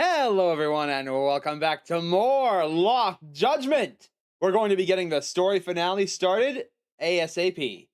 Hello, everyone, and welcome back to more Locked Judgment. We're going to be getting the story finale started ASAP.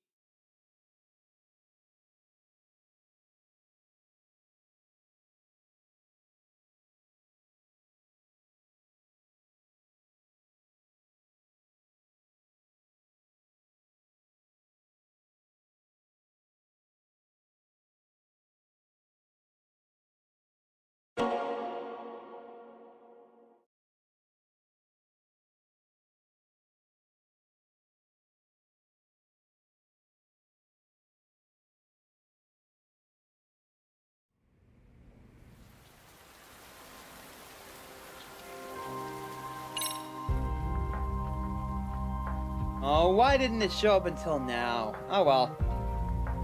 Oh, why didn't it show up until now? Oh well.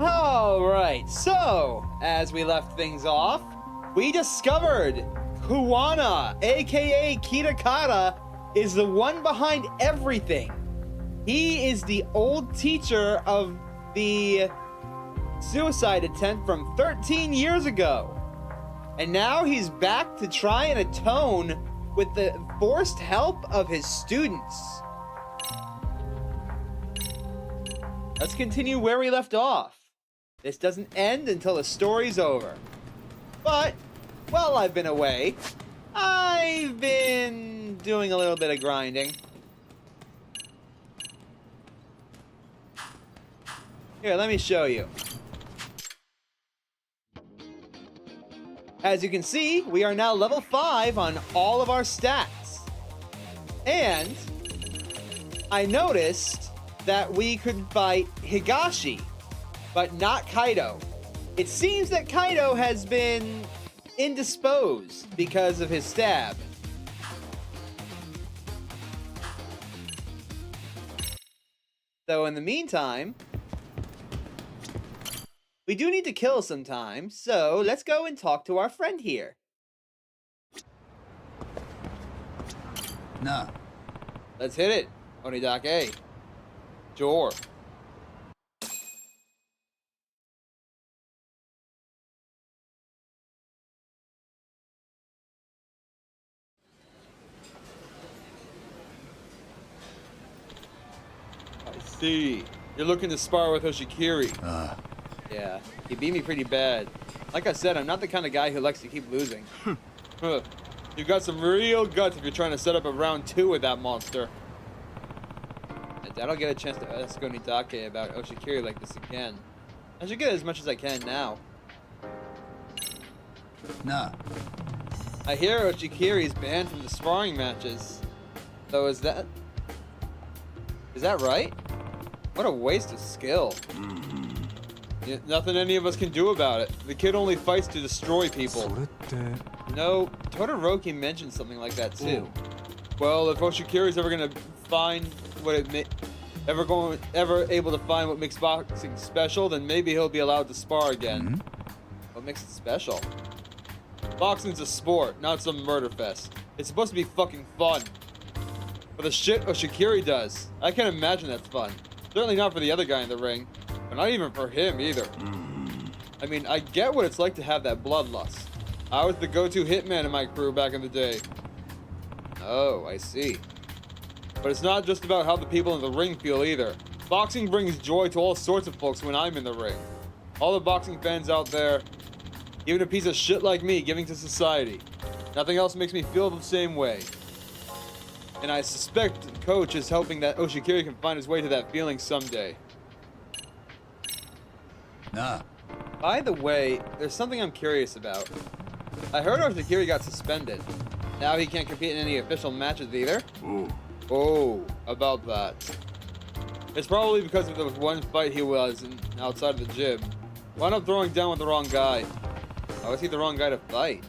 Alright, so, as we left things off, we discovered Kuwana, aka Kitakata, is the one behind everything. He is the old teacher of the suicide attempt from 13 years ago. And now he's back to try and atone with the forced help of his students. Let's continue where we left off. This doesn't end until the story's over. But, while I've been away, I've been doing a little bit of grinding. Here, let me show you. As you can see, we are now level 5 on all of our stats. And I noticed that we could fight Higashi, but not Kaido. It seems that Kaido has been indisposed because of his stab. So in the meantime, we do need to kill sometimes, so let's go and talk to our friend here. Nah. Let's hit it, Onidake. Sure. I see. You're looking to spar with Hoshikiri. Yeah, he beat me pretty bad. Like I said, I'm not the kind of guy who likes to keep losing. You got some real guts if you're trying to set up a round 2 with that monster. I don't get a chance to ask Onidake about Oshikiri like this again. I should get as much as I can now. Nah. I hear Oshikiri's banned from the sparring matches. So is that right? What a waste of skill. Yeah, nothing any of us can do about it. The kid only fights to destroy people. You know, Todoroki mentioned something like that too. Well, if Oshikiri's ever gonna find what it ever able to find what makes boxing special, then maybe he'll be allowed to spar again. What makes it special? Boxing's a sport, not some murder fest. It's supposed to be fucking fun. For the shit Oshikiri does, I can't imagine that's fun. Certainly not for the other guy in the ring, but not even for him either. I mean, I get what it's like to have that bloodlust. I was the go-to hitman in my crew back in the day. Oh, I see. But it's not just about how the people in the ring feel either. Boxing brings joy to all sorts of folks when I'm in the ring. All the boxing fans out there, even a piece of shit like me giving to society. Nothing else makes me feel the same way. And I suspect Coach is hoping that Oshikiri can find his way to that feeling someday. Nah. By the way, there's something I'm curious about. I heard Oshikiri got suspended. Now he can't compete in any official matches either? Oh, about that. It's probably because of the one fight he was in outside of the gym. Wound up throwing down with the wrong guy. How was he the wrong guy to fight?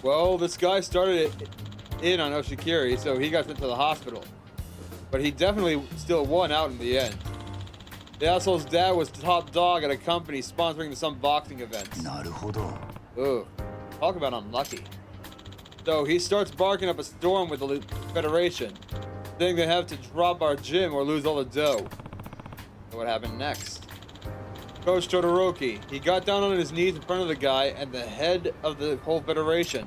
Well, this guy started it in on Oshikiri, so he got sent to the hospital. But he definitely still won out in the end. The asshole's dad was top dog at a company sponsoring some boxing events. Naruhodo. Ooh, talk about unlucky. So he starts barking up a storm with the Federation, saying they have to drop our gym or lose all the dough. So what happened next? Coach Todoroki. He got down on his knees in front of the guy and the head of the whole federation.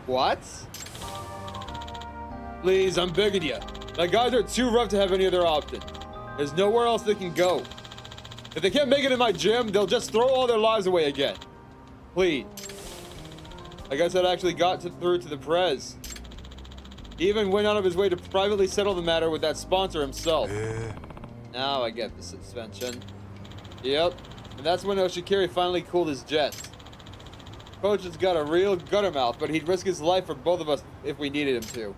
What? Please, I'm begging you. My guys are too rough to have any other option. There's nowhere else they can go. If they can't make it in my gym, they'll just throw all their lives away again. Please. I guess that actually got through to the Prez. He even went out of his way to privately settle the matter with that sponsor himself. Now I get the suspension. Yep. And that's when Oshikiri finally cooled his jets. Coach has got a real gutter mouth, but he'd risk his life for both of us if we needed him to.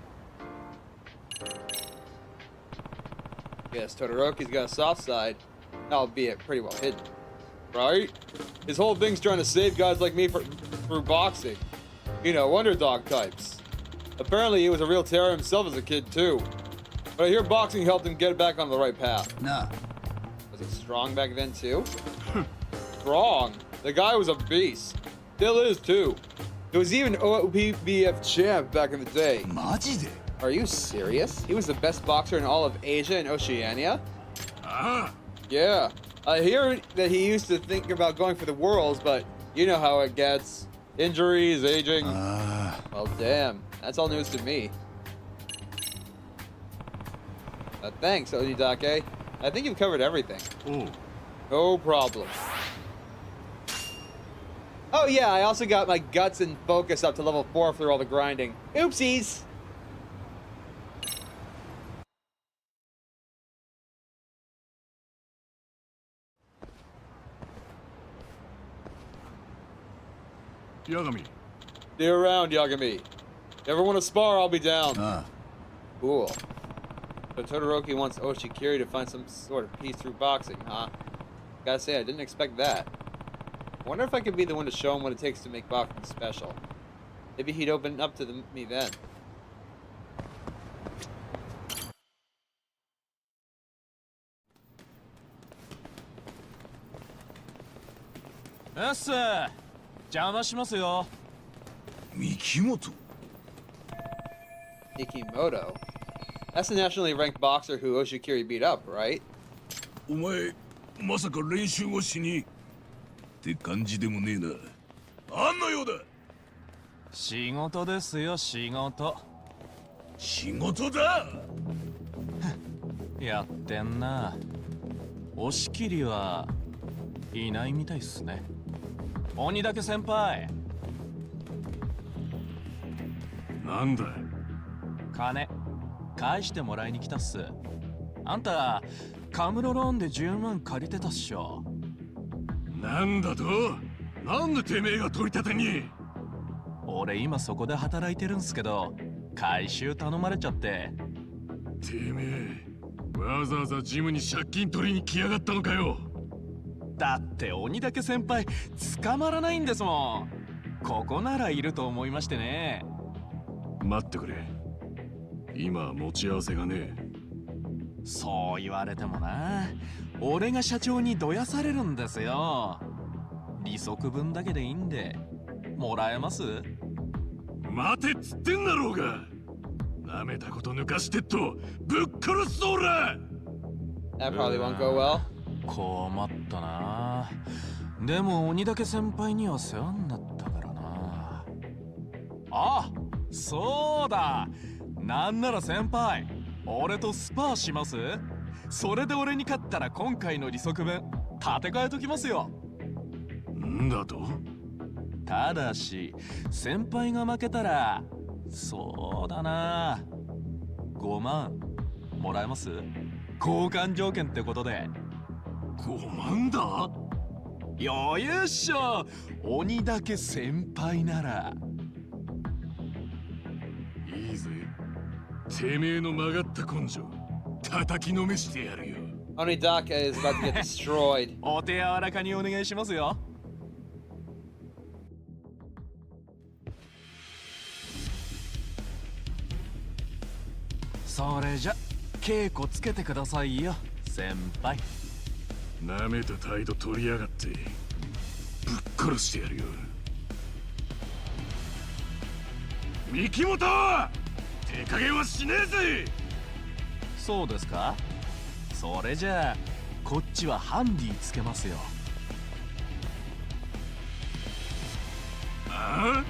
Yes, Todoroki's got a soft side, albeit pretty well hidden. Right? His whole thing's trying to save guys like me through boxing. You know, underdog types. Apparently he was a real terror himself as a kid too. But I hear boxing helped him get back on the right path. Nah. Was he strong back then too? Strong? The guy was a beast. Still is too. He was even OPBF champ back in the day. Majide? Are you serious? He was the best boxer in all of Asia and Oceania? Yeah. I hear that he used to think about going for the Worlds, but you know how it gets. Injuries, aging. Well, damn. That's all news to me. Thanks, Onidake. I think you've covered everything. No problem. Oh yeah, I also got my guts and focus up to level 4 through all the grinding. Oopsies! Yagami. Stay around, Yagami. Ever want to spar, I'll be down. Cool. So Todoroki wants Oshikiri to find some sort of peace through boxing, huh? Gotta say, I didn't expect that. I wonder if I could be the one to show him what it takes to make boxing special. Maybe he'd open up to me then. Yes, sir. 邪魔しますよ。Mikimoto? Mikimoto? That's the nationally ranked boxer who Oshikiri beat up, right? お前、まさか練習をしにって感じでもねえな。あんなようだ。仕事ですよ、仕事。仕事だ。やってんな。押し切りはいないみたいっすね。鬼だけ先輩。なんだい。金返してもらいに来たっす。あんたカムロローンで10万借りてたっしょ。なんだと。なんでてめえが取り立てに。俺今そこで働いてるんすけど、回収頼まれちゃって。てめえわざわざジムに借金取りに来やがったのかよ。だって鬼だけ先輩捕まらないんですもん。ここならいると思いましてね。待ってくれ。今持ち合わせがねえ。そう言われてもな。俺が社長にどやされるんですよ。利息分だけでいいんでもらえます？待てっつってんだろうが。なめたこと抜かしてっとぶっ殺すぞ俺。 That probably won't go well. 困ったな。でも鬼だけ先輩には世話になったからな。あ、そうだ。なんなら先輩、俺とスパーします？それで俺に勝ったら今回の利息分立て替えときますよ。んだと？ただし先輩が負けたら、そうだな、5万もらえます？交換条件ってことで。5万だ？余裕っしょ。鬼だけ先輩なら。いいぜ。てめえの曲がった根性叩きのめしてやるよ。Onidaka is about to get destroyed. お手柔らかにお願いしますよ。それじゃ稽古つけてくださいよ先輩。なめた態度取りやがってぶっ殺してやるよ。三木本、手加減はしねえぜ。そうですか。それじゃあこっちはハンディつけますよ。あ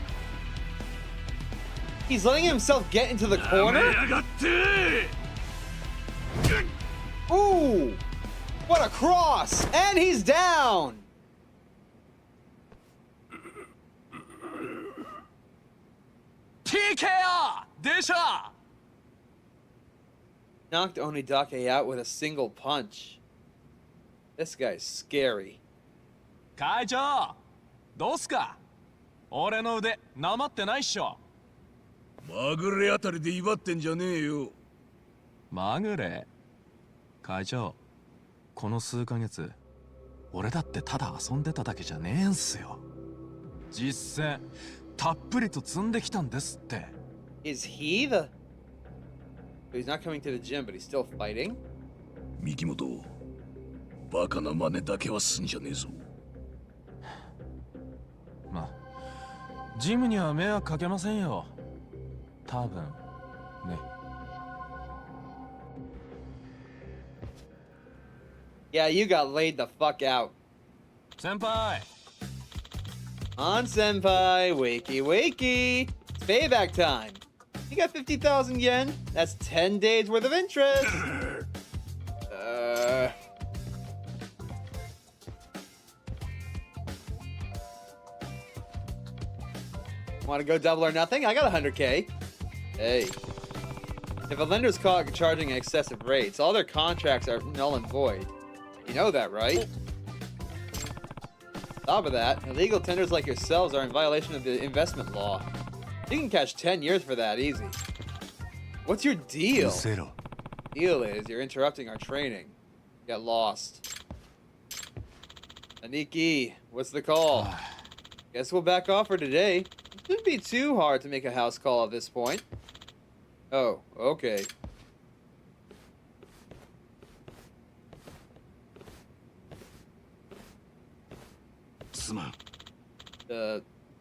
He's letting himself get into the あ corner? やがって Ooh! What a cross! And he's down! TKO! でしょ Knocked Onidake out with a single punch. This guy's scary. 会長どうすか俺の腕なまってないっしょ。まぐれあたりで威張ってんじゃねえよ。まぐれ会長この数ヶ月俺だってただ遊んでただけじゃねえんすよ。実践たっぷりと積んできたんですって。 Is he the... He's not coming to the gym, but he's still fighting? 三木本、バカな真似だけはすんじゃねえぞ。まあジムには迷惑かけませんよ多分ね。 Yeah, you got laid the fuck out. 先輩 On senpai, wakey wakey. It's payback time. You got 50,000 yen? That's 10 days worth of interest. Want to go double or nothing? I got 100K. Hey. If a lender's caught charging excessive rates, all their contracts are null and void. You know that, right? On top of that, illegal tenders like yourselves are in violation of the investment law. You can catch 10 years for that, easy. What's your deal? Deal is, you're interrupting our training. Get lost. Aniki, what's the call? Guess we'll back off for today. It shouldn't be too hard to make a house call at this point. Oh, okay.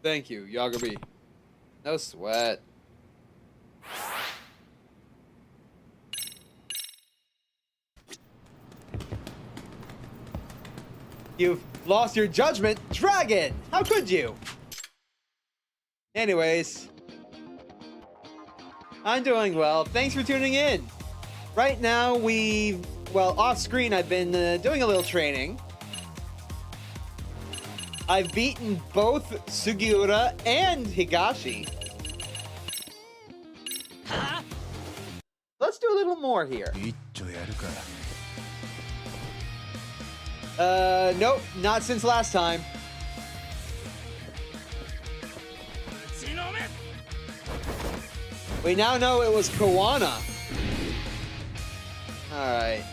Thank you, Yagami. No sweat. You've lost your judgment, dragon! How could you? Anyways, I'm doing well. Thanks for tuning in. Right now, well, off screen, I've been doing a little training. I've beaten both Sugiura and Higashi. Let's do a little more here. Nope, not since last time. We now know it was Kawana. Alright.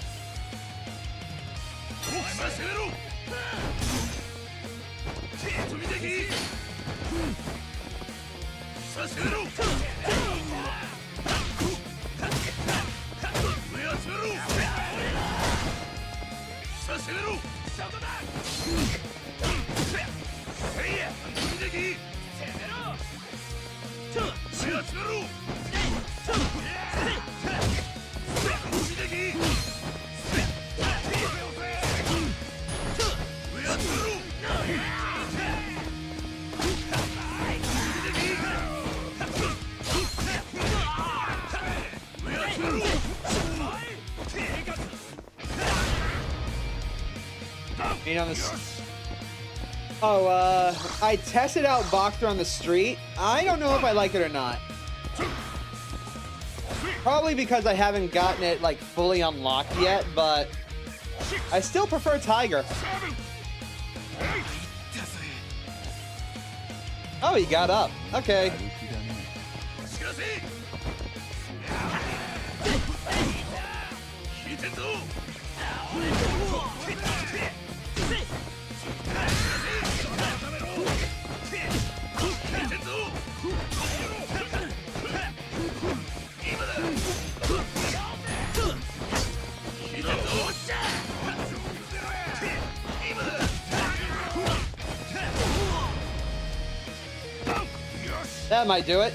I tested out Boxer on the street. I don't know if I like it or not. Probably because I haven't gotten it like fully unlocked yet, but I still prefer Tiger. Oh, he got up. Okay. That might do it.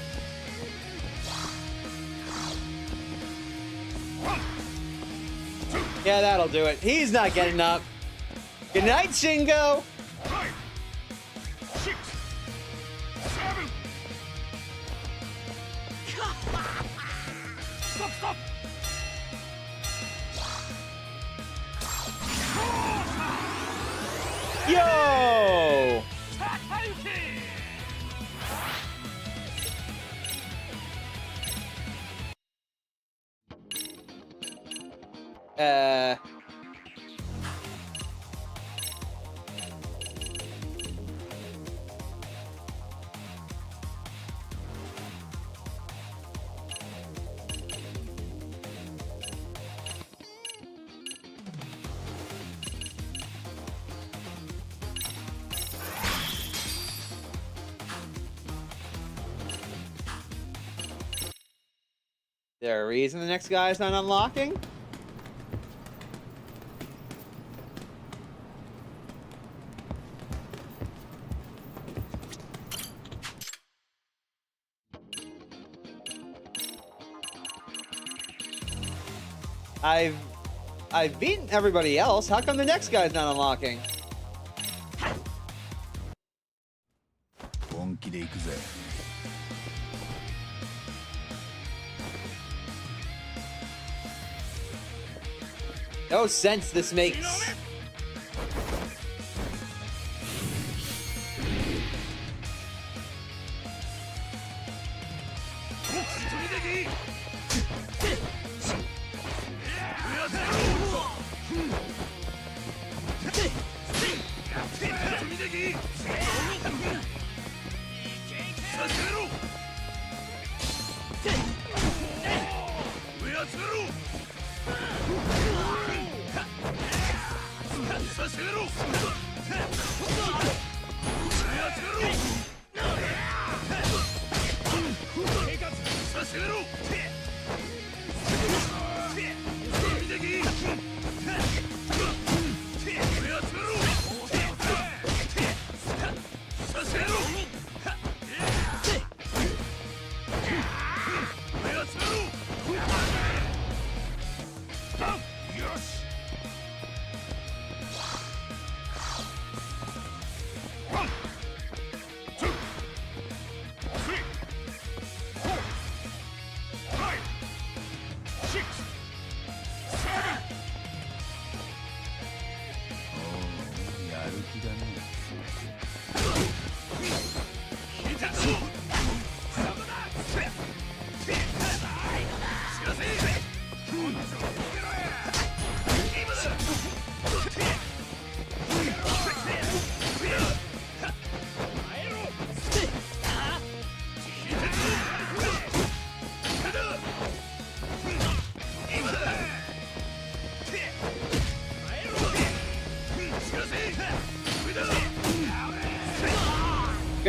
Yeah, that'll do it. He's not getting up. Good night, Shingo. 5 6 7 Stop, stop! Yo! There a reason the next guy is not unlocking? I've beaten everybody else. How come the next guy's not unlocking? 本気で行くぜ No sense this makes.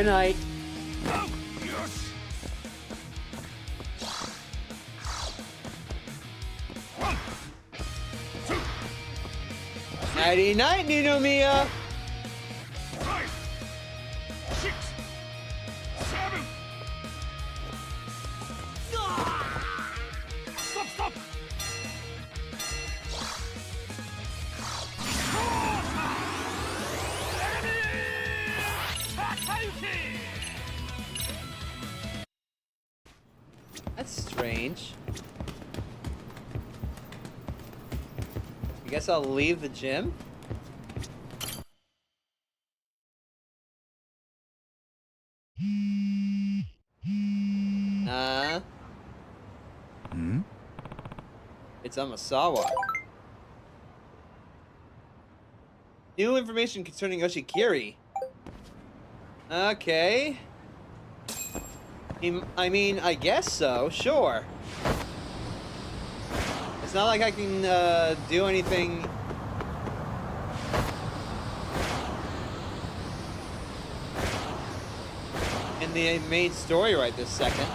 Good night. Nighty night, Ninomiya. 5 6 7 Stop, stop! That's strange. I guess I'll leave the gym. It's Amasawa. New information concerning Oshikiri. Okay. I mean, I guess so, sure. It's not like I can do anything. In the main story right this second.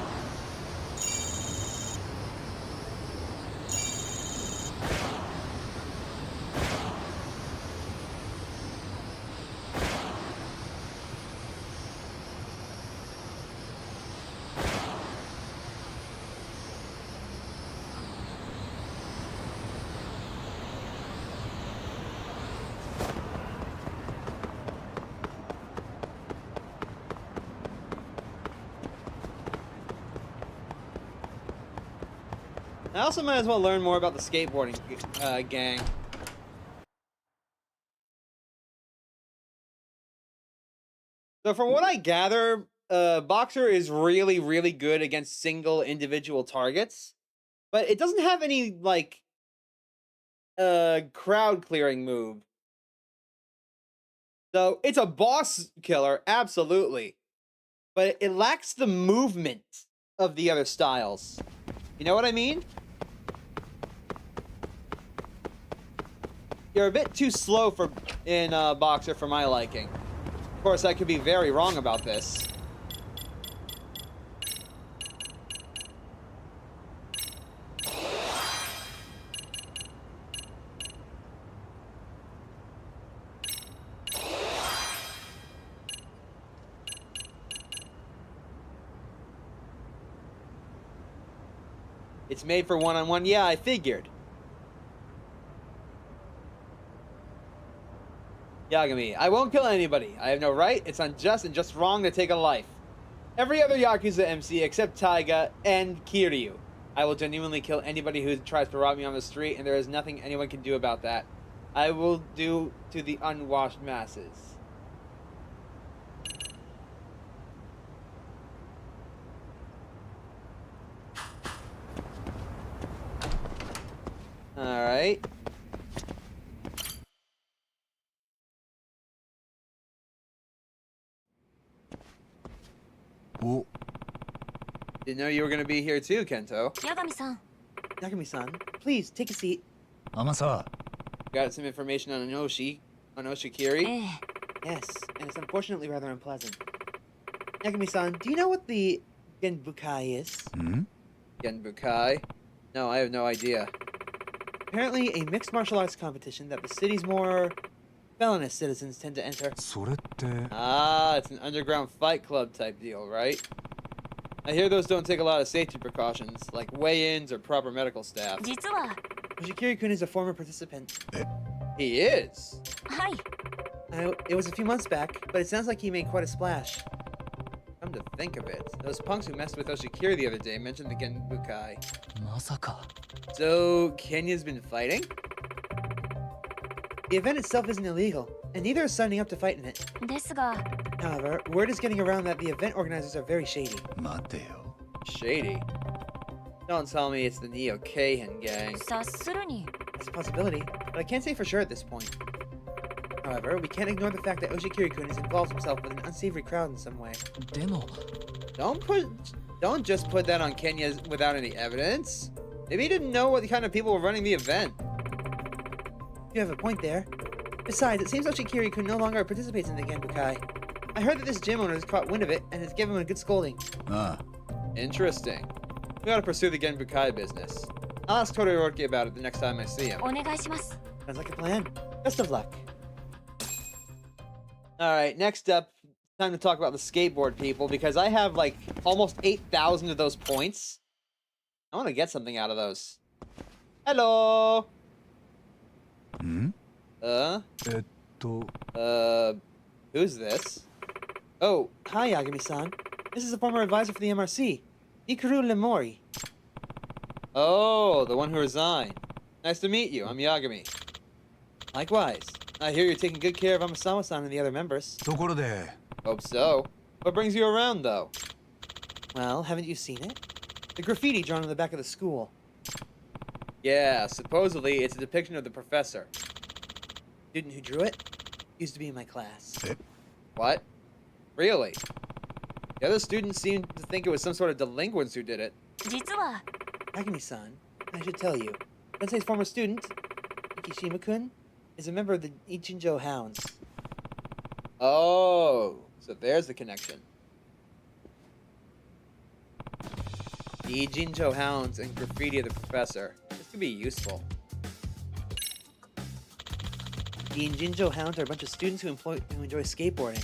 I also might as well learn more about the skateboarding gang. So from what I gather, Boxer is really, really good against single individual targets, but it doesn't have any, like, crowd clearing move. So it's a boss killer, absolutely, but it lacks the movement of the other styles. You know what I mean? You're a bit too slow in Boxer for my liking. Of course, I could be very wrong about this. It's made for one-on-one. Yeah, I figured. Yagami, I won't kill anybody. I have no right. It's unjust and just wrong to take a life. Every other Yakuza MC except Taiga and Kiryu. I will genuinely kill anybody who tries to rob me on the street, and there is nothing anyone can do about that. I will do to the unwashed masses. Alright. Oh. Didn't know you were gonna be here too, Kento. Yagami-san. Yagami-san, please take a seat. Amasa. Got some information on Oshikiri? Eh. Yes, and it's unfortunately rather unpleasant. Yagami-san, do you know what the Genbukai is? Hmm? Genbukai? No, I have no idea. Apparently a mixed martial arts competition that the city's more felonious citizens tend to enter. それって Ah, it's an underground fight club type deal, right? I hear those don't take a lot of safety precautions, like weigh-ins or proper medical staff. 実は、 Oshikiri-kun is a former participant. Eh? He is? はい。 It was a few months back, but it sounds like he made quite a splash. Come to think of it, those punks who messed with Oshikiri the other day mentioned the Genbukai. まさか So, Kenya's been fighting? The event itself isn't illegal, and neither is signing up to fight in it. ですが、 However, word is getting around that the event organizers are very shady. 待てよ Shady? Don't tell me it's the Neo Keihin gang. 察するに、 It's a possibility, but I can't say for sure at this point. However, we can't ignore the fact that Oshikiri-kun has involved himself with an unsavory crowd in some way. でも Don't just put that on Kenya without any evidence. Maybe he didn't know what kind of people were running the event. You have a point there. Besides, it seems Oshikiri-kun no longer participates in the Genbukai. I heard that this gym owner has caught wind of it and has given him a good scolding. あ Interesting. We gotta pursue the Genbukai business. I'll ask Todoroki about it the next time I see him. お願いします。 Sounds like a plan. Best of luck. Alright, next up, time to talk about the skateboard people, because I have like almost 8,000 of those points. I want to get something out of those. Hello! ん えっと Who's this? Oh, hi Yagami-san. This is a former advisor for the MRC, Ikuru Lemori. Oh, the one who resigned. Nice to meet you, I'm Yagami. Likewise. I hear you're taking good care of Amasawa-san and the other members. ところで Hope so. What brings you around, though? Well, haven't you seen it? The graffiti drawn on the back of the school. Yeah, supposedly it's a depiction of the professor. Student who drew it used to be in my class. Eh? What? Really? The other students seemed to think it was some sort of delinquents who did it. 実は、 Agami-san, I should tell you. Sensei's former student, Ikishima-kun, is a member of the Ichinjo Hounds. Oh, so there's the connection. The Ichinjo Hounds and graffiti of the professor. This could be useful. The Ichinjo Hounds are a bunch of students who enjoy skateboarding.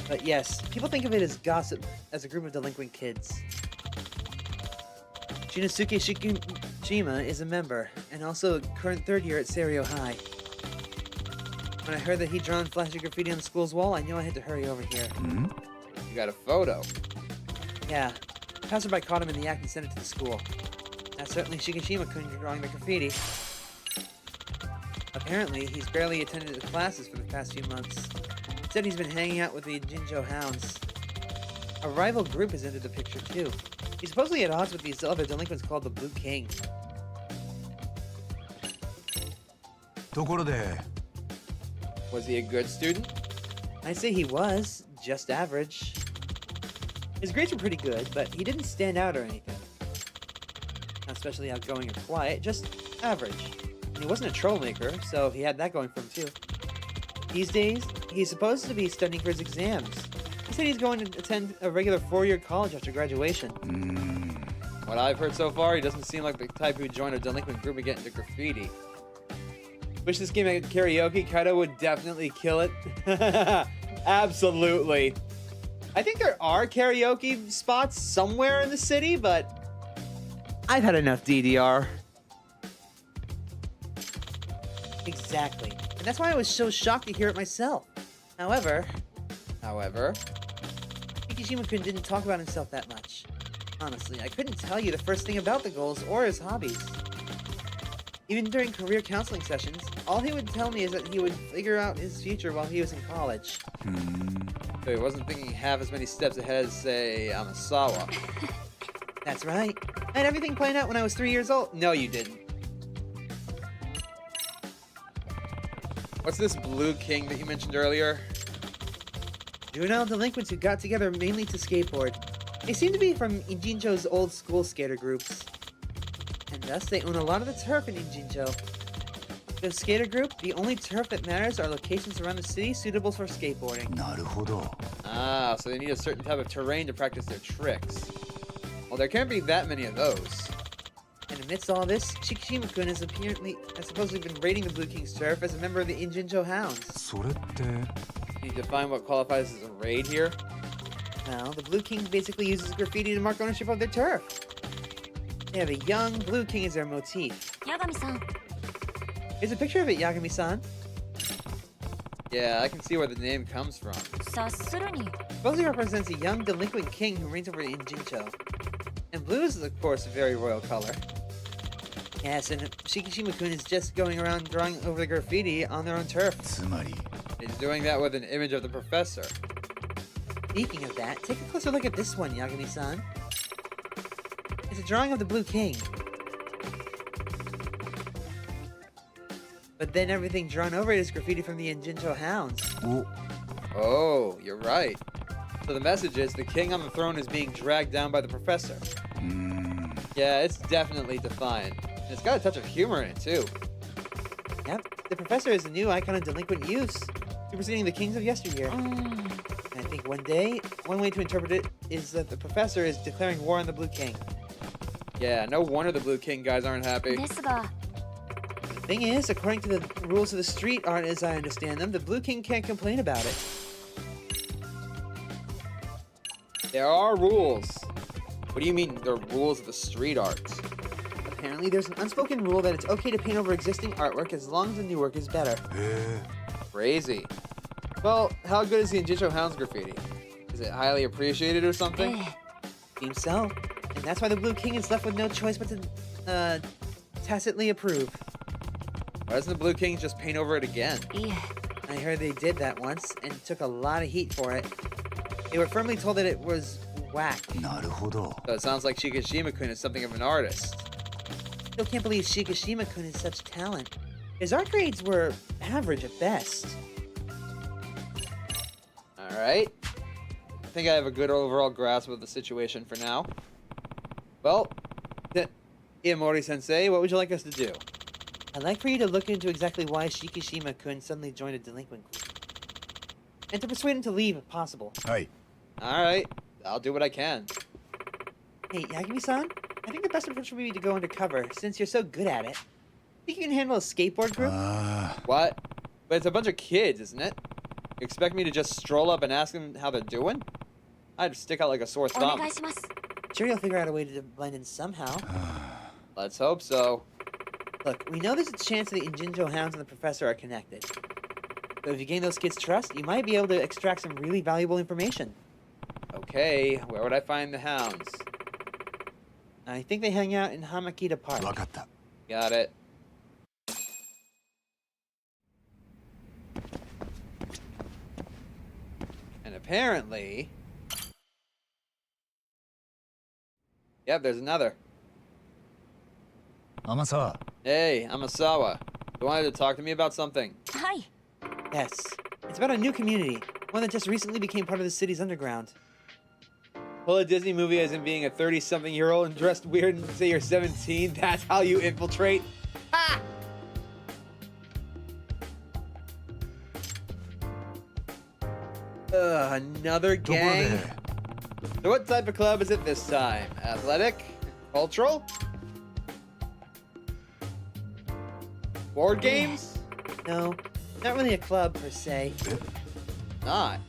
But yes, people think of it as gossip, as a group of delinquent kids. Shinosuke Shikishima is a member, and also current third year at Seiryo High. When I heard that he'd drawn flashy graffiti on the school's wall, I knew I had to hurry over here. ん You got a photo? Yeah. A passerby caught him in the act and sent it to the school. That's certainly Shikishima-kun drawing the graffiti. Apparently, he's barely attended the classes for the past few months. Instead, he's been hanging out with the Jinjo hounds. A rival group is entered the picture, too. He's supposedly at odds with these other delinquents called the Blue King. ところで Was he a good student? I'd say he was. Just average. His grades were pretty good, but he didn't stand out or anything. Not especially outgoing or quiet, just average. And he wasn't a troublemaker, so he had that going for him too. These days, he's supposed to be studying for his exams. He said he's going to attend a regular 4-year college after graduation. What I've heard so far, he doesn't seem like the type who'd join a delinquent group and get into graffiti. Wish this game had karaoke. Kaido would definitely kill it. Absolutely. I think there are karaoke spots somewhere in the city, but I've had enough DDR. Exactly. And that's why I was so shocked to hear it myself. However, Shikishima-kun didn't talk about himself that much. Honestly, I couldn't tell you the first thing about the goals or his hobbies. Even during career counseling sessions, all he would tell me is that he would figure out his future while he was in college. So he wasn't thinking half as many steps ahead as, say, Amasawa. That's right. I had everything planned out when I was 3 years old. No, you didn't. What's this Blue King that you mentioned earlier? Juvenile delinquents who got together mainly to skateboard. They seem to be from Injincho's old school skater groups. And thus, they own a lot of the turf in Injincho. The skater group, the only turf that matters are locations around the city suitable for skateboarding. なるほど Ah, so they need a certain type of terrain to practice their tricks. Well, there can't be that many of those. And amidst all this, Shikishima-kun has supposedly been raiding the Blue King's turf as a member of the Injincho Hounds. それって Can you define what qualifies as a raid here? Well, the Blue King basically uses graffiti to mark ownership of their turf. They have a young Blue King as their motif. Yagami-san. Here's a picture of it, Yagami-san. Yeah, I can see where the name comes from. 察するに Supposedly represents a young delinquent king who reigns over Injincho. And blue is, of course, a very royal color. Yes, and Shikishima-kun is just going around drawing over the graffiti on their own turf. つまり He's doing that with an image of the professor. Speaking of that, take a closer look at this one, Yagami-san. It's a drawing of the Blue King. But then everything drawn over it is graffiti from the Injincho Hounds. お Oh, you're right. So the message is the king on the throne is being dragged down by the professor. Yeah, it's definitely defiant. And it's got a touch of humor in it, too. Yep, the professor is the new icon of delinquent youth, superseding the kings of yesteryear. And I think one way to interpret it is that the professor is declaring war on the Blue King. Yeah, no wonder the Blue King guys aren't happy. ですが The thing is, according to the rules of the street art as I understand them, the Blue King can't complain about it. There are rules. What do you mean, the rules of the street art? Apparently, there's an unspoken rule that it's okay to paint over existing artwork as long as the new work is better. へ Crazy. Well, how good is the Injincho Hounds graffiti? Is it highly appreciated or something? え Seems so. And that's why the Blue King is left with no choice but to, tacitly approve. Why doesn't the Blue King just paint over it again? いえ I heard they did that once and took a lot of heat for it. They were firmly told that it was whack. えなるほど So it sounds like Shikishima-kun is something of an artist. Still can't believe Shikishima-kun is such talent. His art grades were average at best. Alright. I think I have a good overall grasp of the situation for now. Well, Iamori-sensei, what would you like us to do? I'd like for you to look into exactly why Shikishima-kun suddenly joined a delinquent group. And to persuade him to leave if possible. はい Alright, I'll do what I can. Hey, Yagami-san, I think the best approach would be to go undercover, since you're so good at it. Think you can handle a skateboard group? あ What? But it's a bunch of kids, isn't it? You expect me to just stroll up and ask them how they're doing? I'd stick out like a sore お thumb. 願いします Sure, you'll figure out a way to blend in somehow. Let's hope so. Look, we know there's a chance that the Injincho Hounds and the Professor are connected. So if you gain those kids' trust, you might be able to extract some really valuable information. Okay, where would I find the hounds? I think they hang out in Hamakita Park. わかった Got it. And apparently... Yep, there's another. 天沢 Hey, I'm Asawa. You wanted to talk to me about something? はい Yes. It's about a new community, one that just recently became part of the city's underground. Pull a Disney movie as in being a 30-something-year-old and dressed weird and say you're 17? That's how you infiltrate? Ha! Another ところ gang? で So what type of club is it this time? Athletic? Cultural? Board games? No, not really a club per se. Not.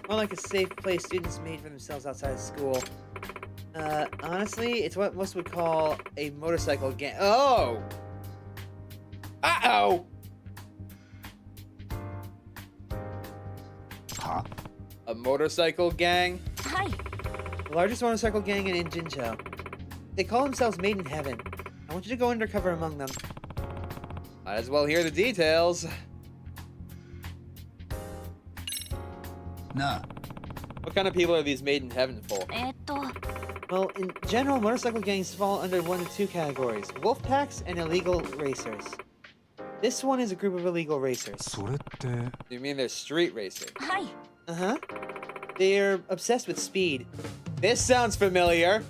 More like a safe place students made for themselves outside of school. Honestly, it's what most would call a motorcycle gang. Oh! Uh-oh! は A motorcycle gang? はい The largest motorcycle gang in Jincho. They call themselves Made in Heaven. I want you to go undercover among them. Might as well hear the details. なあ What kind of people are these made in heaven for? Well, in general, motorcycle gangs fall under one of two categories: wolf packs and illegal racers. This one is a group of illegal racers. それって You mean they're street racing? はい Uh-huh. They're obsessed with speed. This sounds familiar.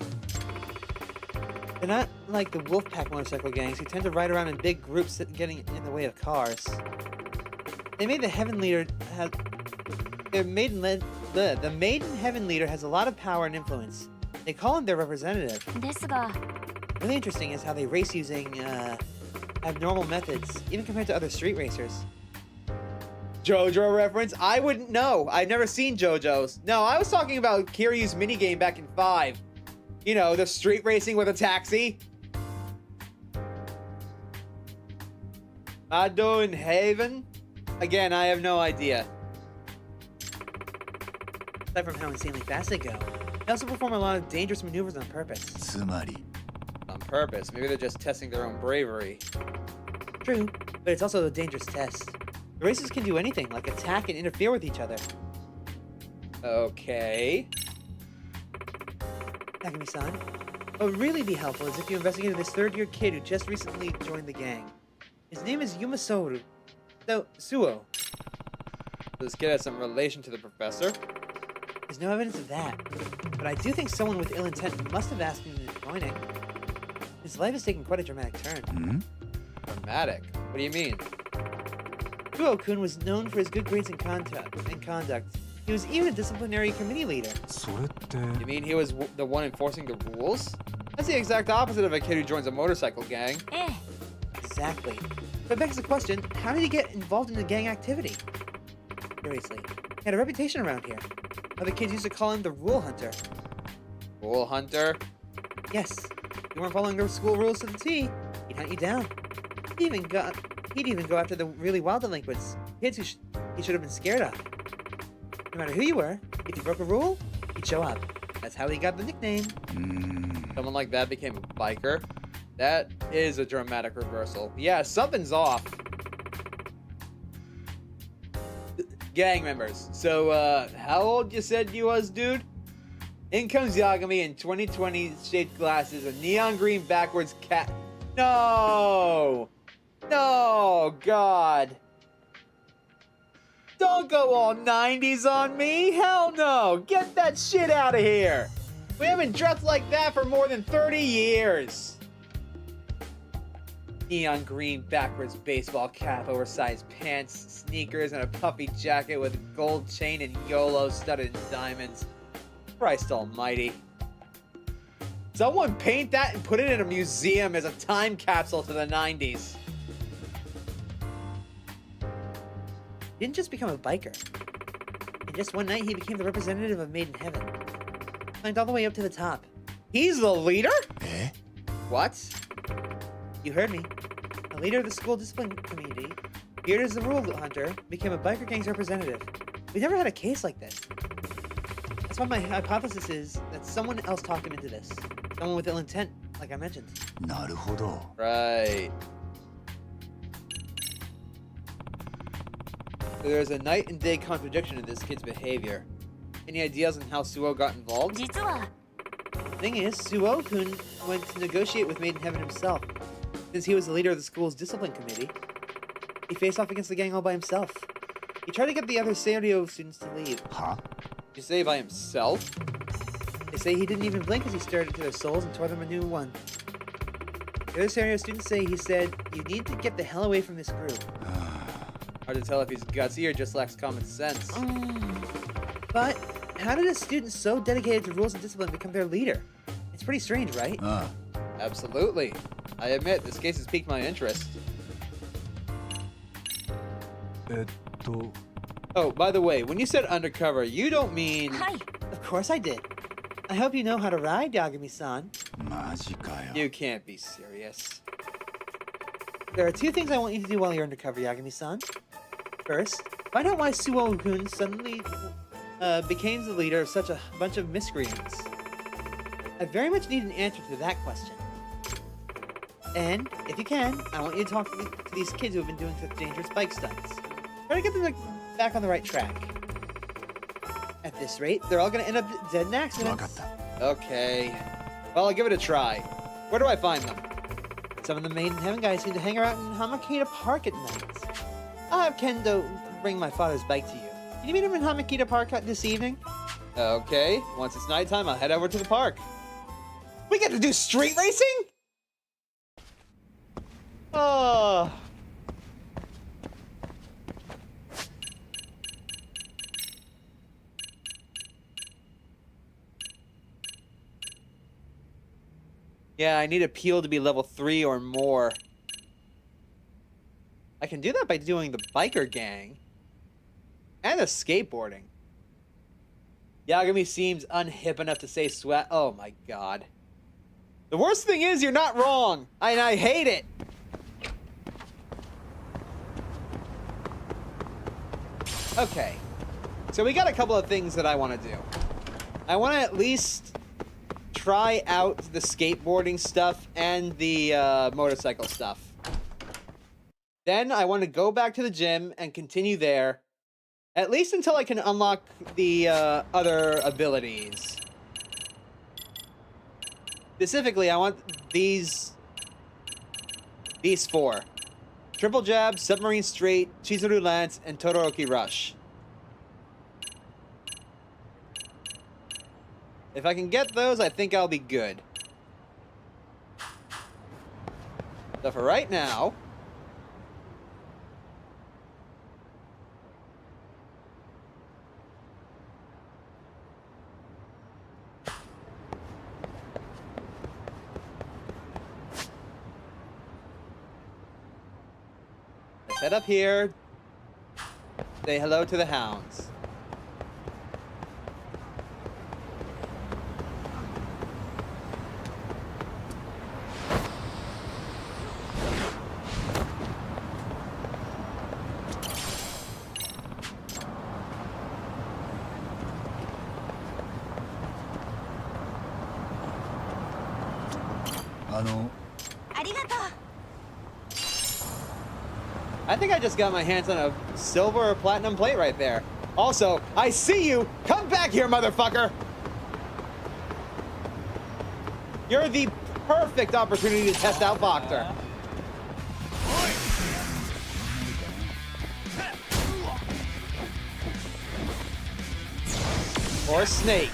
They're not like the wolf pack motorcycle gangs who tend to ride around in big groups that getting in the way of cars. They made the Heaven Leader has the Maiden Heaven Leader has a lot of power and influence. They call him their representative. ですが Really interesting is how they race using abnormal methods, even compared to other street racers. JoJo reference? I wouldn't know. I've never seen JoJo's. No, I was talking about Kiryu's minigame back in 5. You know, the street racing with a taxi. Ado in Haven? Again, I have no idea. Aside from how insanely fast they go, they also perform a lot of dangerous maneuvers on purpose. つまり On purpose. Maybe they're just testing their own bravery. True, but it's also a dangerous test. The racers can do anything, like attack and interfere with each other. Okay. Takumi-san, what would really be helpful is if you investigated this third-year kid who just recently joined the gang. His name is Yumasoru. Suo. This kid has some relation to the professor. There's no evidence of that, but I do think someone with ill intent must have asked him into joining. His life has taken quite a dramatic turn. ん Dramatic. What do you mean? Suo-kun was known for his good grades and conduct. He was even a disciplinary committee leader. それって You mean he was the one enforcing the rules? That's the exact opposite of a kid who joins a motorcycle gang. ええ Exactly. But it begs the question, how did he get involved in the gang activity? Seriously, he had a reputation around here. Other kids used to call him the Rule Hunter. Rule hunter? Yes, if you weren't following the school rules to the T, he'd hunt you down. He'd even go after the really wild delinquents, kids who he should have been scared of. No matter who you were, if you broke a rule, he'd show up. That's how he got the nickname. うーん Someone like that became a biker? That is a dramatic reversal. Yeah, something's off. Gang members. So, how old you said you was, dude? In comes Yagami in 2020 shaped glasses, a neon green backwards cat. No! No, God. Don't go all 90s on me. Hell no. Get that shit out of here. We haven't dressed like that for more than 30 years. Neon green backwards baseball cap, oversized pants, sneakers, and a puffy jacket with a gold chain and YOLO studded in diamonds. Christ almighty. Someone paint that and put it in a museum as a time capsule to the 90s. He didn't just become a biker. In just one night, he became the representative of Made in Heaven. Climbed all the way up to the top. He's the leader? え What? You heard me. The leader of the school discipline community, feared as the rule hunter, became a biker gang's representative. We never had a case like this. That's why my hypothesis is that someone else talked him into this. Someone with ill intent, like I mentioned. なるほど。 Right. So there's a night and day contradiction in this kid's behavior. Any ideas on how Suo got involved? 実は The thing is, Suo-kun went to negotiate with Made in Heaven himself. Since he was the leader of the school's discipline committee, he faced off against the gang all by himself. He tried to get the other Seiryo students to leave. は You say by himself? They say he didn't even blink as he stared into their souls and tore them a new one. The other Seiryo students say he said, "You need to get the hell away from this group." Hard to tell if he's gutsy or just lacks common sense. But how did a student so dedicated to rules and discipline become their leader? It's pretty strange, right? あ Absolutely. I admit, this case has piqued my interest. と Oh, by the way, when you said undercover, you don't mean... はい Of course I did. I hope you know how to ride, Yagami-san. マジかよ。 You can't be serious. There are two things I want you to do while you're undercover, Yagami-san. First, find out why Suo-kun suddenly became the leader of such a bunch of miscreants. I very much need an answer to that question. And, if you can, I want you to talk to these kids who have been doing such dangerous bike stunts. Try to get them back on the right track. At this rate, they're all going to end up dead in わ accidents. かった。 Okay. Well, I'll give it a try. Where do I find them? Some of the Made in Heaven guys seem to hang around in Hamakita Park at night. I'll have Kendo bring my father's bike to you. Can you meet him in Hamakita Park this evening? Okay. Once it's nighttime, I'll head over to the park. We get to do street racing? Oh. Yeah, I need appeal to be level 3 or more. I can do that by doing the biker gang. And the skateboarding. Yagami seems unhip enough to say sweat. Oh my god. The worst thing is you're not wrong. And I hate it. Okay. So we got a couple of things that I want to do. I want to at least try out the skateboarding stuff and the motorcycle stuff. Then I want to go back to the gym and continue there. At least until I can unlock the other abilities. Specifically, I want these 4. Triple Jab, Submarine Straight, Chizuru Lance, and Todoroki Rush. If I can get those, I think I'll be good. So for right now... let's head up here. Say hello to the hounds. I think I just got my hands on a silver or platinum plate right there. Also, I see you! Come back here, motherfucker! You're the perfect opportunity to test out Bokter. Or Snake.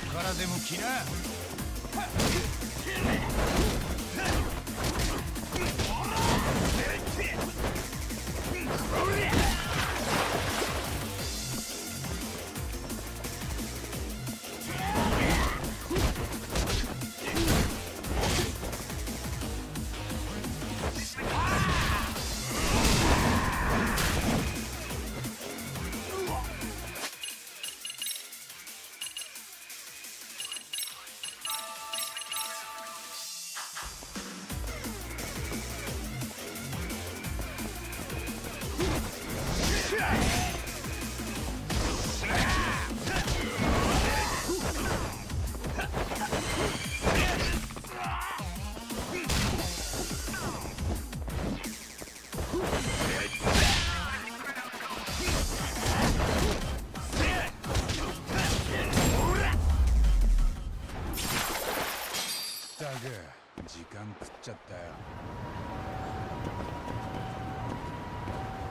時間食っちゃったよ。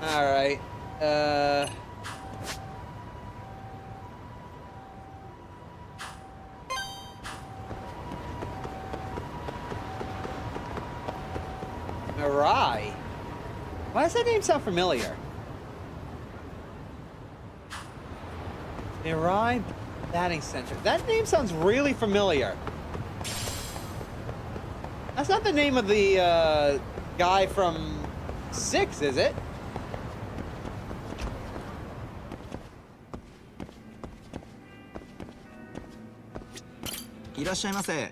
All right. Mirai? Why does that name sound familiar? Mirai Batting Center. That name sounds really familiar. That's not the name of the guy from 6, is it? Irashaimase.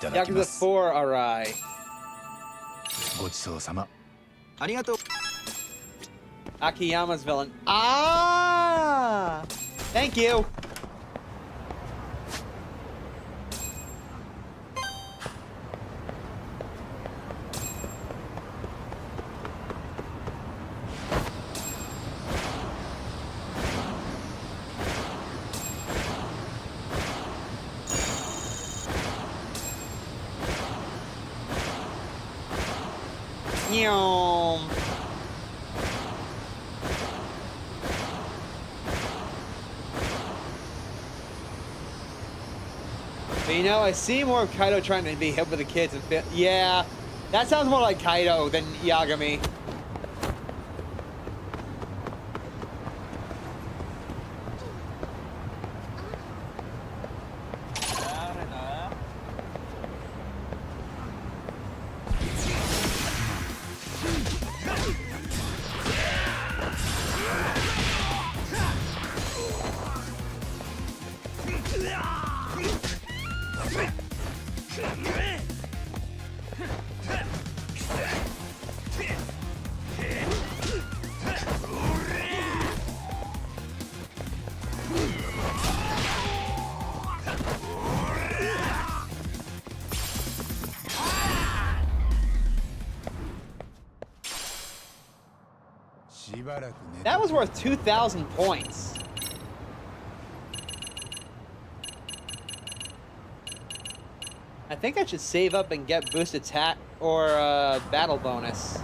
Yakuza 4 Arai. ごちそうさま。 Arigato. Akiyama's villain. Ah! Thank you. Nyom. But you know, I see more of Kaido trying to be hip with the kids. And yeah, that sounds more like Kaido than Yagami. That was worth 2,000 points. I think I should save up and get boost attack or battle bonus.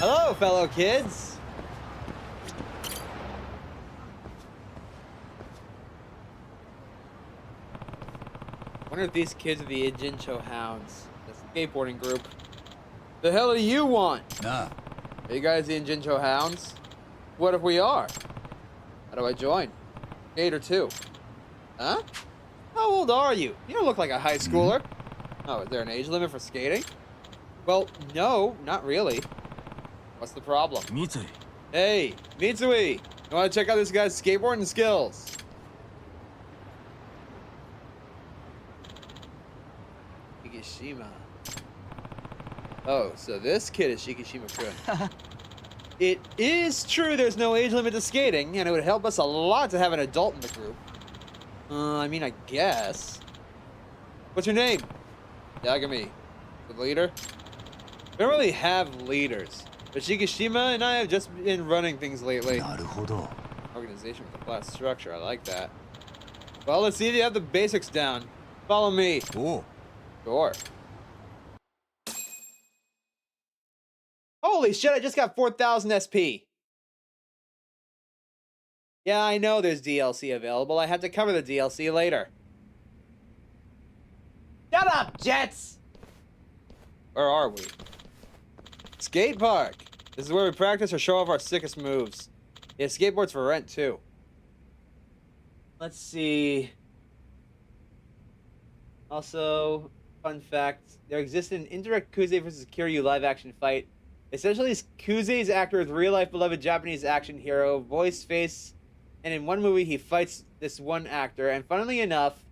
Hello, fellow kids. Wonder if these kids are the Ijincho Hounds, the skateboarding group. The hell do you want? Nah. Are you guys the Ijincho Hounds? What if we are? How do I join? 8 or 2? Huh? How old are you? You don't look like a high schooler. Oh, is there an age limit for skating? Well, no, not really. What's the problem? Mitsui. Hey, Mitsui! You want to check out this guy's skateboarding skills? Shikishima. Oh, so this kid is Shikishima-kun. It is true there's no age limit to skating, and it would help us a lot to have an adult in the group. I mean, I guess. What's your name? Yagami. The leader? We don't really have leaders. But Shikishima and I have just been running things lately. Organization with a flat structure, I like that. Well, let's see if you have the basics down. Follow me. Oh. Sure. Holy shit, I just got 4,000 SP. Yeah, I know there's DLC available. I had to cover the DLC later. Shut up, Jets! Where are we? Skate park. This is where we practice or show off our sickest moves. Yeah, skateboards for rent, too. Let's see. Also, fun fact, there existed an indirect Kuze versus Kiryu live-action fight. Essentially, Kuze's actor with real-life beloved Japanese action hero, voice, face, and in one movie he fights this one actor. And funnily enough,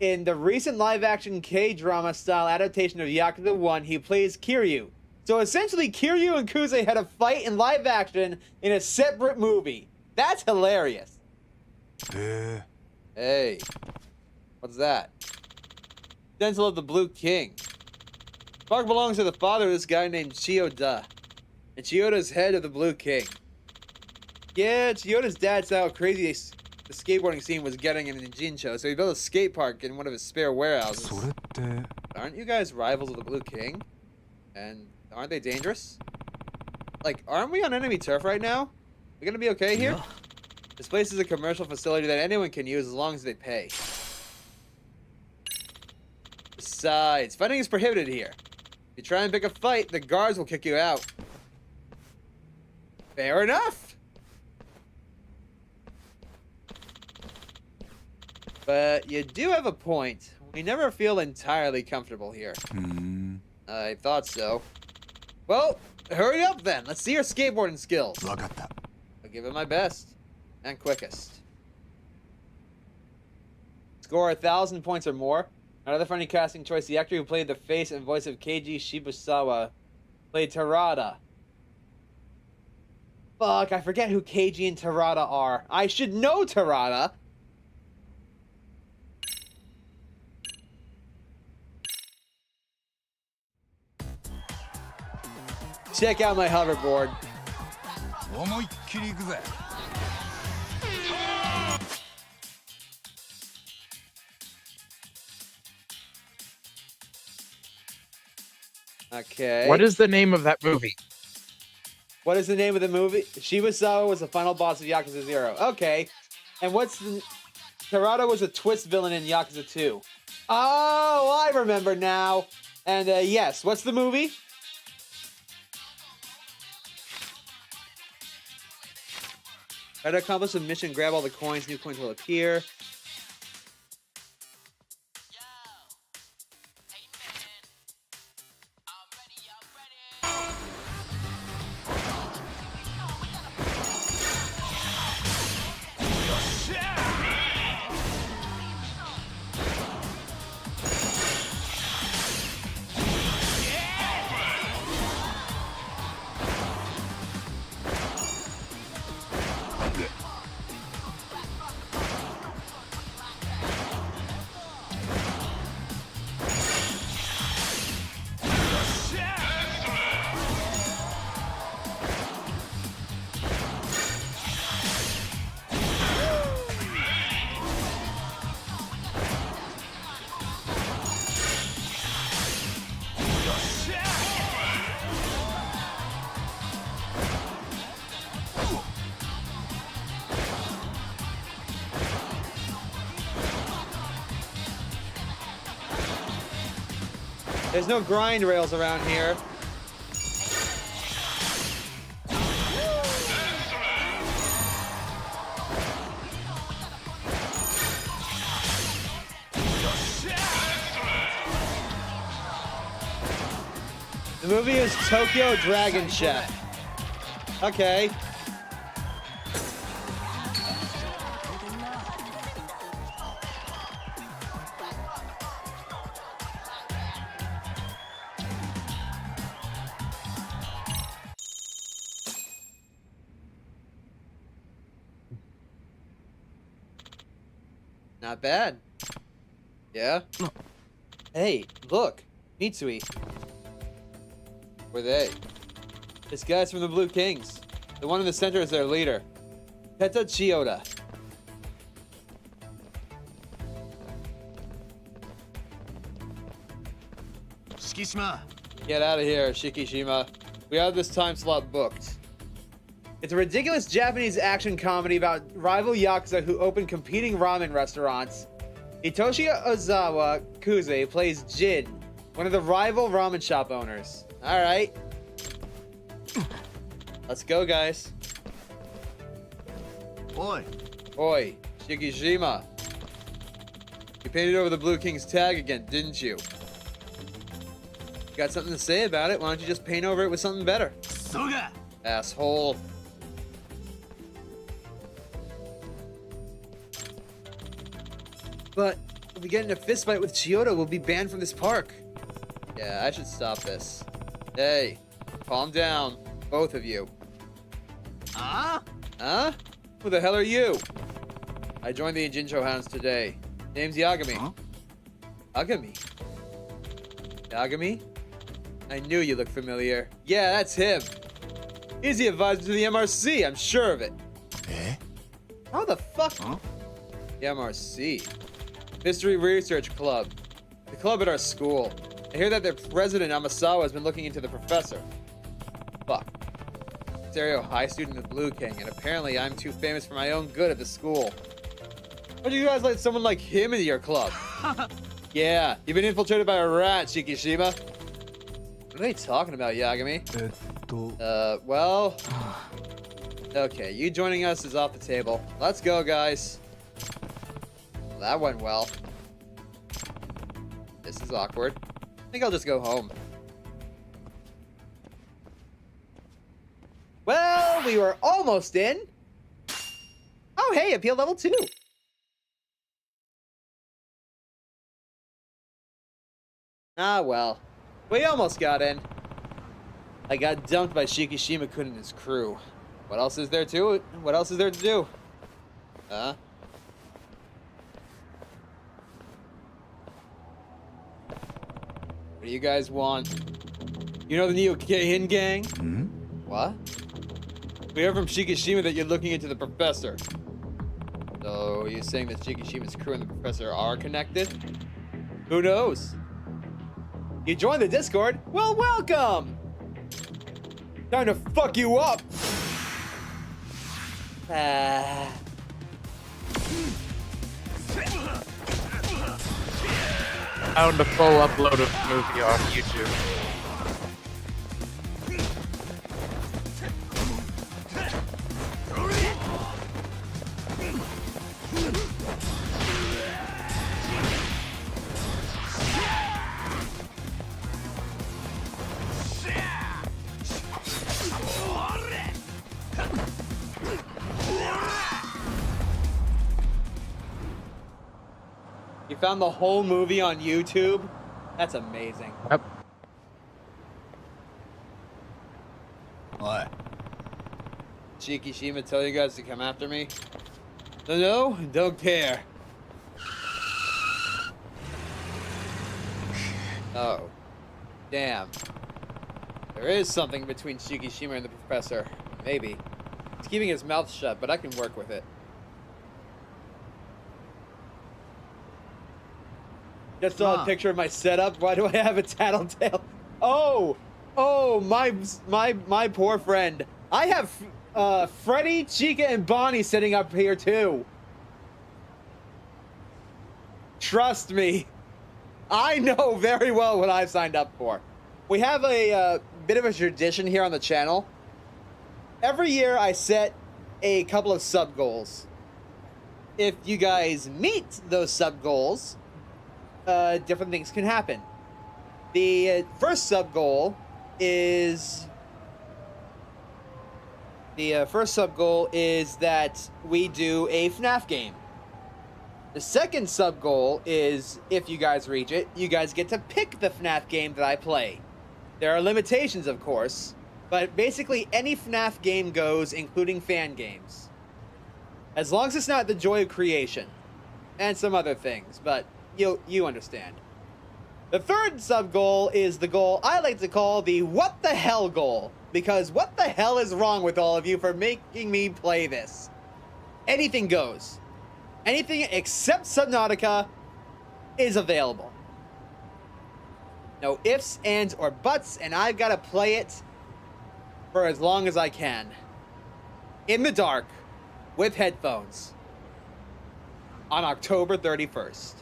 in the recent live-action K-drama style adaptation of Yakuza 1, he plays Kiryu. So essentially, Kiryu and Kuze had a fight in live action in a separate movie. That's hilarious. Hey, what's that? Stencil of the Blue King. Park belongs to the father of this guy named Chiyoda. And Chiyoda's head of the Blue King. Yeah, Chiyoda's dad saw how crazy the skateboarding scene was getting in Jincho, so he built a skate park in one of his spare warehouses. Aren't you guys rivals of the Blue King? And aren't they dangerous? Like, aren't we on enemy turf right now? We gonna be okay here? This place is a commercial facility that anyone can use as long as they pay. Besides, fighting is prohibited here. If you try and pick a fight, the guards will kick you out. Fair enough! But you do have a point. We never feel entirely comfortable here. I thought so. Well, hurry up then. Let's see your skateboarding skills. I'll give it my best. And quickest. Score 1,000 points or more. Another funny casting choice. The actor who played the face and voice of Keiji Shibusawa played Tarada. Fuck, I forget who Keiji and Tarada are. I should know Tarada. Check out my hoverboard. Okay. What is the name of that movie? What is the name of the movie? Shibusawa was the final boss of Yakuza 0. Okay. And what's the... Tarada was a twist villain in Yakuza 2. Oh, I remember now. And yes, what's the movie? Try to accomplish the mission, grab all the coins, new coins will appear. There's no grind rails around here. The movie is Tokyo Dragon Chef. Okay. Not bad. Yeah? Hey, look. Mitsui. Were they? This guy's from the Blue Kings. The one in the center is their leader. Peta Chiyoda. Shikishima. Get out of here, Shikishima. We have this time slot booked. It's a ridiculous Japanese action comedy about rival Yakuza who open competing ramen restaurants. Hitoshi Ozawa Kuze plays Jin, one of the rival ramen shop owners. Alright. Let's go, guys. Oi. Oi. Shikishima. You painted over the Blue King's tag again, didn't you? You got something to say about it? Why don't you just paint over it with something better? Soga! Asshole. But if we get in a fist fight with Chiyoda, we'll be banned from this park. Yeah, I should stop this. Hey, calm down, both of you. Huh? Huh? Who the hell are you? I joined the Jincho Hounds today. Name's Yagami. Huh? Yagami? Yagami? I knew you looked familiar. Yeah, that's him. He's the advisor to the MRC, I'm sure of it. Eh? How the fuck? Huh? The MRC. Mystery Research Club. The club at our school. I hear that their president, Amasawa, has been looking into the professor. Fuck. Stereo high student of Blue King, and apparently I'm too famous for my own good at the school. Why'd you guys let someone like him into your club? Yeah, you've been infiltrated by a rat, Shikishima. What are they talking about, Yagami? Well... Okay, you joining us is off the table. Let's go, guys. Well, that went well. This is awkward. I think I'll just go home. Well, we were almost in. Oh, hey, appeal level 2. Ah, well. We almost got in. I got dumped by Shikishima-kun and his crew. What else is there to it? What else is there to do? Huh? What do you guys want? You know the Neo-Keihin gang? Hmm? What? We heard from Shikishima that you're looking into the professor. So, you're saying that Shikishima's crew and the professor are connected? Who knows? You joined the Discord? Well, welcome! Time to fuck you up! Found a full upload of the movie on YouTube. You found the whole movie on YouTube? That's amazing. Yep. What? Shikishima tell you guys to come after me? No, don't care. Oh. Damn. There is something between Shikishima and the professor. Maybe. He's keeping his mouth shut, but I can work with it. Just saw a picture of my setup. Why do I have a tattletale? Oh, my poor friend. I have Freddy, Chica, and Bonnie sitting up here too. Trust me, I know very well what I've signed up for. We have a bit of a tradition here on the channel. Every year I set a couple of sub goals. If you guys meet those sub goals, different things can happen. The first sub goal is that we do a FNAF game. The second sub goal is, if you guys reach it, you guys get to pick the FNAF game that I play. There are limitations, of course, but basically any FNAF game goes, including fan games. As long as it's not the Joy of Creation and some other things, but you understand. The third sub goal is the goal I like to call the what the hell goal, because what the hell is wrong with all of you for making me play this? Anything goes. Anything except Subnautica is available. No ifs, ands, or buts, and I've got to play it for as long as I can. In the dark, with headphones, on October 31st.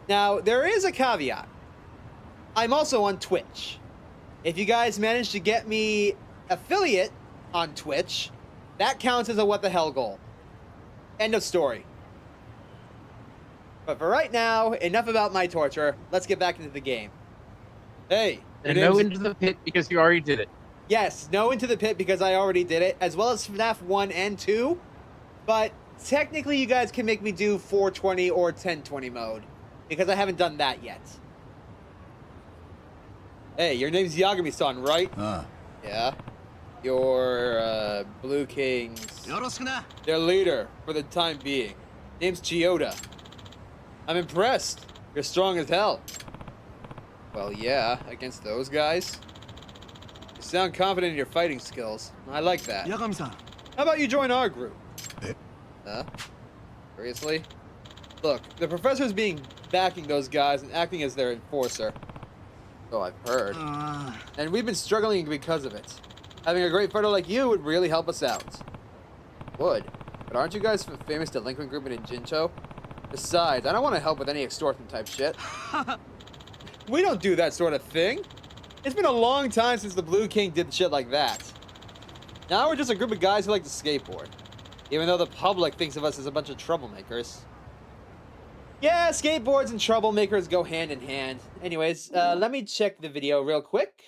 Now, there is a caveat. I'm also on Twitch. If you guys manage to get me affiliate on Twitch, that counts as a what the hell goal. End of story. But for right now, enough about my torture. Let's get back into the game. Hey, your And no name's... into the pit because you already did it. Yes, no into the pit because I already did it, as well as FNAF 1 and 2. But technically, you guys can make me do 420 or 1020 mode because I haven't done that yet. Hey, your name's Yagami-san, right? Yeah. You're, Blue King's... よろしくな their leader for the time being. Name's Chiyoda. I'm impressed. You're strong as hell. Well, yeah, against those guys. You sound confident in your fighting skills. I like that. 八神さん How about you join our group? Eh? Huh? Seriously? Look, the professor's backing those guys and acting as their enforcer. So I've heard. And we've been struggling because of it. Having a great fighter like you would really help us out. Would. But aren't you guys a famous delinquent group in Jincho? Besides, I don't want to help with any extortion type shit. We don't do that sort of thing. It's been a long time since the Blue King did shit like that. Now we're just a group of guys who like to skateboard. Even though the public thinks of us as a bunch of troublemakers. Yeah, skateboards and troublemakers go hand in hand. Anyways, let me check the video real quick.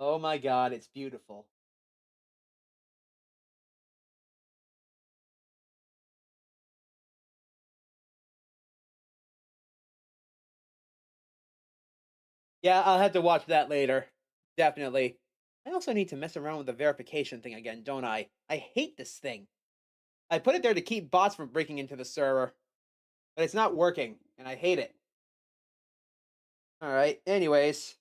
Oh my god, it's beautiful. Yeah, I'll have to watch that later. Definitely. I also need to mess around with the verification thing again, don't I? I hate this thing. I put it there to keep bots from breaking into the server. But it's not working, and I hate it. Alright, anyways.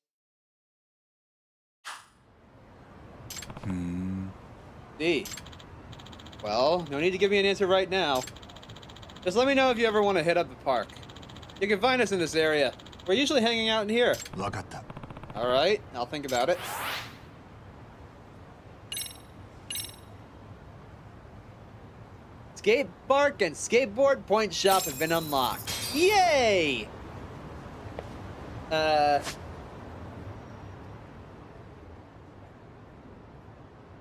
D. Well, no need to give me an answer right now. Just let me know if you ever want to hit up the park. You can find us in this area. We're usually hanging out in here. 分かった Alright, I'll think about it. Skate park and skateboard point shop have been unlocked. Yay!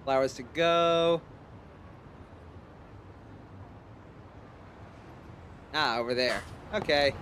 Flowers to go. Ah, over there. Okay.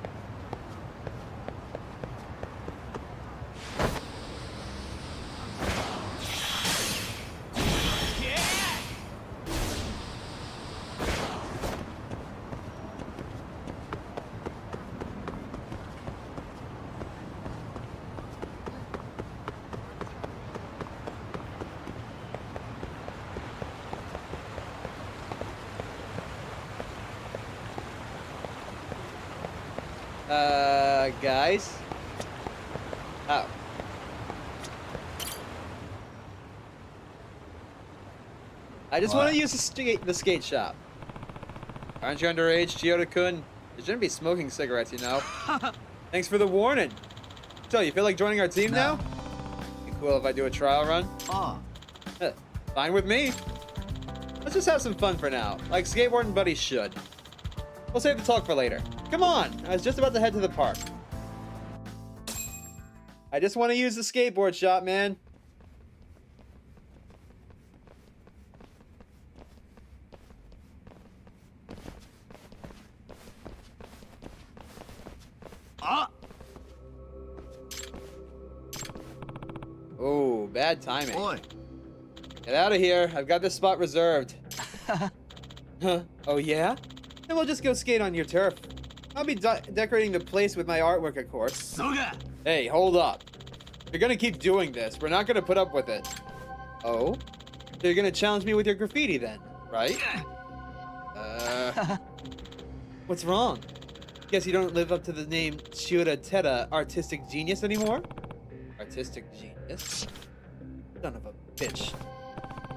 Guys? Oh. I just want to use the skate shop. Aren't you underage, Chiyoda-kun? You shouldn't be smoking cigarettes, you know. Thanks for the warning. So, you feel like joining our team now? Be cool if I do a trial run? Fine with me. Let's just have some fun for now, like skateboarding buddies should. We'll save the talk for later. Come on, I was just about to head to the park. I just want to use the skateboard shop, man. Oh, bad timing. おい Get out of here. I've got this spot reserved. Huh? Oh, yeah? Then we'll just go skate on your turf. I'll be decorating the place with my artwork, of course. そうか Hey, hold up. If you're gonna keep doing this, we're not gonna put up with it. Oh? So you're gonna challenge me with your graffiti then, right? What's wrong? Guess you don't live up to the name Chiyoda Teta Artistic Genius anymore? Artistic Genius? Son of a bitch.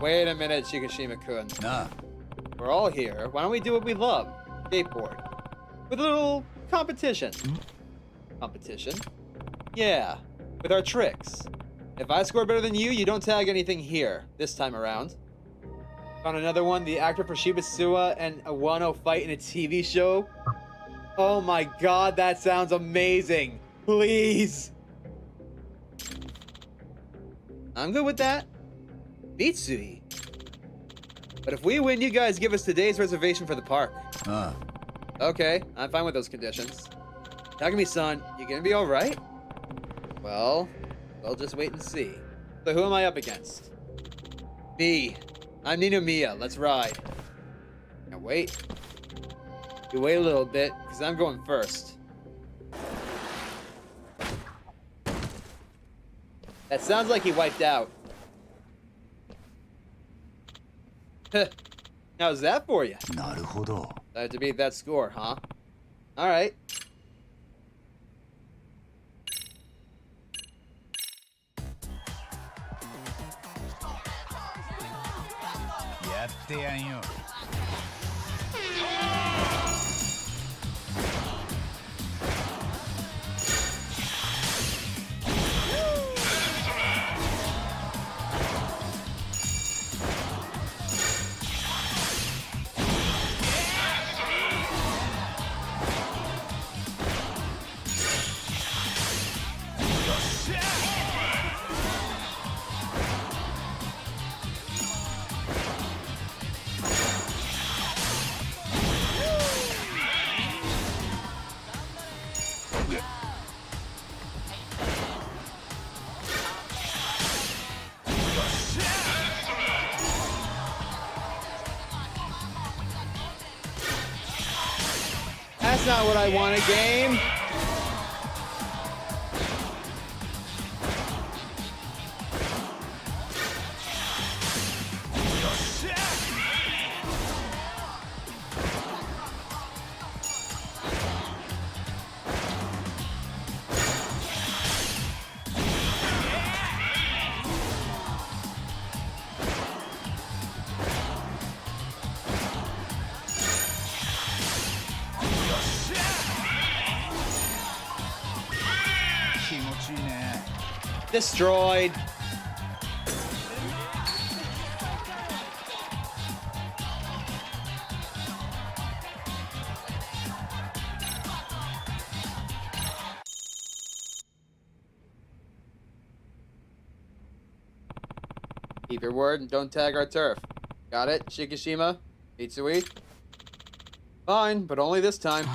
Wait a minute, Shikishima-kun. なあ We're all here. Why don't we do what we love? Skateboard. With a little competition. Competition? Yeah, with our tricks. If I score better than you, you don't tag anything here, this time around. On another one, the actor for Shibasuwa and Awano fight in a TV show. Oh my god, that sounds amazing. Please. I'm good with that. Mitsui. But if we win, you guys give us today's reservation for the park. Okay, I'm fine with those conditions. Yagami-san, you gonna be alright? Well, we'll just wait and see. So who am I up against? Me. I'm Ninomiya. Let's ride. Now wait. You wait a little bit, because I'm going first. That sounds like he wiped out. How's that for you? なるほど。 Glad to beat that score, huh? Alright. やってやんよ。That's not what I wanted, game. Destroyed. Keep your word and don't tag our turf. Got it, Shikishima? Mitsui? Fine, but only this time.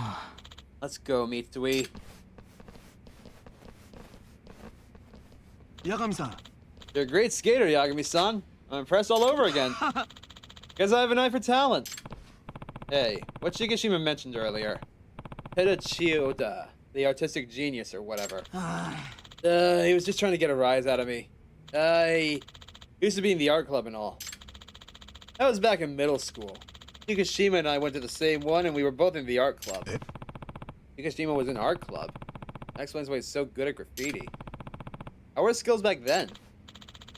Let's go, Mitsui. Yagami-san. You're a great skater, Yagami-san. I'm impressed all over again. Guess I have an eye for talent. Hey, what Shikishima mentioned earlier. Hidachiyoda, the artistic genius or whatever. He was just trying to get a rise out of me. He used to be in the art club and all. That was back in middle school. Shikishima and I went to the same one and we were both in the art club. Shikishima was in art club. That explains why he's so good at graffiti. How were his skills back then?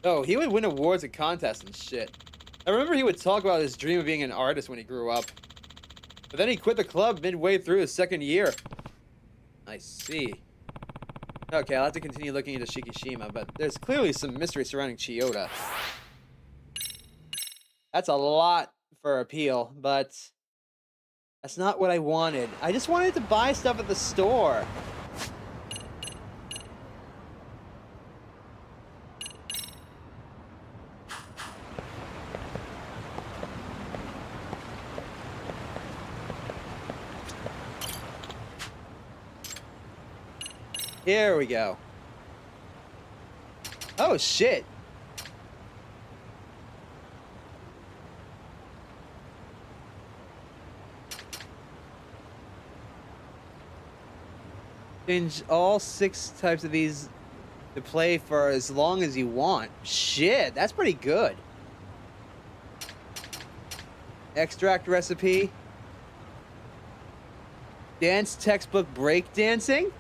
Oh, he would win awards at contests and shit. I remember he would talk about his dream of being an artist when he grew up. But then he quit the club midway through his second year. I see. Okay, I'll have to continue looking into Shikishima, but there's clearly some mystery surrounding Chiyoda. That's a lot for appeal, but that's not what I wanted. I just wanted to buy stuff at the store. Here we go. Oh, shit. Change all 6 types of these to play for as long as you want. Shit, that's pretty good. Extract recipe. Dance textbook break dancing.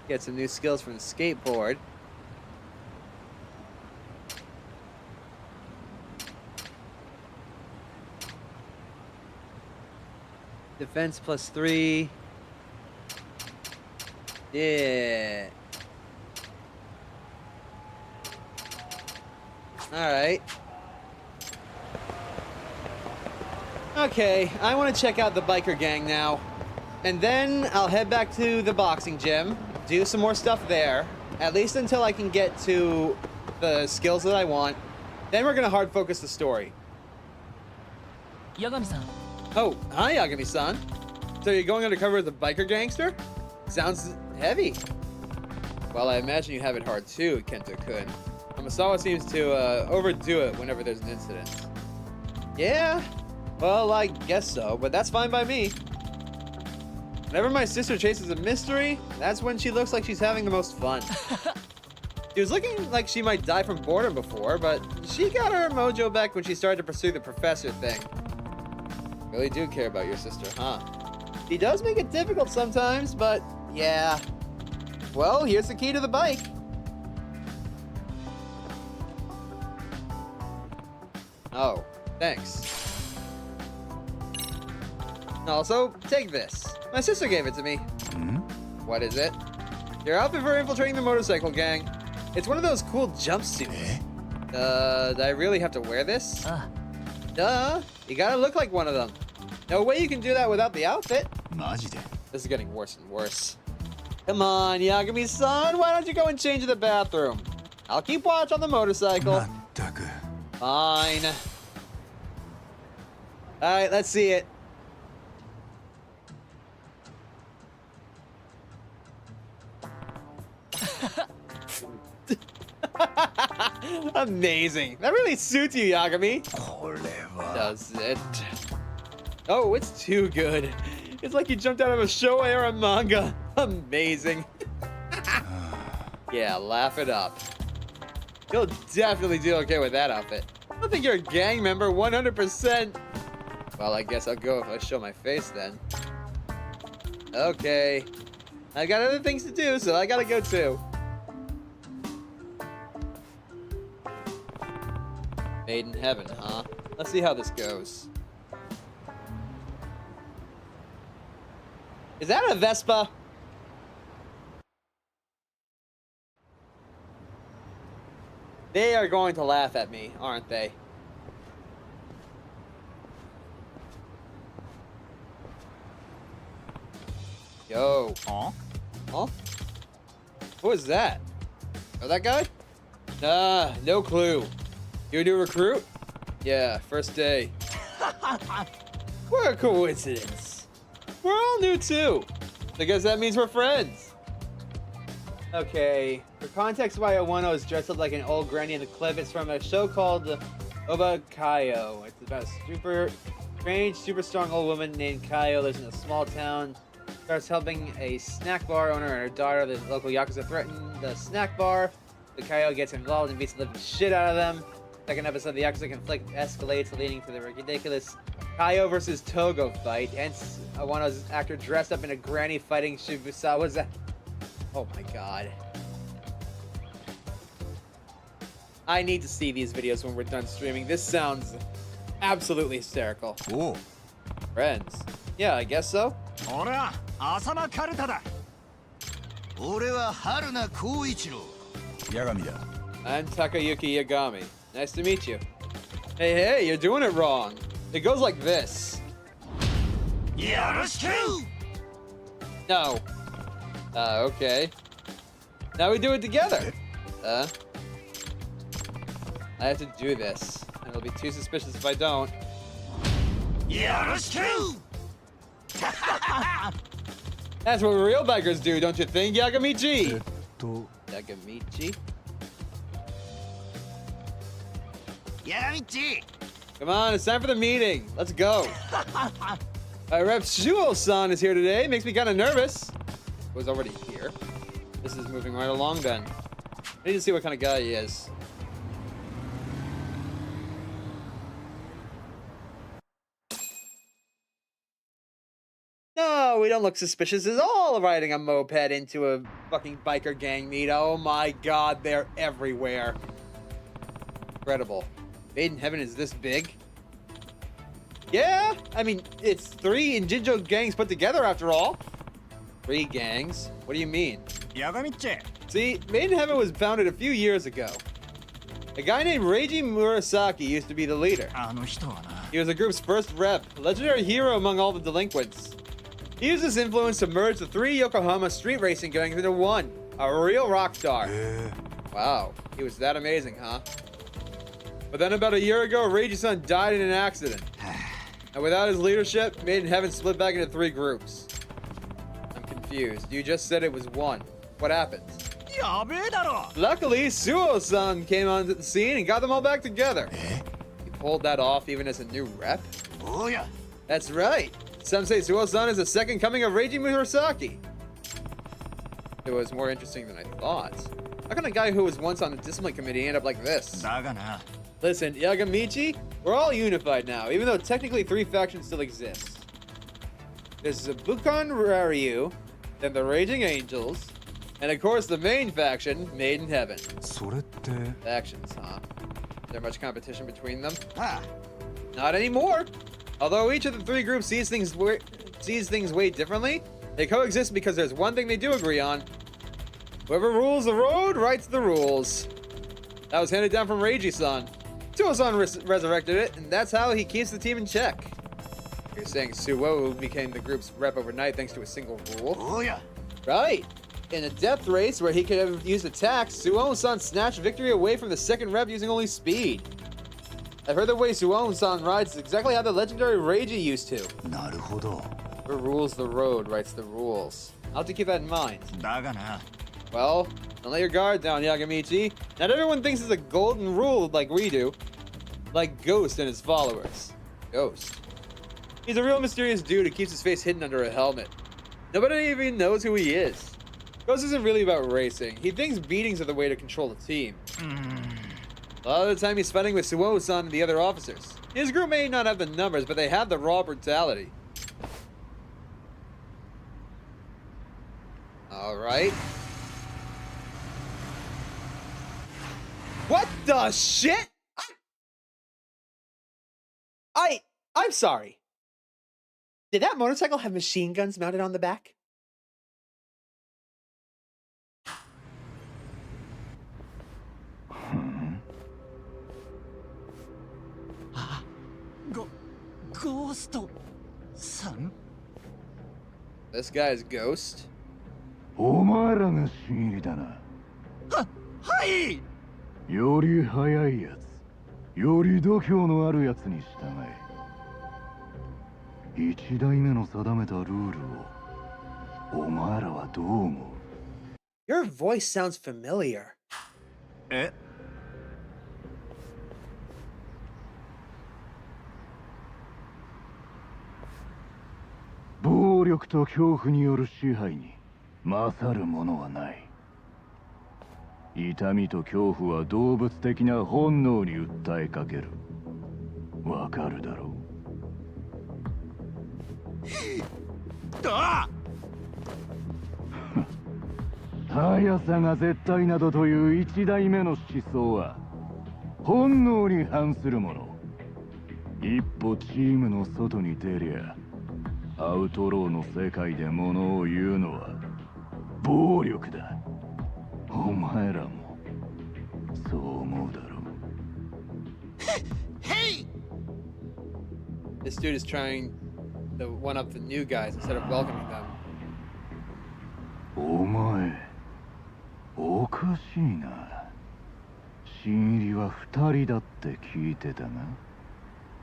Get some new skills from the skateboard. Defense +3. Yeah. Alright. Okay, I want to check out the biker gang now. And then I'll head back to the boxing gym, do some more stuff there, at least until I can get to the skills that I want. Then we're gonna hard focus the story. Yagami-san. Oh, hi Yagami-san. So you're going undercover as a biker gangster? Sounds heavy. Well, I imagine you have it hard too, Kento-kun. Amasawa seems to overdo it whenever there's an incident. Yeah, well, I guess so, but that's fine by me. Whenever my sister chases a mystery, that's when she looks like she's having the most fun. She was looking like she might die from boredom before, but she got her mojo back when she started to pursue the professor thing. Really do care about your sister, huh? She does make it difficult sometimes, but yeah. Well, here's the key to the bike. Oh, thanks. Also, take this. My sister gave it to me. What is it? Your outfit for infiltrating the motorcycle gang. It's one of those cool jumpsuits. Do I really have to wear this? Duh, you gotta look like one of them. No way you can do that without the outfit. マジで This is getting worse and worse. Come on, Yagami-san, why don't you go and change in the bathroom? I'll keep watch on the motorcycle. まったく Fine. Alright, let's see it. Amazing. That really suits you, Yagami. これは Does it? Oh, it's too good. It's like you jumped out of a show era manga. Amazing. Yeah, laugh it up. You'll definitely do okay with that outfit. I don't think you're a gang member 100%. Well, I guess I'll go if I show my face then. Okay. I got other things to do, so I gotta go too. Made in heaven, huh? Let's see how this goes. Is that a Vespa? They are going to laugh at me, aren't they? Yo. Huh? Huh? Who is that? Oh, that guy? Nah, no clue. You a new recruit? Yeah, first day. What a coincidence. We're all new too. I guess that means we're friends. Okay, for context, why Owano is dressed up like an old granny in the clip. It's from a show called Oba Kaio. It's about a super strong old woman named Kaio lives in a small town. Starts helping a snack bar owner and her daughter. The local Yakuza threaten the snack bar. The Kaio gets involved and beats the living shit out of them. Second episode, the Yakuza conflict escalates, leading to the ridiculous Kaio versus Togo fight. Hence, Owano's actor dressed up in a granny fighting Shibusawa's. Oh my god. I need to see these videos when we're done streaming. This sounds absolutely hysterical. おう Friends. Yeah, I guess so. ほら浅間カルタだ俺は春名光一郎八神だ I'm Takayuki Yagami. Nice to meet you. Hey, you're doing it wrong. It goes like this. よろしく No. Okay. Now we do it together. I have to do this. And it'll be too suspicious if I don't. よろしく That's what real bikers do, don't you think, Yagamichi? と Yagamichi? 八神っち Come on, it's time for the meeting. Let's go. Rep Shuo-san is here today. Makes me kind of nervous. Was already here. This is moving right along then. I need to see what kind of guy he is. No, we don't look suspicious at all riding a moped into a fucking biker gang meet. Oh my god, they're everywhere. Incredible. Made in Heaven is this big? Yeah, I mean, it's 3 Injinjo gangs put together after all. 3 gangs? What do you mean? 八神っち See, Made in Heaven was founded a few years ago. A guy named Reiji Murasaki used to be the leader. あの人はな He was the group's first rep, a legendary hero among all the delinquents. He used his influence to merge the 3 Yokohama street racing gangs into one, a real rock star. Wow, he was that amazing, huh? But then about a year ago, Reiji-san died in an accident. And without his leadership, Made in Heaven split back into 3 groups. I'm confused. You just said it was 1. What happened? やべえだろ Luckily, Suo-san came onto the scene and got them all back together. He pulled that off even as a new rep? おや That's right. Some say Suo-san is the second coming of Reiji Murasaki. It was more interesting than I thought. How can a guy who was once on the discipline committee end up like this? だがな Listen, Yagamichi, we're all unified now, even though technically 3 factions still exist. There's the Bukan Raryu, then the Raging Angels, and of course the main faction, Made in Heaven. それって Factions, huh? Is there much competition between them? あ Not anymore. Although each of the 3 groups sees things way differently, they coexist because there's one thing they do agree on. Whoever rules the road writes the rules. That was handed down from Reiji-san. Suo-san resurrected it, and that's how he keeps the team in check. You're saying Suo became the group's rep overnight thanks to a single rule? おや Right. In a depth race where he could have used attacks, Suo-san snatched victory away from the second rep using only speed. I've heard the way Suo-san rides is exactly how the legendary Reiji used to. なるほど Whoever rules the road writes the rules. I'll have to keep that in mind. だがな Well, don't let your guard down, Yagamichi. Not everyone thinks it's a golden rule like we do. Like Ghost and his followers. Ghost. He's a real mysterious dude who keeps his face hidden under a helmet. Nobody even knows who he is. Ghost isn't really about racing. He thinks beatings are the way to control the team. A lot of the time he's fighting with Suo-san and the other officers. His group may not have the numbers, but they have the raw brutality. Alright. What the shit? I'm sorry. Did that motorcycle have machine guns mounted on the back? Ghost さん This guy's Ghost? お前らが新入りだな。はいより速いやつ、より度胸のあるやつに従え。一代目の定めたルールを、お前らはどう思う？ Your voice sounds familiar. え暴力と恐怖による支配に勝るものはない。痛みと恐怖は動物的な本能に訴えかける。わかるだろう。だ速さが絶対などという一代目の思想は本能に反するもの。一歩チームの外に出りゃアウトローの世界で物を言うのは暴力だ。お前らもそう思うだろう。This dude is trying to one up the new guys instead of welcoming them. お前おかしいな。新入りは2人だって聞いてたな。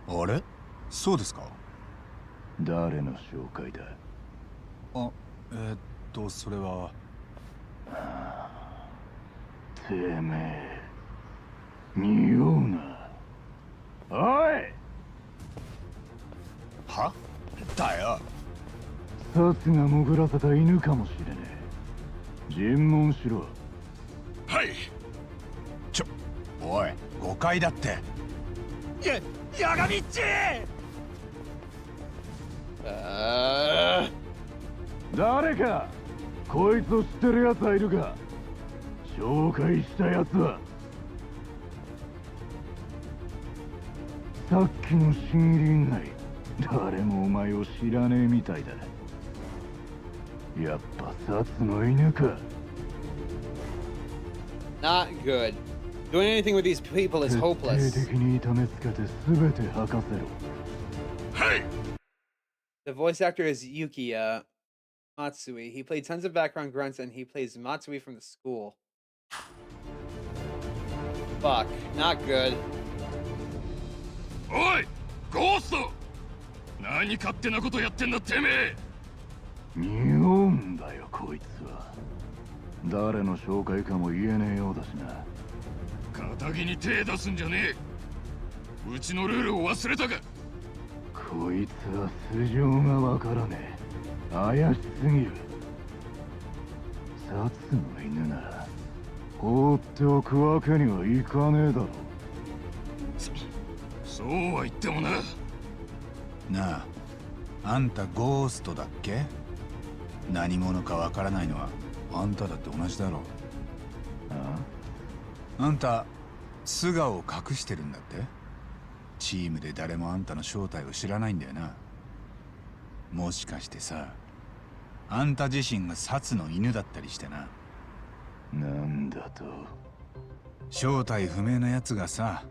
あれそうですか。誰の紹介だ？あ、それは。てめえ、匂うな。おい！は？だよ。殺が潜らせた犬かもしれねえ。尋問しろ。はい。おい、誤解だって。ヤガミッチ誰かこいつを知ってるやつはいるか？紹介したやつは。さっきの新入り以外誰もお前を知らねえみたいだ。やっぱ殺の犬か。 Not good. Doing anything with these people is 徹底 hopeless. 的に痛めつけて全て吐かせろ。はい。 The voice actor is Yuki Matsui. He played tons of background grunts, and he plays Matsui from the school. Fuck, not good. おい、ゴースト。何勝手なことやってんだてめえ。匂うんだよこいつは。誰の紹介かも言えねえようだしな。仇に手出すんじゃねえ。うちのルールを忘れたか。こいつは素性がわからねえ。怪しすぎる。殺の犬なら放っておくわけにはいかねえだろ。そうは言ってもな。なあ、あんたゴーストだっけ？何者かわからないのはあんただって同じだろう。あんた素顔を隠してるんだって？チームで誰もあんたの正体を知らないんだよな。もしかしてさ、あんた自身が殺の犬だったりしてな。なんだと？正体不明なやつがさ、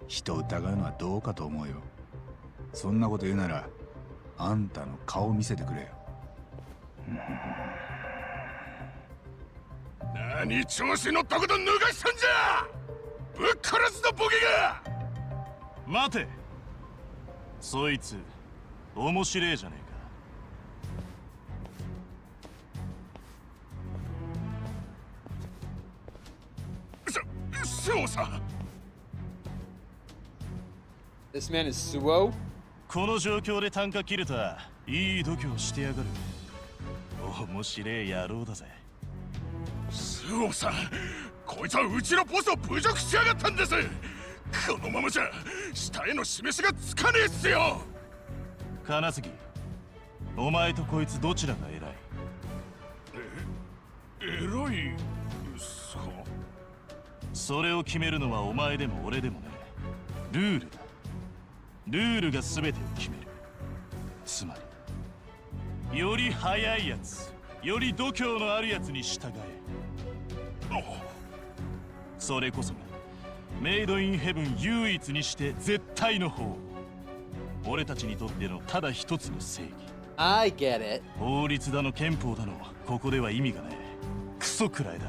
人を疑うのはどうかと思うよ。そんなこと言うならあんたの顔見せてくれよ。何調子乗ったこと抜かしたんじゃ。ぶっ殺すぞボケが。待て、そいつ面白えじゃねえか。そうさ。 This man is Suo? この状況で単価切れたいい度胸してやがる。面白え野郎だぜ。スオさん、こいつはうちのボスを侮辱しやがったんです。このままじゃ下への示しがつかねえっすよ。金杉、お前とこいつどちらが偉い？偉いっすか？それを決めるのはお前でも俺でもね。ルールだ。ルールが全てを決める。つまりより速いやつ、より度胸のあるやつに従え。それこそがメイドインヘブン唯一にして絶対の法。俺たちにとってのただ一つの正義。 I get it. 法律だの憲法だのここでは意味がねえ。クソくらいだ。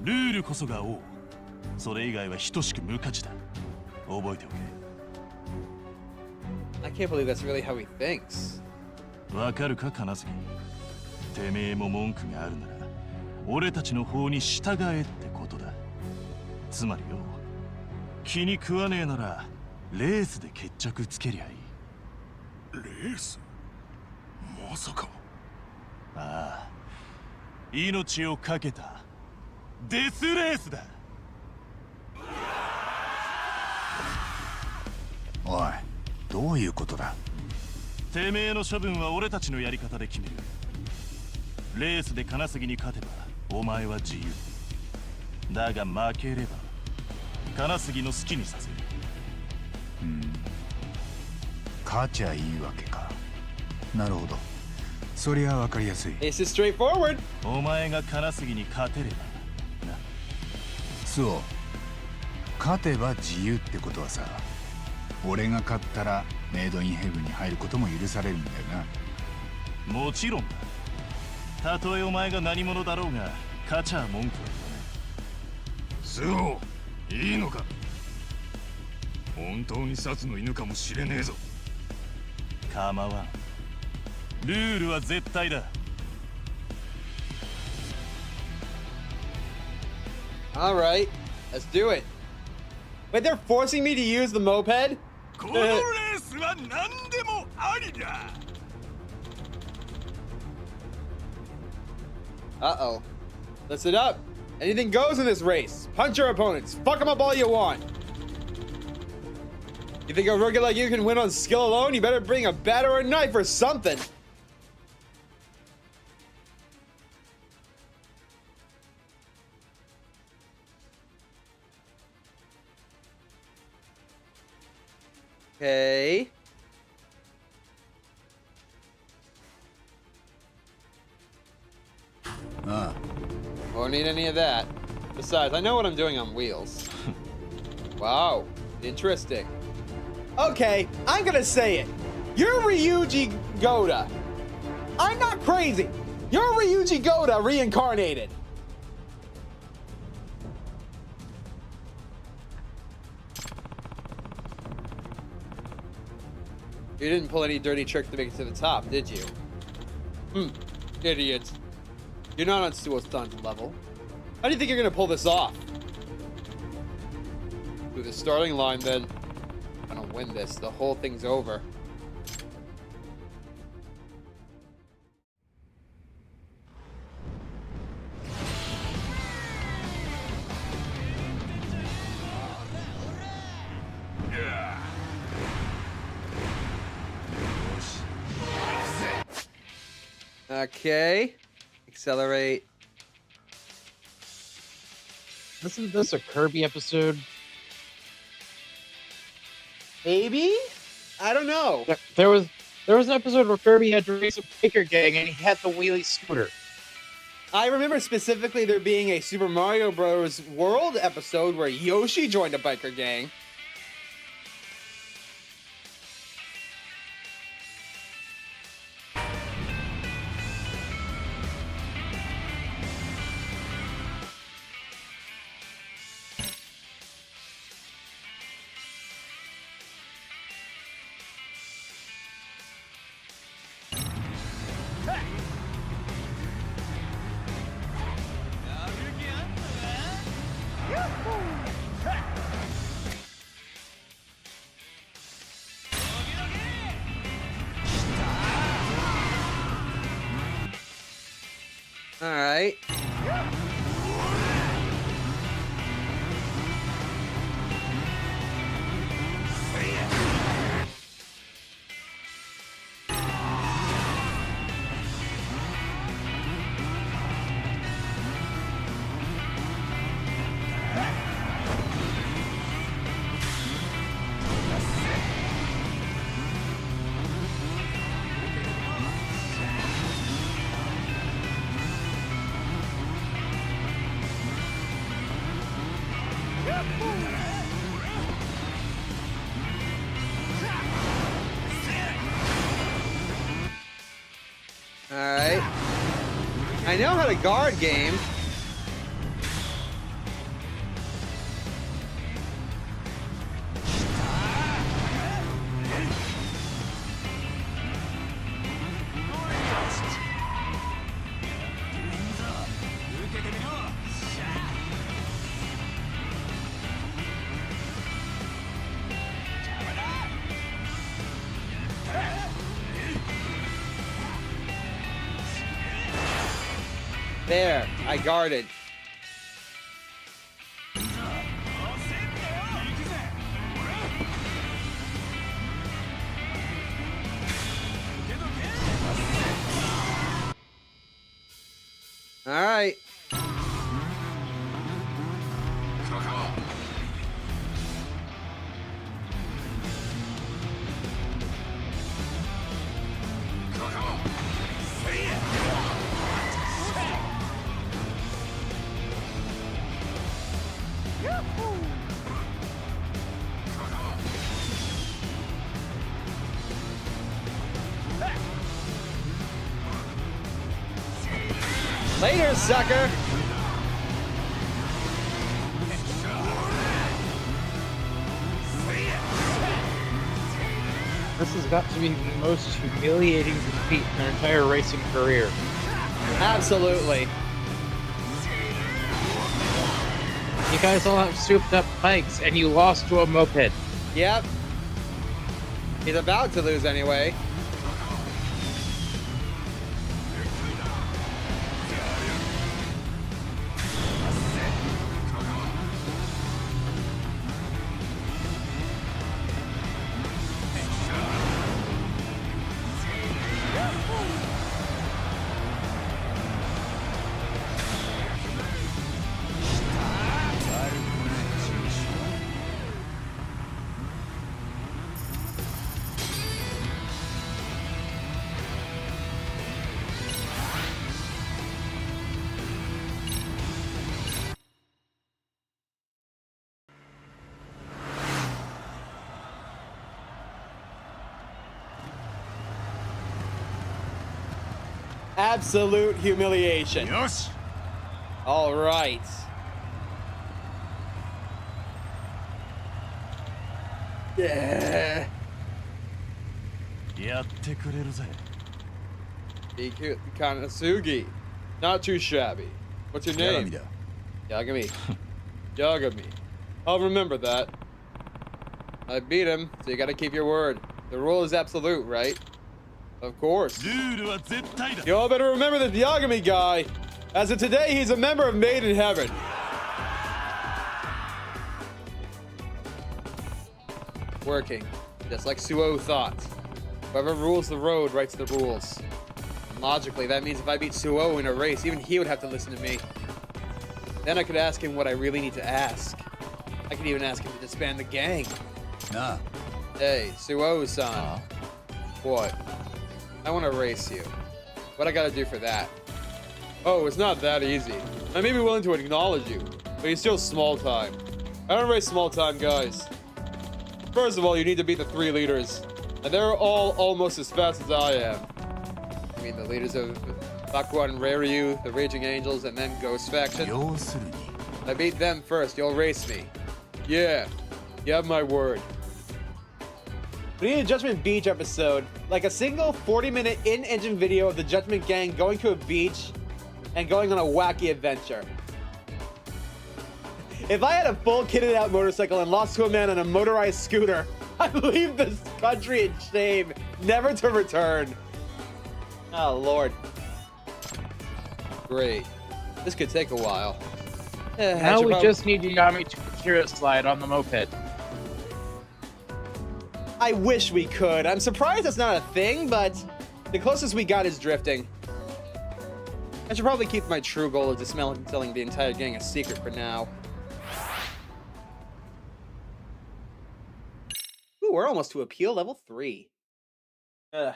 ルールこそが王。それ以外は等しく無価値だ。覚えておけ。 I can't believe that's really how he thinks. わかるか金杉。てめえも文句があるなら俺たちの法に従えってことだ。つまりよ、気に食わねえならレースで決着つけりゃいい。レース？まさか。ああ、命をかけたデスレースだ。おい、どういうことだ？てめえの処分は俺たちのやり方で決める。レースで金杉に勝てばお前は自由だが、負ければ金杉の好きにさせる。勝ちゃいいわけか。なるほど、そりゃわかりやすい。 This is straightforward. お前が金杉に勝てればな。そう、勝てば自由ってことはさ、俺が勝ったらメイドインヘブンに入ることも許されるんだよな。もちろんだ。たとえお前が何者だろうが勝ちゃ文句はスオ、いいのか？本当に殺の犬かもしれねえぞ。言わねえ。構わん。ルールは絶対だ。 All right, let's do it. Wait, they're forcing me to use the moped? このレースは何でもありだ。 Uh-oh. Listen up. Anything goes in this race. Punch your opponents. Fuck them up all you want. You think a rookie like you can win on skill alone? You better bring a bat or a knife or something. Okay. Ah. Won't need any of that. Besides, I know what I'm doing on wheels. Wow, interesting. Okay, I'm gonna say it. You're Ryuji Goda. I'm not crazy. You're Ryuji Goda reincarnated. You didn't pull any dirty trick to make it to the top, did you? Idiot. You're not on Suostan's level. How do you think you're gonna pull this off? Through the starting line, then. I don't win this. The whole thing's over. Okay. Accelerate. Isn't this a Kirby episode? Maybe? I don't know. There was an episode where Kirby had to race a biker gang and he had the wheelie scooter. I remember specifically there being a Super Mario Bros. World episode where Yoshi joined a biker gang. All right. Alright. I know how to guard game. There, I guarded. All right. Later, sucker! This has got to be the most humiliating defeat in their entire racing career. Absolutely. You guys all have souped up bikes and you lost to a moped. Yep. He's about to lose anyway. Absolute humiliation. よし All right. Yeah. やってくれるぜ。 Kanasugi. Not too shabby. What's your ヤガ name? ミだ Yagami. Yagami. I'll remember that. I beat him, so you gotta keep your word. The rule is absolute, right? Of course. ルールは絶対だ。 Y'all better remember this Yagami guy. As of today, he's a member of Made in Heaven. Working, just like Suo thought. Whoever rules the road writes the rules. And logically, that means if I beat Suo in a race, even he would have to listen to me. Then I could ask him what I really need to ask. I could even ask him to disband the gang. なあ Hey, Suo-san. What? I want to race you. What I gotta do for that? Oh, it's not that easy. I may be willing to acknowledge you, but you're still small time. I don't race small time guys. First of all, you need to beat the 3 leaders. And they're all almost as fast as I am. I mean, the leaders of Bakua and Reiryu, the Raging Angels, and then Ghost Faction. 要するに If I beat them first, you'll race me. Yeah, you have my word. We need a Judgment Beach episode. Like a single 40-minute in-engine video of the Judgment Gang going to a beach and going on a wacky adventure. If I had a full kitted out motorcycle and lost to a man on a motorized scooter, I'd leave this country in shame, never to return. Oh, Lord. Great. This could take a while. I Now should we prob- just need Yagami to Akira slide on the moped. I wish we could. I'm surprised that's not a thing, but the closest we got is drifting. I should probably keep my true goal of dismantling the entire gang a secret for now. Ooh, we're almost to appeal level 3. Ugh.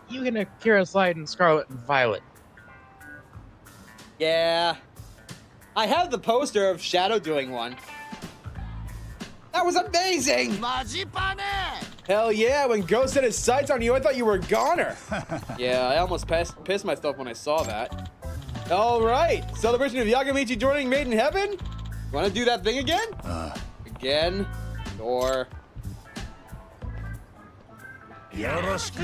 You can Akira slide in Scarlet and Violet. Yeah. I have the poster of Shadow doing one. That was amazing! Hell yeah, when Ghost set his sights on you, I thought you were a goner. Yeah, I almost pissed myself when I saw that. All right, celebration of Yagamichi joining Made in Heaven? Want to do that thing again? Again? Or... よろしく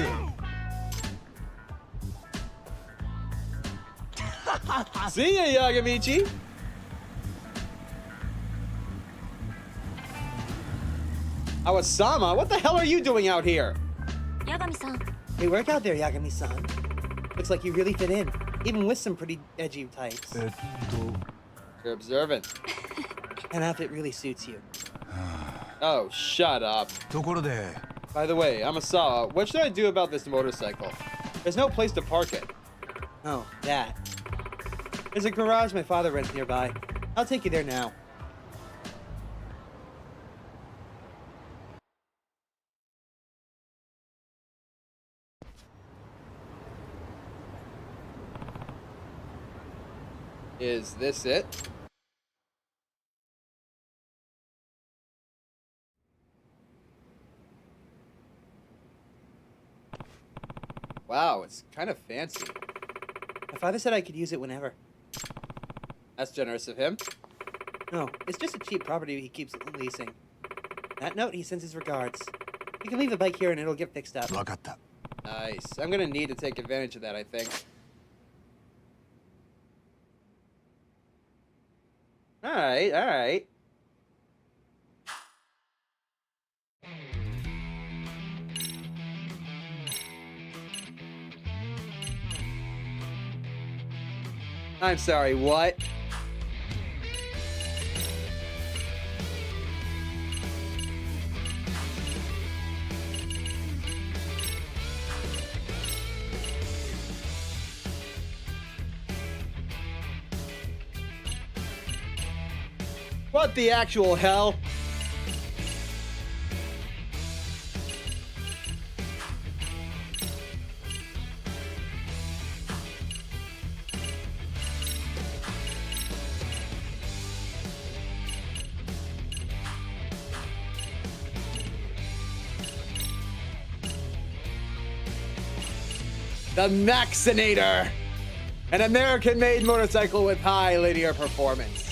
See ya, Yagamichi! Sama, what the hell are you doing out here? 八神さん、 Hey, work out there, Yagami-san. Looks like you really fit in, even with some pretty edgy types. えっと You're observant. An outfit really suits you. Oh, shut up. ところで By the way, Amasawa, what should I do about this motorcycle? There's no place to park it. Oh, that. There's a garage my father rents nearby. I'll take you there now. Is this it? Wow, it's kind of fancy. My father said I could use it whenever. That's generous of him. No, it's just a cheap property he keeps leasing. That note, he sends his regards. You can leave the bike here and it'll get fixed up. 分かった Nice. I'm gonna need to take advantage of that, I think. Alright, alright. I'm sorry, what? What the actual hell? The Maxinator, an American-made motorcycle with high linear performance.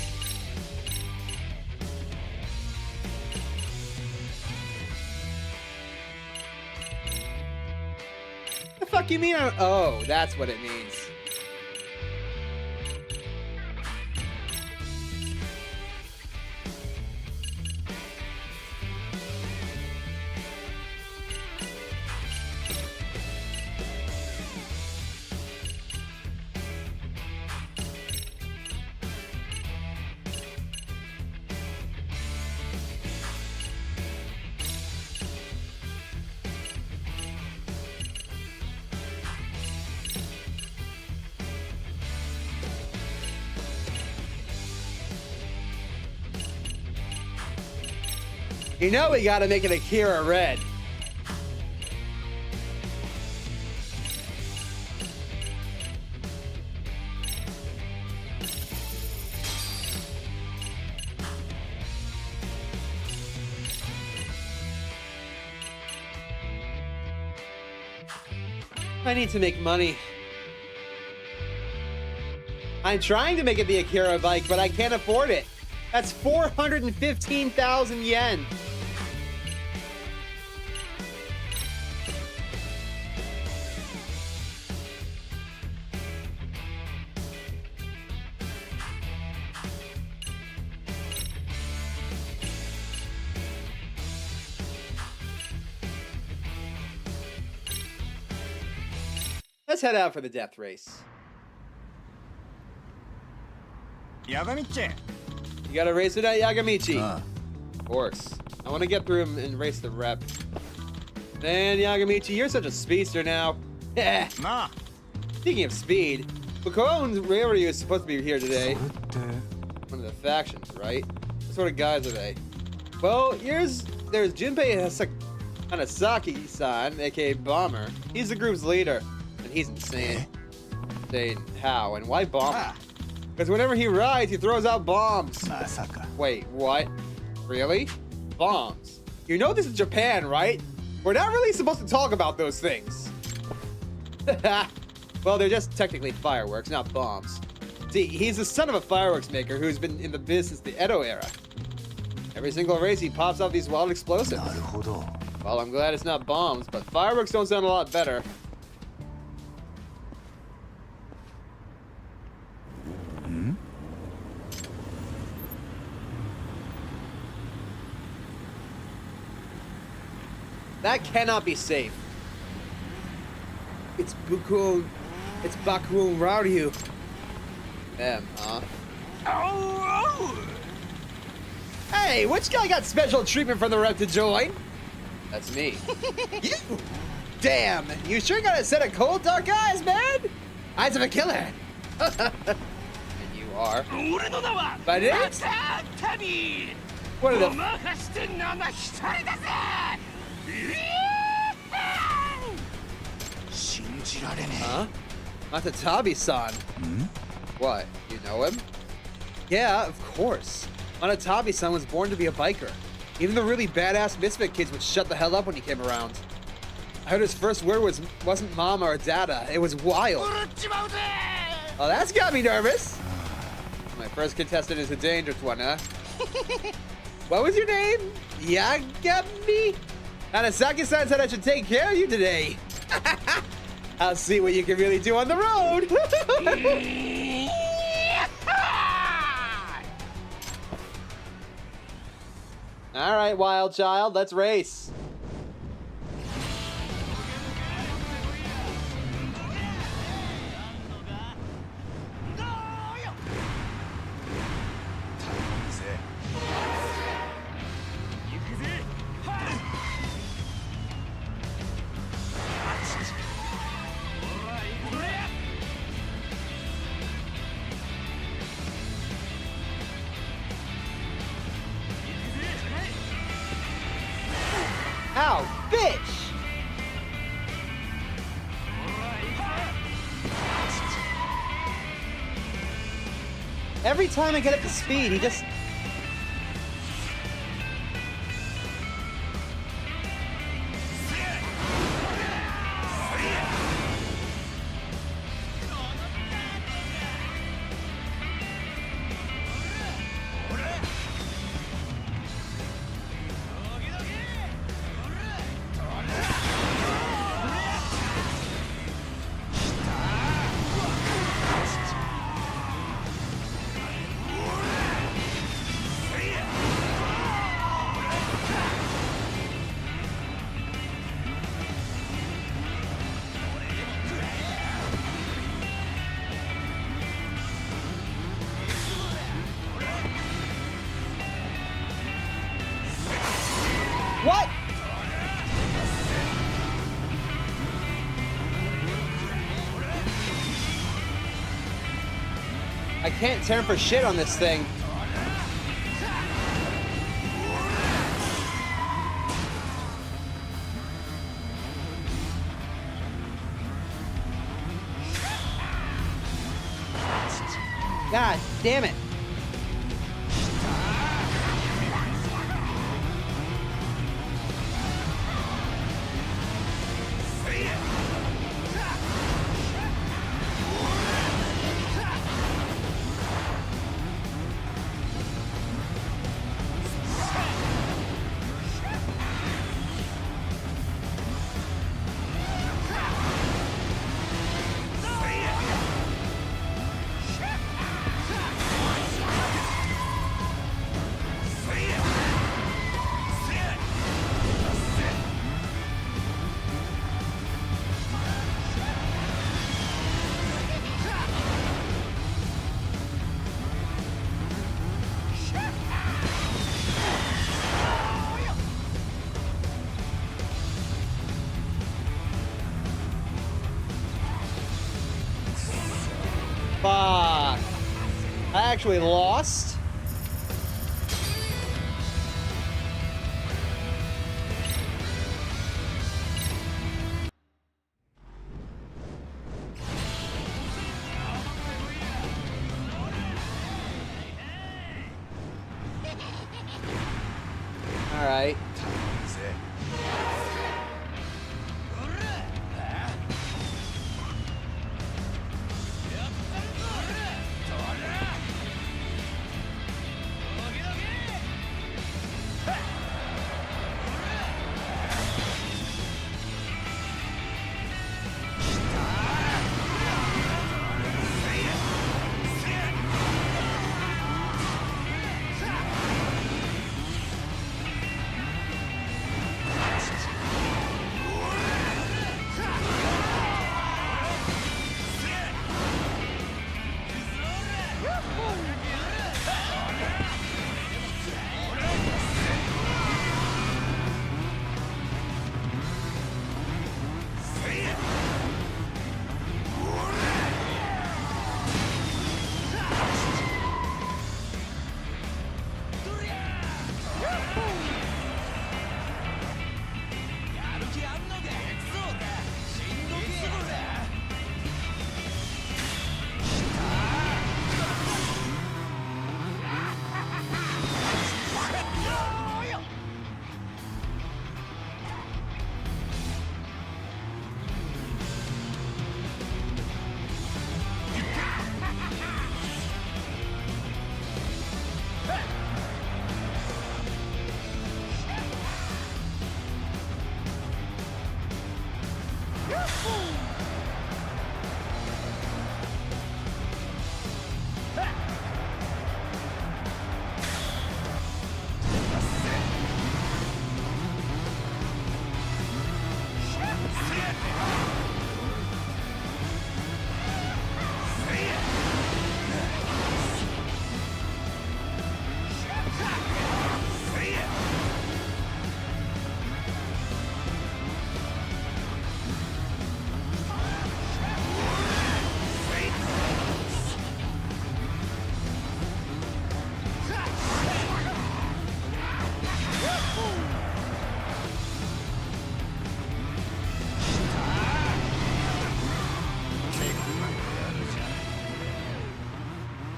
The fuck you mean? Oh, that's what it means. You know we gotta make it Akira red. I need to make money. I'm trying to make it the Akira bike, but I can't afford it. That's 415,000 yen. Let's head out for the death race. Yagami-chan. You gotta race it at Yagamichi. Ah. Of course. I want to get through him and race the rep. Man, Yagamichi, you're such a speedster now. Yeah. Nah. Speaking of speed, Bakon's Ryoryu is supposed to be here today. One of the factions, right? What sort of guys are they? Well, there's Junpei Hanasaki-san, aka Bomber. He's the group's leader, and he's insane. Insane how and why Bomber? Because whenever he rides, he throws out bombs. Masaka. Wait, what? Really? Bombs? You know this is Japan, right? We're not really supposed to talk about those things. Well, they're just technically fireworks, not bombs. See, he's the son of a fireworks maker who's been in the biz since the Edo era. Every single race, he pops off these wild explosives. Well, I'm glad it's not bombs, but fireworks don't sound a lot better. That cannot be safe. It's Bakuon Ryoryu. Them, huh? Hey, which guy got special treatment for the rep to join? That's me. You! Damn, you sure got a set of cold dark eyes, man! Eyes of a killer. And you are. But it's... What are the... Huh? Matatabi-san. What? You know him? Yeah, of course. Matatabi-san was born to be a biker. Even the really badass misfit kids would shut the hell up when he came around. I heard his first word wasn't mama or dada. It was wild. Oh, that's got me nervous. My first contestant is a dangerous one, huh? What was your name? Yagami? Hanasaki-san said I should take care of you today. I'll see what you can really do on the road. All right, wild child, let's race. Ow, bitch! Every time I get up to speed, he just... I can't turn for shit on this thing. God damn it. Fuck. I actually lost. All right.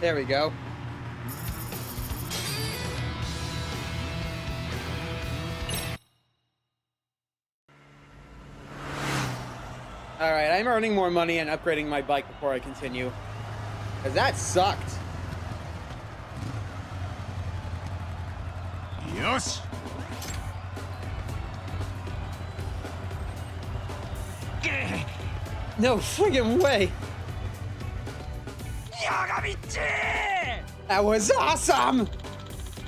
There we go. All right, I'm earning more money and upgrading my bike before I continue. Because that sucked. Yosh! No friggin' way. Yagami-chi! That was awesome.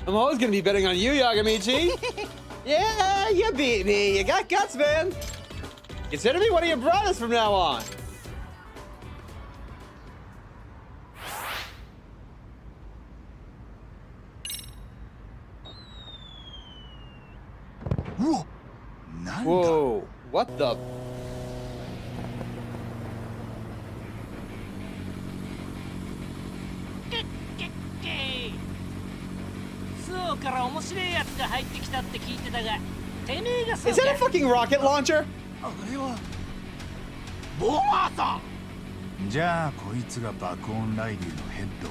I'm always gonna be betting on you, Yagamichi. Yeah, you beat me. You got guts, man. Consider me one of your brothers from now on. Whoa, what the? から面白いやつが入ってきたって聞いてたが、てめえがそう Is か。 that a fucking rocket launcher? あれはボマーさん。じゃあこいつが爆音雷竜のヘッド。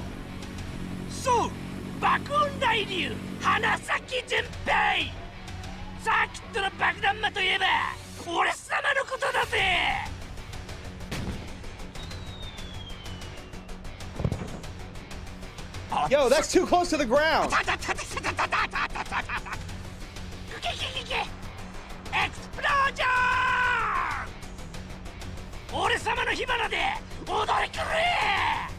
そう、爆音大竜花咲純平。サーキットの爆弾魔といえば俺様のことだぜ。Yo, that's too close to the ground. エクスプロージョン。俺様の火花で踊り狂え。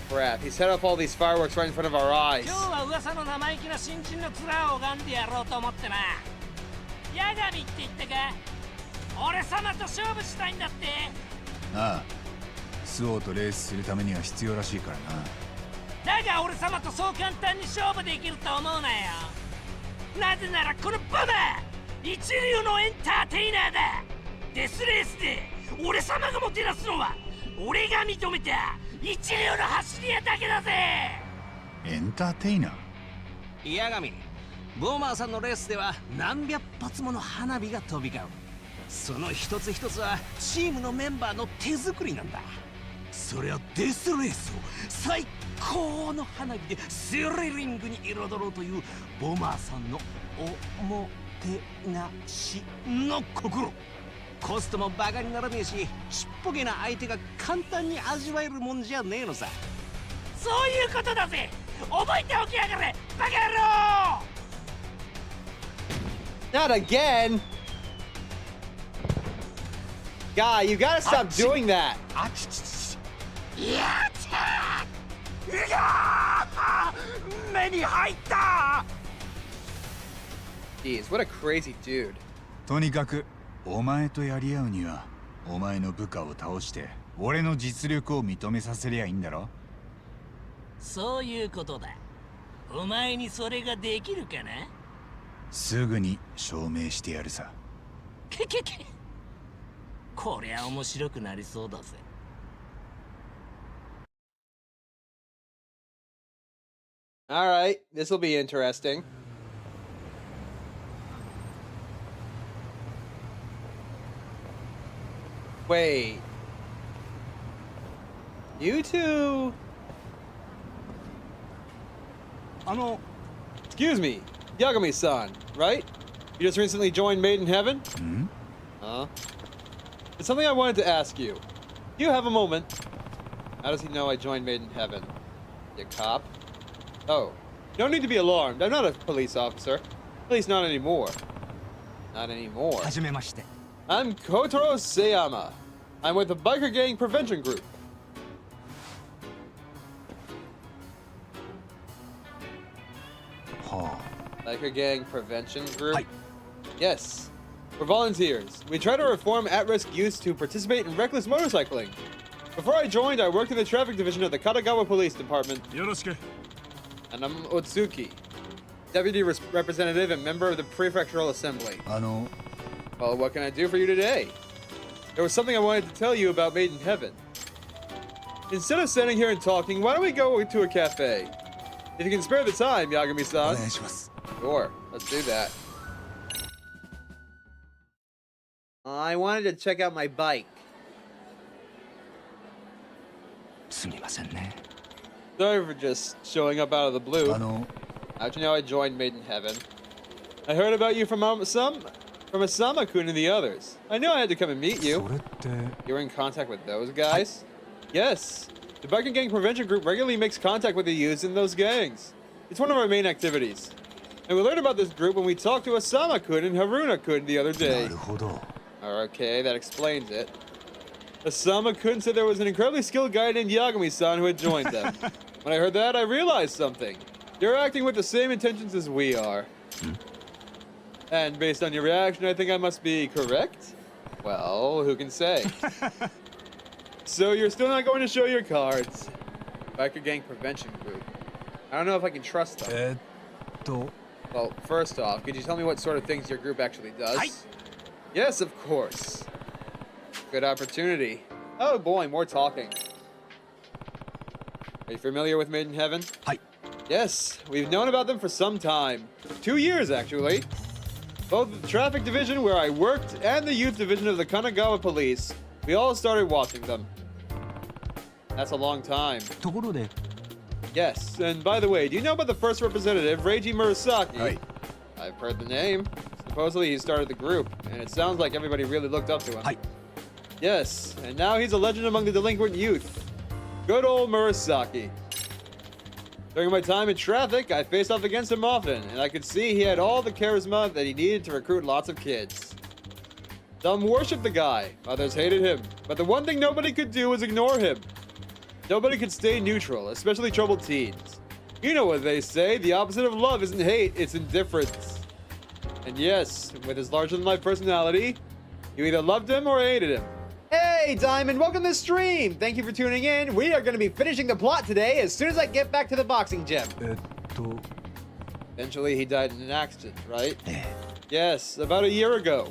Crap, he set up all these fireworks right in front of our eyes. 今日は噂の生意気な新人の面を拝んでやろうと思ってな。ヤガミって言ったか。俺様と勝負したいんだって。ああ、スオとレースするためには必要らしいからな。だが俺様とそう簡単に勝負できると思うなよ。なぜならこのババ一流のエンターテイナーだ。デスレースで俺様がもてなすのは俺が認めた一流の走り屋だけだぜ。エンターテイナー。ヤガミ、ボーマーさんのレースでは何百発もの花火が飛び交う。その一つ一つはチームのメンバーの手作りなんだ。それはデスレースを最高の花火でスリリングに彩ろうというボーマーさんのおもてなしの心。コストもバカにならねえし、ちっぽけな相手が簡単に味わえるもんじゃねえのさ。そういうことだぜ。覚えておきやがれ、バカ野郎。 Not again. Guy, you gotta stop doing that. あちちち。やったー。うがー。目に入った。 Jeez, what a crazy dude. とにかくお前とやり合うにはお前の部下を倒して俺の実力を認めさせりゃいいんだろ。そういうことだ。お前にそれができるかな。すぐに証明してやるさ。けけけ。こりゃ面白くなりそうだぜ。All right, this will be interesting. Wait. You two? Excuse me, Yagami-san, right? You just recently joined Made in Heaven? Hmm? Huh? It's something I wanted to ask you. Do you have a moment? How does he know I joined Made in Heaven? You cop? Oh, you don't need to be alarmed. I'm not a police officer. At least not anymore. Not anymore. はじめまして。 I'm Kotaro Sayama. I'm with the Biker Gang Prevention Group. Biker Gang Prevention Group? Hi. Yes. We're volunteers. We try to reform at-risk youths to participate in reckless motorcycling. Before I joined, I worked in the traffic division of the Katagawa Police Department. よろしく。 And I'm Otsuki, deputy representative and member of the Prefectural Assembly. Well, what can I do for you today? There was something I wanted to tell you about Made in Heaven. Instead of standing here and talking, why don't we go to a cafe? If you can spare the time, Yagami-san. お願いします。 Sure, let's do that. I wanted to check out my bike. すみませんね。 Sorry for just showing up out of the blue. How'd you know I joined Made in Heaven? I heard about you from Asama-kun and the others. I knew I had to come and meet you. それって You were in contact with those guys? Yes. The Biker Gang Prevention Group regularly makes contact with the youths in those gangs. It's one of our main activities. And we learned about this group when we talked to Asama-kun and Haruna-kun the other な day. るほど。 Okay, that explains it. Asama-kun said there was an incredibly skilled guy named Yagami-san who had joined them. When I heard that, I realized something. You're acting with the same intentions as we are. And based on your reaction, I think I must be correct? Well, who can say? So you're still not going to show your cards. Biker Gang Prevention Group. I don't know if I can trust them. Well, first off, could you tell me what sort of things your group actually does? Hi. Yes, of course. Good opportunity. Oh boy, more talking. Are you familiar with Made in Heaven? Hi. Yes, we've known about them for some time. 2 years, actually. Both the traffic division where I worked and the youth division of the Kanagawa police, we all started watching them. That's a long time. ところで Yes, and by the way, do you know about the first representative, Reiji Murasaki? Right. I've heard the name. Supposedly he started the group, and it sounds like everybody really looked up to him. Right. Yes, and now he's a legend among the delinquent youth. Good old Murasaki. During my time in traffic, I faced off against him often, and I could see he had all the charisma that he needed to recruit lots of kids. Some worshipped the guy, others hated him, but the one thing nobody could do was ignore him. Nobody could stay neutral, especially troubled teens. You know what they say, the opposite of love isn't hate, it's indifference. And yes, with his larger-than-life personality, you either loved him or hated him. Hey, Diamond, welcome to the stream! Thank you for tuning in. We are going to be finishing the plot today as soon as I get back to the boxing gym. えっと Eventually, he died in an accident, right? Yes, about a year ago.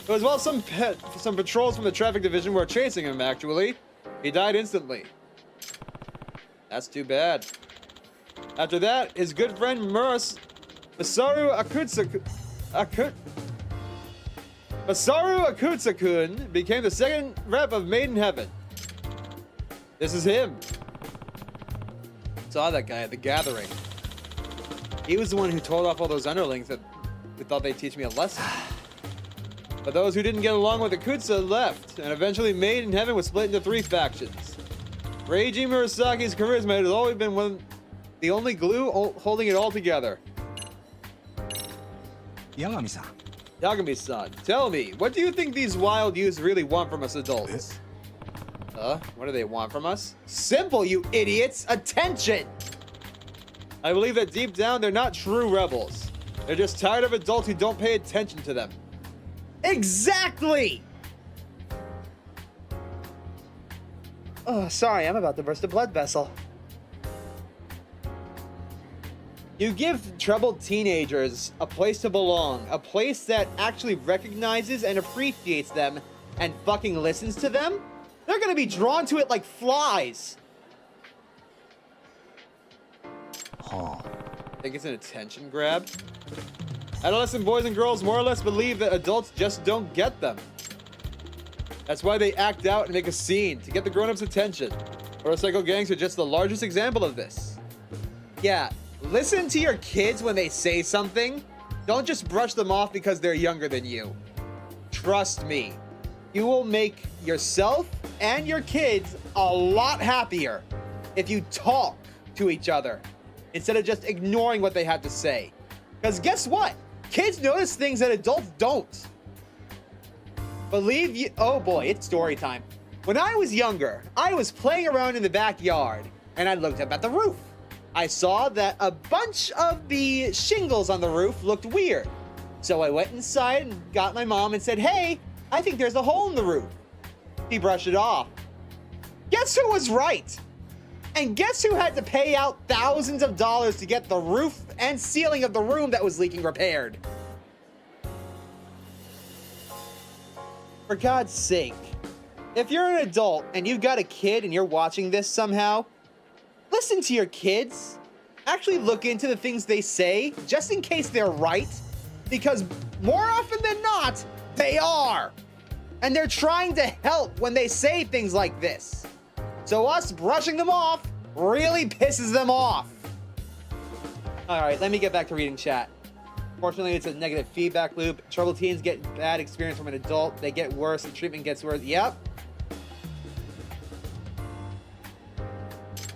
It was while some patrols from the traffic division were chasing him, actually. He died instantly. That's too bad. After that, his good friend Masaru Akutsa-kun became the second rep of Made in Heaven. This is him. Saw that guy at the gathering. He was the one who told off all those underlings that we thought they'd teach me a lesson. But those who didn't get along with Akutsa left, and eventually Made in Heaven was split into 3 factions. Reiji Murasaki's charisma has always been the only glue holding it all together. Yagami-san. Yagami-san, tell me, what do you think these wild youths really want from us adults? What do they want from us? Simple, you idiots! Attention! I believe that deep down, they're not true rebels. They're just tired of adults who don't pay attention to them. Exactly! Oh, sorry, I'm about to burst a blood vessel. You give troubled teenagers a place to belong, a place that actually recognizes and appreciates them and fucking listens to them, they're gonna be drawn to it like flies. Think it's an attention grab? Adolescent boys and girls more or less believe that adults just don't get them. That's why they act out and make a scene to get the grown-ups' attention. Motorcycle gangs are just the largest example of this. Yeah, listen to your kids when they say something. Don't just brush them off because they're younger than you. Trust me, you will make yourself and your kids a lot happier if you talk to each other instead of just ignoring what they have to say. Because guess what? Kids notice things that adults don't. Believe you, oh boy, it's story time. When I was younger, I was playing around in the backyard and I looked up at the roof. I saw that a bunch of the shingles on the roof looked weird. So I went inside and got my mom and said, hey, I think there's a hole in the roof. She brushed it off. Guess who was right? And guess who had to pay out thousands of dollars to get the roof and ceiling of the room that was leaking repaired? For God's sake, if you're an adult and you've got a kid and you're watching this somehow, listen to your kids. Actually look into the things they say, just in case they're right, because more often than not, they are. And they're trying to help when they say things like this. So us brushing them off really pisses them off. All right, let me get back to reading chat. Fortunately, it's a negative feedback loop. Troubled teens get bad experience from an adult. They get worse. The treatment gets worse. Yep.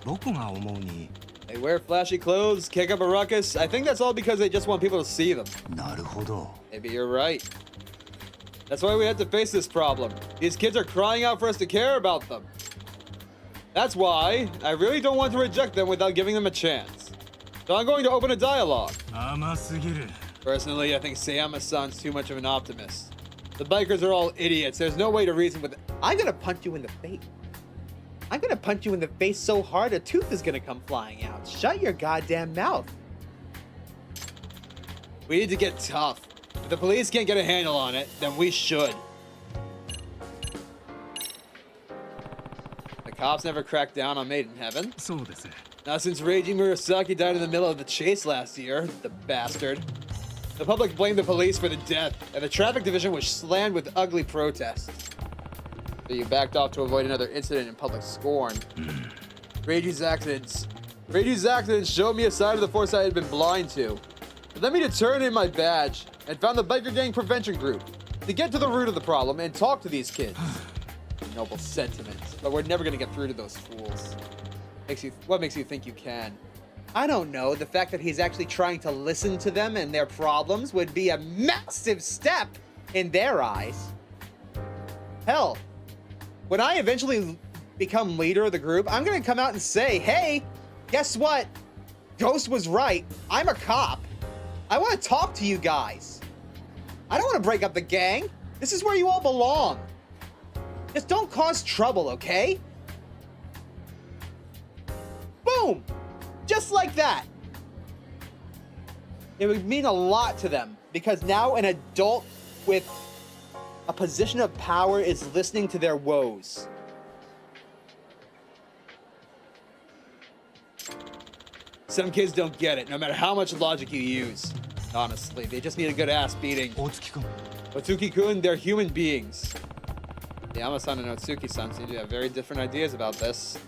僕が思うに They wear flashy clothes, kick up a ruckus. I think that's all because they just want people to see them. なるほど。 Maybe you're right. That's why we have to face this problem. These kids are crying out for us to care about them. That's why I really don't want to reject them without giving them a chance. So I'm going to open a dialogue. 甘すぎる。 Personally, I think Sayama-san's too much of an optimist. The bikers are all idiots. There's no way to reason with it. I'm gonna punch you in the face. I'm gonna punch you in the face so hard a tooth is gonna come flying out. Shut your goddamn mouth. We need to get tough. If the police can't get a handle on it, then we should. The cops never cracked down on Made in Heaven. そうです Not since Reiji Murasaki died in the middle of the chase last year, the bastard. The public blamed the police for the death, and the traffic division was slammed with ugly protests. So you backed off to avoid another incident in public scorn. Reiji's accidents showed me a side of the force I had been blind to. It led me to turn in my badge and found the biker gang prevention group to get to the root of the problem and talk to these kids. Noble sentiments, but we're never gonna get through to those fools. What makes you think you can? I don't know. The fact that he's actually trying to listen to them and their problems would be a massive step in their eyes. Hell, when I eventually become leader of the group, I'm gonna come out and say, hey, guess what? Ghost was right. I'm a cop. I want to talk to you guys. I don't want to break up the gang. This is where you all belong. Just don't cause trouble, okay? Boom! Just like that. It would mean a lot to them because now an adult with a position of power is listening to their woes. Some kids don't get it, no matter how much logic you use. Honestly, they just need a good ass beating. Otsuki-kun, they're human beings. Yama-san and Otsuki-san seem to have very different ideas about this.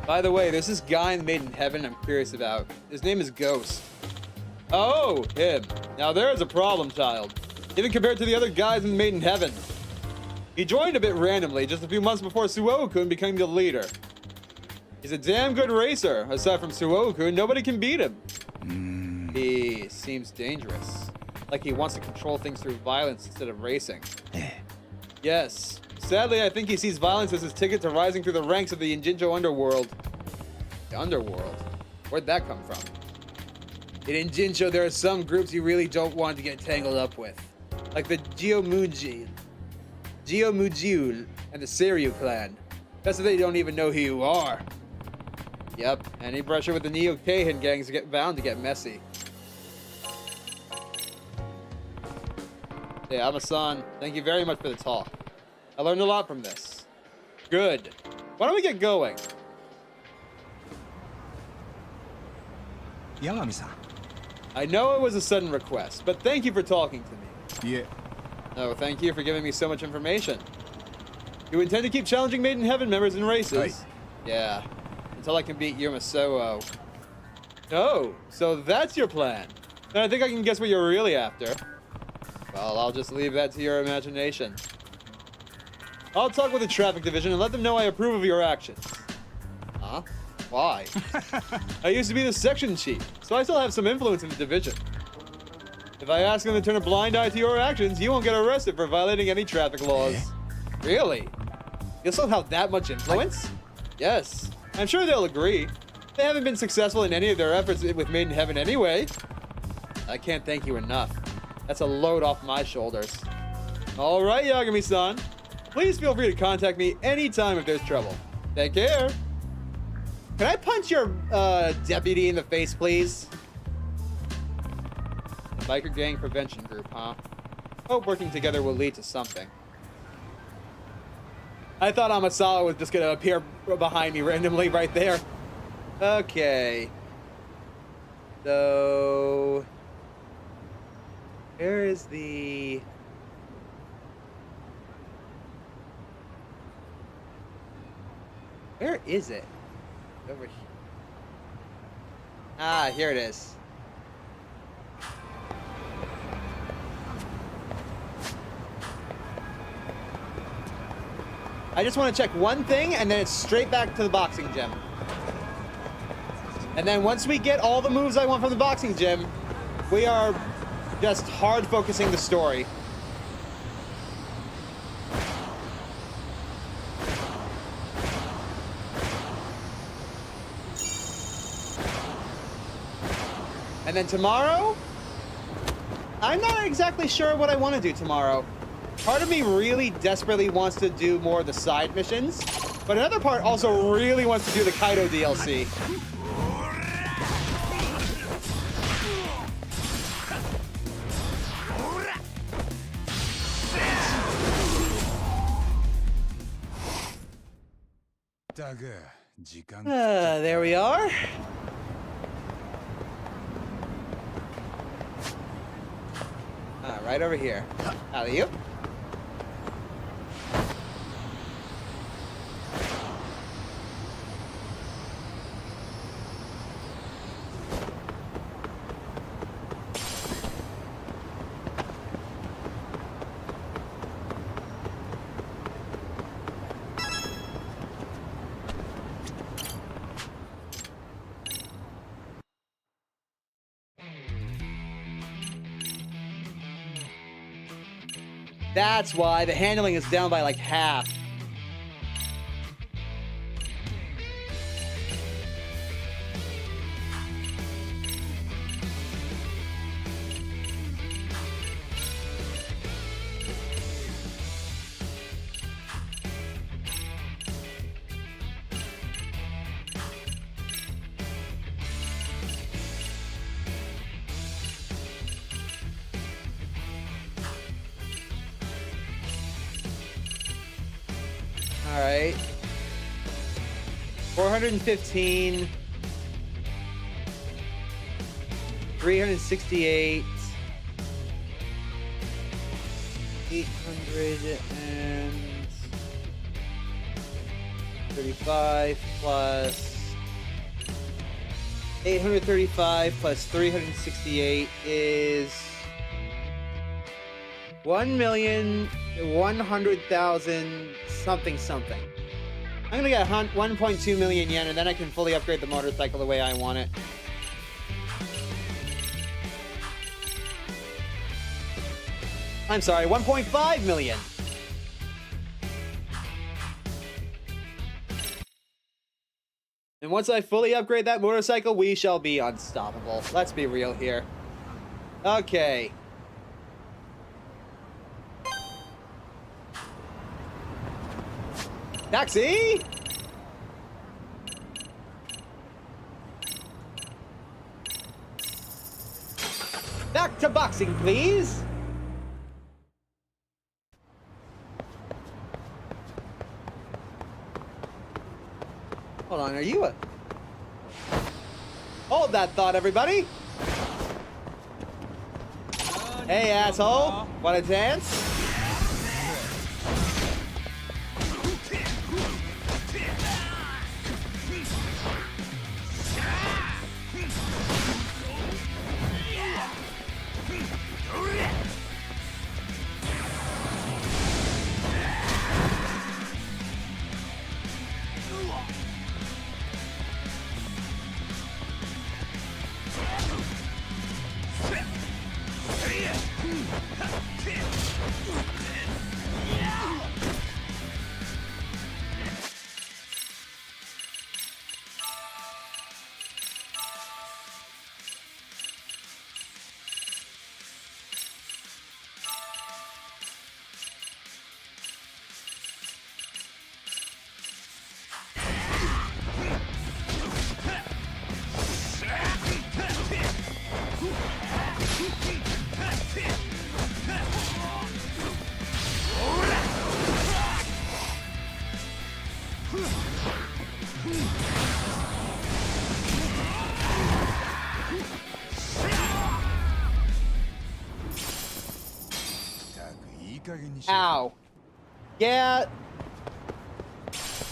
By the way, there's this guy in Made in Heaven I'm curious about. His name is Ghost. Oh, him. Now there's a problem child. Even compared to the other guys in Made in Heaven. He joined a bit randomly just a few months before Suo-kun became the leader. He's a damn good racer. Aside from Suo-kun, nobody can beat him. He seems dangerous. Like he wants to control things through violence instead of racing. Yes. Sadly, I think he sees violence as his ticket to rising through the ranks of the Injinjo underworld. The underworld? Where'd that come from? In Injinjo, there are some groups you really don't want to get tangled up with. Like the Geomujiu, and the Seiryu clan. Best if they don't even know who you are. Yep, any pressure with the Neo Keihin gangs bound to get messy. Hey, Ama-san, thank you very much for the talk. I learned a lot from this. Good. Why don't we get going? Yagami-san. I know it was a sudden request, but thank you for talking to me. Yeah. No, thank you for giving me so much information. You intend to keep challenging Made in Heaven members in races? Right. Yeah, until I can beat Yumasoo. Oh, so that's your plan. Then I think I can guess what you're really after. Well, I'll just leave that to your imagination. I'll talk with the traffic division and let them know I approve of your actions. Huh? Why? I used to be the section chief, so I still have some influence in the division. If I ask them to turn a blind eye to your actions, you won't get arrested for violating any traffic laws. Really? You still have that much influence? Yes. I'm sure they'll agree. They haven't been successful in any of their efforts with Made in Heaven anyway. I can't thank you enough. That's a load off my shoulders. All right, Yagami-san. Please feel free to contact me anytime if there's trouble. Take care. Can I punch your deputy in the face, please? Biker gang prevention group, huh? Hope working together will lead to something. I thought Amasawa was just gonna appear behind me randomly right there. Okay. So... where is the... where is it? Over here. Ah, here it is. I just want to check one thing, and then it's straight back to the boxing gym. And then once we get all the moves I want from the boxing gym, we are just hard focusing the story. And then tomorrow, I'm not exactly sure what I want to do tomorrow. Part of me really desperately wants to do more of the side missions, but another part also really wants to do the Kaido DLC. ったく時間 There we are. Right over here. Out of you. That's why the handling is down by like half. All right. 415. 368. 835 plus 835 plus 368 is 1,100,000 something something. I'm gonna get 1.2 million yen, and then I can fully upgrade the motorcycle the way I want it. I'm sorry, 1.5 million. And once I fully upgrade that motorcycle, we shall be unstoppable. Let's be real here. Okay. Taxi! Back to boxing, please! Hold on, are you a... Hold that thought, everybody! Hey, asshole! Want to dance? Ow. Yeah.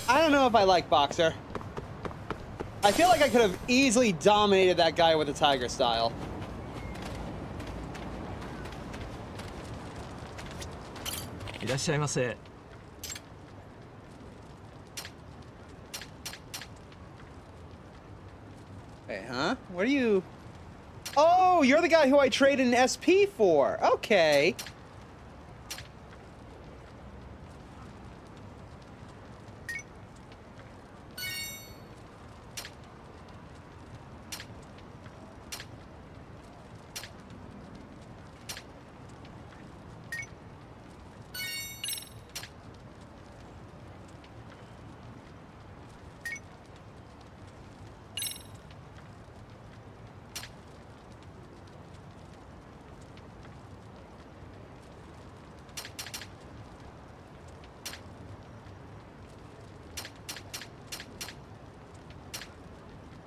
I don't know if I like Boxer. I feel like I could have easily dominated that guy with a tiger style. Hey, huh? What are you... Oh, you're the guy who I traded an SP for. Okay.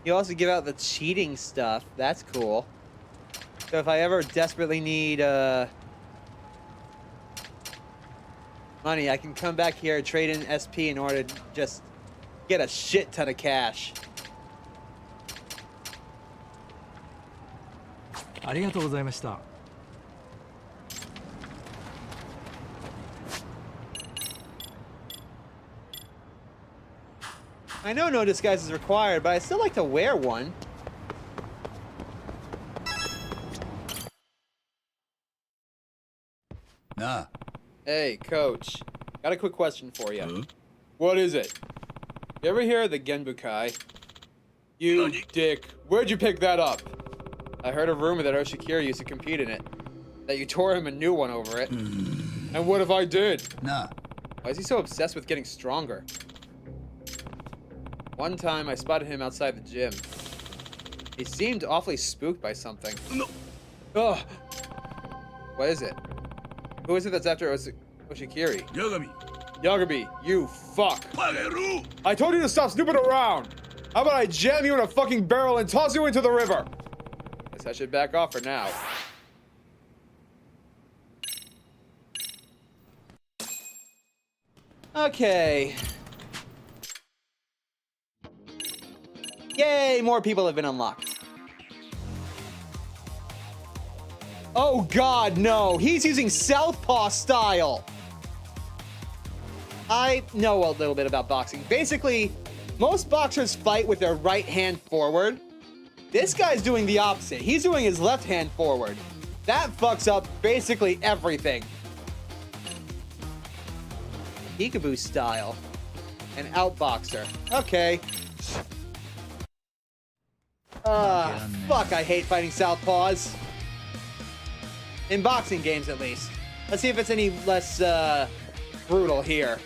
You also give out the cheating stuff. That's cool. So if I ever desperately need money, I can come back here and trade in SP in order to just get a shit ton of cash. ありがとうございました。 I know no disguise is required, but I still like to wear one. Nah. Hey, coach. Got a quick question for you. What is it? You ever hear of the Genbukai? You dick. Where'd you pick that up? I heard a rumor that Oshikira used to compete in it. That you tore him a new one over it. And what if I did? Nah. Why is he so obsessed with getting stronger? One time I spotted him outside the gym. He seemed awfully spooked by something. No. Ugh. What is it? Who is it that's after Oshikiri? Yagami. Yagami, you fuck. Pagaru. I told you to stop snooping around. How about I jam you in a fucking barrel and toss you into the river? Guess I should back off for now. Okay. Yay, more people have been unlocked. Oh god, no. He's using Southpaw style. I know a little bit about boxing. Basically, most boxers fight with their right hand forward. This guy's doing the opposite. He's doing his left hand forward. That fucks up basically everything. Peekaboo style. An outboxer. Okay. Fuck, I hate fighting southpaws. In boxing games, at least. Let's see if it's any less, brutal here.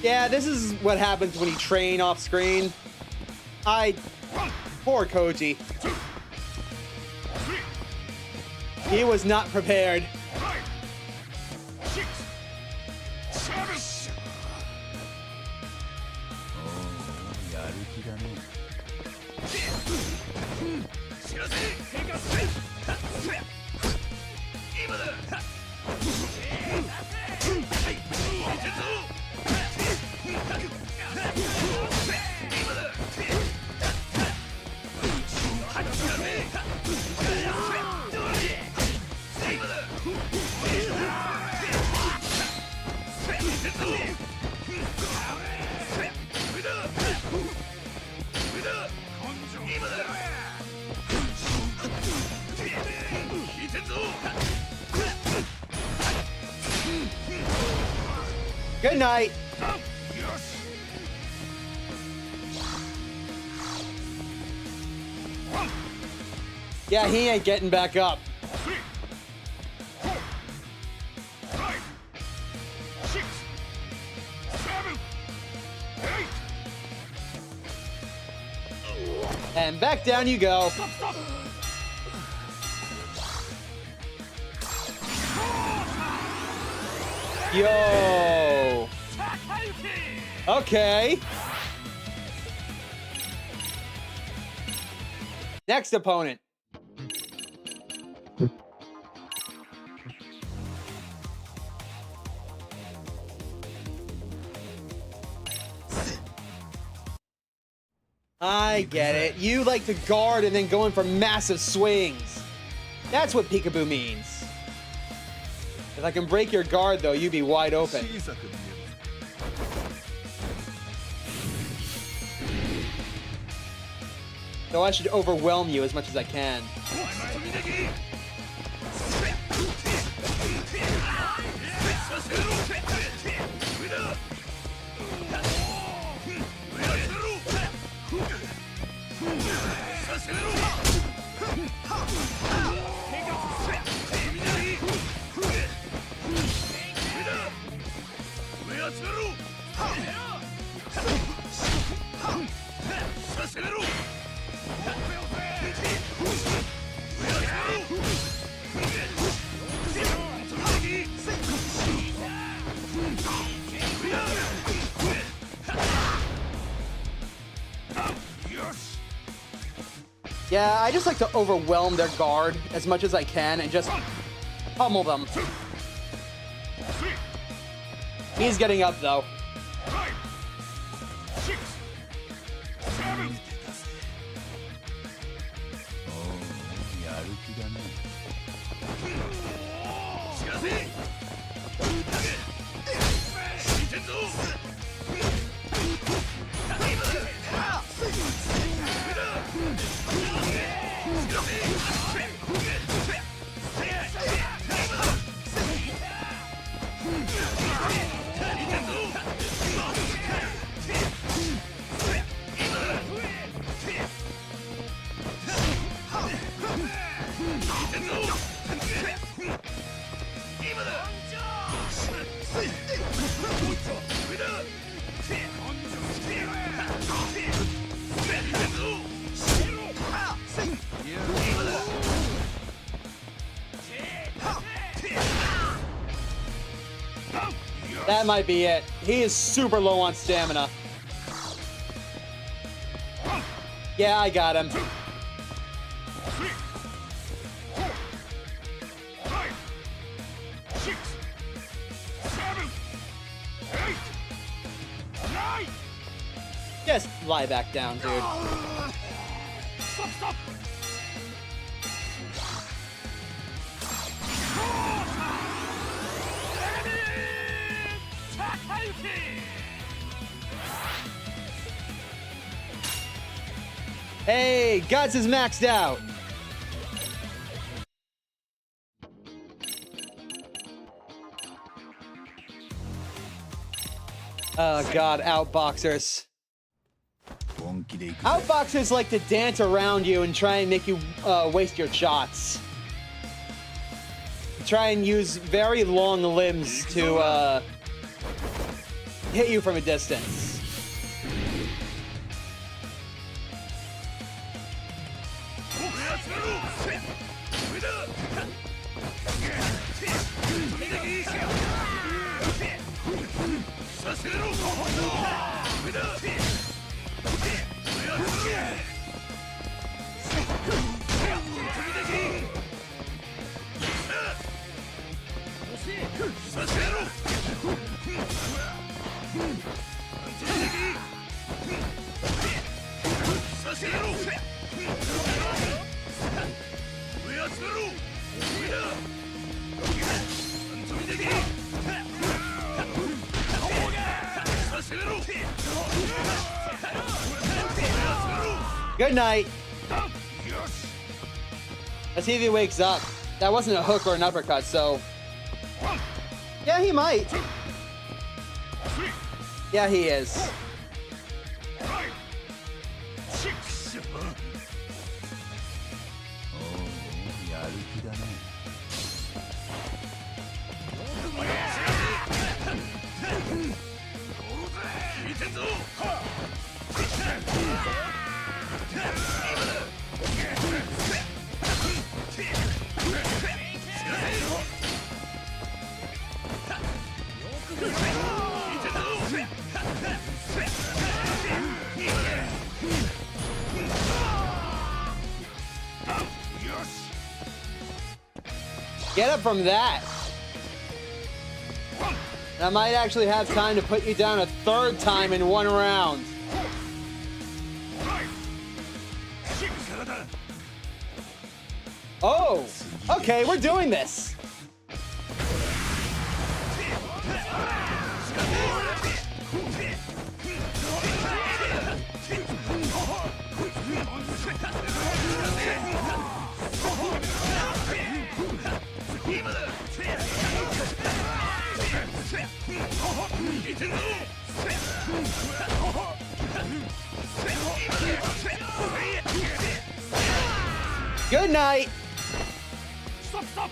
Yeah, this is what happens when you train off screen. Poor Koji. He was not prepared. Good night. Yeah, he ain't getting back up. And back down you go. Yo. Okay. Next opponent. I get it. You like to guard and then go in for massive swings. That's what peekaboo means. If I can break your guard, though, you'd be wide open. So I should overwhelm you as much as I can. Yeah, I just like to overwhelm their guard as much as I can and just pummel them. He's getting up, though. That might be it. He is super low on stamina. Yeah, I got him. Just lie back down, dude. Stop! Hey, Guts is maxed out. Oh god, outboxers. Outboxers like to dance around you and try and make you waste your shots. Try and use very long limbs to hit you from a distance. Good night. Let's see if he wakes up. That wasn't a hook or an uppercut, so... Yeah, he might. Yeah, he is. Get up from that. And I might actually have time to put you down a third time in one round. Oh, okay, we're doing this. Good night. Stop, stop.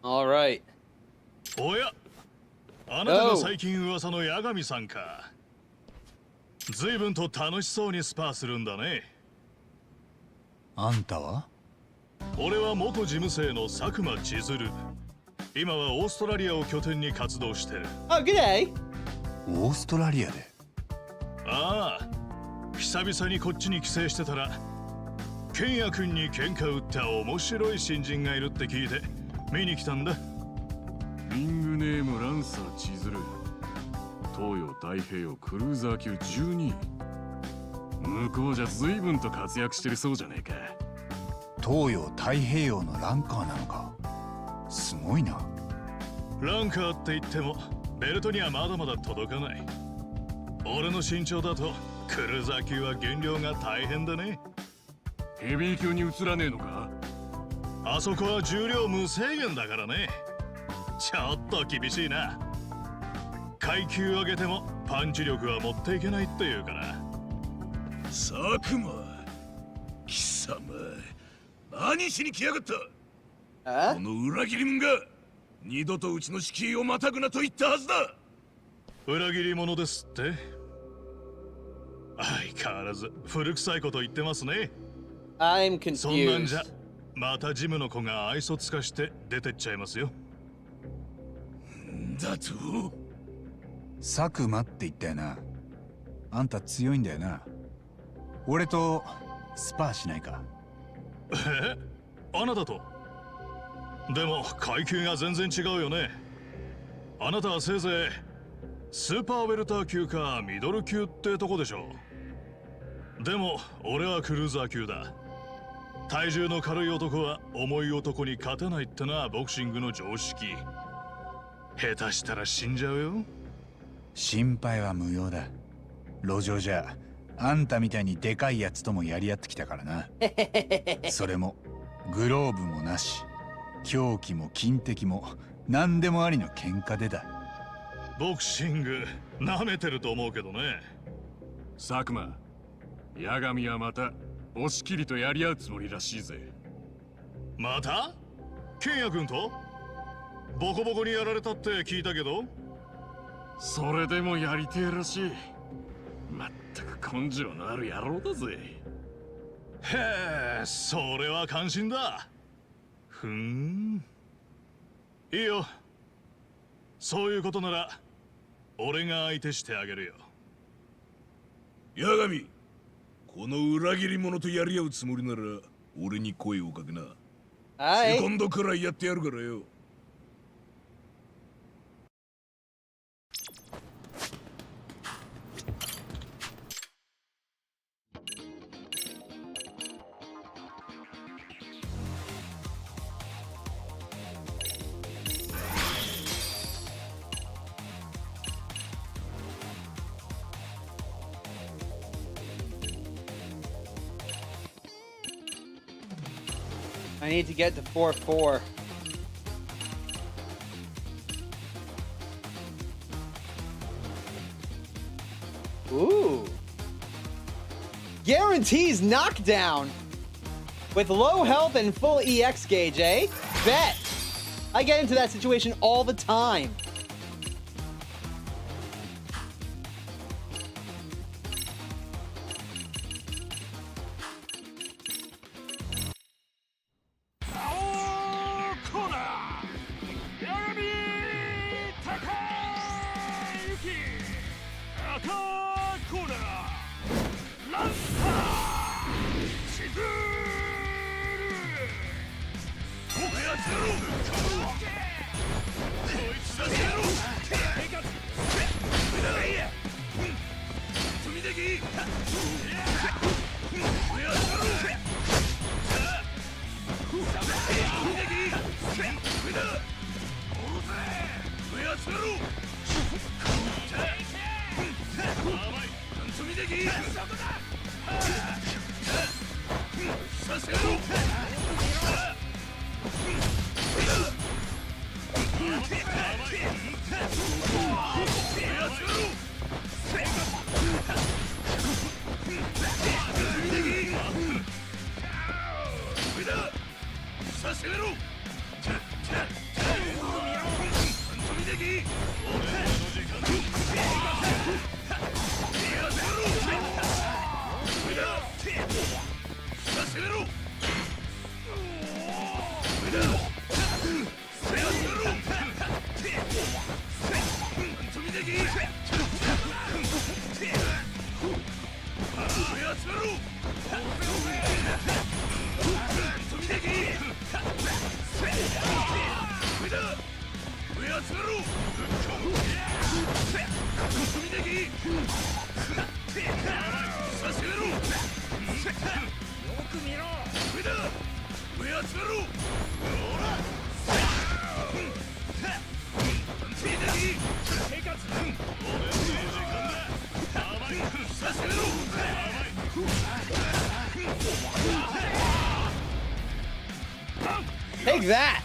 All right. おや、あなたが最近噂の八神さんか。随分と楽しそうにスパーするんだね。あんたは？俺は元事務生の佐久間千鶴。今はオーストラリアを拠点に活動してる。Oh, good day. オーストラリアで？ああ、久々にこっちに帰省してたら、ケンヤ君に喧嘩売った面白い新人がいるって聞いて見に来たんだ。リングネームランサー千鶴、東洋太平洋クルーザー級12位。向こうじゃ随分と活躍してるそうじゃねえか。東洋太平洋のランカーなのか。すごいな。ランカーって言ってもベルトにはまだまだ届かない。俺の身長だとクルーザー級は減量が大変だね。ヘビー級に移らねえのか？あそこは重量無制限だからね。ちょっと厳しいな。階級上げてもパンチ力は持っていけないっていうから。佐久間、貴様、何しに来やがった。この裏切り者が二度とうちの敷居をまたぐなと言ったはずだ。裏切り者ですって。相変わらず古臭いこと言ってますね。 I'm そんなんじ confused. ゃまたジムの子が愛想つかして出てっちゃいますよ。だと佐久間って言ったよな。あんた強いんだよな。俺とスパーしないか？え？あなたと？でも階級が全然違うよね。あなたはせいぜいスーパーウェルター級かミドル級ってとこでしょ。でも俺はクルーザー級だ。体重の軽い男は重い男に勝てないってのはボクシングの常識。下手したら死んじゃうよ。心配は無用だ。路上じゃあんたみたいにでかいやつともやり合ってきたからな。それもグローブもなし、凶器も金敵も何でもありの喧嘩でだ。ボクシング舐めてると思うけどね。佐久間、八神はまた押し切りとやり合うつもりらしいぜ。また？ケンヤ君と？ボコボコにやられたって聞いたけど。それでもやりてえらしい。まったく根性のある野郎だぜ。へえ、それは感心だ。ふん。いいよ。そういうことなら俺が相手してあげるよ。八神、この裏切り者とやり合うつもりなら俺に声をかけな。セコンドくらいやってやるからよ。I need to get to 4-4. Ooh. Guarantees knockdown. With low health and full EX gauge, eh? Bet. I get into that situation all the time. Take that!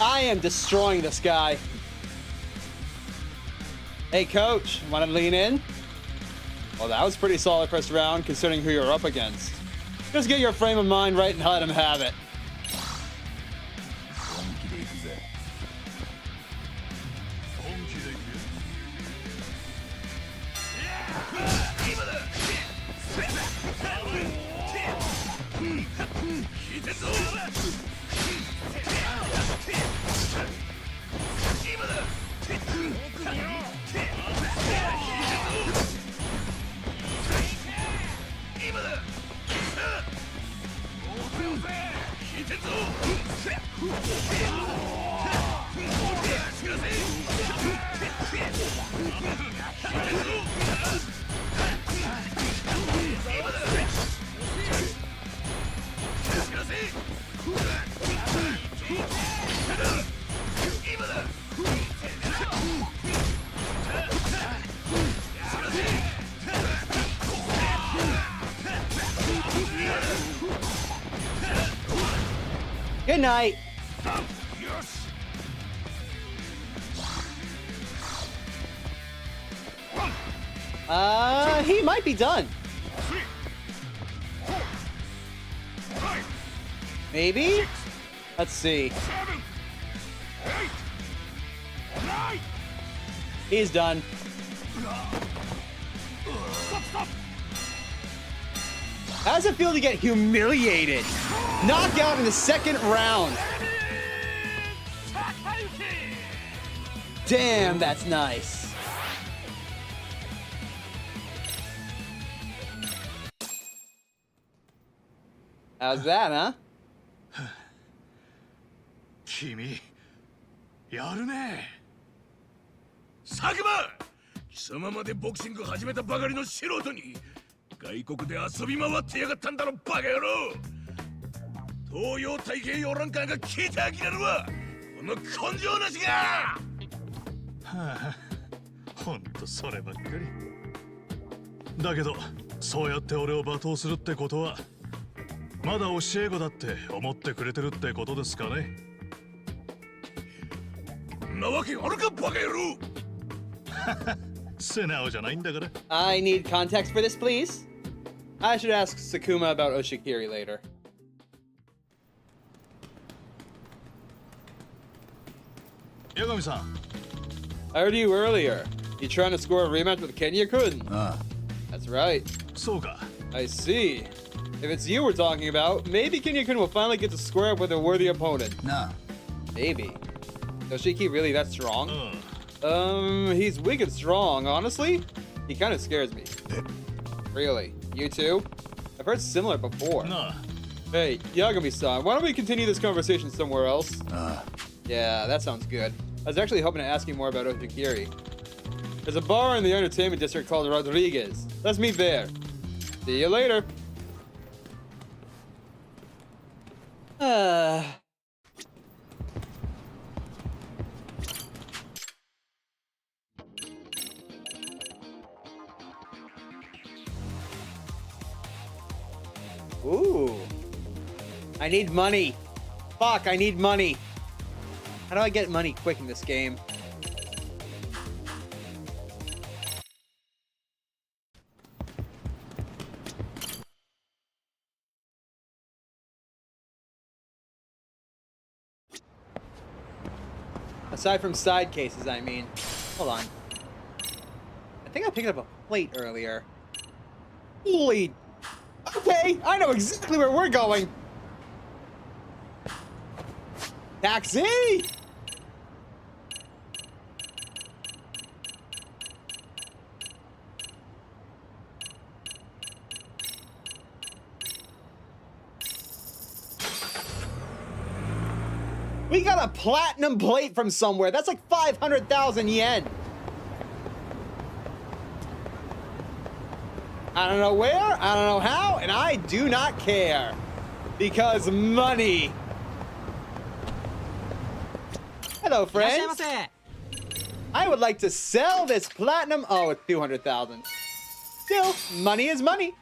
I am destroying this guy. Hey, coach, want to lean in? Well, that was pretty solid first round considering who you're up against. Just get your frame of mind right and let him have it. Good night. He might be done. Maybe? Let's see. He's done. How does it feel to get humiliated? Knockout in the second round. Damn, that's nice. How's that, huh? 君やるね佐久間貴様までボクシング始めたばかりの素人に外国で遊び回ってやがったんだろバカ野郎東洋太平洋ランカーが聞いてあきれるわこの根性なしがはあ、ほんとそればっかりだけどそうやって俺を罵倒するってことはまだ教え子だって思ってくれてるってことですかねなわけあるかバカ野郎素直じゃないんだから I need context for this, please. I should ask Sakuma about Oshikiri later. Yagami-san. I heard you earlier. You trying to score a rematch with Kenya-kun? That's right. そうか I see. If it's you we're talking about, maybe Kenya-kun will finally get to square up with a worthy opponent. Nah. Maybe. Yoshiki really that strong? He's weak and strong, honestly. He kind of scares me. Really? You too? I've heard similar before. No. Hey, Yagami-san, why don't we continue this conversation somewhere else? Yeah, that sounds good. I was actually hoping to ask you more about Ojigiri. There's a bar in the entertainment district called Rodriguez. Let's meet there. See you later. Ooh. I need money. Fuck, I need money. How do I get money quick in this game? Aside from side cases, I mean. Hold on. I think I picked up a plate earlier. Holy. Okay, I know exactly where we're going. Taxi! We got a platinum plate from somewhere. That's like 500,000 yen. I don't know where, I don't know how, and I do not care. Because money. Hello, friends. I would like to sell this platinum. Oh, it's 200,000. Still, money is money.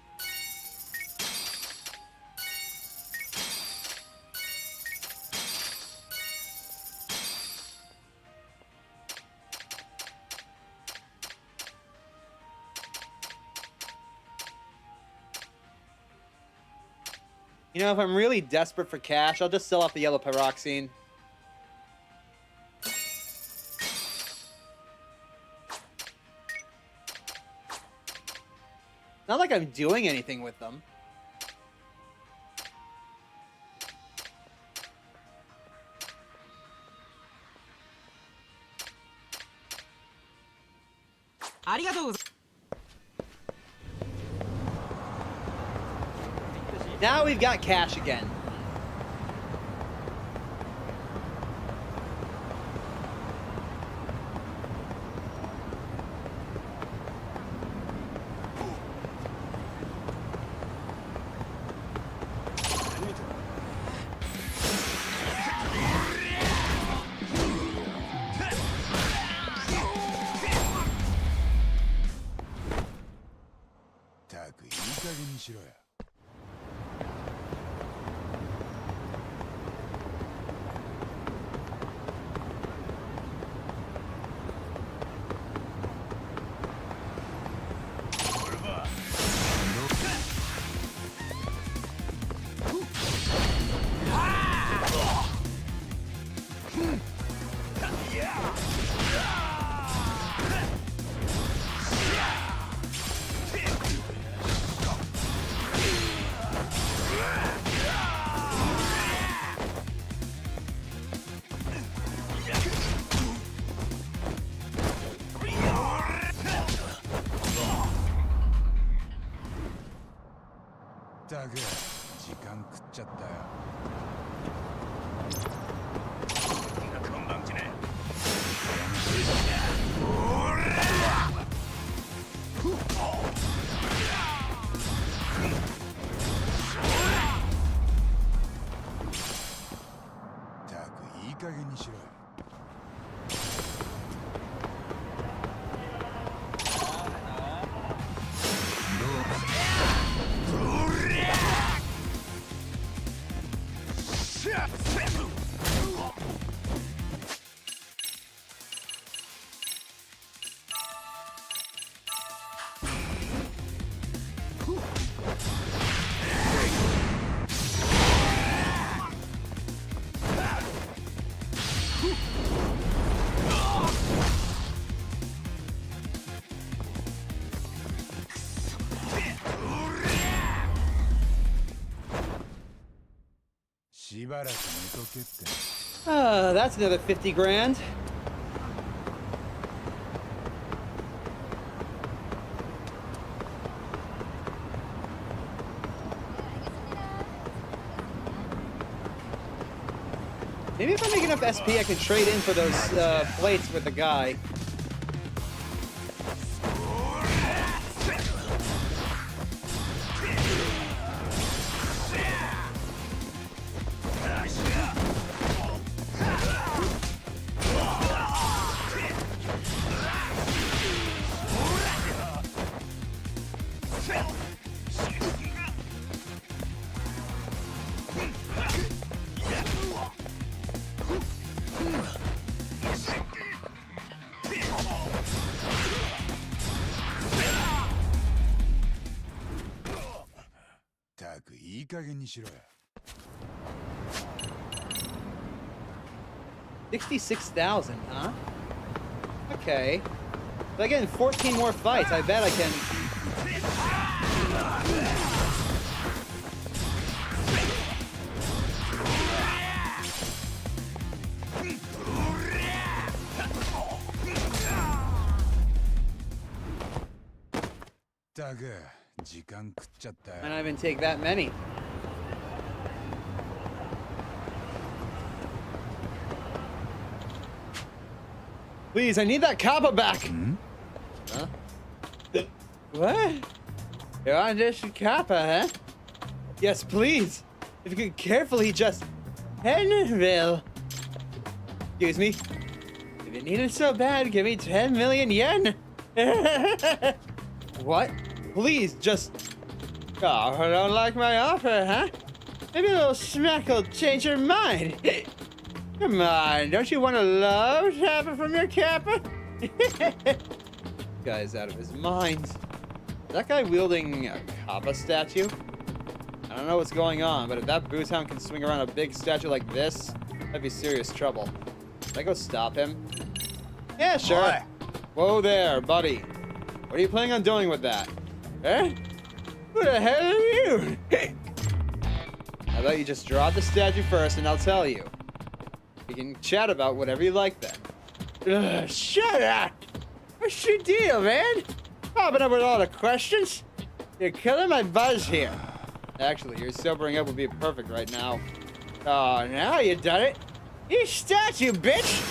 You know, if I'm really desperate for cash, I'll just sell off the yellow pyroxene. Not like I'm doing anything with them. Now we've got cash again. That's another 50 grand. Maybe if I make enough SP, I can trade in for those plates with the guy. Taku, いい加減にしろよ。 66,000, huh? Okay. If I get in 14 more fights, I bet I can. Taku, 時間食っちゃったよ。 Might not even take that many. Please, I need that kappa back. Huh? What? You're on this kappa, huh? Yes, please. If you could carefully just... Henville. Excuse me. If you need it so bad, give me 10 million yen. What? Please, just... Oh, I don't like my offer, huh? Maybe a little smack will change your mind. Come on, don't you want a love tapper from your kappa? Guy's out of his mind. Is that guy wielding a kappa statue? I don't know what's going on, but if that booze hound can swing around a big statue like this, that'd be serious trouble. Should I go stop him? Yeah, sure. Boy. Whoa there, buddy. What are you planning on doing with that? Eh? Who the hell are you? How about you just draw the statue first and I'll tell you. We can chat about whatever you like then. Ugh, shut up! What's your deal, man? Popping up with all the questions? You're killing my buzz here. Actually, your sobering up would be perfect right now. Oh, now you done it. You statue, bitch!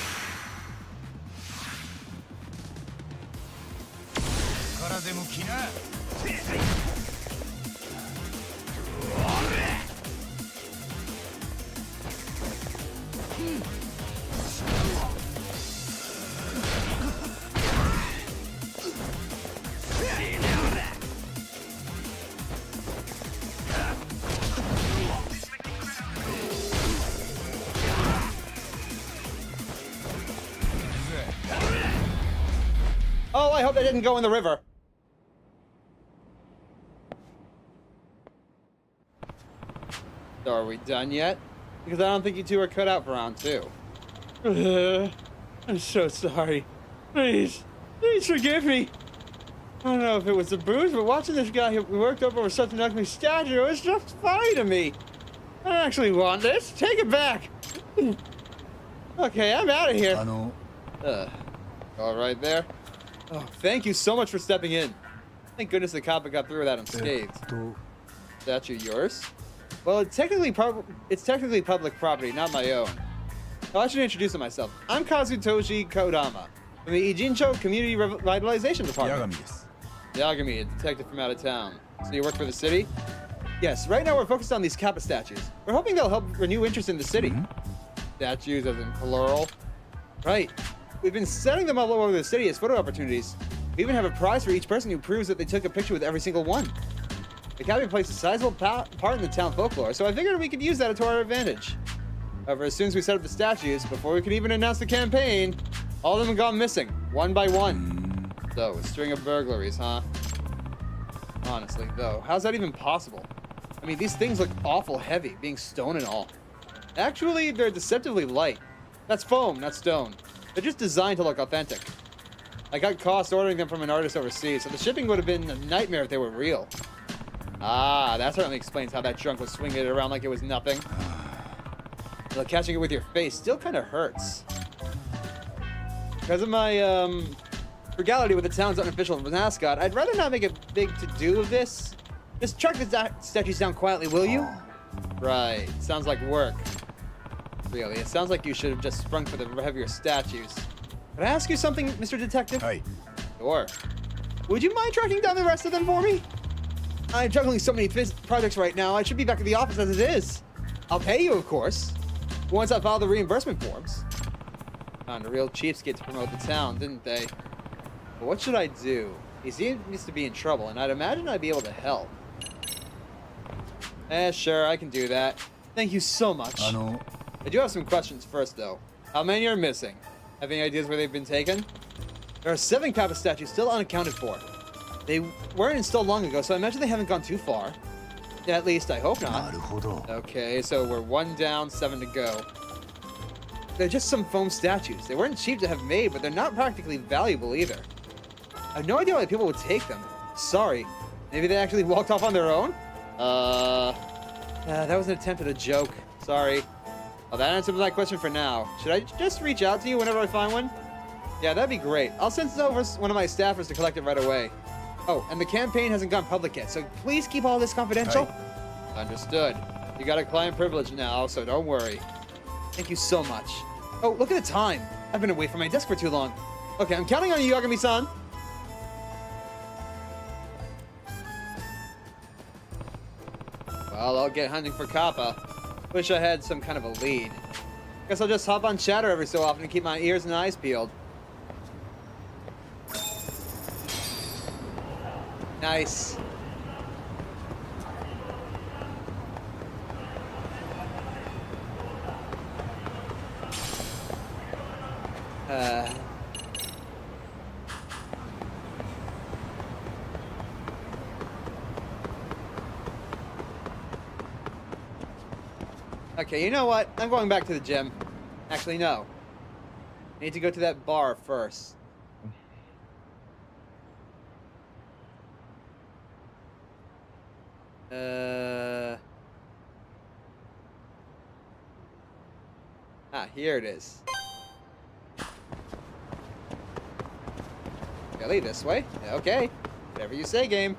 Oh, I hope they didn't go in the river. So are we done yet? Because I don't think you two are cut out for round 2. I'm so sorry. Please forgive me. I don't know if it was the booze, but watching this guy who worked up over such an ugly statue was just funny to me. I don't actually want this. Take it back. Okay, I'm out of here. All right there. Oh, thank you so much for stepping in. Thank goodness the cop got through that unscathed. Statue yours? Well, it's technically public property, not my own. Oh, I should introduce myself. I'm Kazutoshi Kodama from the Ijincho Community Revitalization Department. Yagami, a detective from out of town. So you work for the city? Yes, right now we're focused on these kappa statues. We're hoping they'll help renew interest in the city. Statues as in plural? Right. We've been setting them all over the city as photo opportunities. We even have a prize for each person who proves that they took a picture with every single one. The kappa plays a sizable part in the town folklore, so I figured we could use that to our advantage. However, as soon as we set up the statues, before we could even announce the campaign, all of them have gone missing, one by one. So, a string of burglaries, huh? Honestly, though, how's that even possible? I mean, these things look awful heavy, being stone and all. Actually, they're deceptively light. That's foam, not stone. They're just designed to look authentic. I got cost ordering them from an artist overseas, so the shipping would have been a nightmare if they were real. Ah, that certainly explains how that trunk was swinging it around like it was nothing. Though catching it with your face still kind of hurts. Because of my, frugality with the town's unofficial mascot, I'd rather not make a big to-do of this. Just track the statues down quietly, will you? Right, sounds like work. Really, it sounds like you should have just sprung for the heavier statues. Could I ask you something, Mr. Detective? Hey. Sure. Would you mind tracking down the rest of them for me? I'm juggling so many projects right now, I should be back at the office as it is. I'll pay you, of course. Once I file the reimbursement forms. Found a real cheapskate to promote the town, didn't they? But what should I do? He seems to be in trouble, and I'd imagine I'd be able to help. Sure, I can do that. Thank you so much. I do have some questions first, though. How many are missing? Have any ideas where they've been taken? There are 7 Kappa statues still unaccounted for. They weren't installed long ago, so I imagine they haven't gone too far. At least, I hope not. Okay, so we're 1 down, 7 to go. They're just some foam statues. They weren't cheap to have made, but they're not practically valuable either. I have no idea why people would take them. Sorry. Maybe they actually walked off on their own? That was an attempt at a joke. Sorry. Well, that answers my question for now. Should I just reach out to you whenever I find one? Yeah, that'd be great. I'll send over one of my staffers to collect it right away. Oh, and the campaign hasn't gone public yet, so please keep all this confidential. Hey. Understood. You got a client privilege now, so don't worry. Thank you so much. Oh, look at the time. I've been away from my desk for too long. Okay, I'm counting on you, Yagami-san. Well, I'll get hunting for Kappa. Wish I had some kind of a lead. Guess I'll just hop on chatter every so often to keep my ears and eyes peeled. Nice. Okay, you know what? I'm going back to the gym. Actually, no. I need to go to that bar first. Here it is. Really? This way? Okay. Whatever you say, game.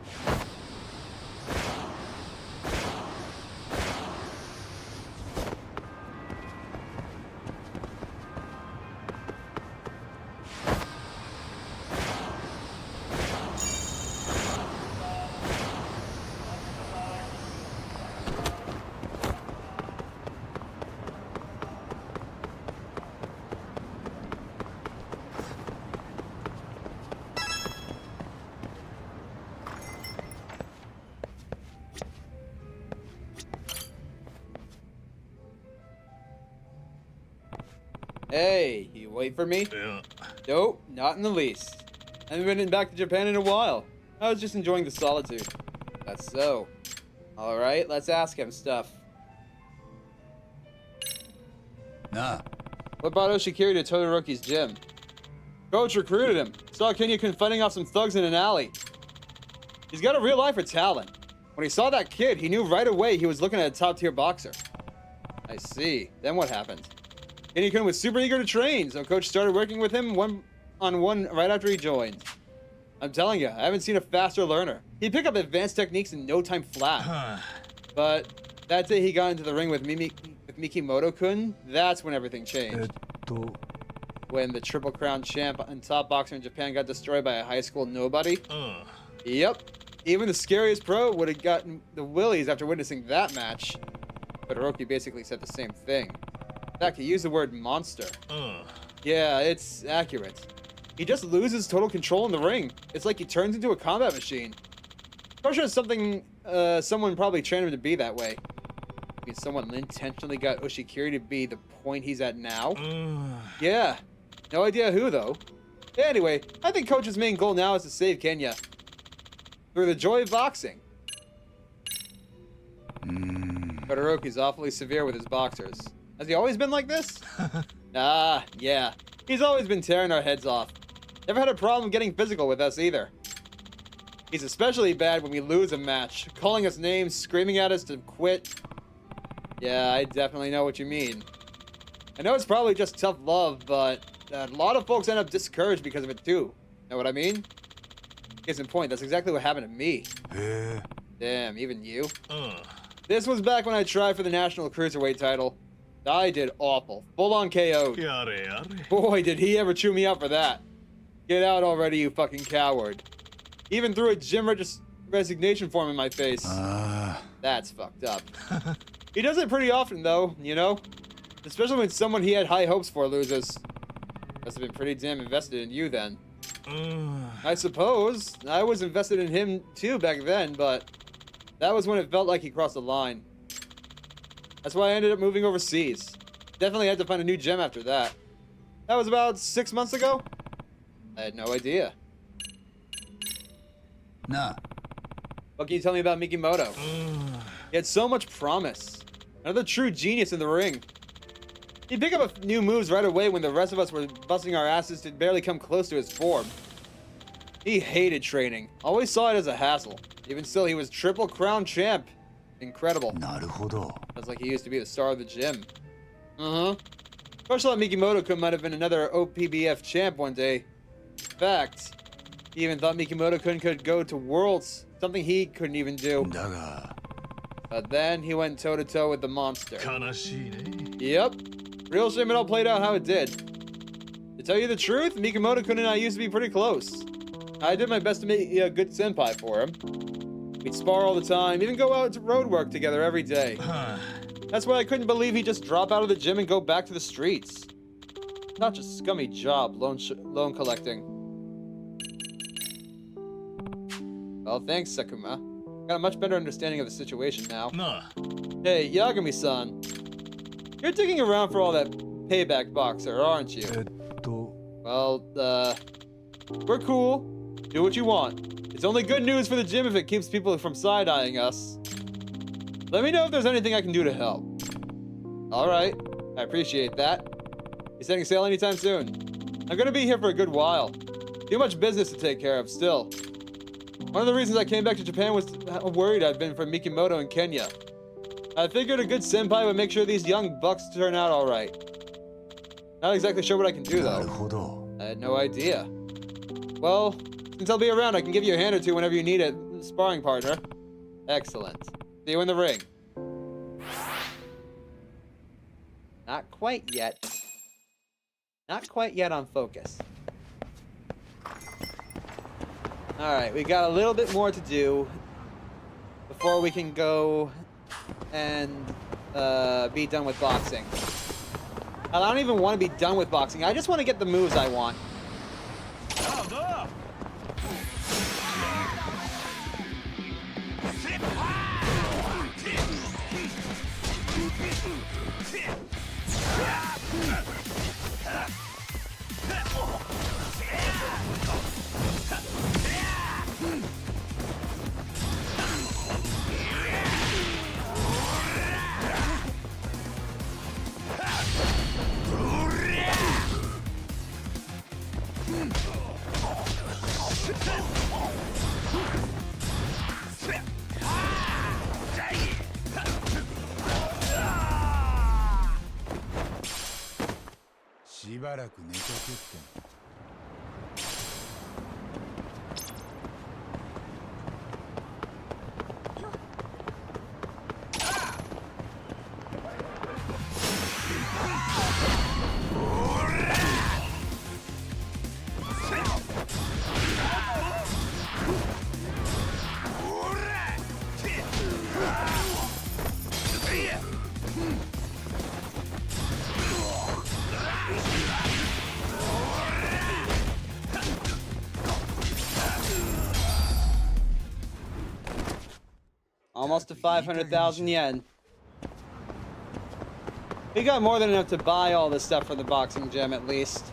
Hey, you wait for me? Yeah. Nope, not in the least. I haven't been back to Japan in a while. I was just enjoying the solitude. That's so. Alright, let's ask him stuff. Nah. What brought Oshikiri to Todoroki's gym? Coach recruited him. Saw Kenya-kun fighting off some thugs in an alley. He's got a real eye for talent. When he saw that kid, he knew right away he was looking at a top-tier boxer. I see. Then what happened? Kenya-kun was super eager to train, so Coach started working with him one-on-one right after he joined. I'm telling you, I haven't seen a faster learner. He'd pick up advanced techniques in no time flat. But that day he got into the ring with Mikimoto-kun, that's when everything changed. When the Triple Crown champ and top boxer in Japan got destroyed by a high school nobody. Yep. Even the scariest pro would have gotten the willies after witnessing that match. Todoroki basically said the same thing. In fact, he used the word monster. Yeah, it's accurate. He just loses total control in the ring. It's like he turns into a combat machine. I'm sure it's something someone probably trained him to be that way. I mean, someone intentionally got Oshikiri to be the point he's at now? Yeah. No idea who, though. Anyway, I think Coach's main goal now is to save Kenya. Through the joy of boxing. Todoroki's awfully severe with his boxers. Has he always been like this? Yeah. He's always been tearing our heads off. Never had a problem getting physical with us either. He's especially bad when we lose a match, calling us names, screaming at us to quit. Yeah, I definitely know what you mean. I know it's probably just tough love, but a lot of folks end up discouraged because of it too. Know what I mean? Case in point, that's exactly what happened to me. Damn, even you? This was back when I tried for the National Cruiserweight title. I did awful. Full on KO'd. Yare yare. Boy, did he ever chew me out for that. Get out already, you fucking coward. Even threw a gym resignation form in my face. That's fucked up. He does it pretty often, though, you know? Especially when someone he had high hopes for loses. Must have been pretty damn invested in you then. I suppose. I was invested in him too back then, but that was when it felt like he crossed the line. That's why I ended up moving overseas. Definitely had to find a new gem after that. That was about 6 months ago? I had no idea. Nah. What can you tell me about Mikimoto? He had so much promise. Another true genius in the ring. He'd pick up new moves right away when the rest of us were busting our asses to barely come close to his form. He hated training. Always saw it as a hassle. Even still, he was Triple Crown champ. Incredible. Sounds like he used to be the star of the gym. First thought Mikimoto might have been another OPBF champ one day. In fact, he even thought Mikimoto could go to Worlds, something he couldn't even do. But then he went toe-to-toe with the monster. Yep. Real shame it all played out how it did. To tell you the truth, Mikimoto and I used to be pretty close. I did my best to make a good senpai for him. We'd spar all the time, even go out to road work together every day. That's why I couldn't believe he'd just drop out of the gym and go back to the streets. Not just scummy job, loan collecting. Well, thanks, Sakuma. Got a much better understanding of the situation now. Hey, Yagami-san. You're digging around for all that payback boxer, aren't you? Well, we're cool. Do what you want. It's only good news for the gym if it keeps people from side-eyeing us. Let me know if there's anything I can do to help. Alright, I appreciate that. You setting sail anytime soon? I'm gonna be here for a good while. Too much business to take care of still. One of the reasons I came back to Japan was how worried I've been for Mikimoto and Kenya. I figured a good senpai would make sure these young bucks turn out alright. Not exactly sure what I can do though. I had no idea. Well, since I'll be around, I can give you a hand or two whenever you need a sparring partner. Excellent. See you in the ring. Not quite yet. Not quite yet on focus. Alright, we got a little bit more to do before we can go and be done with boxing. I don't even want to be done with boxing. I just want to get the moves I want. Almost to 500,000 yen. We got more than enough to buy all this stuff for the boxing gym, at least.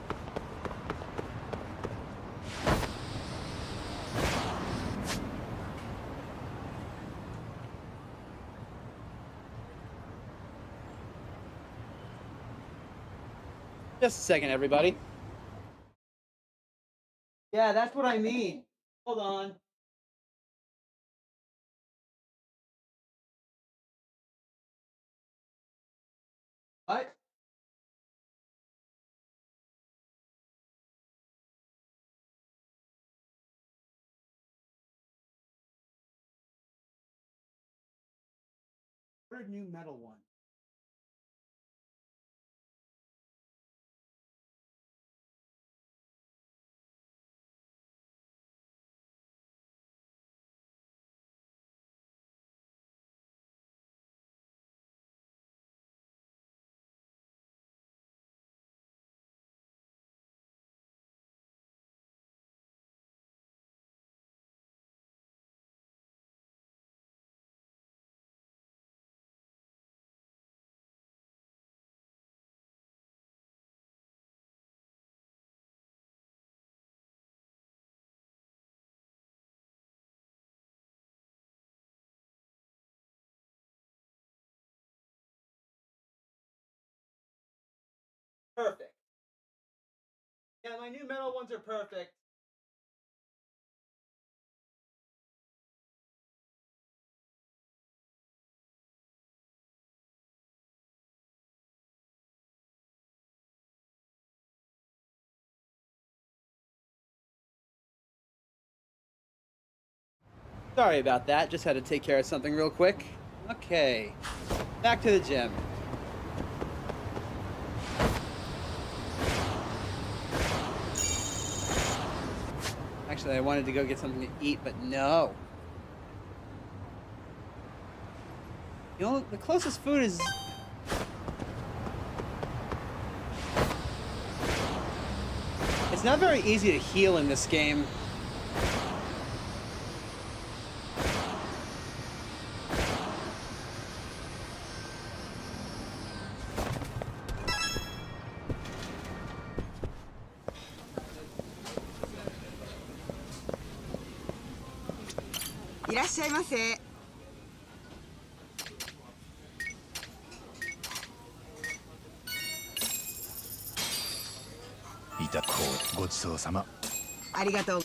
Just a second, everybody. Yeah, that's what I mean. Hold on. What? Ordered new metal one. Yeah, my new metal ones are perfect. Sorry about that. Just had to take care of something real quick. Okay. Back to the gym. Actually, I wanted to go get something to eat, but no. You know, the closest food is... It's not very easy to heal in this game.いらっしゃいませ。いたこうごちそうさま。ありがとう。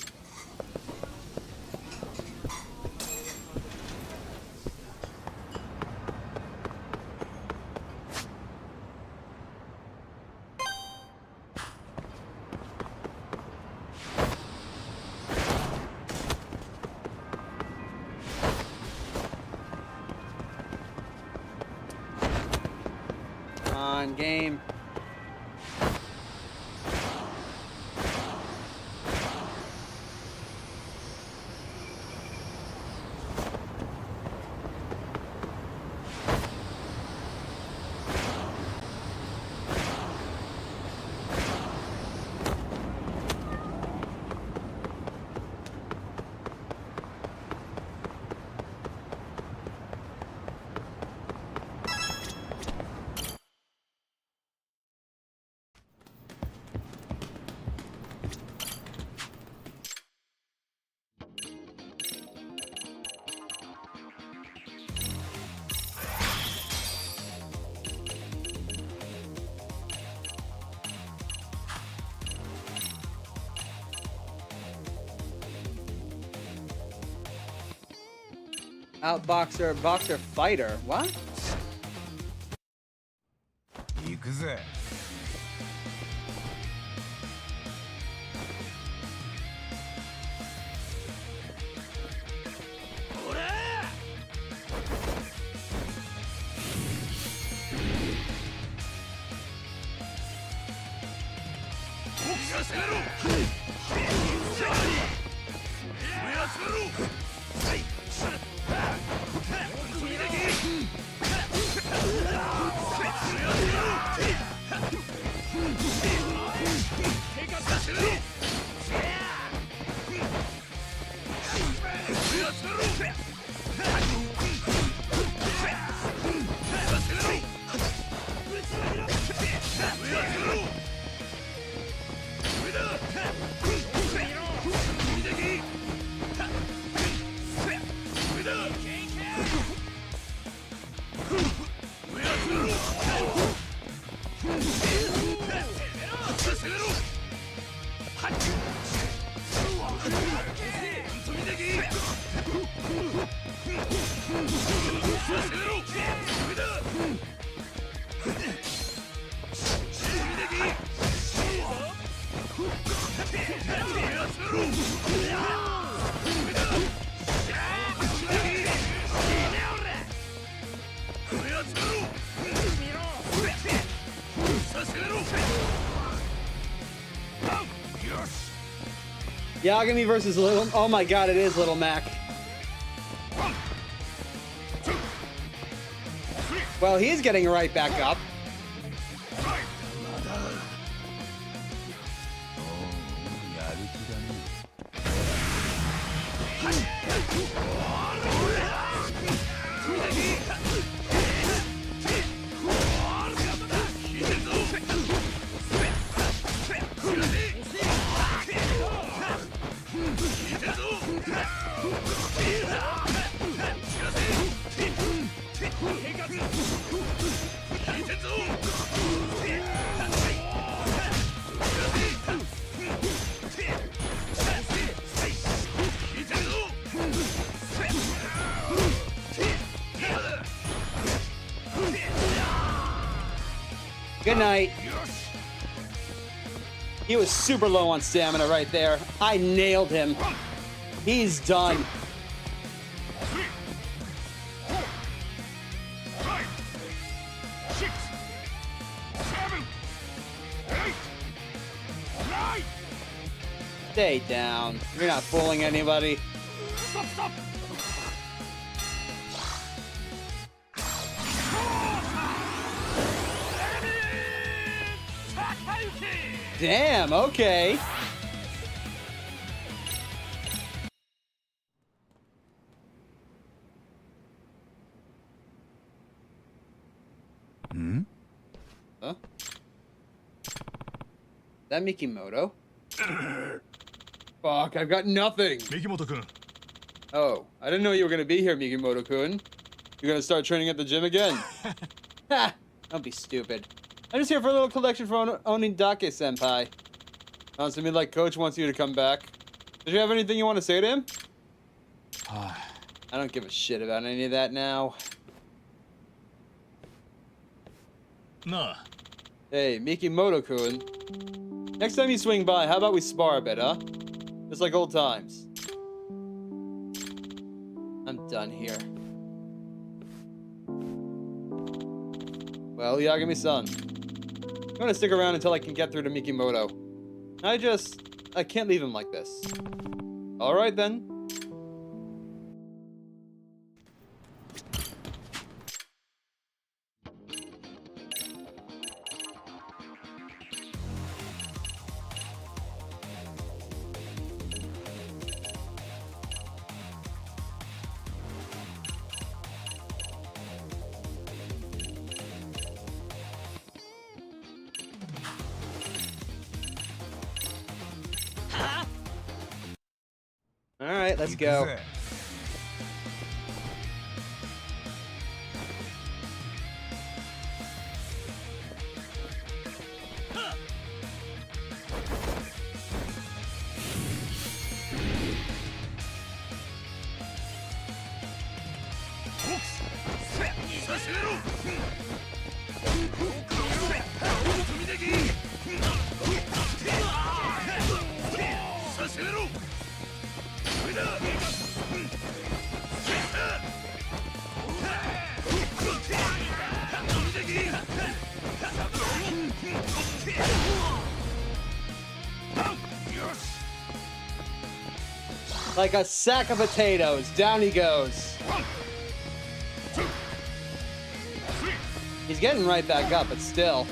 On game. Outboxer, boxer, fighter. What? 行くぜ。Yagami versus Little... Oh my god, it is Little Mac. Well, he's getting right back up. Good night. He was super low on stamina right there. I nailed him. He's done. Stay down. You're not fooling anybody. Stop! Damn, okay. Huh? That Mikimoto? Fuck, I've got nothing. Mikimoto-kun. Oh, I didn't know you were gonna be here, Mikimoto-kun. You're gonna start training at the gym again. Ha! Don't be stupid. I'm just here for a little collection for Onidake-senpai. Sounds to me like Coach wants you to come back. Did you have anything you want to say to him? I don't give a shit about any of that now. Nah. Hey, Mikimoto-kun. Next time you swing by, how about we spar a bit, huh? Just like old times. I'm done here. Well, Yagami-san, I'm gonna stick around until I can get through to Mikimoto. I can't leave him like this. Alright then. Alright, let's go. Like a sack of potatoes, down he goes. He's getting right back up, but still.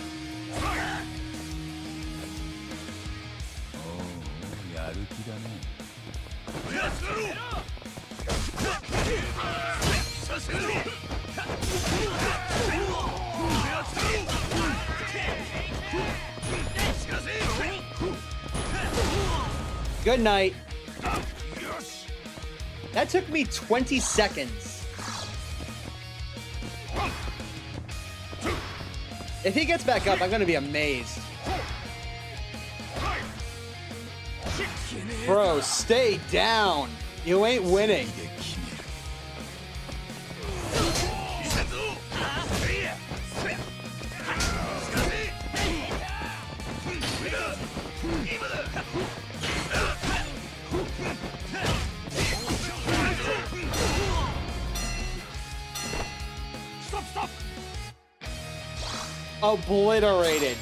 Good night. That took me 20 seconds. If he gets back up, I'm gonna be amazed. Bro, stay down. You ain't winning. Stop! Obliterated.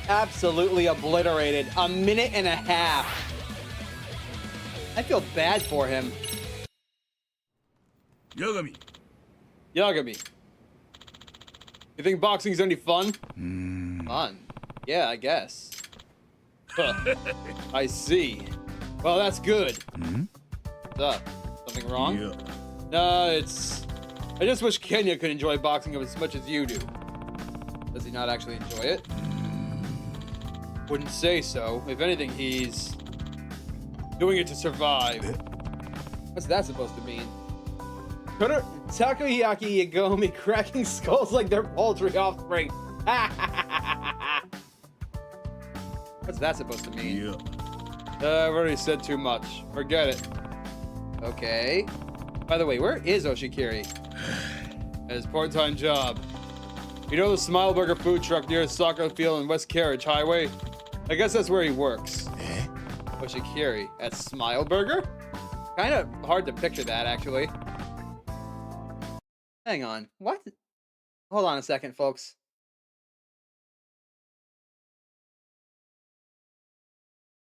Absolutely obliterated. A minute and a half. I feel bad for him. Yagami. Yagami. You think boxing's any fun? Fun. Yeah, I guess. Huh. I see. Well, that's good. What's up? Something wrong? Yeah. No, I just wish Kenya could enjoy boxing as much as you do. Does he not actually enjoy it? Wouldn't say so. If anything, he's doing it to survive. What's that supposed to mean? Takoyaki Yagami cracking skulls like they're poultry offspring. What's that supposed to mean? Yeah. I've already said too much. Forget it. Okay. By the way, where is Oshikiri? At his part-time job. You know the Smile Burger food truck near the soccer field and West Carriage Highway? I guess that's where he works. Oshikiri at Smile Burger? Kind of hard to picture that, actually. Hang on. What? Hold on a second, folks.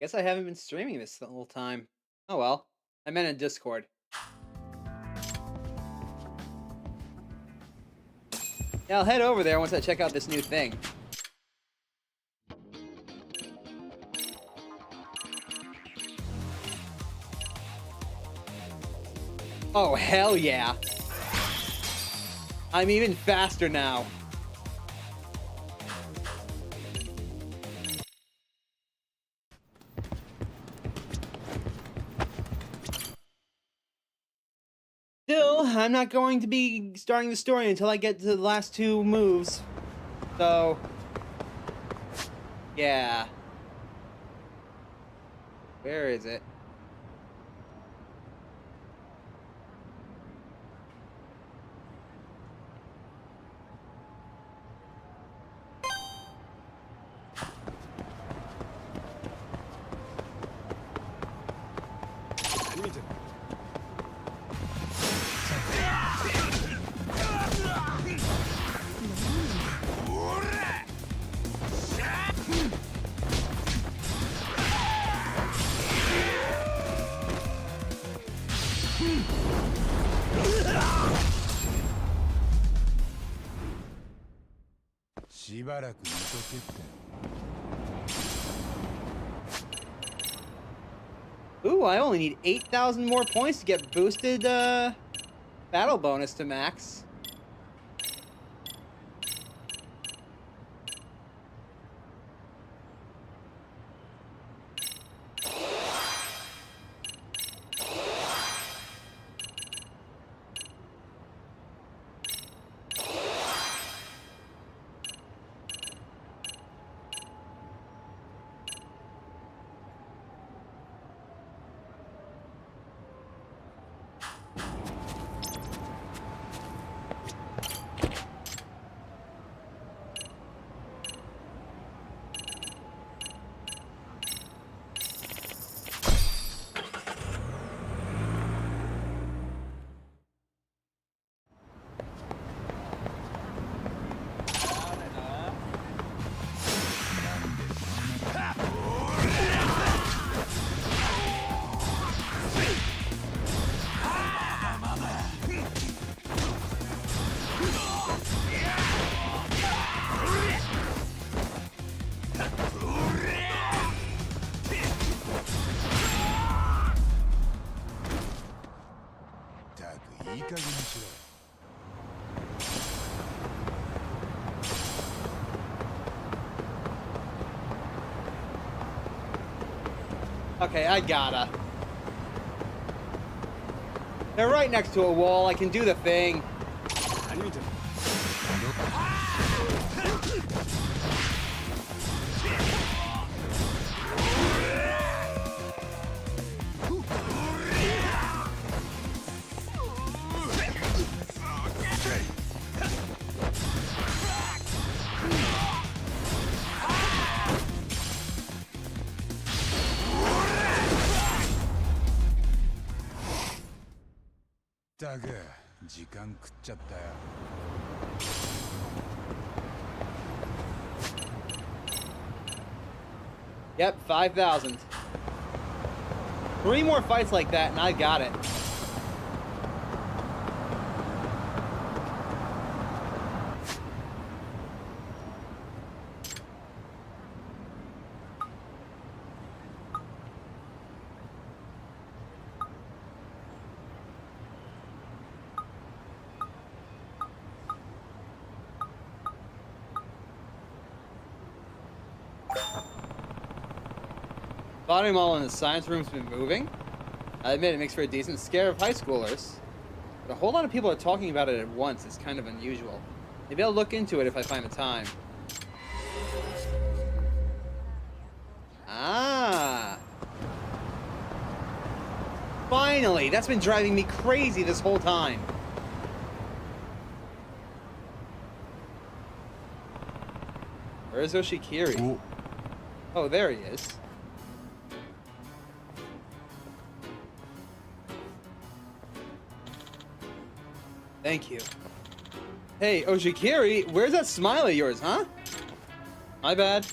Guess I haven't been streaming this the whole time. Oh well. I meant in Discord. Yeah, I'll head over there once I check out this new thing. Oh, hell yeah. I'm even faster now. Still, I'm not going to be starting the story until I get to the last two moves. So, yeah. Where is it? Ooh, I only need 8,000 more points to get boosted battle bonus to max. Okay, I gotta. They're right next to a wall. I can do the thing. Yep, 5,000. 3 more fights like that and I got it. Body model in the science room's been moving. I admit it makes for a decent scare of high schoolers. But a whole lot of people are talking about it at once. It's kind of unusual. Maybe I'll look into it if I find the time. Ah! Finally! That's been driving me crazy this whole time. Where is Oshikiri? Oh, there he is. Thank you. Hey, Oshikiri, where's that smile of yours, huh? My bad.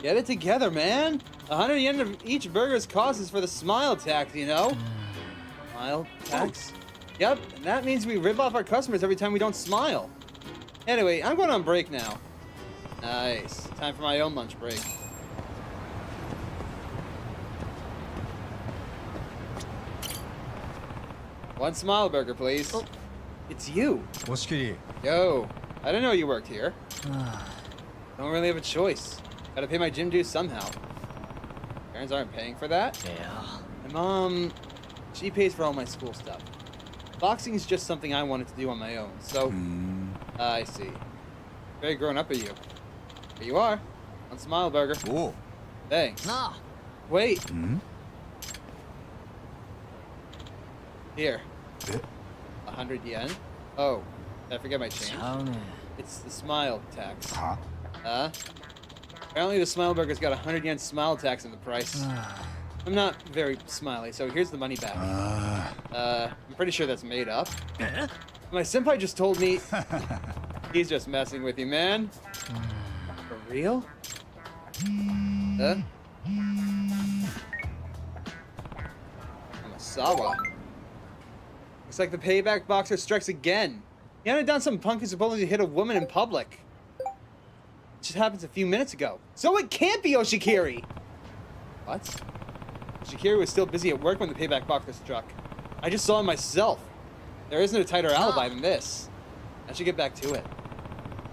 Get it together, man. 100 yen of each burger's cost is for the smile tax, you know? Smile tax? Yep, and that means we rip off our customers every time we don't smile. Anyway, I'm going on break now. Nice. Time for my own lunch break. One smile burger, please. Oh, it's you. Yo, I didn't know you worked here. Don't really have a choice. Gotta pay my gym dues somehow. Parents aren't paying for that? Yeah. My mom, she pays for all my school stuff. Boxing is just something I wanted to do on my own, so... I see. Very grown up of you. Here you are. One smile burger. Oh. Thanks. Wait. Here. 100 yen. Oh, did I forget my change? It's the smile tax. Apparently the smile burger's got 100 yen smile tax in the price. I'm not very smiley, so here's the money back. I'm pretty sure that's made up. My senpai just told me... He's just messing with you, man. For real? Sawa. Looks like the payback boxer strikes again. He hunted down some punk who supposedly hit a woman in public. It just happened a few minutes ago. So it can't be Oshikiri! What? Oshikiri was still busy at work when the payback boxer struck. I just saw him myself. There isn't a tighter alibi than this. I should get back to it.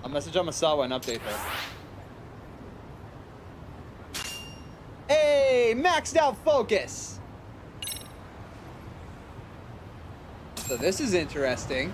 I'll message Amasawa and update her. Hey! Maxed out focus! So this is interesting.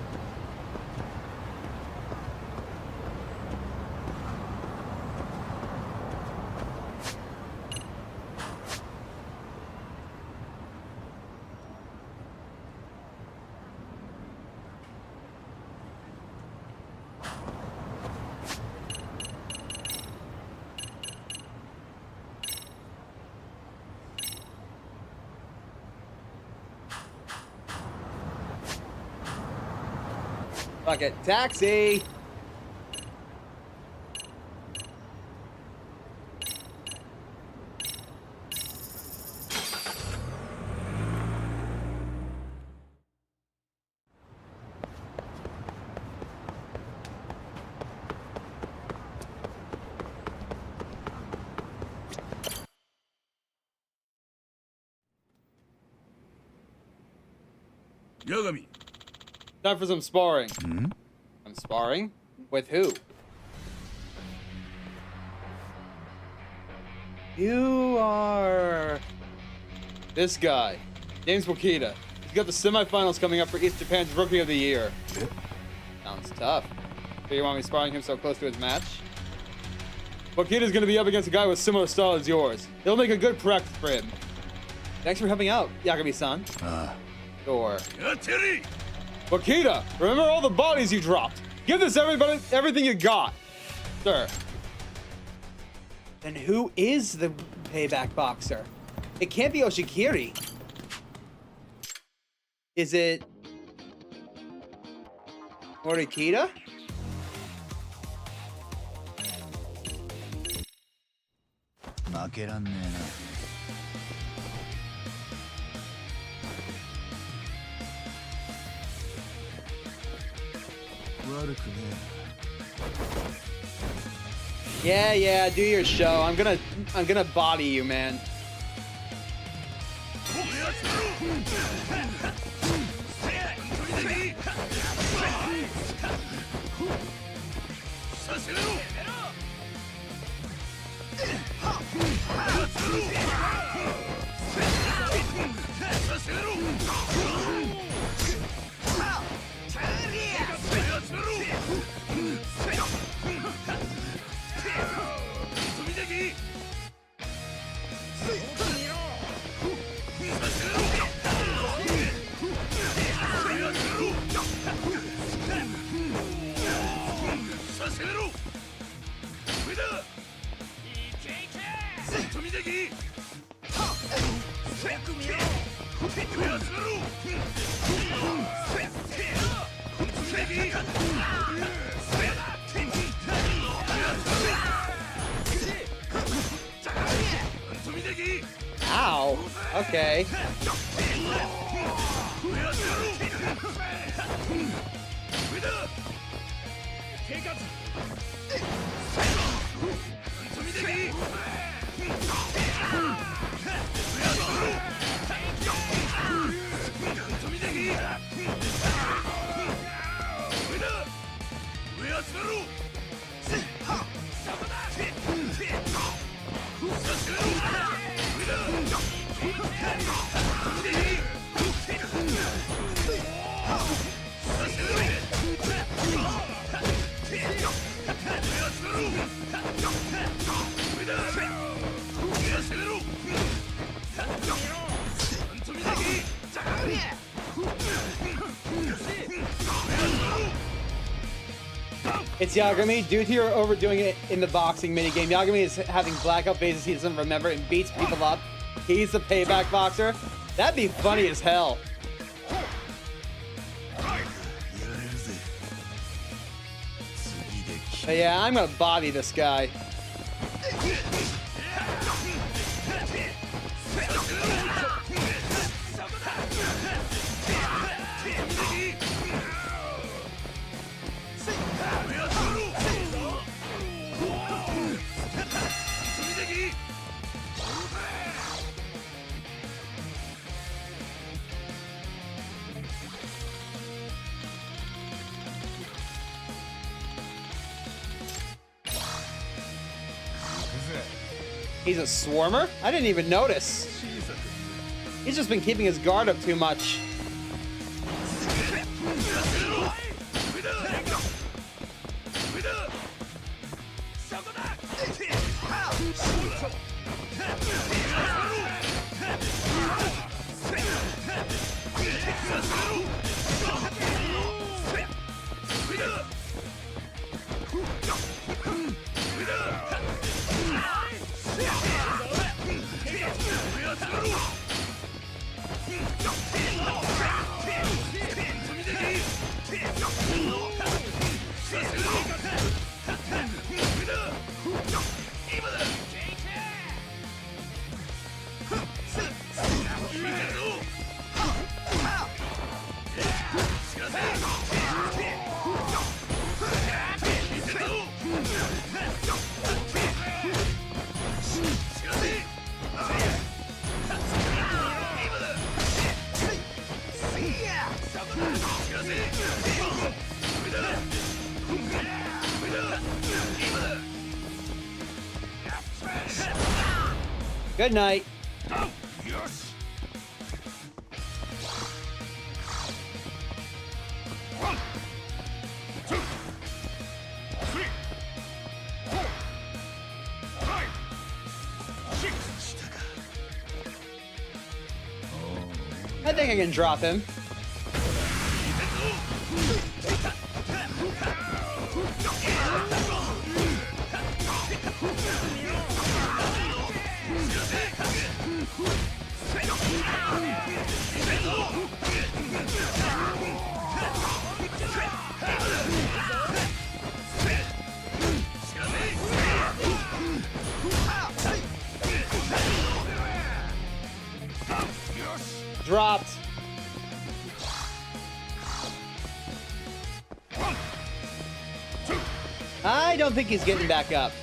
Fuck it. Taxi! Yagami. Time for some sparring. I'm sparring? With who? You are... This guy. James Wakita. He's got the semifinals coming up for East Japan's Rookie of the Year. Sounds tough. Do you want me sparring him so close to his match? Wakita's gonna be up against a guy with similar style as yours. It'll make a good practice for him. Thanks for helping out, Yagami-san. Sure. Wakita, remember all the bodies you dropped. Give this everything you got. Sir. Then who is the payback boxer? It can't be Oshikiri. Is it... Morikita? Yeah, do your show. I'm gonna body you, man. Ow. Okay. It's Yagami. Due to your overdoing it in the boxing minigame, Yagami is having blackout phases he doesn't remember and beats people up. He's the payback boxer. That'd be funny as hell. But yeah, I'm gonna body this guy. He's a swarmer? I didn't even notice. He's just been keeping his guard up too much. Good night. I think I can drop him. Dropped. I don't think he's getting back up.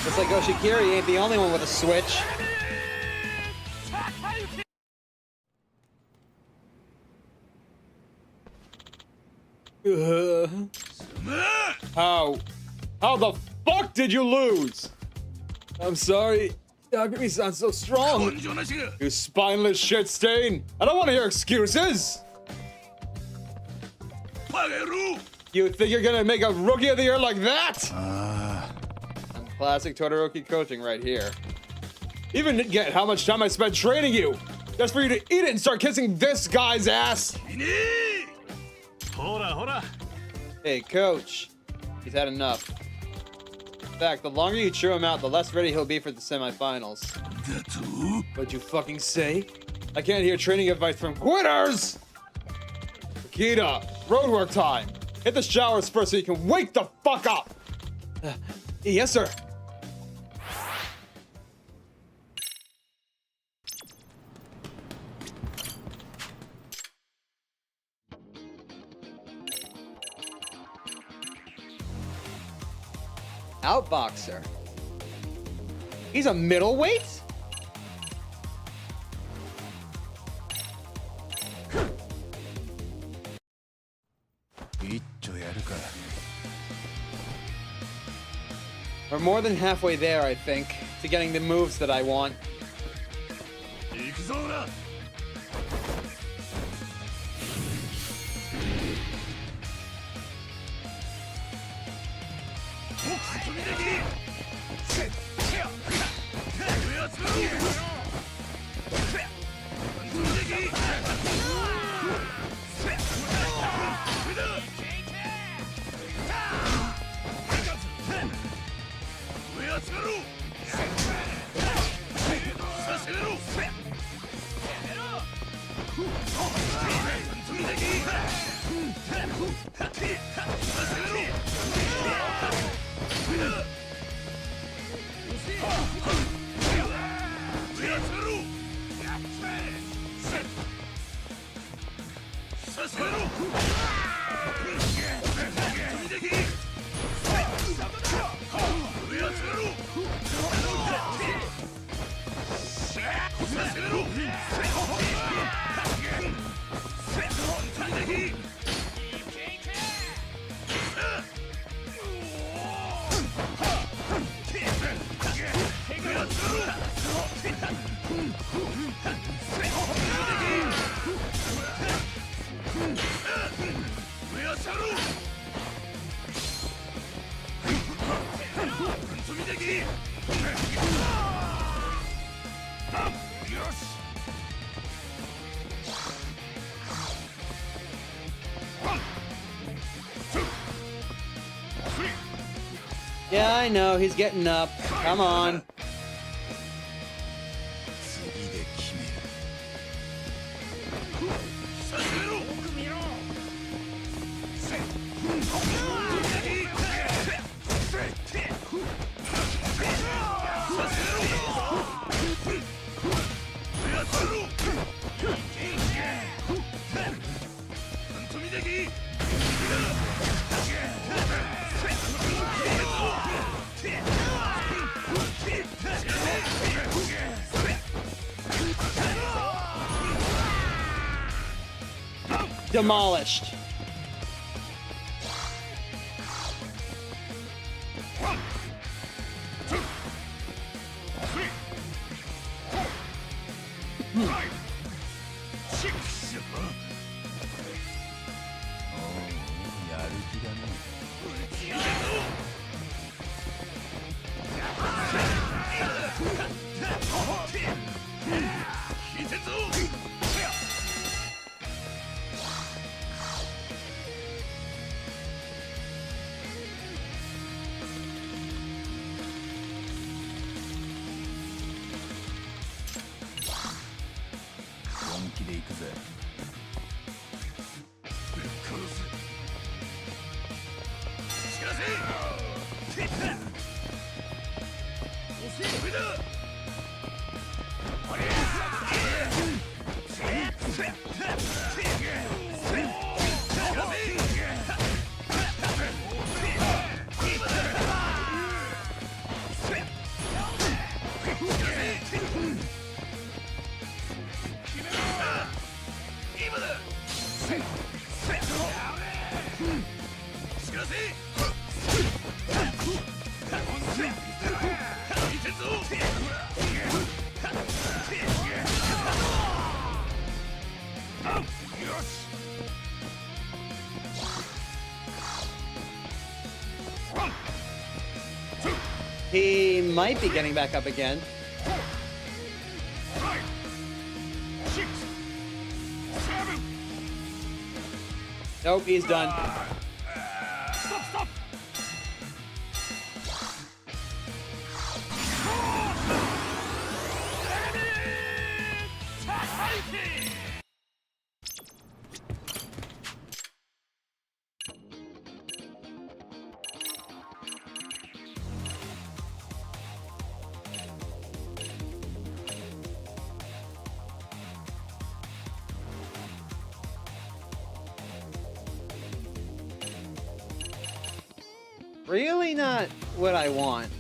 Looks like Oshikiri ain't the only one with a switch. How the fuck did you lose? I'm sorry. Yagami sounds so strong. You spineless shit stain. I don't want to hear excuses. You think you're gonna make a rookie of the year like that? I'm Classic Todoroki coaching right here. Even get how much time I spent training you, just for you to eat it and start kissing this guy's ass. Hey, coach, he's had enough. In fact, the longer you chew him out, the less ready he'll be for the semifinals. What'd you fucking say? I can't hear training advice from quitters! Akita, roadwork time. Hit the showers first so you can wake the fuck up. Yes, sir. Outboxer. He's a middleweight? We're more than halfway there, I think, to getting the moves that I want. Yeah, I know, he's getting up. Come on. Demolished. He might be getting back up again. 5 6 7 Nope, he's done. Stop, stop! Really not what I want.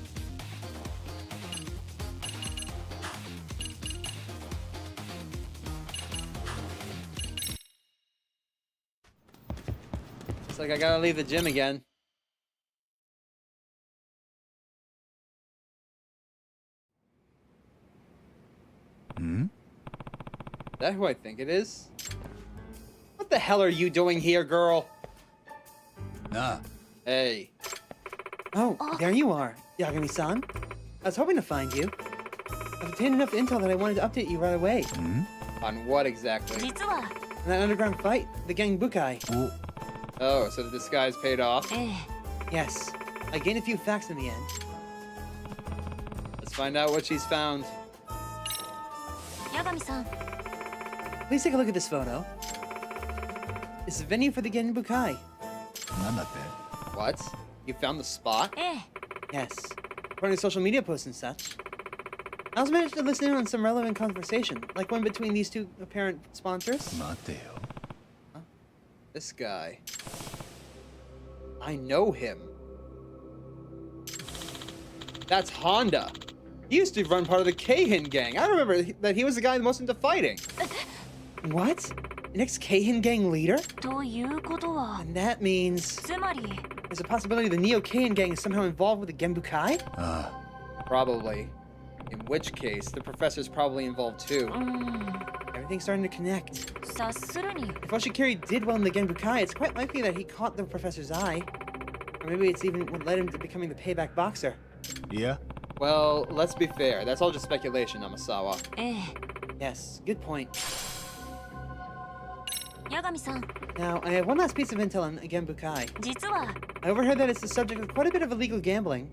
It's like I gotta leave the gym again. Hmm? Is that who I think it is? What the hell are you doing here, girl? Nah. Hey. Oh, there you are, Yagami-san. I was hoping to find you. I've obtained enough intel that I wanted to update you right away. Hmm? On what exactly? 実は On that underground fight, the gang Bukai. Oh, so the disguise paid off? ええ Yes, I gained a few facts in the end. Let's find out what she's found. 八神さん Please take a look at this photo. It's the venue for the gang Bukai. なんだって？ What? You found the spot? ええ Yes, according to social media posts and such. I also managed to listen in on some relevant conversation, like one between these two apparent sponsors. 待てよ。 This guy. I know him. That's Honda. He used to run part of the Keihin gang. I remember that he was the guy most into fighting. What? An ex-Keihin gang leader? ということは And that means つまり there's a possibility the Neo-Keihin gang is somehow involved with the Genbukai? あ Probably. In which case, the professor's probably involved too. うーん Everything's starting to connect. 察するに If Oshikiri did well in the Genbukai, it's quite likely that he caught the professor's eye. Or maybe it's even what led him to becoming the payback boxer. あ。いや、 Well, let's be fair. That's all just speculation, Namasawa. ええ Yes, good point. 八神さん Now, I have one last piece of intel on the Genbukai. 実は I overheard that it's the subject of quite a bit of illegal gambling.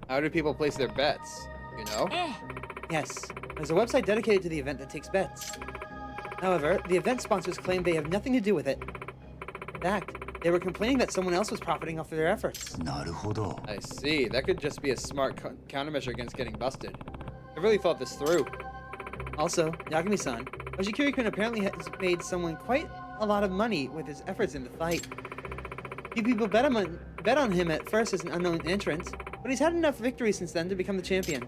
How do people place their bets? You know? ええ Yes, there's a website dedicated to the event that takes bets. However, the event sponsors claim they have nothing to do with it. In fact, they were complaining that someone else was profiting off of their efforts. なるほど。 I see. That could just be a smart countermeasure against getting busted. I really thought this through. Also, Yagami-san, Oshikiri-kun apparently has made someone quite a lot of money with his efforts in the fight. Few people bet on him at first as an unknown entrant, but he's had enough victories since then to become the champion.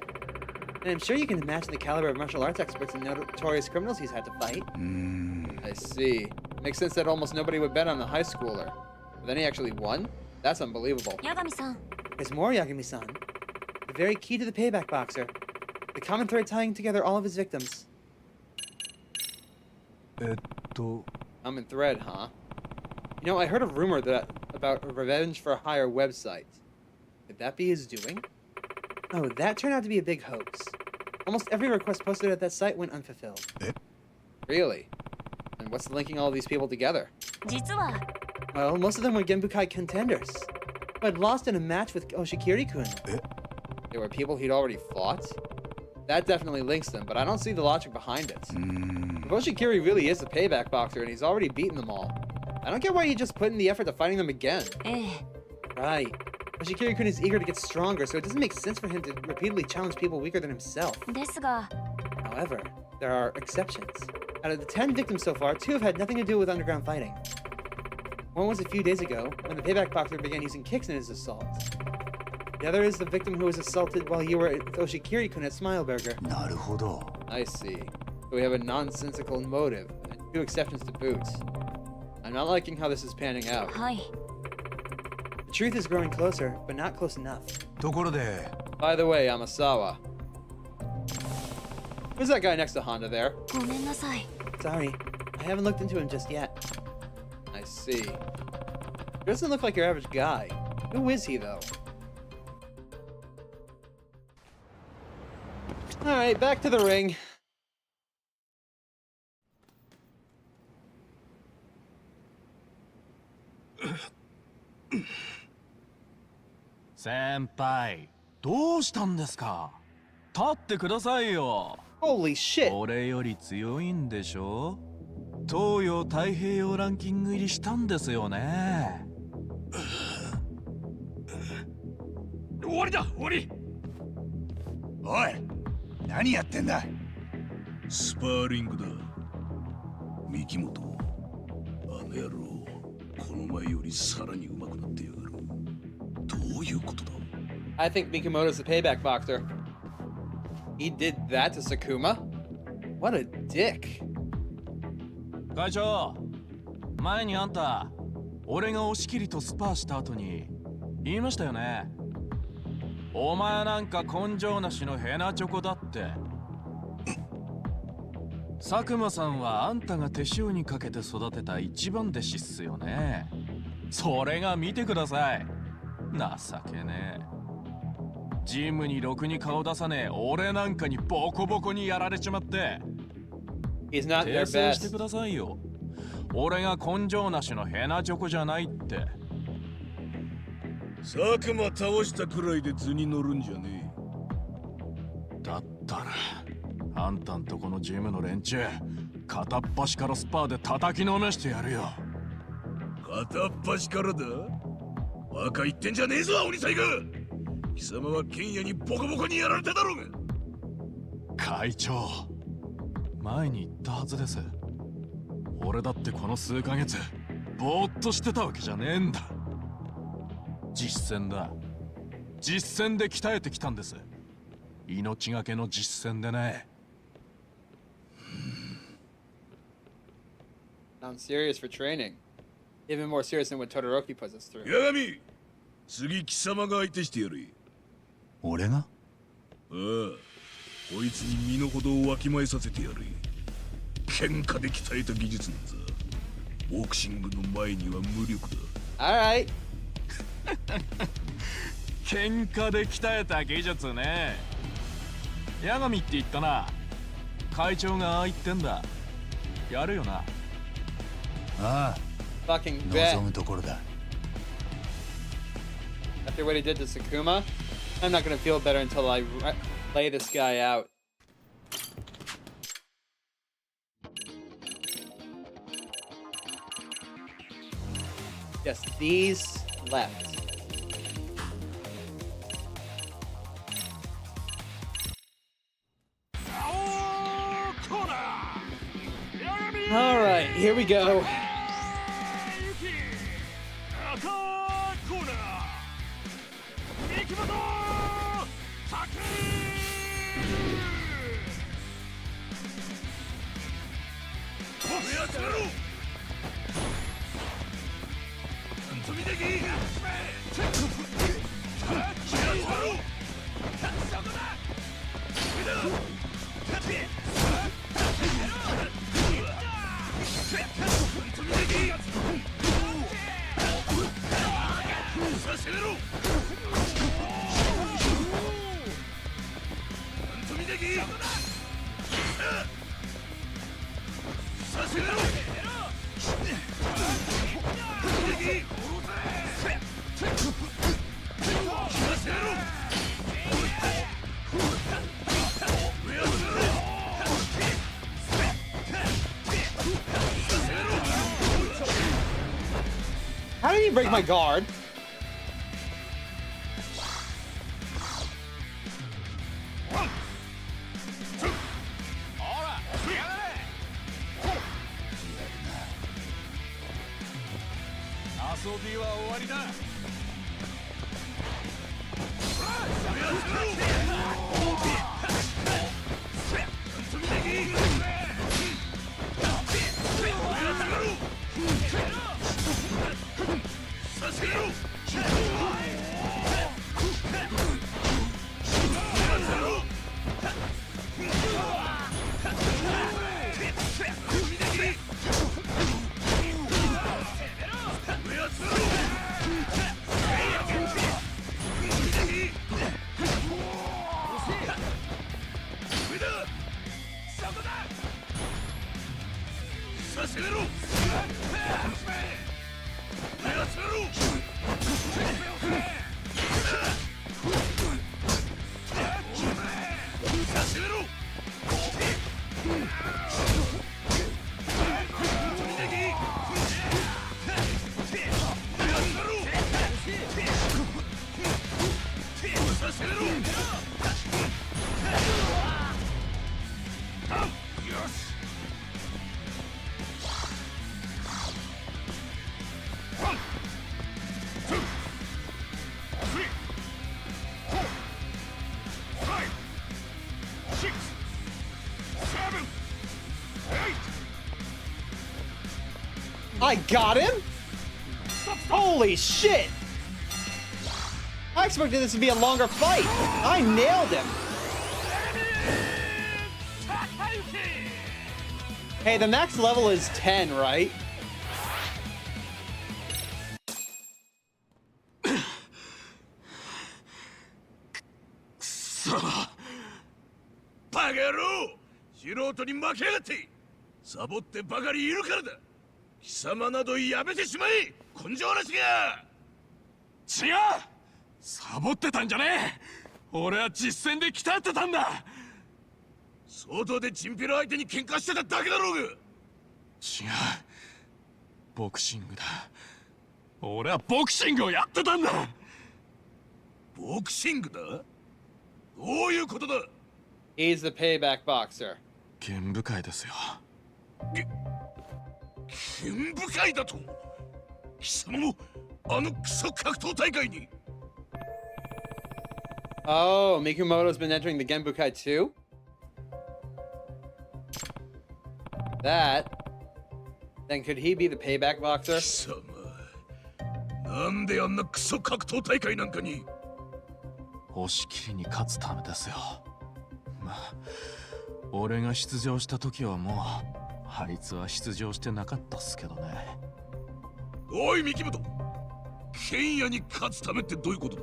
And I'm sure you can imagine the caliber of martial arts experts and notorious criminals he's had to fight. うーん。 I see. Makes sense that almost nobody would bet on the high schooler. But then he actually won? That's unbelievable. 八神さん There's more, Yagami-san. The very key to the payback boxer. The common thread tying together all of his victims. Common thread, huh? You know, I heard a rumor about a Revenge for Hire website. Could that be his doing? Oh, that turned out to be a big hoax. Almost every request posted at that site went unfulfilled. Really? And what's linking all these people together? 実は Well, most of them were Genbukai contenders, who had lost in a match with Oshikiri-kun. There were people he'd already fought? That definitely links them, but I don't see the logic behind it. うーん。 If Oshikiri really is the payback boxer and he's already beaten them all, I don't get why he just put in the effort to fighting them again. ええ Right. Oshikiri-kun is eager to get stronger, so it doesn't make sense for him to repeatedly challenge people weaker than himself. ですが However, there are exceptions. Out of the 10 victims so far, 2 have had nothing to do with underground fighting. One was a few days ago, when the payback boxer began using kicks in his assault. The other is the victim who was assaulted while you were with Oshikiri-kun at Smileburger. なるほど。 I see. So we have a nonsensical motive, and 2 exceptions to boot. I'm not liking how this is panning out. はい The truth is growing closer, but not close enough. ところで、 By the way, Amasawa. Who's that guy next to Honda there? ごめんなさい Sorry, I haven't looked into him just yet. I see. Doesn't look like your average guy. Who is he, though? Alright, back to the ring.先輩、どうしたんですか？立ってくださいよ。Holy shit! 俺より強いんでしょ？東洋太平洋ランキング入りしたんですよね。終わりだ、終わり。おい、何やってんだ。スパーリングだ。三木本、あの野郎、この前よりさらに上手くなってやがる。どういうことだ？ I think Mikimoto's the payback boxer. He did that to Sakuma? What a dick. 会長、前にあんた、俺が押し切りとスパーした後に言いましたよね。お前なんか根性なしのヘナチョコだって。佐久間さんはあんたが手塩にかけて育てた一番弟子っすよね。それが見てください。情けねえ。ジムにろくに顔出さねえ俺なんかにボコボコにやられちまって。He's not their 訂正して best. くださいよ。俺が根性なしのヘナチョコじゃないって。佐久間倒したくらいで図に乗るんじゃねえ。だったらあんたんとこのジムの連中片っ端からスパーで叩きのめしてやるよ。片っ端からだ。バカ言ってんじゃねえぞ、鬼才が。貴様は剣也にボコボコにやられただろうが。会長、前に言ったはずです。俺だってこの数ヶ月ぼーっとしてたわけじゃねえんだ。実践だ。実践で鍛えてきたんです。命がけの実践でね。Sounds serious for training. Even more serious than what Todoroki puts us through. 八神、次貴様が相手してやれ。俺が？ああ、こいつに身の程をわきまえさせてやれ。喧嘩で鍛えた技術なんざボクシングの前には無力だ。Alright. 喧嘩で鍛えた技術ね。八神って言ったな。会長がああ言ってんだ。やるよな。ああ、 Fucking bet. 望むところだ。After what he did to Sakuma, I'm not gonna feel better until I lay this guy out. Yes, these left. All right, here we go. How did he break my guard? させろ。よし。I got him? Holy shit! I expected this to be a longer fight. I nailed him. Hey, the max level is 10, right? Soma! バカ野郎！素人に負けやがって！サボってばかりいるからだ！貴様などやめてしまえ！根性なしが！違う！サボってたんじゃねえ！俺は実戦で鍛えてたんだ！外でチンピラ相手に喧嘩してただけだろうが！違う。ボクシングだ。俺はボクシングをやってたんだ！ボクシングだ？どういうことだ？ He's the payback boxer. 剣深いですよ。剣深いだと？貴様もあのクソ格闘大会に？ Oh, Mikumoto's been entering the Genbukai too? That? Then could he be the payback boxer? 貴様、なんであんなクソ格闘大会なんかに？押し切りに勝つためですよ。まあ、俺が出場した時はもうあいつは出場してなかったっすけどね。おい三木本、剣也に勝つためってどういうことだ？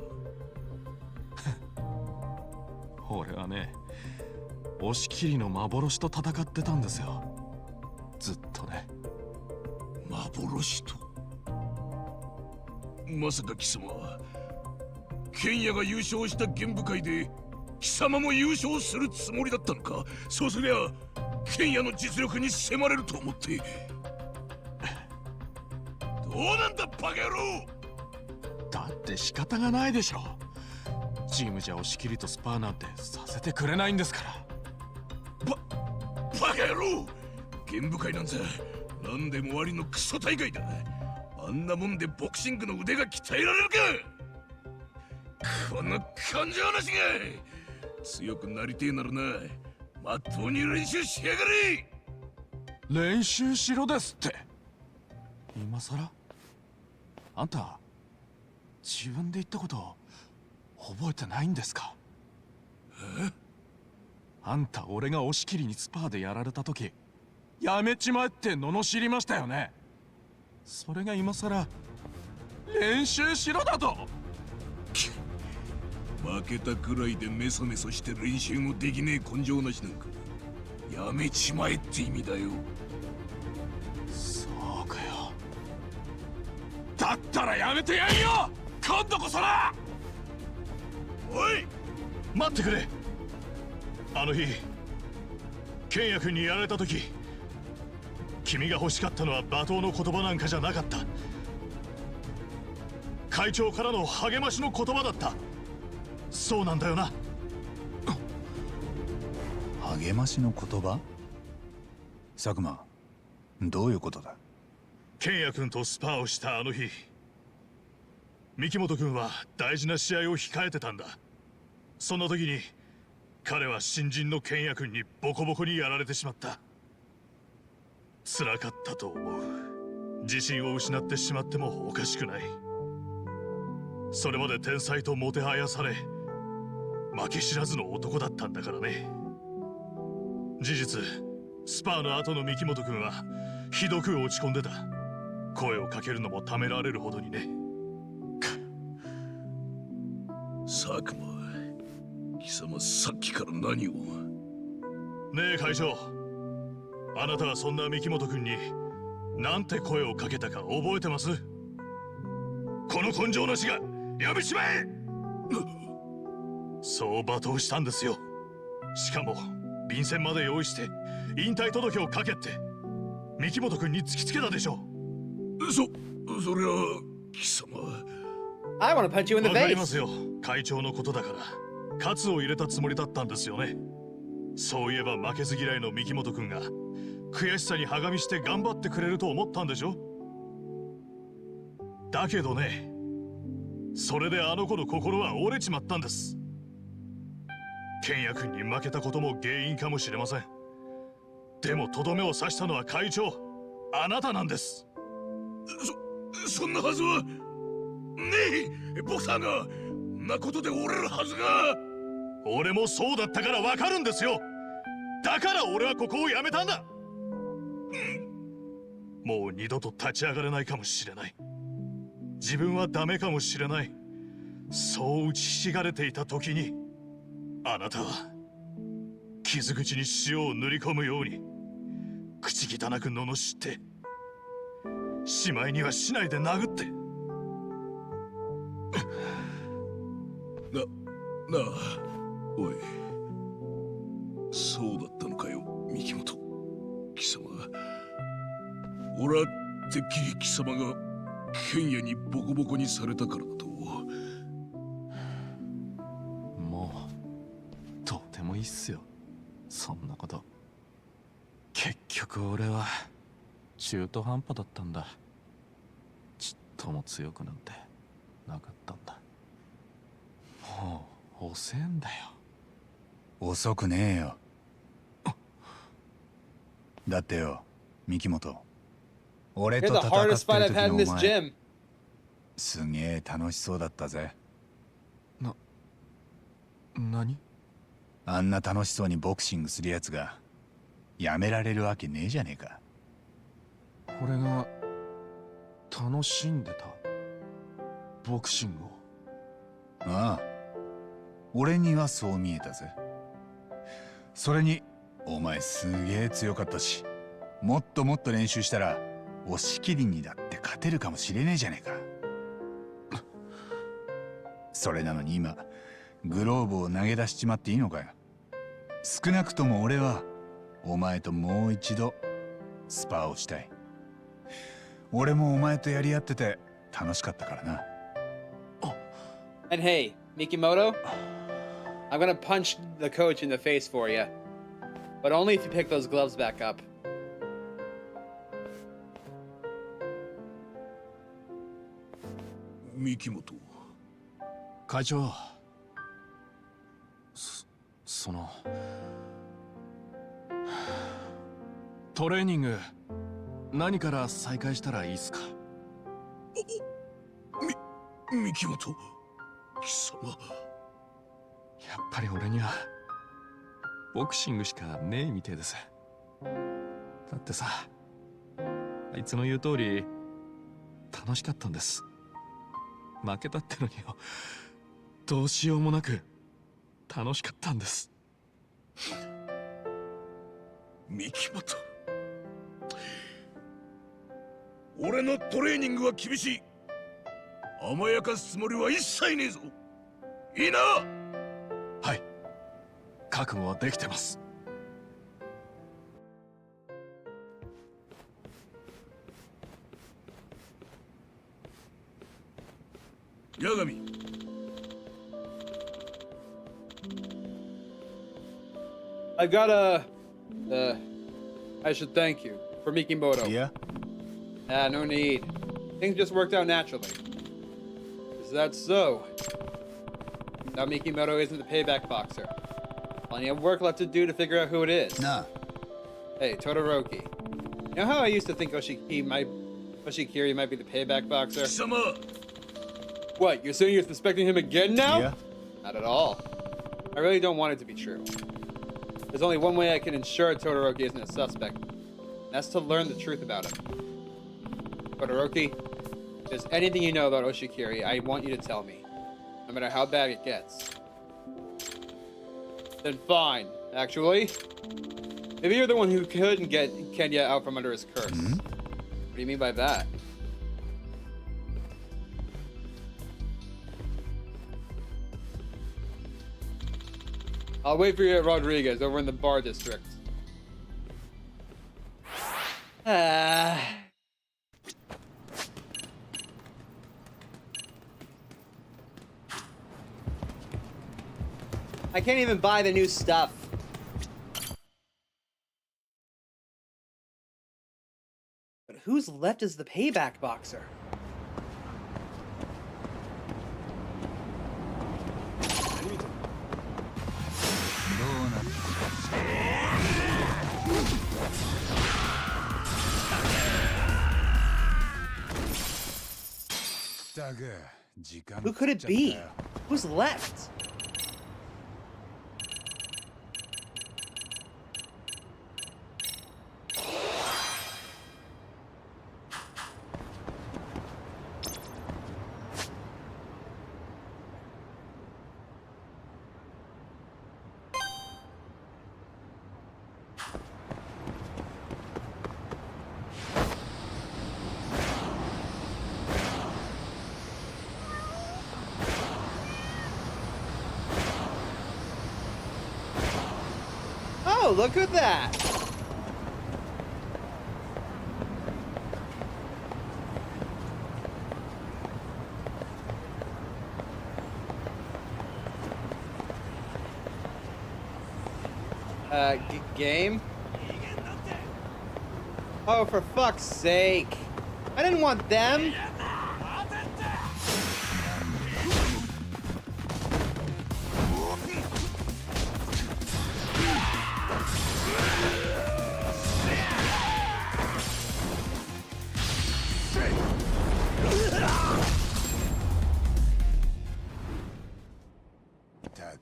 俺はね、押し切りの幻と戦ってたんですよ。ずっとね。幻と？まさか貴様は剣也が優勝した玄武会で貴様も優勝するつもりだったのか？そうすりゃ剣也の実力に迫れると思って。どうなんだバカ野郎！だって仕方がないでしょ。チームじゃ押し切りとスパーなんてさせてくれないんですから。バカ野郎！玄武会なんざ何でもありのクソ大会だ。あんなもんでボクシングの腕が鍛えられるか！この根性なしが！強くなりてえならな、まっとうに練習しやがれ！練習しろですって。今さら？あんた自分で言ったこと覚えてないんですか？え？あんた俺が押し切りにスパーでやられた時、やめちまえって罵りましたよね。それが今さら練習しろだと？負けたくらいでメソメソして練習もできねえ根性なしなんかやめちまえって意味だよ。そうかよ。だったらやめてやんよ、今度こそな！おい待ってくれ。あの日剣也君にやられた時、君が欲しかったのは罵倒の言葉なんかじゃなかった。会長からの励ましの言葉だった。そうなんだよな。励ましの言葉？佐久間、どういうことだ？剣也君とスパーをしたあの日、三木本君は大事な試合を控えてたんだ。そんな時に彼は新人の剣也君にボコボコにやられてしまった。辛かったと思う。自信を失ってしまってもおかしくない。それまで天才ともてはやされ負け知らずの男だったんだからね。事実スパーの後の三木本君はひどく落ち込んでた。声をかけるのもためられるほどにね。佐久間、貴様さっきから何を？ねえ会長、あなたはそんな三木本君になんて声をかけたか覚えてます？この根性なしがやめちまえ！そう罵倒したんですよ。しかも便箋まで用意して引退届を書けって三木本君に突きつけたでしょ。そりゃ貴様。I want to punch you in the わかりま face. すよ。会長のことだから喝を入れたつもりだったんですよね。そういえば負けず嫌いの三木本君が悔しさにはがみして頑張ってくれると思ったんでしょ。だけどね、それであの子の心は折れちまったんです。ケンヤ君に負けたことも原因かもしれません。でもとどめを刺したのは会長、あなたなんです。そんなはずはねえ。ボクサーがなことで折れるはずが。俺もそうだったからわかるんですよ。だから俺はここを辞めたんだ。もう二度と立ち上がれないかもしれない。自分はダメかもしれない。そう打ちひしがれていた時に、あなたは傷口に塩を塗り込むように口汚く罵って、しまいには市内で殴って。なあ、おい、そうだったのかよ、三木本。貴様、俺はてっきり貴様がケンヤにボコボコにされたからだと。もうどうでもいいっすよ、そんなこと。結局俺は中途半端だったんだ。ちっとも強くなんてなかったんだ。もう遅えんだよ。遅くねえよ。だってよ、三木本、俺 You're と the 戦ってる hardest fight I've 時 had in の this お前、 gym. すげえ楽しそうだったぜ。何？あんな楽しそうにボクシングするやつがやめられるわけねえじゃねえか。俺が楽しんでたボクシングを。ああ、俺にはそう見えたぜ。それにお前すげえ強かったし、もっともっと練習したら押し切りにだって勝てるかもしれねえじゃねえか。それなのに今グローブを投げ出しちまっていいのかよ。少なくとも俺はお前ともう一度スパーをしたい。俺もお前とやり合ってて楽しかったからな。And hey, Mikimoto, I'm gonna punch the coach in the face for you. But only if you pick those gloves back up. 三木本。会長、そのトレーニング何から再開したらいいっすか？三木本、貴様。やっぱり俺にはボクシングしかねえみてえです。だってさ、あいつの言う通り楽しかったんです。負けたってのによ、どうしようもなく楽しかったんです。三木本、俺のトレーニングは厳しい。甘やかすつもりは一切ねえぞ。いいな。はい、覚悟はできてます。八神、I gotta... I should thank you for Mikimoto. Yeah? No need. Things just worked out naturally. Is that so? Now Mikimoto isn't the payback boxer. Plenty of work left to do to figure out who it is. Nah. Hey, Todoroki. You know how I used to think Oshikiri might be the payback boxer? 貴様。 What, you're saying you're suspecting him again now? Yeah. Not at all. I really don't want it to be true. There's only one way I can ensure Todoroki isn't a suspect. And that's to learn the truth about him. Todoroki, if there's anything you know about Oshikiri, I want you to tell me. No matter how bad it gets. Then fine, actually. Maybe you're the one who couldn't get Kenya out from under his curse. What do you mean by that? I'll wait for you at Rodriguez over in the bar district. I can't even buy the new stuff. But who's left as the payback boxer? Who could it be? Who's left? Oh, look at that! Game? Oh, for fuck's sake. I didn't want them.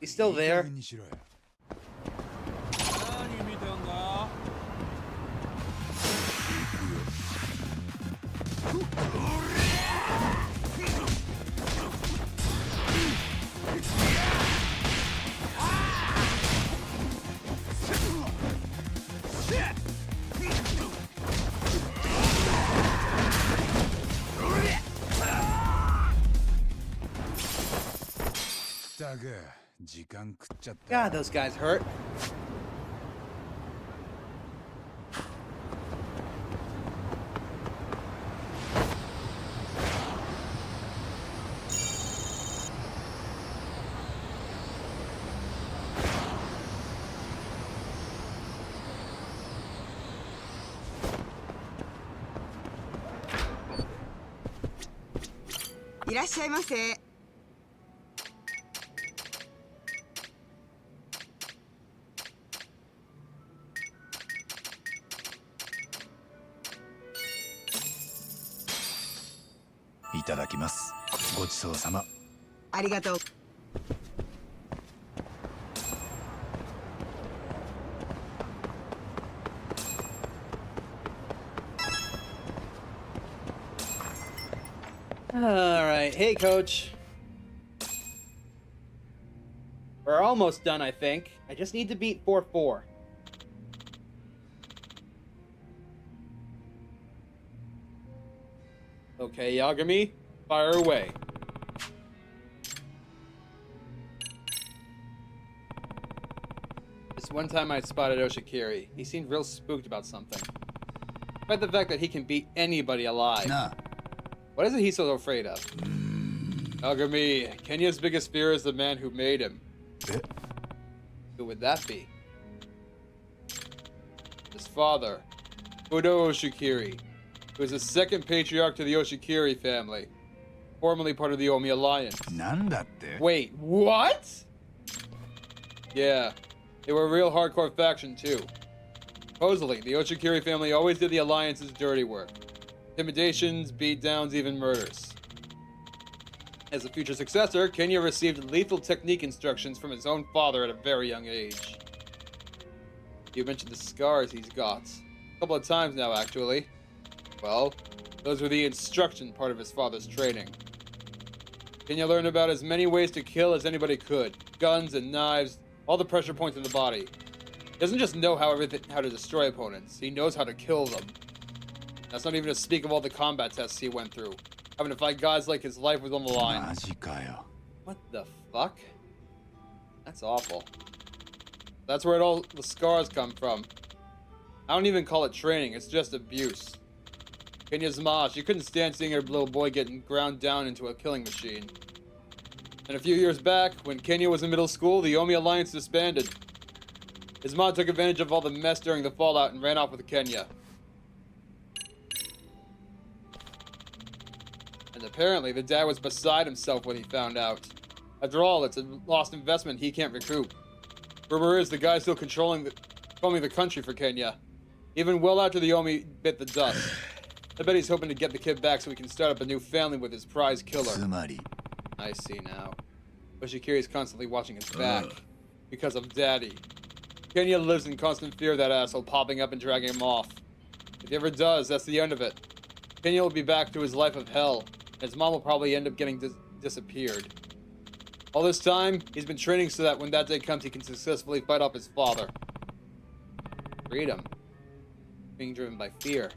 He's still there. God, those guys hurt.いらっしゃいませ。いただきます。ごちそうさま。ありがとう。Alright, hey coach. We're almost done, I think. I just need to beat 4-4. Okay, Yagami, fire away. This one time I spotted Oshikiri. He seemed real spooked about something. Despite the fact that he can beat anybody alive. Nah. What is it he's so afraid of? Yagami, Kenya's biggest fear is the man who made him. Who would that be? His father, Udo Oshikiri, who is the second patriarch to the Oshikiri family, formerly part of the Omi Alliance. Wait, what? Yeah, they were a real hardcore faction too. Supposedly, the Oshikiri family always did the Alliance's dirty work. Intimidations, beatdowns, even murders. As a future successor, Kenya received lethal technique instructions from his own father at a very young age. You mentioned the scars he's got. A couple of times now, actually. Well, those were the instruction part of his father's training. Kenya learned about as many ways to kill as anybody could. Guns and knives, all the pressure points in the body. He doesn't just know how to destroy opponents, he knows how to kill them. That's not even to speak of all the combat tests he went through. Having to fight guys like his life was on the line. What the fuck? That's awful. That's where all the scars come from. I don't even call it training, it's just abuse. Kenya's ma, she couldn't stand seeing her little boy getting ground down into a killing machine. And a few years back, when Kenya was in middle school, the Yomi Alliance disbanded. His mom took advantage of all the mess during the fallout and ran off with Kenya. And apparently, the dad was beside himself when he found out. After all, it's a lost investment he can't recoup. Rumor is the guy's still controlling the country for Kenya, even well after the Yomi bit the dust. I bet he's hoping to get the kid back so he can start up a new family with his prize killer. I see now. Oshikiri is constantly watching his back because of Daddy. Kenya lives in constant fear of that asshole popping up and dragging him off. If he ever does, that's the end of it. Kenya will be back to his life of hell, and his mom will probably end up getting disappeared. All this time, he's been training so that when that day comes, he can successfully fight off his father. Freedom. Being driven by fear.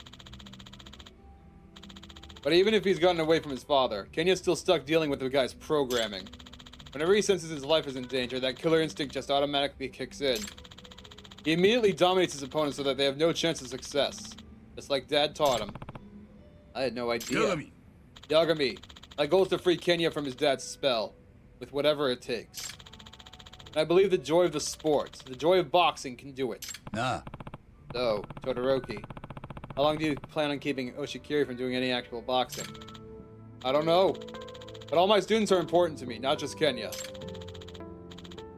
But even if he's gotten away from his father, Kenya's still stuck dealing with the guy's programming. Whenever he senses his life is in danger, that killer instinct just automatically kicks in. He immediately dominates his opponent so that they have no chance of success. Just like Dad taught him. I had no idea. Yagami. My goal is to free Kenya from his dad's spell, with whatever it takes. And I believe the joy of the sport, the joy of boxing can do it. Nah. So, Todoroki, how long do you plan on keeping Oshikiri from doing any actual boxing? I don't know. But all my students are important to me, not just Kenya.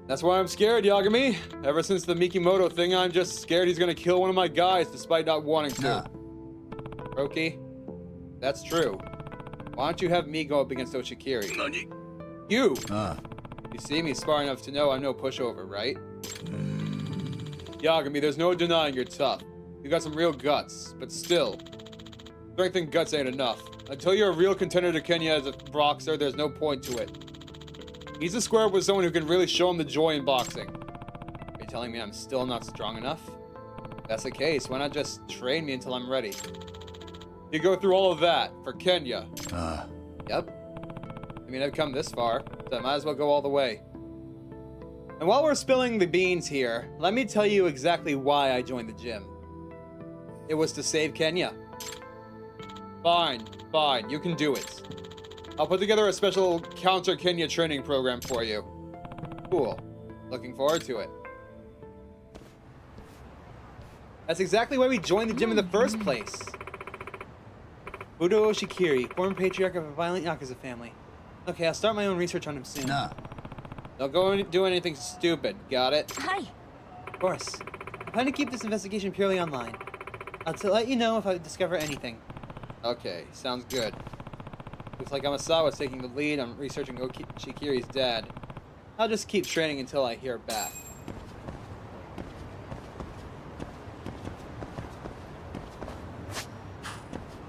That's why I'm scared, Yagami. Ever since the Mikimoto thing, I'm just scared he's gonna kill one of my guys despite not wanting to. Nah. Roki, that's true. Why don't you have me go up against Oshikiri? Nani? You! Ah. You see me smart enough to know I'm no pushover, right? Yagami, there's no denying you're tough. You got some real guts, but still. Strength and guts ain't enough. Until you're a real contender to Kenya as a boxer, there's no point to it. He's a square up with someone who can really show him the joy in boxing. Are you telling me I'm still not strong enough? If that's the case, why not just train me until I'm ready? You go through all of that for Kenya. Yep. I mean, I've come this far, so I might as well go all the way. And while we're spilling the beans here, let me tell you exactly why I joined the gym. It was to save Kenya. Fine, you can do it. I'll put together a special counter Kenya training program for you. Cool. Looking forward to it. That's exactly why we joined the gym in the first place. Udo Oshikiri, former patriarch of a violent Yakuza family. Okay, I'll start my own research on him soon. Nah. Don't go and do anything stupid, got it? Hi. Of course. I plan to keep this investigation purely online. I'll let you know if I discover anything. Okay, sounds good. Looks like Amasawa's taking the lead on researching Oshikiri's dad. I'll just keep training until I hear back.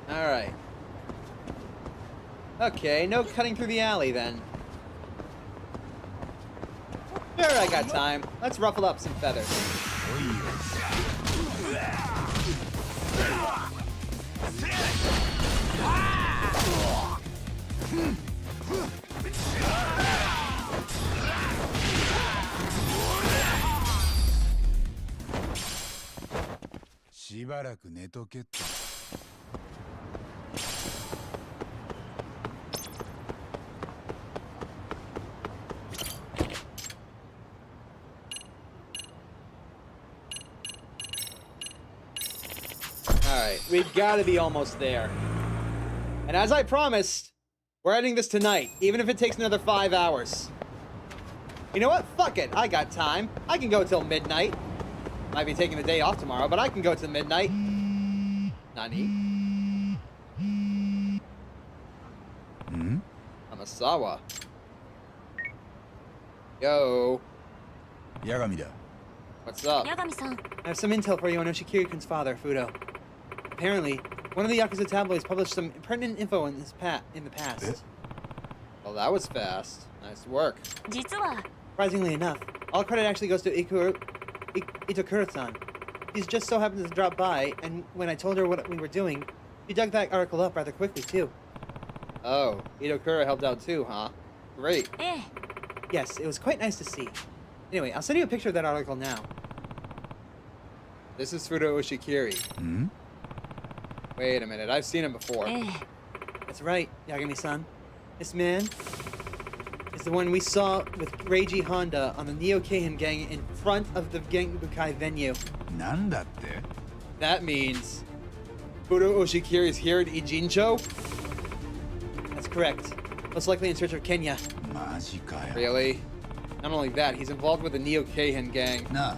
Alright. Okay, no cutting through the alley then. Sure, I got time. Let's ruffle up some feathers.しばらく寝とけって。Alright, we've got to be almost there. And as I promised, we're ending this tonight, even if it takes another 5 hours. You know what? Fuck it. I got time. I can go till midnight. Might be taking the day off tomorrow, but I can go till midnight. Nani? Amasawa. Yo. Yagami da. What's up? Yagami-san. I have some intel for you on Oshikiri-kun's father, Fudo. Apparently, one of the Yakuza tabloids published some pertinent info in the past. Well, that was fast. Nice work. 実は Surprisingly enough, all credit actually goes to Itokura-san. He's just so happened to drop by, and when I told her what we were doing, she dug that article up rather quickly, too. Oh, Itokura helped out too, huh? Great. Yes, it was quite nice to see. Anyway, I'll send you a picture of that article now. This is Fudo Oshikiri. Wait a minute, I've seen him before. That's right, Yagami-san. This man is is the one we saw with Reiji Honda on the Neo Keihan gang in front of the Genbukai venue. なんだって That means Fudo Oshikiri is here at Ijincho? That's correct. Most likely in search of Kenya. マジかよ Really? Not only that, he's involved with the Neo Keihan gang. なあ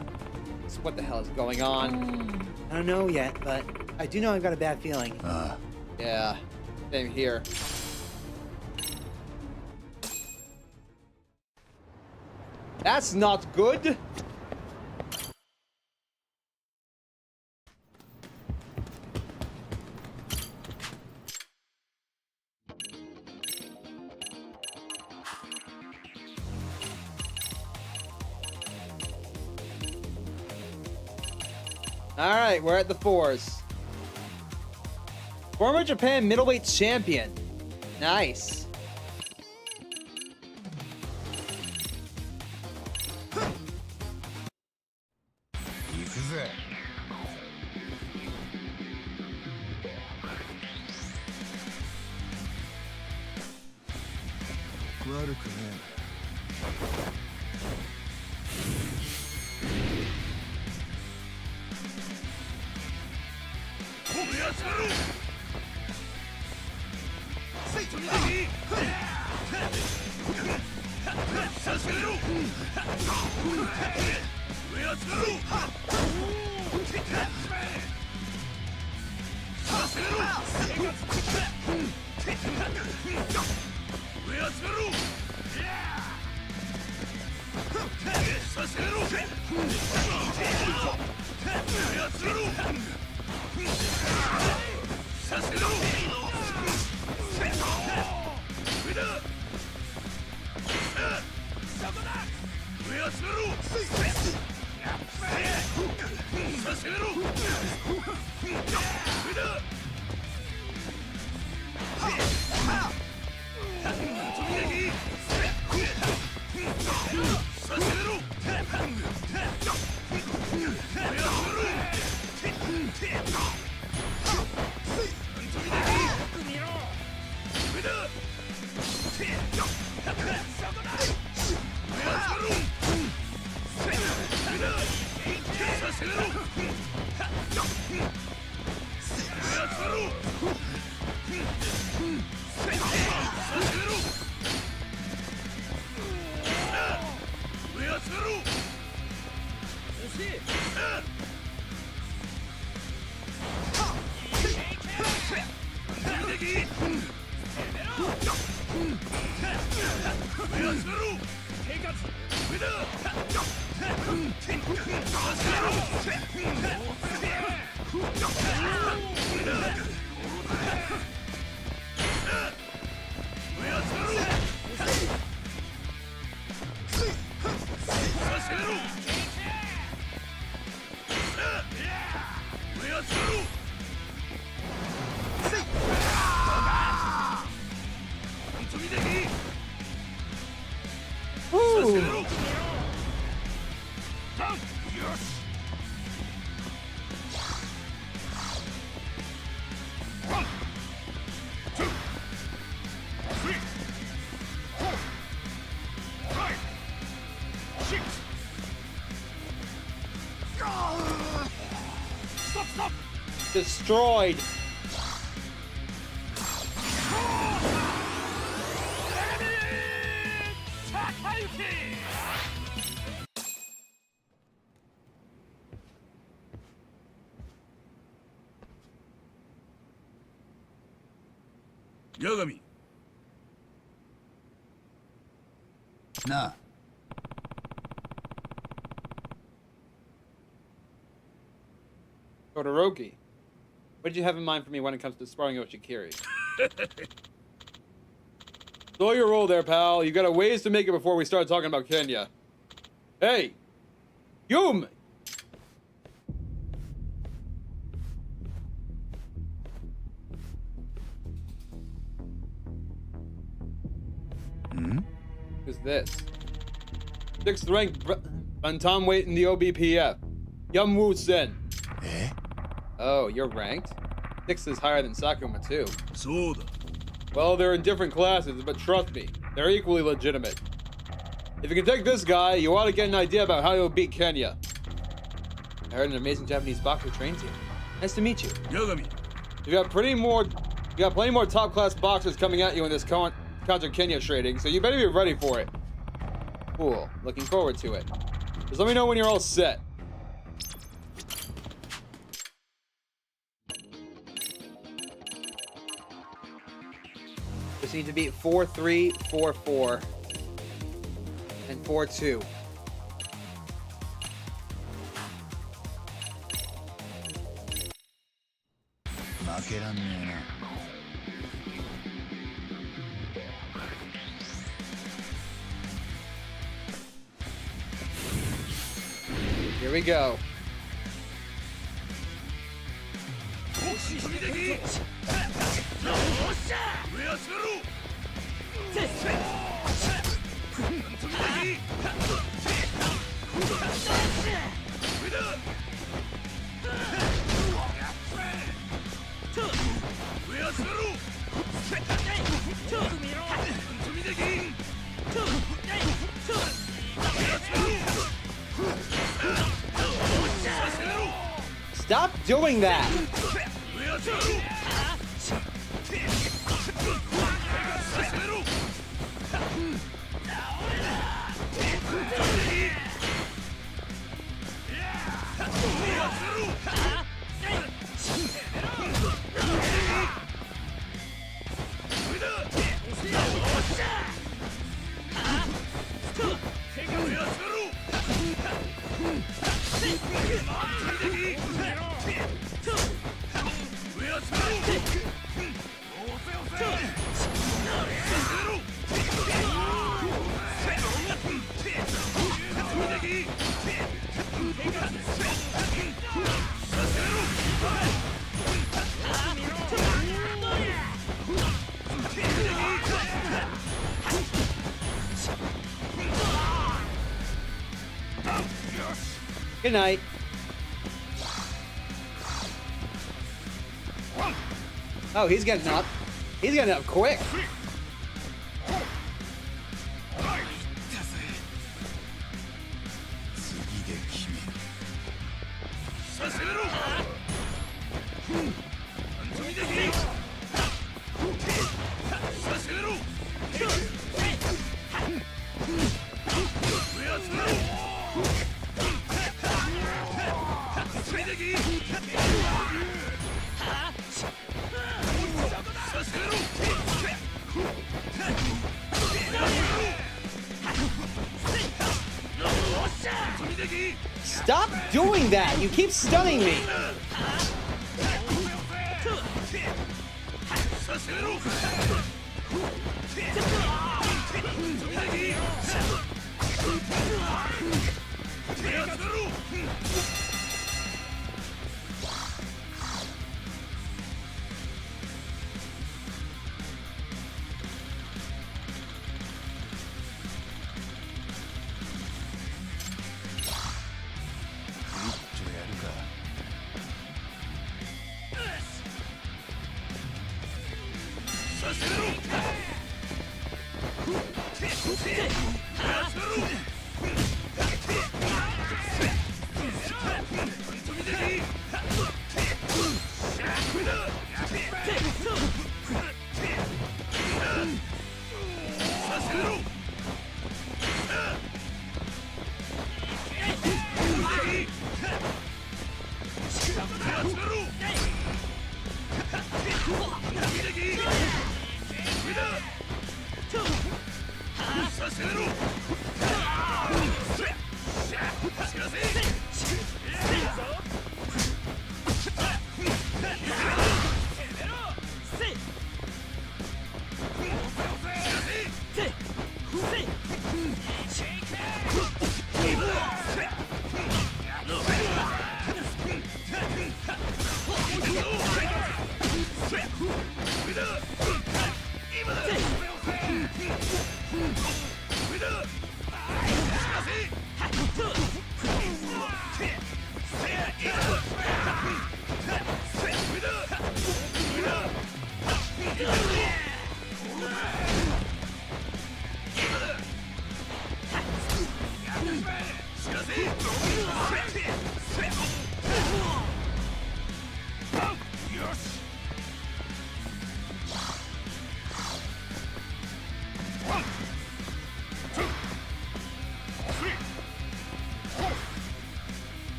So what the hell is going on? I don't know yet, but I do know I've got a bad feeling. あ Yeah, same here. That's not good. All right, we're at the fours. Former Japan middleweight champion. Nice. Destroyed. Yagami. なあ Todoroki, what did you have in mind for me when it comes to sparring Oshikiri? Slow your roll there, pal. You got a ways to make it before we start talking about Kenya. Hey! Yum! Who's this? 6th ranked bantamweight in the OBPF. Yum-Woo Sen. Eh? Oh, you're ranked? 6 is higher than Sakuma, too. そうだ Well, they're in different classes, but trust me, they're equally legitimate. If you can take this guy, you ought to get an idea about how you'll beat Kenya. I heard an amazing Japanese boxer trains here. Nice to meet you. Yagami. You got plenty more top-class boxers coming at you in this counter Kenya trading, so you better be ready for it. Cool. Looking forward to it. Just let me know when you're all set. Just need to beat 4-3, 4-4, and 4-2. Here we go. Stop doing that! Good night. Oh, he's getting up. He's getting up quick. Stop doing that! You keep stunning me!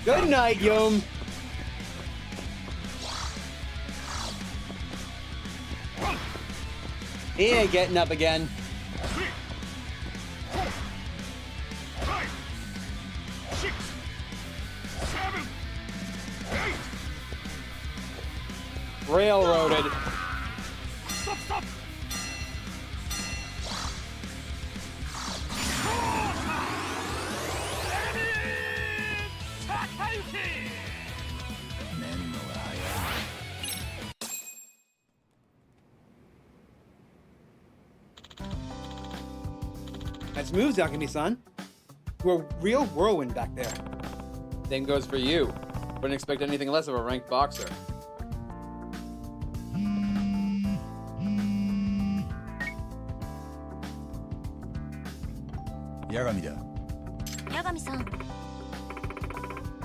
Good night, Yum. He ain't getting up again. Railroaded. Stop! Nice moves, Yagami-san. You're a real whirlwind back there. Same goes for you. Wouldn't expect anything less of a ranked boxer. Yagami だ。八神さん、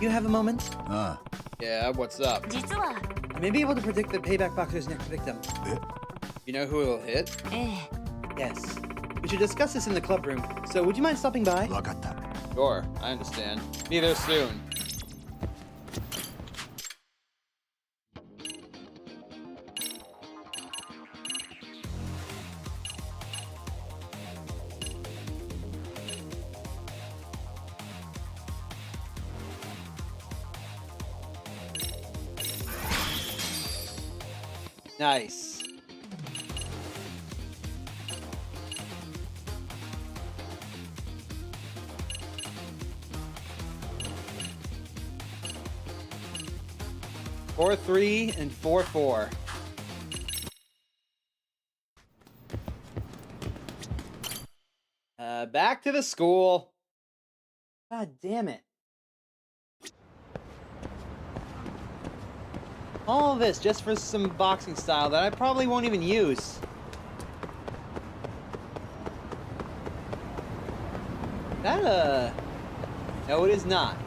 You have a moment? あ Yeah, what's up? 実は I may be able to predict the payback boxer's next victim. You know who it'll hit? ええ Yes. We should discuss this in the club room. So would you mind stopping by? あ、わかった。 Sure, I understand. Be there soon. Nice. Four, 3, and 4, 4. Back to the school. God damn it. All this just for some boxing style that I probably won't even use. That, no, it is not.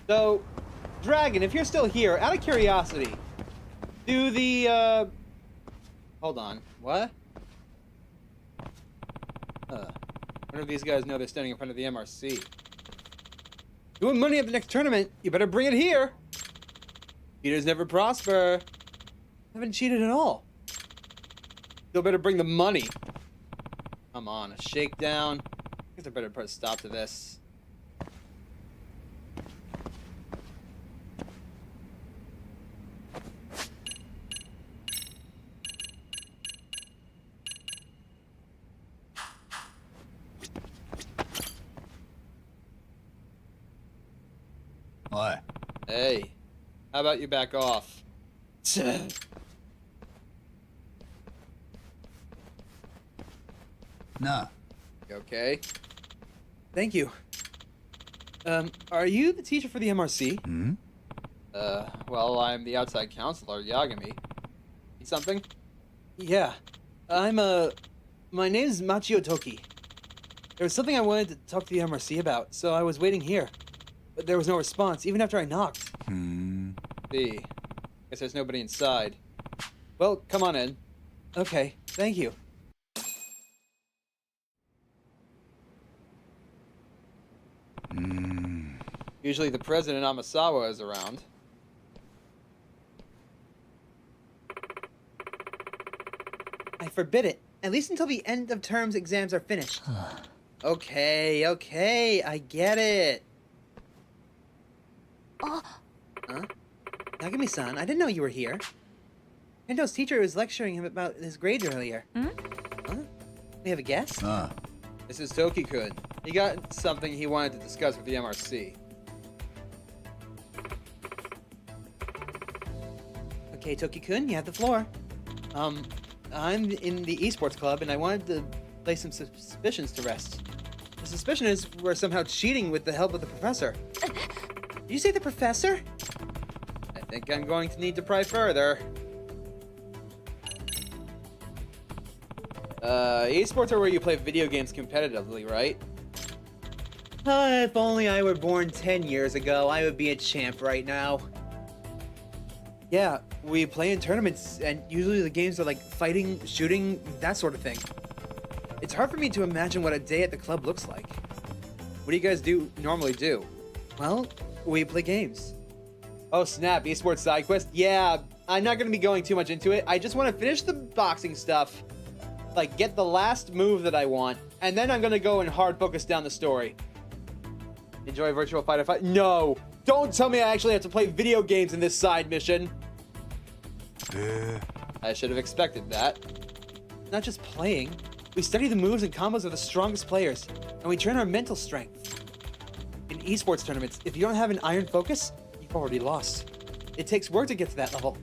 So, Dragon, if you're still here, out of curiosity, do the, hold on, what? Wonder if these guys know they're standing in front of the MRC. You want money at the next tournament, you better bring it here! Cheaters never prosper. Haven't cheated at all. Still better bring the money. Come on, a shakedown. I guess I better put a stop to this. Oi. Hey, how about you back off? Na. You okay? Thank you. Are you the teacher for the MRC? Hmm? Well, I'm the outside counselor, Yagami. Need something? Yeah. My name's Machio Toki. There was something I wanted to talk to the MRC about, so I was waiting here. But there was no response, even after I knocked. See. Guess there's nobody inside. Well, come on in. Okay, thank you. Usually the president, Amasawa, is around. I forbid it. At least until the end of terms exams are finished. Okay, I get it. Oh. Huh? Yagami-san, I didn't know you were here. Kento's teacher was lecturing him about his grades earlier. Huh? We have a guest? This is Toki-kun. He got something he wanted to discuss with the MRC. Okay, Toki-kun, you have the floor. I'm in the esports club, and I wanted to lay some suspicions to rest. The suspicion is we're somehow cheating with the help of the professor. Did you say the professor? I think I'm going to need to pry further. Esports are where you play video games competitively, right? If only I were born 10 years ago, I would be a champ right now. Yeah, we play in tournaments, and usually the games are like fighting, shooting, that sort of thing. It's hard for me to imagine what a day at the club looks like. What do you guys normally do? Well, we play games. Oh snap, esports side quest? Yeah, I'm not gonna be going too much into it. I just want to finish the boxing stuff, like get the last move that I want, and then I'm gonna go and hard focus down the story. Enjoy Virtual Fighter 5? No! Don't tell me I actually have to play video games in this side mission. I should have expected that. Not just playing. We study the moves and combos of the strongest players, and we train our mental strength. In esports tournaments, if you don't have an iron focus, you've already lost. It takes work to get to that level.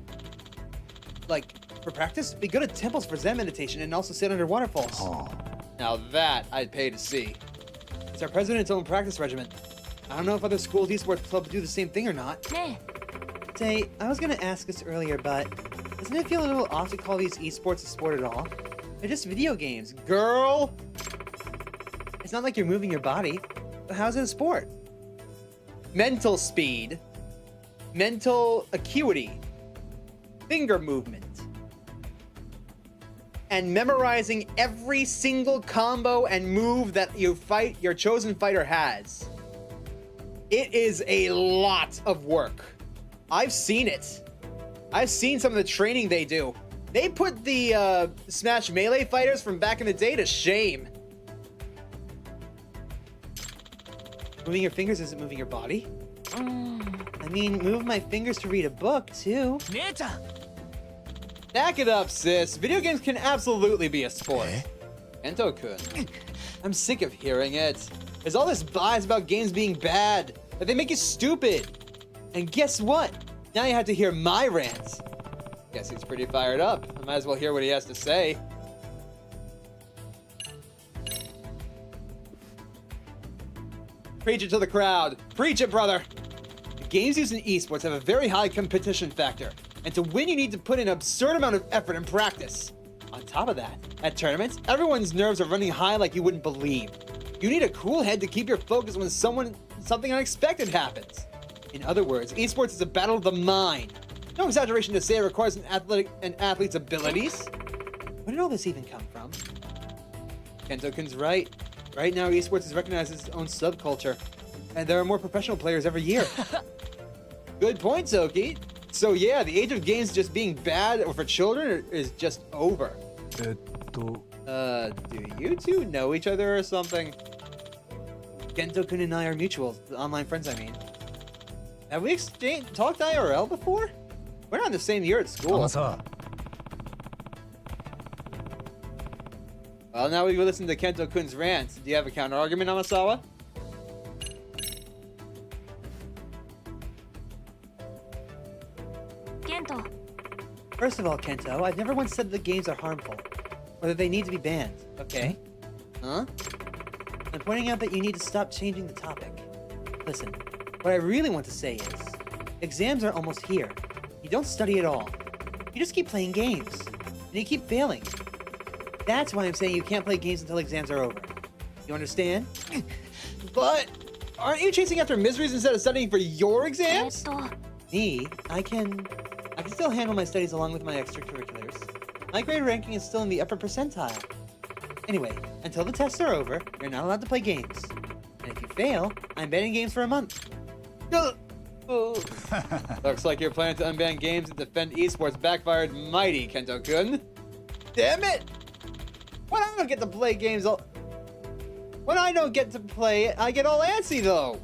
Like, for practice, we go to temples for Zen meditation and also sit under waterfalls. Now that I'd pay to see. It's our president's own practice regimen. I don't know if other schools' esports clubs do the same thing or not. Say, I was gonna ask this earlier, but doesn't it feel a little off to call these esports a sport at all? They're just video games. Girl! It's not like you're moving your body. But how's it a sport? Mental speed, mental acuity, finger movement, and memorizing every single combo and move that your chosen fighter has. It is a lot of work. I've seen it. I've seen some of the training they do. They put the Smash Melee fighters from back in the day to shame. Moving your fingers isn't moving your body. I mean, move my fingers to read a book, too. Back it up, sis. Video games can absolutely be a sport. Kento-kun. I'm sick of hearing it. There's all this bias about games being bad, that they make you stupid. And guess what? Now you have to hear my rants. Guess he's pretty fired up. I might as well hear what he has to say. Preach it to the crowd. Preach it, brother. The games used in esports have a very high competition factor. And to win, you need to put in an absurd amount of effort and practice. On top of that, at tournaments, everyone's nerves are running high like you wouldn't believe. You need a cool head to keep your focus when something unexpected happens. In other words, esports is a battle of the mind. No exaggeration to say it requires an athlete's abilities. Where did all this even come from? Kento-kun's right. Right now, esports is recognized as its own subculture, and there are more professional players every year. Good point, Toki. So yeah, the age of games just being bad or for children is just over. Do you two know each other or something? Kento-kun and I are mutuals, the online friends I mean. Have we talked IRL before? We're not in the same year at school. Well, now we listen to Kento-kun's rants. Do you have a counter-argument, Amasawa? Kento. First of all, Kento, I've never once said the games are harmful, or that they need to be banned. Okay. Huh? I'm pointing out that you need to stop changing the topic. Listen, what I really want to say is, exams are almost here. You don't study at all. You just keep playing games, and you keep failing. That's why I'm saying you can't play games until exams are over. You understand? But aren't you chasing after miseries instead of studying for your exams? Me, I can still handle my studies along with my extracurriculars. My grade ranking is still in the upper percentile. Anyway, until the tests are over, you're not allowed to play games. And if you fail, I'm banning games for a month. Looks like your plan to unban games and defend esports backfired mighty, Kento-kun. Damn it! When I don't get to play games, when I don't get to play it, I get all antsy though.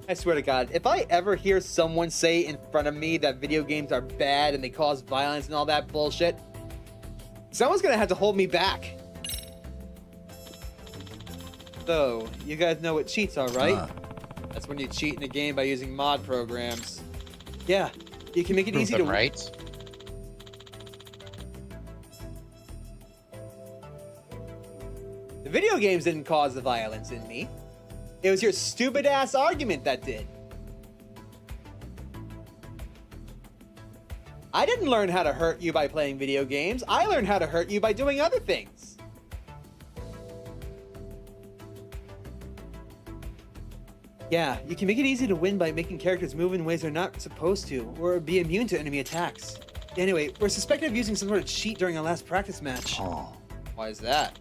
I swear to God, if I ever hear someone say in front of me that video games are bad and they cause violence and all that bullshit, someone's gonna have to hold me back. So, you guys know what cheats are, right? That's when you cheat in a game by using mod programs. Yeah, you can make it easy to... Right? The video games didn't cause the violence in me. It was your stupid ass argument that did. I didn't learn how to hurt you by playing video games. I learned how to hurt you by doing other things. Yeah, you can make it easy to win by making characters move in ways they're not supposed to, or be immune to enemy attacks. Anyway, we're suspected of using some sort of cheat during our last practice match. Why is that?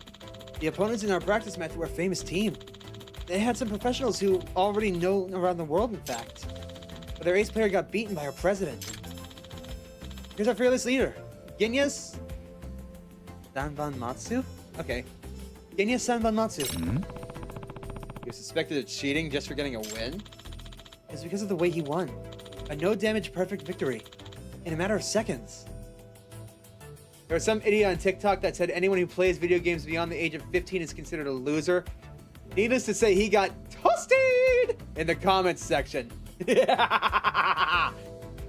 The opponents in our practice match were a famous team. They had some professionals who already know around the world, in fact. But their ace player got beaten by our president. Here's our fearless leader, Genya Sanbanmatsu? Okay. Genya Sanbanmatsu. You're suspected of cheating just for getting a win? It's because of the way he won. A no-damage perfect victory. In a matter of seconds. There was some idiot on TikTok that said anyone who plays video games beyond the age of 15 is considered a loser. Needless to say, he got toasted in the comments section.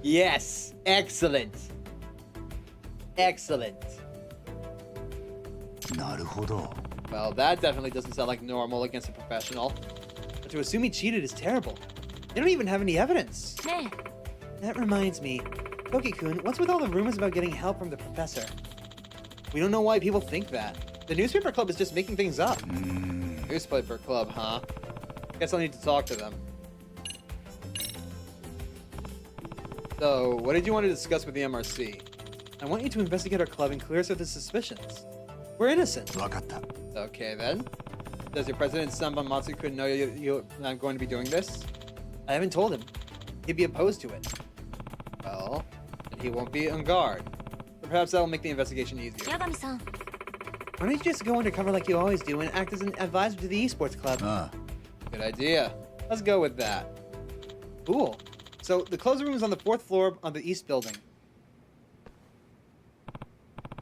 Yes, excellent. Excellent. Well, that definitely doesn't sound like normal against a professional. But to assume he cheated is terrible. They don't even have any evidence. That reminds me. Koki-kun, what's with all the rumors about getting help from the professor? We don't know why people think that. The newspaper club is just making things up. Newspaper club, huh? Guess I'll need to talk to them. So, what did you want to discuss with the MRC? I want you to investigate our club and clear us of the suspicions. We're innocent. Okay then. Does your president Sanbanmatsu know you're not going to be doing this? I haven't told him. He'd be opposed to it. Well, then he won't be on guard. But perhaps that'll make the investigation easier. Yagami-san. Why don't you just go undercover like you always do and act as an advisor to the esports club? Good idea. Let's go with that. Cool. So, the closing room is on the 4th floor on the east building.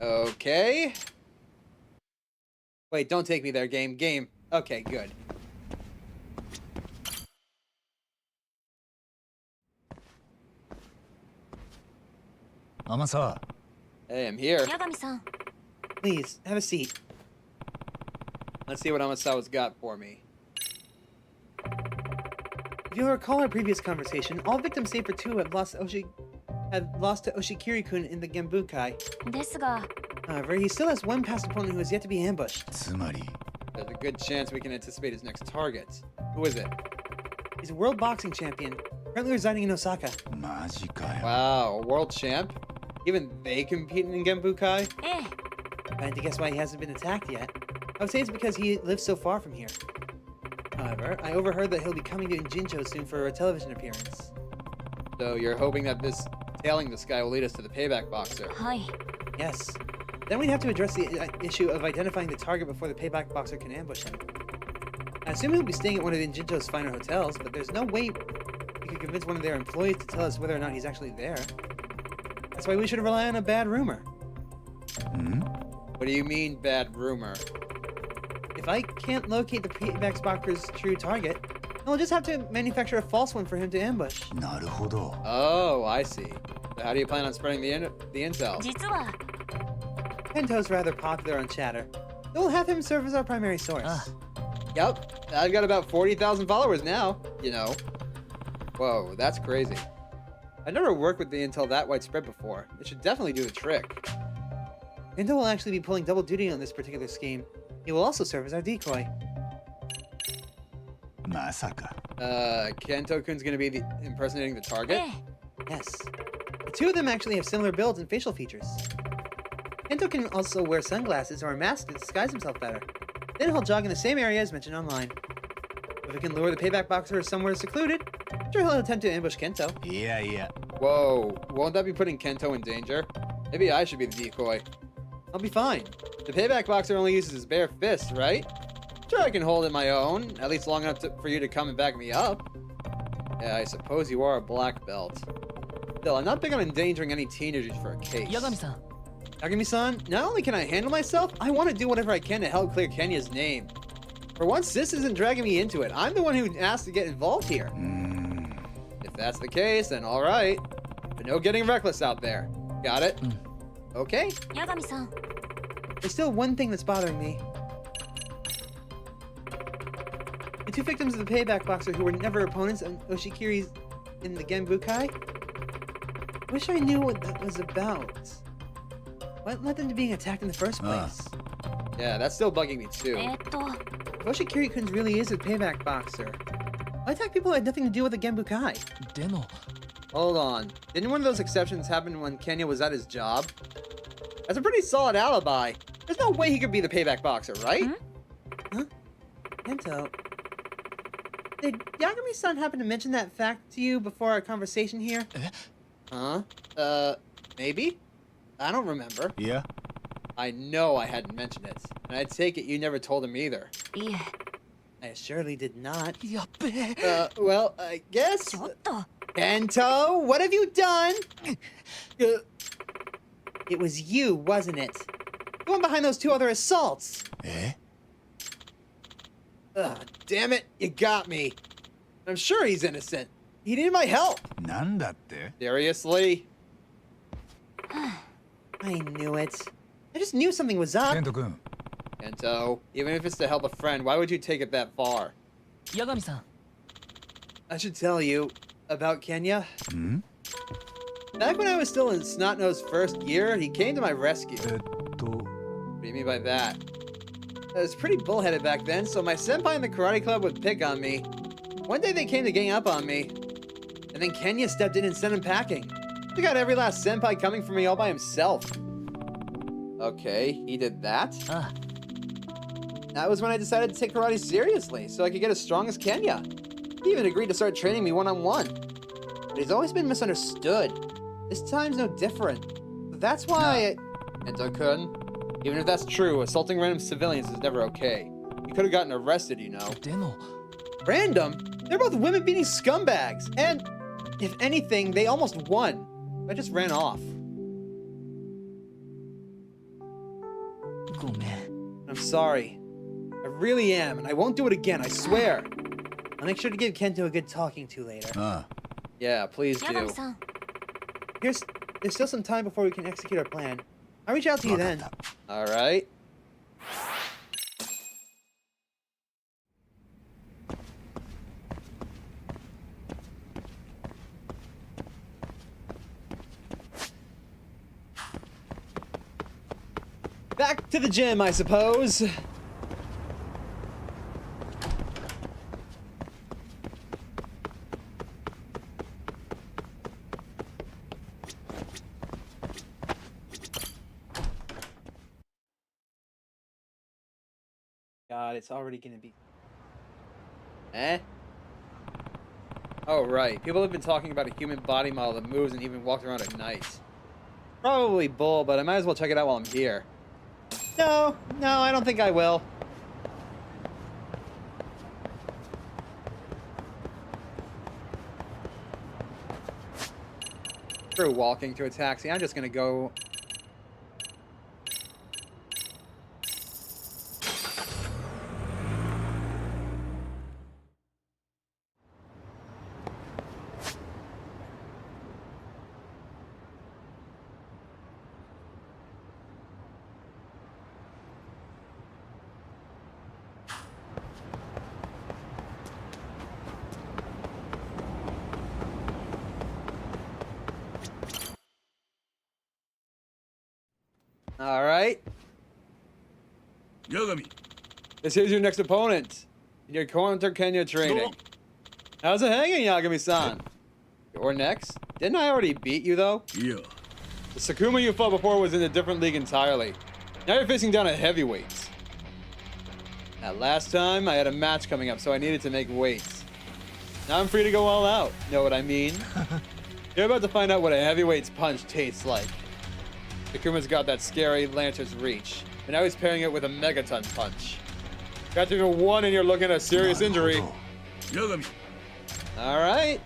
Okay. Wait, don't take me there, game. Game. Okay, good. Amasa. Hey, I'm here. Yagami-san. Please, have a seat. Let's see what Amasawa's got for me. If you'll recall our previous conversation, all victims save for 2 had lost to Oshikiri-kun in the Genbukai. ですが、 However, he still has one past opponent who has yet to be ambushed. There's a good chance we can anticipate his next target. Who is it? He's a world boxing champion, currently residing in Osaka. Wow, a world champ? Even they compete in Genbukai? If I had to guess why he hasn't been attacked yet, I would say it's because he lives so far from here. However, I overheard that he'll be coming to Jincho soon for a television appearance. So you're hoping that this tailing this guy will lead us to the payback boxer? はい。 Yes. Then we'd have to address the issue of identifying the target before the payback boxer can ambush him. I assume he'll be staying at one of Jincho's finer hotels, but there's no way we could convince one of their employees to tell us whether or not he's actually there. That's why we should rely on a bad rumor. What do you mean, bad rumor? If I can't locate the payback boxer's true target, then we'll just have to manufacture a false one for him to ambush. Oh, I see. So how do you plan on spreading the intel? 実は、 Kento's rather popular on Chatter. We'll have him serve as our primary source. Yep, I've got about 40,000 followers now, you know. Whoa, that's crazy. I've never worked with the intel that widespread before. It should definitely do the trick. Kento will actually be pulling double duty on this particular scheme. He will also serve as our decoy. Kento-kun's gonna be impersonating the target? Yes. The two of them actually have similar builds and facial features. Kento can also wear sunglasses or a mask to disguise himself better. Then he'll jog in the same area as mentioned online. If we can lure the payback boxer somewhere secluded, I'm sure he'll attempt to ambush Kento. Yeah. Whoa, won't that be putting Kento in danger? Maybe I should be the decoy. I'll be fine. The payback boxer only uses his bare fist, right? Sure, I can hold it my own, at least long enough for you to come and back me up. Yeah, I suppose you are a black belt. Still, I'm not big on endangering any teenagers for a case. Yagami-san. Yagami-san, not only can I handle myself, I want to do whatever I can to help clear Kenya's name. For once, this isn't dragging me into it. I'm the one who asked to get involved here. If that's the case, then all right. But no getting reckless out there. Got it? Okay. Yagami-san. There's still one thing that's bothering me. The two victims of the payback boxer who were never opponents of Oshikiri's in the Genbukai? Wish I knew what that was about. What led them to being attacked in the first place? Yeah, that's still bugging me too. If Oshikiri-kun really is a payback boxer, why attack people who had nothing to do with the Genbukai? Deno. Hold on. Didn't one of those exceptions happen when Kenya was at his job? That's a pretty solid alibi. There's no way he could be the payback boxer, right? Huh? Kento, did Yagami-san happen to mention that fact to you before our conversation here? Huh? Maybe? I don't remember. Yeah? I know I hadn't mentioned it. And I take it you never told him either. Yeah. I surely did not. Well, I guess... Kento, what have you done? It was you, wasn't it? The one behind those two other assaults. Eh? Ugh, damn it, you got me. I'm sure he's innocent. He needed my help. なんだって Seriously? I knew it. I just knew something was up. ケント君 Kento, even if it's to help a friend, why would you take it that far? Yagami-san. I should tell you about Kenya. Back when I was still in Snot-Nose's first year, he came to my rescue. えっと What do you mean by that? I was pretty bullheaded back then, so my senpai in the karate club would pick on me. One day they came to gang up on me, and then Kenya stepped in and sent him packing. He got every last senpai coming for me all by himself. Okay, he did that? That was when I decided to take karate seriously, so I could get as strong as Kenya. He even agreed to start training me one-on-one. But he's always been misunderstood. This time's no different. That's why Kento-kun, even if that's true, assaulting random civilians is never okay. You could have gotten arrested, you know. Deno. Random? They're both women-beating scumbags. And, if anything, they almost won. I just ran off. I'm sorry. I really am, and I won't do it again, I swear. I'll make sure to give Kento a good talking to later. あ Yeah, please do. Yagami-san. There's still some time before we can execute our plan. I'll reach out to you then. All right. Back to the gym, I suppose. God, it's already gonna be... Eh? Oh, right. People have been talking about a human body model that moves and even walks around at night. Probably bull, but I might as well check it out while I'm here. No, I don't think I will. Screw walking to a taxi. I'm just gonna go... All right. Yagami. This is your next opponent in your counter Kenya training. How's it hanging, Yagami-san? You're next? Didn't I already beat you, though? Yeah. The Sakuma you fought before was in a different league entirely. Now you're facing down a heavyweight. That last time, I had a match coming up, so I needed to make weights. Now I'm free to go all out. Know what I mean? You're about to find out what a heavyweight's punch tastes like. Takuma's got that scary Lancer's reach, and now he's pairing it with a megaton punch. Got to go one and you're looking at a serious injury. Yagami. All right.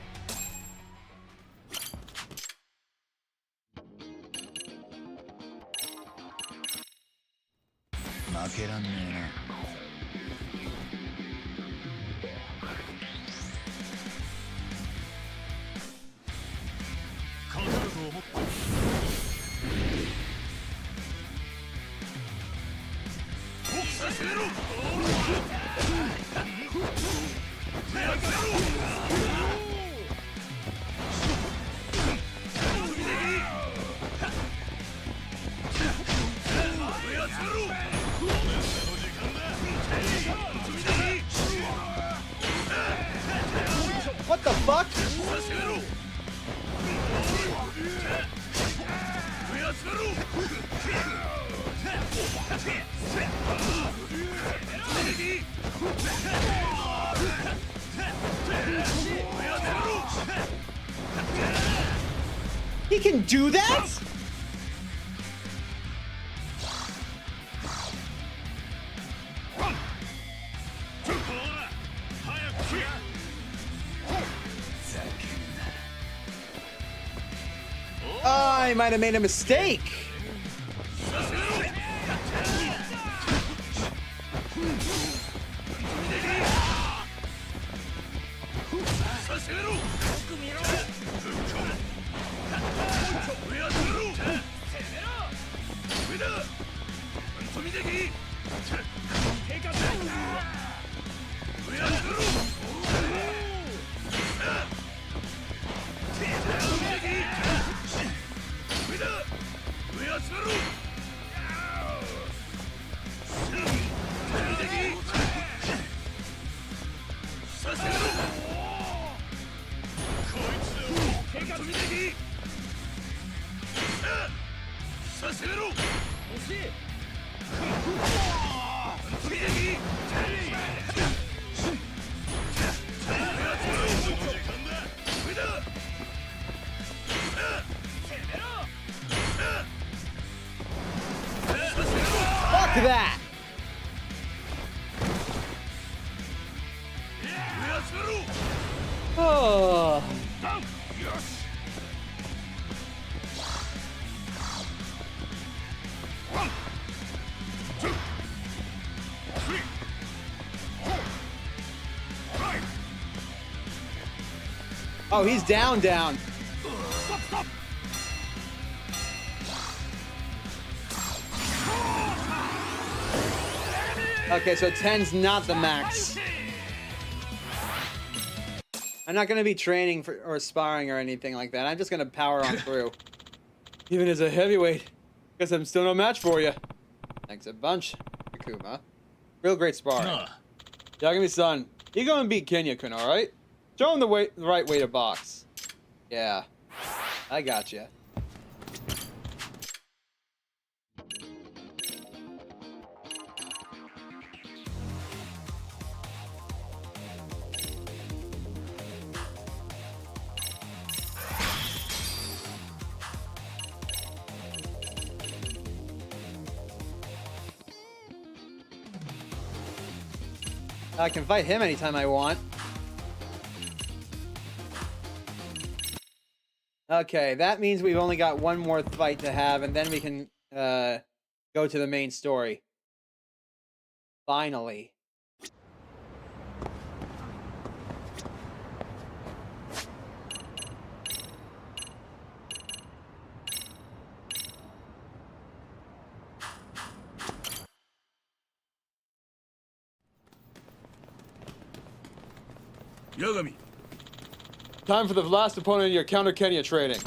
What the fuck? He can do that? I might have made a mistake. Fuck that! Oh. Oh, he's down. Okay, so 10's not the max. I'm not going to be training for or sparring or anything like that. I'm just going to power on through. Even as a heavyweight, guess I'm still no match for you. Thanks a bunch, Takuma. Real great sparring. Yagami-san, you go and beat Kenya-kun, all right? Show him the right way to box. Yeah, I got you. I can fight him anytime I want. Okay, that means we've only got one more fight to have, and then we can go to the main story. Finally. Yagami. Time for the last opponent in your counter Kenya training.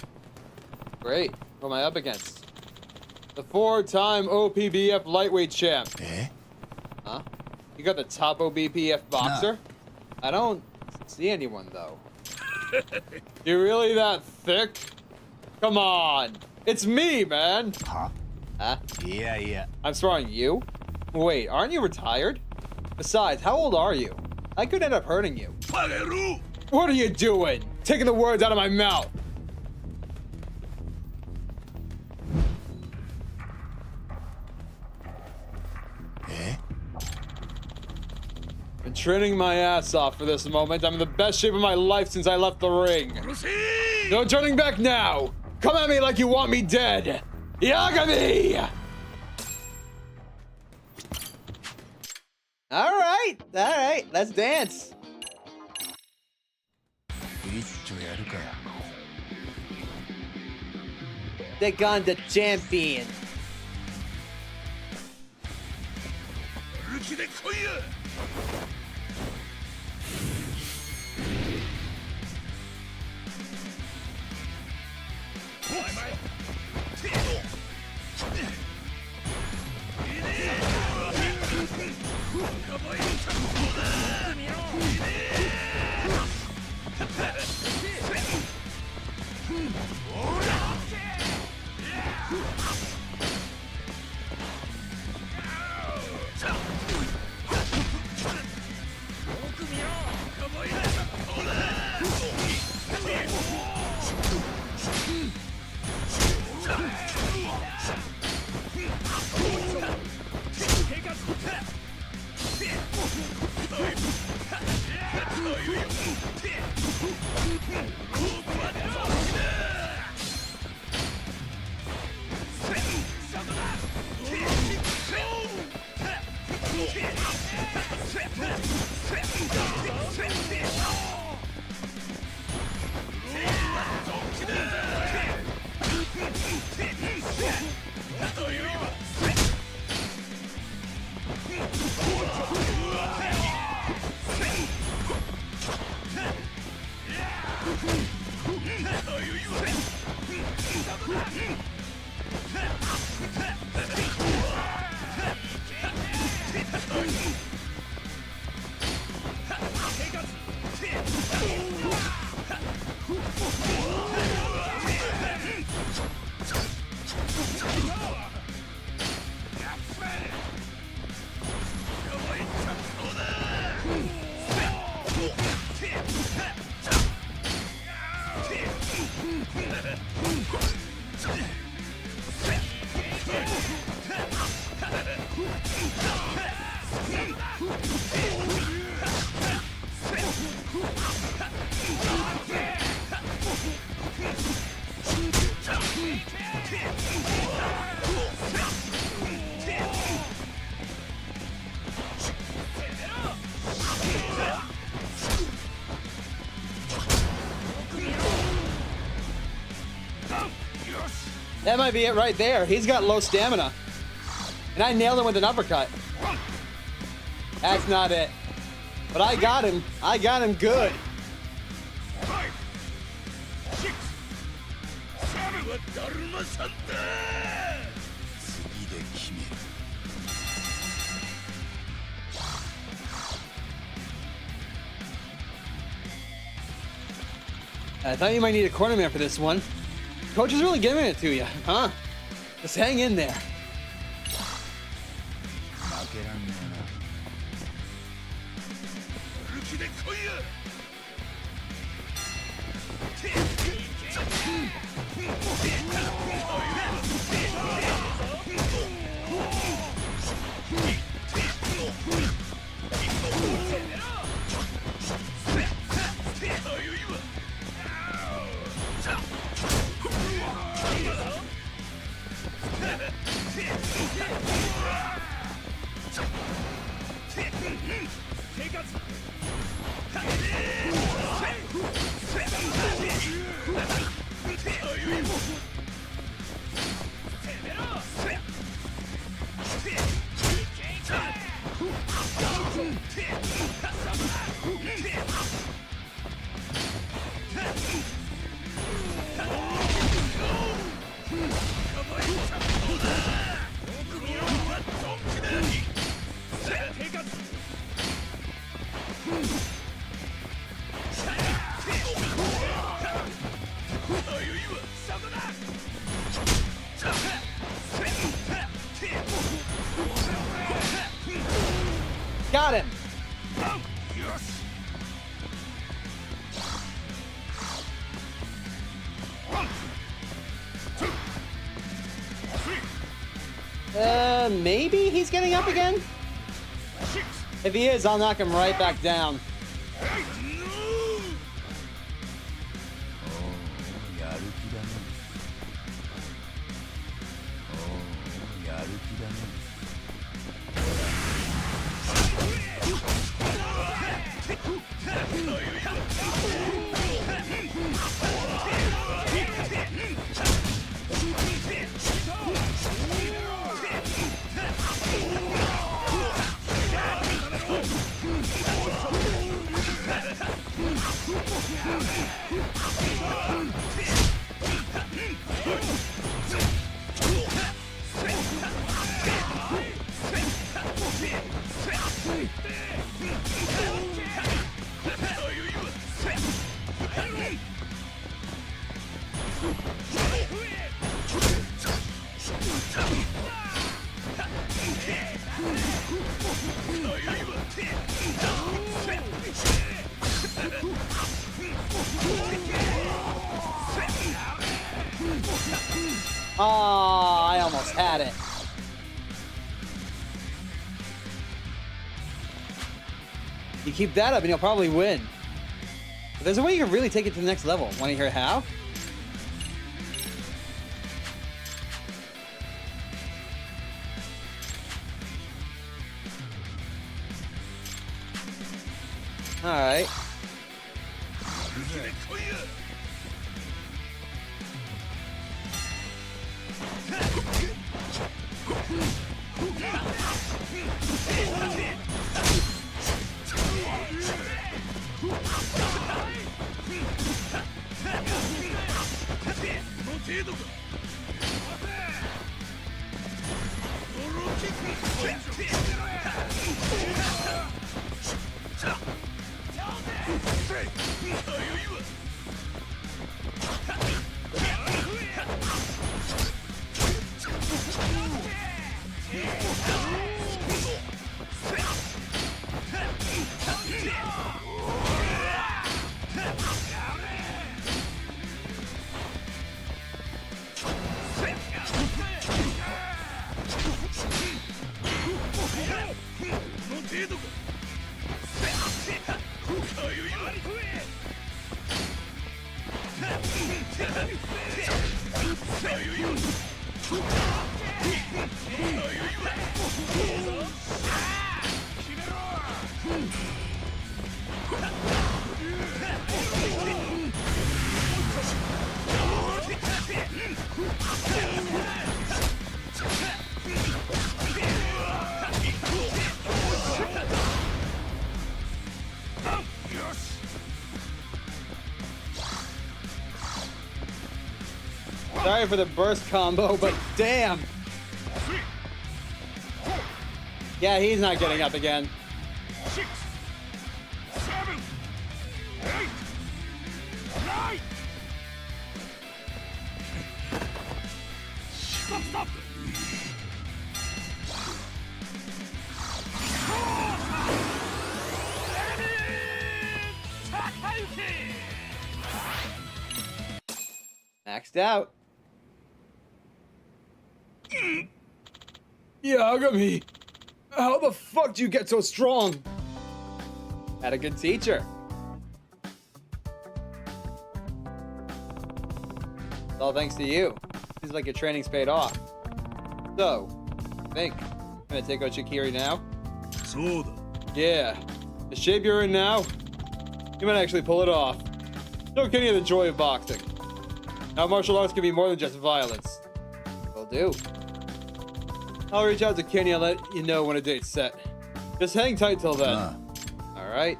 Great. Who am I up against? The 4-time OPBF lightweight champ. Eh? Huh? You got the top OBPF boxer? I don't see anyone though. You really that thick? Come on. It's me, man. Huh? Huh? Yeah. I'm sparring you? Wait, aren't you retired? Besides, how old are you? I could end up hurting you. What are you doing? Taking the words out of my mouth. Been training my ass off for this moment. I'm in the best shape of my life since I left the ring. No turning back now. Come at me like you want me dead. Yagami! All right, let's dance. Take on the champion. That might be it right there. He's got low stamina. And I nailed him with an uppercut. That's not it. But I got him. I got him good. I thought you might need a corner man for this one. Coach is really giving it to you, huh? Just hang in there. Got him! Maybe he's getting up again? If he is, I'll knock him right back down. Oh, I almost had it. You keep that up and you'll probably win. But there's a way you can really take it to the next level. Want to hear how? Alright. Sorry for the burst combo, but damn. Yeah, he's not getting up again. 6, 7, 8, 9. Stop. Maxed out. Yagami, how the fuck do you get so strong? Had a good teacher. It's all thanks to you. Seems like your training's paid off. So, think. Gonna take out Shikiri now? そうだ。 Yeah, the shape you're in now, you might actually pull it off. Show Kenny the joy of boxing. Now martial arts can be more than just violence. Will do. I'll reach out to Kenny and let you know when a date's set. Just hang tight till then. All right.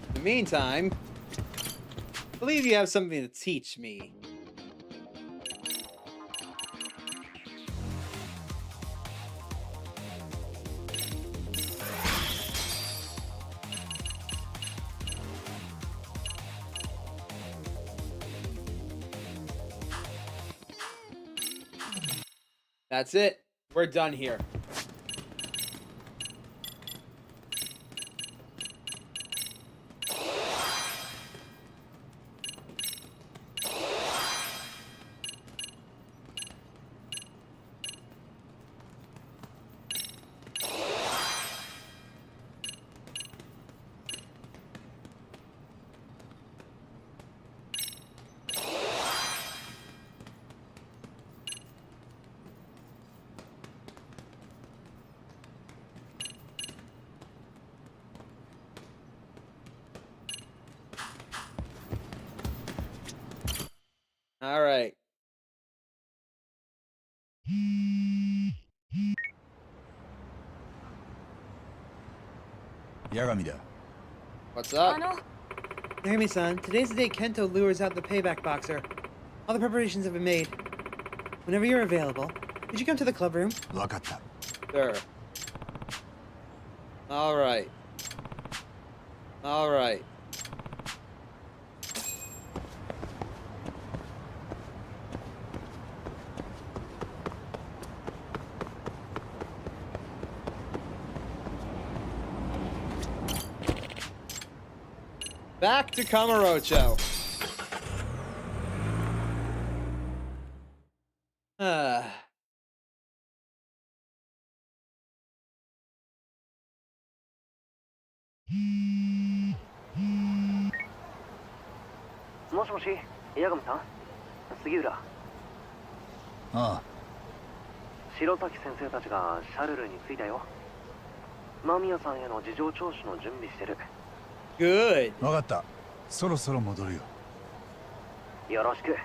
In the meantime, I believe you have something to teach me. That's it. We're done here. All right. Yagami da. What's up? Yagami-san, today's the day Kento lures out the payback boxer. All the preparations have been made. Whenever you're available, could you come to the club room? Wakatta. Sure. All right. All right. Back to Kamurocho. Ah. もしもし、八神さん、杉浦。ああ。白崎先生たちがシャルルに着いたよ。間宮さんへの事情聴取の準備してる。Good. わかった。そろそろ戻るよ。よろしく。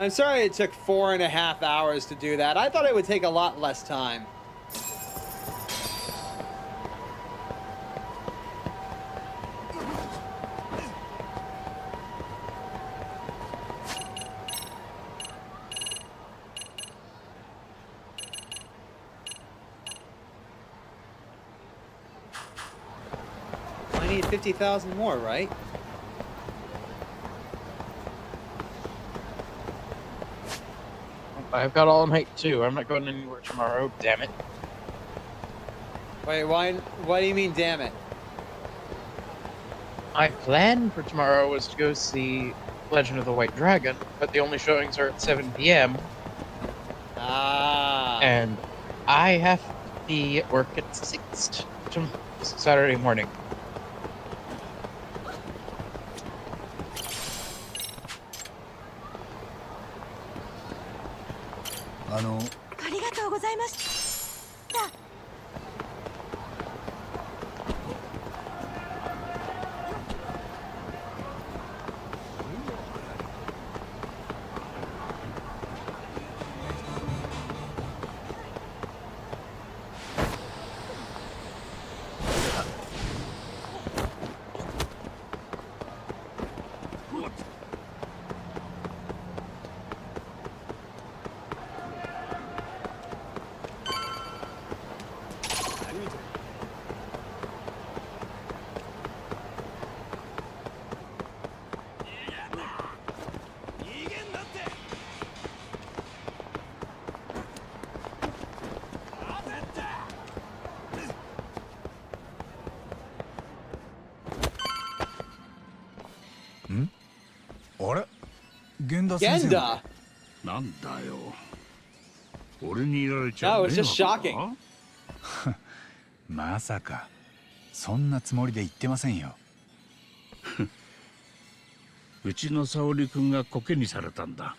I'm sorry it took 4.5 hours to do that. I thought it would take a lot less time. I need 50,000 more, right? I've got all night too. I'm not going anywhere tomorrow. Damn it. Wait, why? What do you mean, damn it? My plan for tomorrow was to go see Legend of the White Dragon, but the only showings are at 7 p.m. Ah. And I have to be at work at 6 Saturday morning. Ah. ありがとうございました。あれ源田先生 Genda. なんだよ。俺にいられち No, ゃ it's just shocking. まさかそんなつもりで言ってませんよ。うちの沙織君がコケにされたんだ。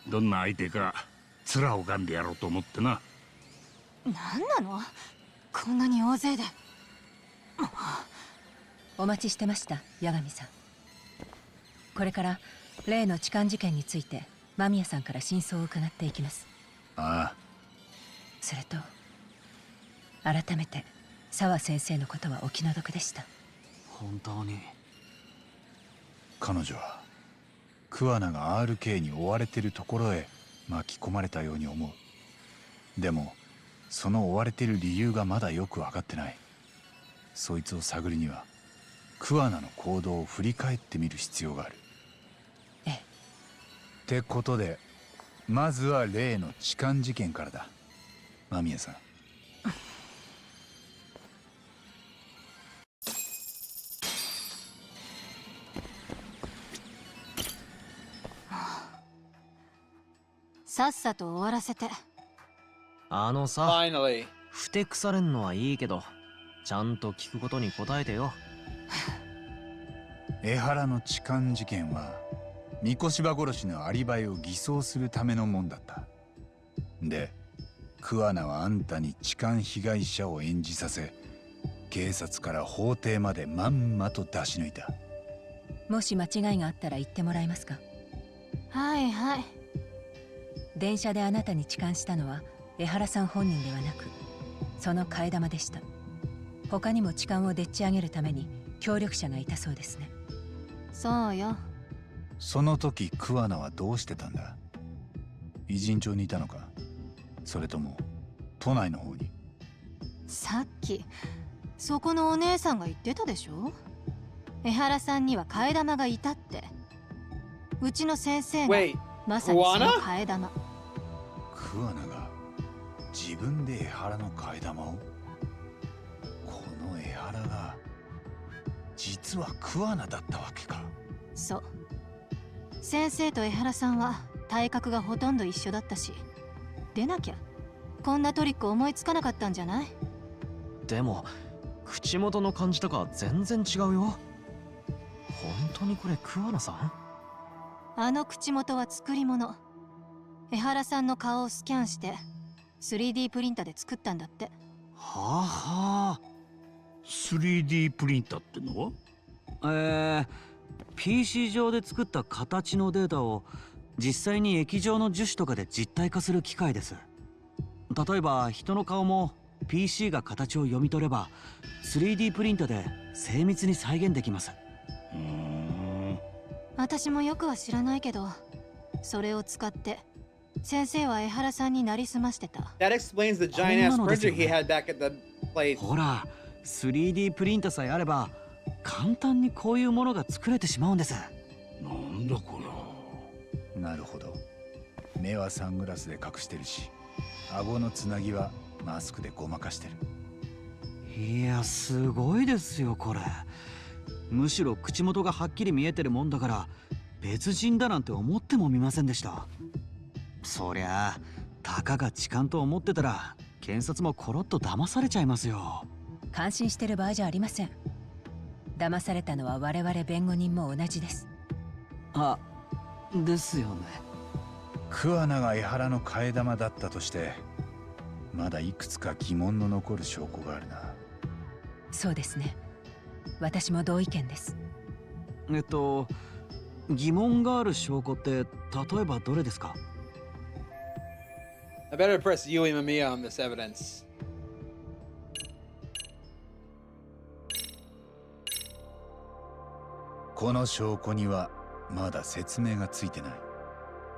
どんな相手か面を拝んでやろうと思ってな。何なのこんなに大勢で。お待ちしてました八神さん。これから例の痴漢事件について間宮さんから真相を伺っていきます。ああ。それと改めて沢先生のことはお気の毒でした。本当に彼女は桑名が RK に追われてるところへ巻き込まれたように思う。でもその追われてる理由がまだよく分かってない。そいつを探るには桑名の行動を振り返ってみる必要がある。ええ。ってことでまずは例の痴漢事件からだ。間宮さん。さっさと終わらせて。あのさ、 Finally. ふてくされんのはいいけどちゃんと聞くことに答えてよ。江原の痴漢事件は三越柴殺しのアリバイを偽装するためのもんだった。で桑名はあんたに痴漢被害者を演じさせ警察から法廷までまんまと出し抜いた。もし間違いがあったら言ってもらえますか。はいはい。電車であなたに痴漢したのは江原さん本人ではなく、その替え玉でした。他にも痴漢をでっち上げるために協力者がいたそうですね。そうよ。その時桑名はどうしてたんだ？偉人町にいたのか、それとも都内の方に？さっきそこのお姉さんが言ってたでしょ。江原さんには替え玉がいたって。うちの先生が Wait, まさにその替え玉。桑名が自分で江原の替え玉を？この江原が実は桑名だったわけか。そう。先生と江原さんは体格がほとんど一緒だったし、でなきゃこんなトリック思いつかなかったんじゃない？でも口元の感じとか全然違うよ。本当にこれ桑名さん？あの口元は作り物。江原さんの顔をスキャンして 3D プリンターで作ったんだって。はあはあ。 3D プリンターってのは？PC 上で作った形のデータを実際に液状の樹脂とかで実体化する機械です。例えば人の顔も PC が形を読み取れば 3D プリンターで精密に再現できます。私もよくは知らないけど、それを使って先生は江原さんになりすましてた。 That explains the giant ass printer he had back at the place. ほら 3D プリンターさえあれば簡単にこういうものが作れてしまうんです。なんだこれ。なるほど。目はサングラスで隠してるし、顎のつなぎはマスクでごまかしてる。いやすごいですよこれ。むしろ口元がはっきり見えてるもんだから別人だなんて思ってもみませんでした。そりゃあたかが痴漢と思ってたら検察もコロッと騙されちゃいますよ。感心してる場合じゃありません。騙されたのは我々弁護人も同じです。あ、ですよね。桑名が江原の替え玉だったとして、まだいくつか疑問の残る証拠があるな。そうですね。私も同意見です。疑問がある証拠って例えばどれですか？ I better press Yui Mamiya on this evidence. この証拠にはまだ説明がついてない。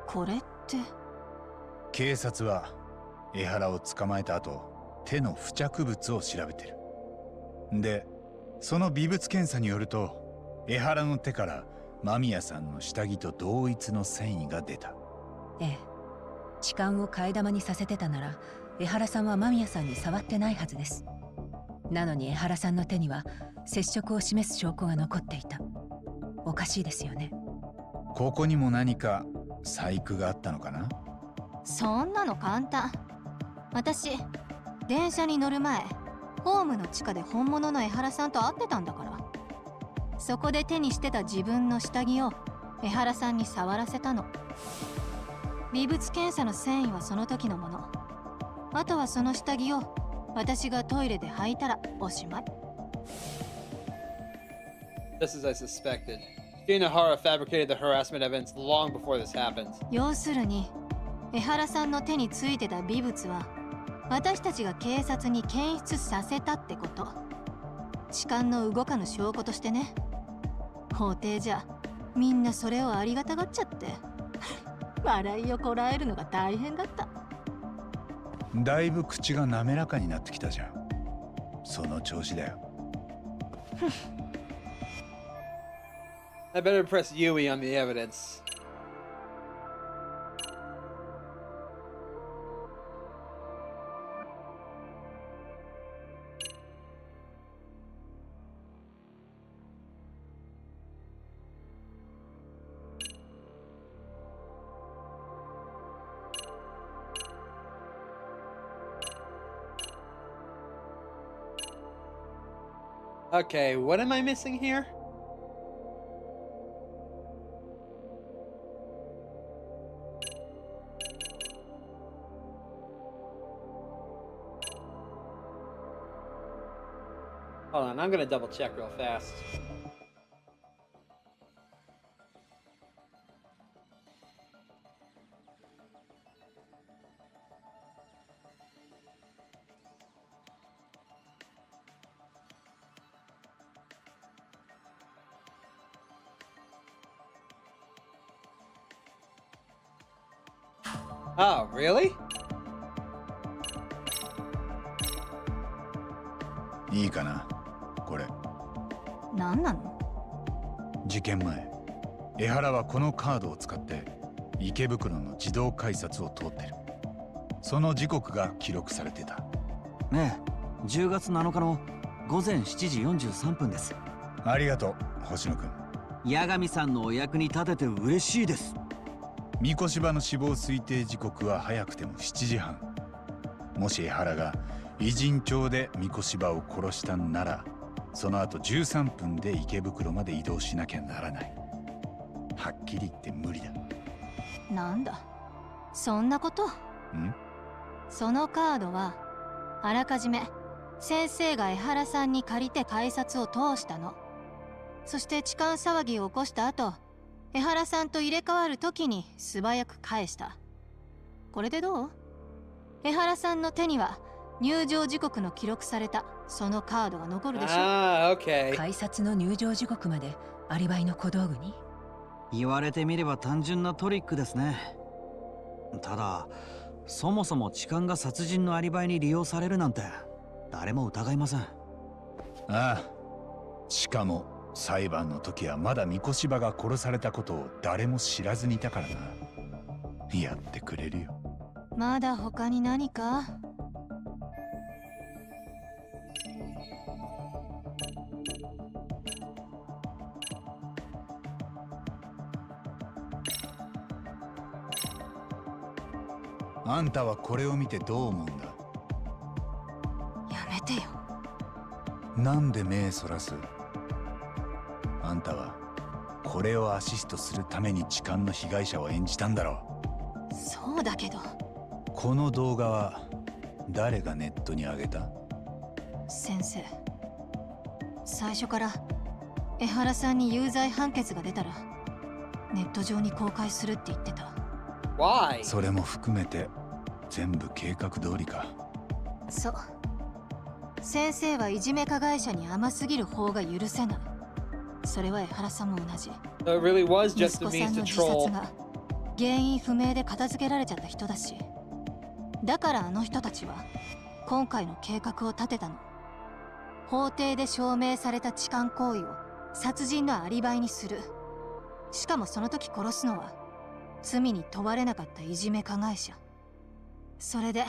これって警察は江原を捕まえた後、手の付着物を調べてる。で、その微物検査によると江原の手から間宮さんの下着と同一の繊維が出た。ええ、痴漢を替え玉にさせてたなら江原さんは間宮さんに触ってないはずです。なのに江原さんの手には接触を示す証拠が残っていた。おかしいですよね。ここにも何か細工があったのかな？そんなの簡単。私電車に乗る前ホームの地下で本物の江原さんと会ってたんだから。そこで手にしてた自分の下着を江原さんに触らせたの。微物検査の繊維はその時のもの。あとはその下着を私がトイレで履いたらおしまい。 Just as I suspected. Shinohara fabricated the harassment evidence long before this happened. 要するに江原さんの手についてた微物は私たちが警察に検出させたってこと。痴漢の動かぬ証拠としてね。法廷じゃみんなそれをありがたがっちゃって笑いをこらえるのが大変だった。だいぶ口が滑らかになってきたじゃん。その調子だよ。I better press Yui on the evidence. Okay, what am I missing here? Hold on, I'm gonna double check real fast. Oh, really? いいかなこれ。何なの？事件前、江原はこのカードを使って池袋の自動改札を通ってる。その時刻が記録されてた。ねえ、10月7日の午前7時43分です。ありがとう、星野くん。八神さんのお役に立てて嬉しいです。三越芝の死亡推定時刻は早くても7時半。もし江原が偉人町で三越芝を殺したんなら、その後13分で池袋まで移動しなきゃならない。はっきり言って無理だ。なんだ、そんなこと？そのカードはあらかじめ先生が江原さんに借りて改札を通したの。そして痴漢騒ぎを起こした後、江原さんと入れ替わる時に素早く返した。これでどう？江原さんの手には入場時刻の記録されたそのカードが残るでしょ。Okay. 改札の入場時刻までアリバイの小道具に？言われてみれば単純なトリックですね。ただそもそも痴漢が殺人のアリバイに利用されるなんて誰も疑いません。ああ、しかも裁判の時はまだ三越芝が殺されたことを誰も知らずにいたからな。やってくれるよ。まだ他に何か？あんたはこれを見てどう思うんだ？やめてよ。なんで目そらす？あんたはこれをアシストするために痴漢の被害者を演じたんだろう。そうだけど。この動画は誰がネットに上げた？先生、最初から江原さんに有罪判決が出たらネット上に公開するって言ってた。Why? それも含めて全部計画通りか。そう。先生はいじめ加害者に甘すぎる方が許せない。それは江原さんも同じ。So it really was 息 just 子 a さん means の to 自 troll. 殺が原因不明で片付けられちゃった人だし。だからあの人たちは今回の計画を立てたの。法廷で証明された痴漢行為を殺人のアリバイにする。しかもその時殺すのは罪に問われなかったいじめ加害者。それで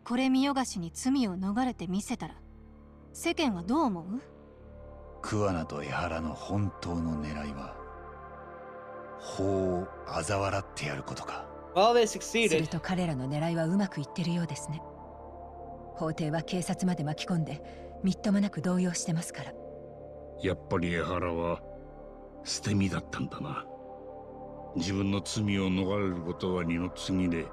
これ見よがしに罪を逃れてみせたら世間はどう思う？桑名と江原の本当の狙いは法を嘲笑ってやることか。Well, they す succeeded. ると彼らの狙いはうまくいってるようですね。法廷は警察まで巻き込んでみっともなく動揺してますから。やっぱり江原は捨て身だったんだな。自分の罪を逃れることは二の次で、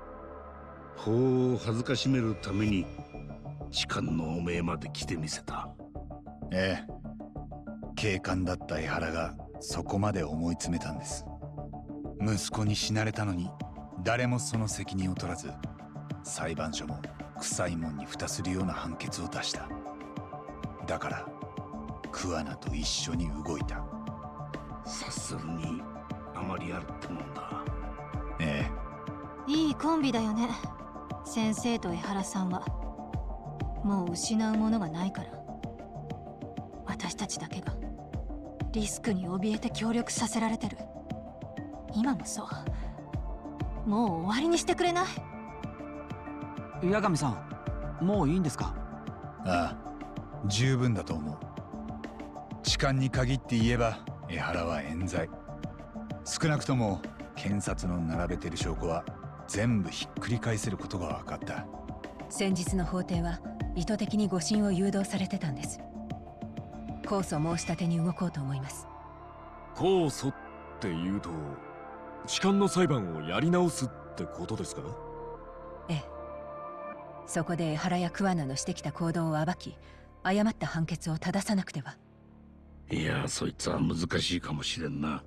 法を恥ずかしめるために痴漢の汚名まで来てみせた。ええ、警官だった江原がそこまで思い詰めたんです。息子に死なれたのに誰もその責任を取らず、裁判所も臭いもんに蓋するような判決を出した。だから桑名と一緒に動いた。察するにあまりあるってもんだ。ええ。いいコンビだよね。先生と江原さんは。もう失うものがないから。私たちだけがリスクに怯えて協力させられてる。今もそう。もう終わりにしてくれない？八神さん、もういいんですか？ああ、十分だと思う。痴漢に限って言えば江原は冤罪。少なくとも検察の並べてる証拠は全部ひっくり返せることが分かった。先日の法廷は意図的に誤審を誘導されてたんです。控訴申し立てに動こうと思います。控訴っていうと痴漢の裁判をやり直すってことですか？ええ。そこで江原や桑名のしてきた行動を暴き、誤った判決を正さなくては。いや、そいつは難しいかもしれんな。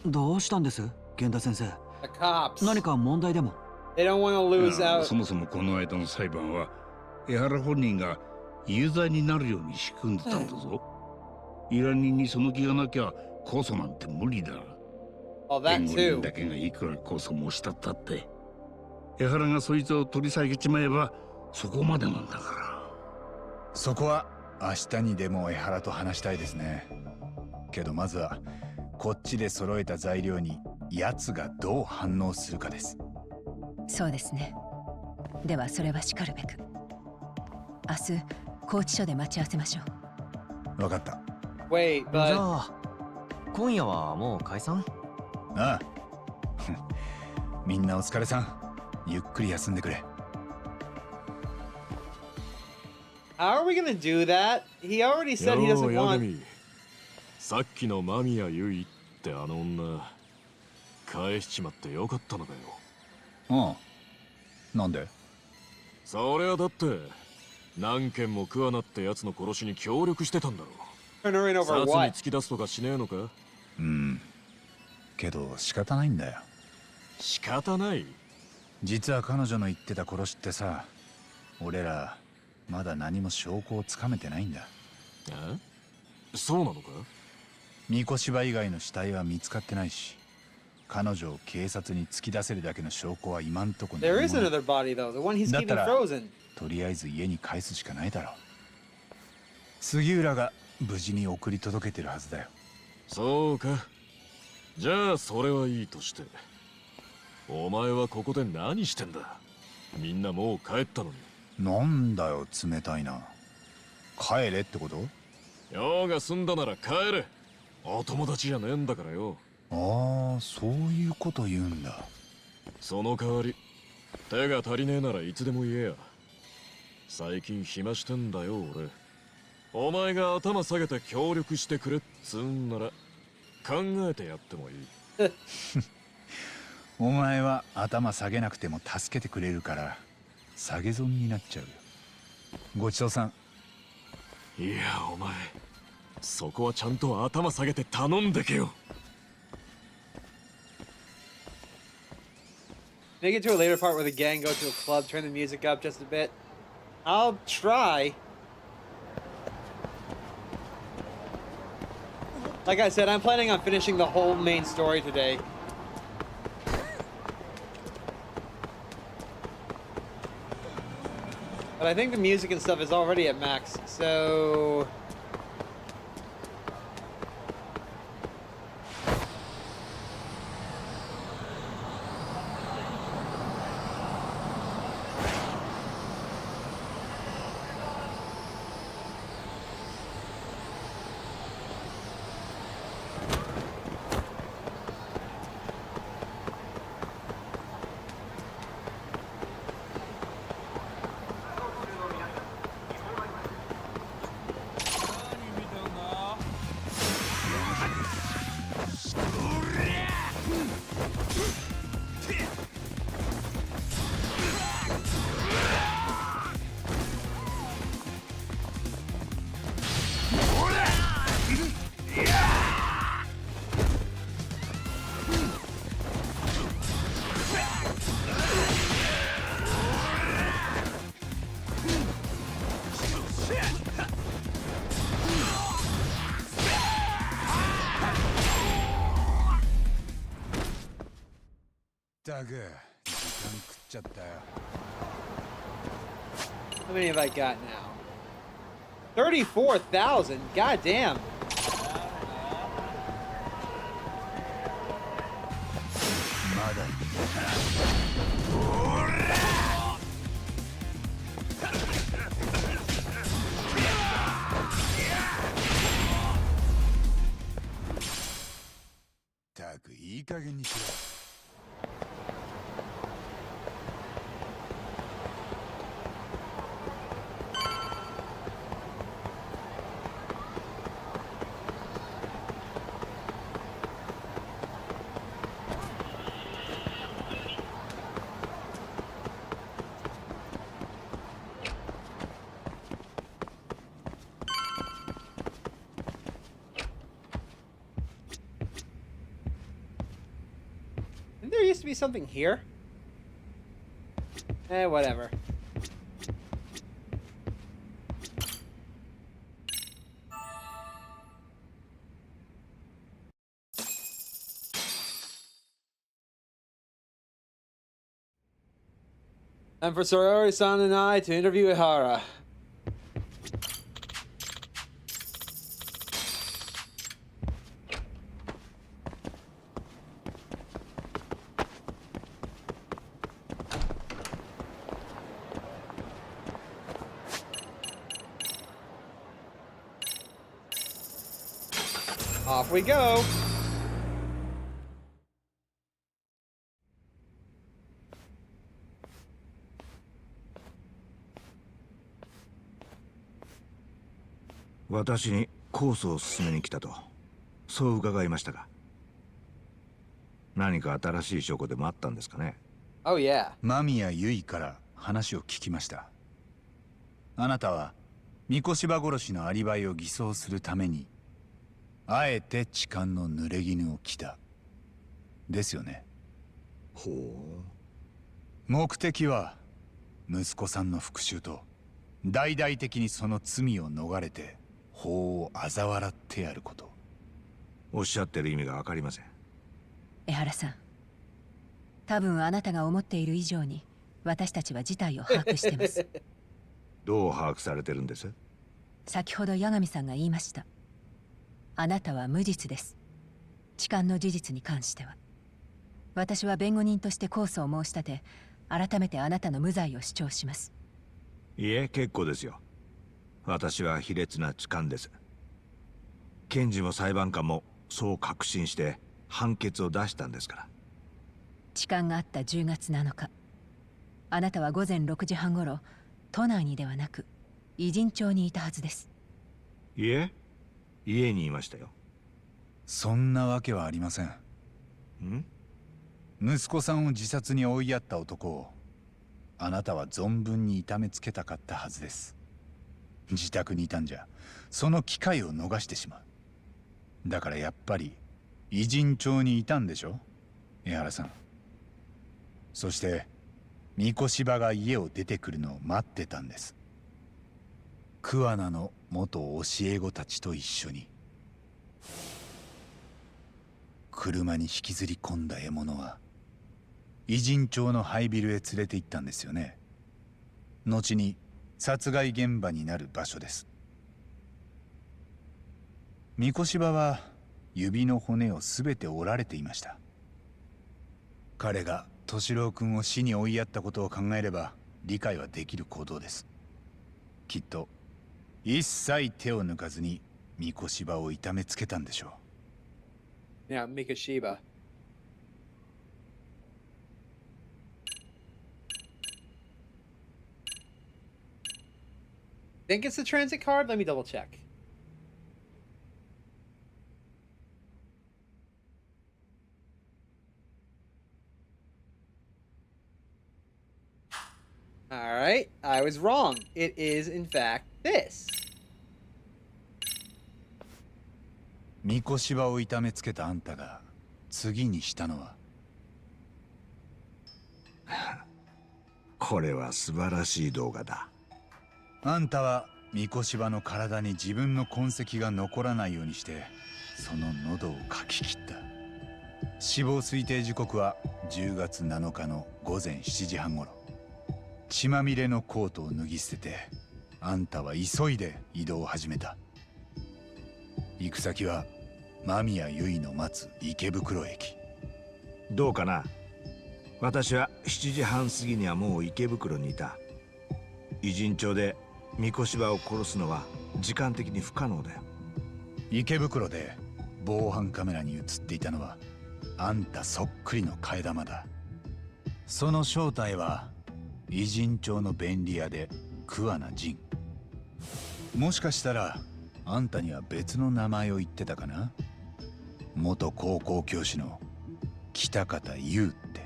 どうしたんです、源田先生？ The cops. 何か問題でも？ They don't want to lose いや、 out. そもそもこの間の裁判は江原本人が有罪になるように仕組んでたんだぞ。依頼人にその気がなきゃ控訴なんて無理だ。 Oh, that 弁護人 too. だけがいくら控訴申したったって江原がそいつを取り下げちまえばそこまでなんだから。そこは明日にでも江原と話したいですね。けどまずはこっちで揃えた材料に奴がどう反応するかです。そうですね。ではそれはしかるべく。明日拘置所で待ち合わせましょう。分かった。Wait, じゃ but あ今夜はもう解散？ああみんなお疲れさん。ゆっくり休んでくれ。how are we gonna do that? He already said he doesn't ヤガ want. ミ、さっきの間宮優衣ってあの女返しちまってよかったのかよ。ああ、なんで？そりゃだって何件も桑名ってやつの殺しに協力してたんだろ。Turn her in over 殺に what? 突き出すとかしねえのか？けど仕方ないんだよ。仕方ない？実は彼女の言ってた殺しってさ、俺らまだ何も証拠をつかめてないんだ。え？そうなのか？三越芝以外の死体は見つかってないし、彼女を警察に突き出せるだけの証拠は今んとこに。There is another body though, the one he's だった keeping ら frozen. とりあえず家に返すしかないだろう。杉浦が無事に送り届けてるはずだよ。そうか。じゃあそれはいいとして、お前はここで何してんだ？みんなもう帰ったのに。なんだよ冷たいな。帰れってこと？用が済んだなら帰れ。お友達じゃねえんだからよ。ああ、そういうこと言うんだ。その代わり手が足りねえならいつでも言えや。最近暇してんだよ俺。お前が頭下げて協力してくれっつうんなら考えてやってもいい。お前は頭下げなくても助けてくれるから下げ損になっちゃうよ。ごちそうさん。いやお前そこはちゃんと頭下げて頼んでけよ。Make it to a later part where the gang go to a club, turn the music up just a bit. I'll try. Like I said, I'm planning on finishing the whole main story today. But I think the music and stuff is already at max, so...だが時間食っちゃったよ。How many have I got now? 34,000? God damn. Taku, いい加減にしろ。Didn't there used to be something here? Whatever. Time for Sorori-san and I to interview Ihara. Off we go. "私に控訴を進めに来たと、そう伺いましたが、何か新しい証拠でもあったんですかね?" Oh yeah. 間宮由衣から話を聞きました。あなたは三越柴殺しのアリバイを偽装するためにあえて痴漢の濡れ衣を着たですよね。ほう。目的は息子さんの復讐と大々的にその罪を逃れて法を嘲笑ってやること。おっしゃってる意味が分かりません。江原さん、多分あなたが思っている以上に私たちは事態を把握してます。どう把握されてるんです？先ほど八神さんが言いました。あなたは無実です。痴漢の事実に関しては。私は弁護人として控訴を申し立て、改めてあなたの無罪を主張します。いえ、結構ですよ。私は卑劣な痴漢です。検事も裁判官もそう確信して判決を出したんですから。痴漢があった10月7日、あなたは午前6時半ごろ、都内にではなく偉人町にいたはずです。いえ、家にいましたよ。そんなわけはありません。息子さんを自殺に追いやった男をあなたは存分に痛めつけたかったはずです。自宅にいたんじゃその機会を逃してしまう。だからやっぱり偉人町にいたんでしょ、江原さん。そして三越柴が家を出てくるのを待ってたんです。桑名の元教え子たちと一緒に。車に引きずり込んだ獲物は偉人町の廃ビルへ連れて行ったんですよね。後に殺害現場になる場所です。三越柴は指の骨を全て折られていました。彼が敏郎君を死に追いやったことを考えれば理解はできる行動です。きっと一切手を抜かずに三越柴を痛めつけたんでしょう。Yeah, Mikoshiba. Think it's the transit card? Let me double check. Alright, I was wrong. It is, in fact, this. 三越柴を痛めつけたあんたが次にしたのはこれは素晴らしい動画だ。あんたは三越柴の体に自分の痕跡が残らないようにしてその喉をかき切った。死亡推定時刻は10月7日の午前7時半ごろ。血まみれのコートを脱ぎ捨ててあんたは急いで移動を始めた。行く先は間宮由衣の待つ池袋駅。どうかな。私は7時半過ぎにはもう池袋にいた。偉人町で三越柴を殺すのは時間的に不可能だよ。池袋で防犯カメラに映っていたのはあんたそっくりの替え玉だ。その正体は偉人町の便利屋で桑名仁。もしかしたらあんたには別の名前を言ってたかな。元高校教師の北方優って。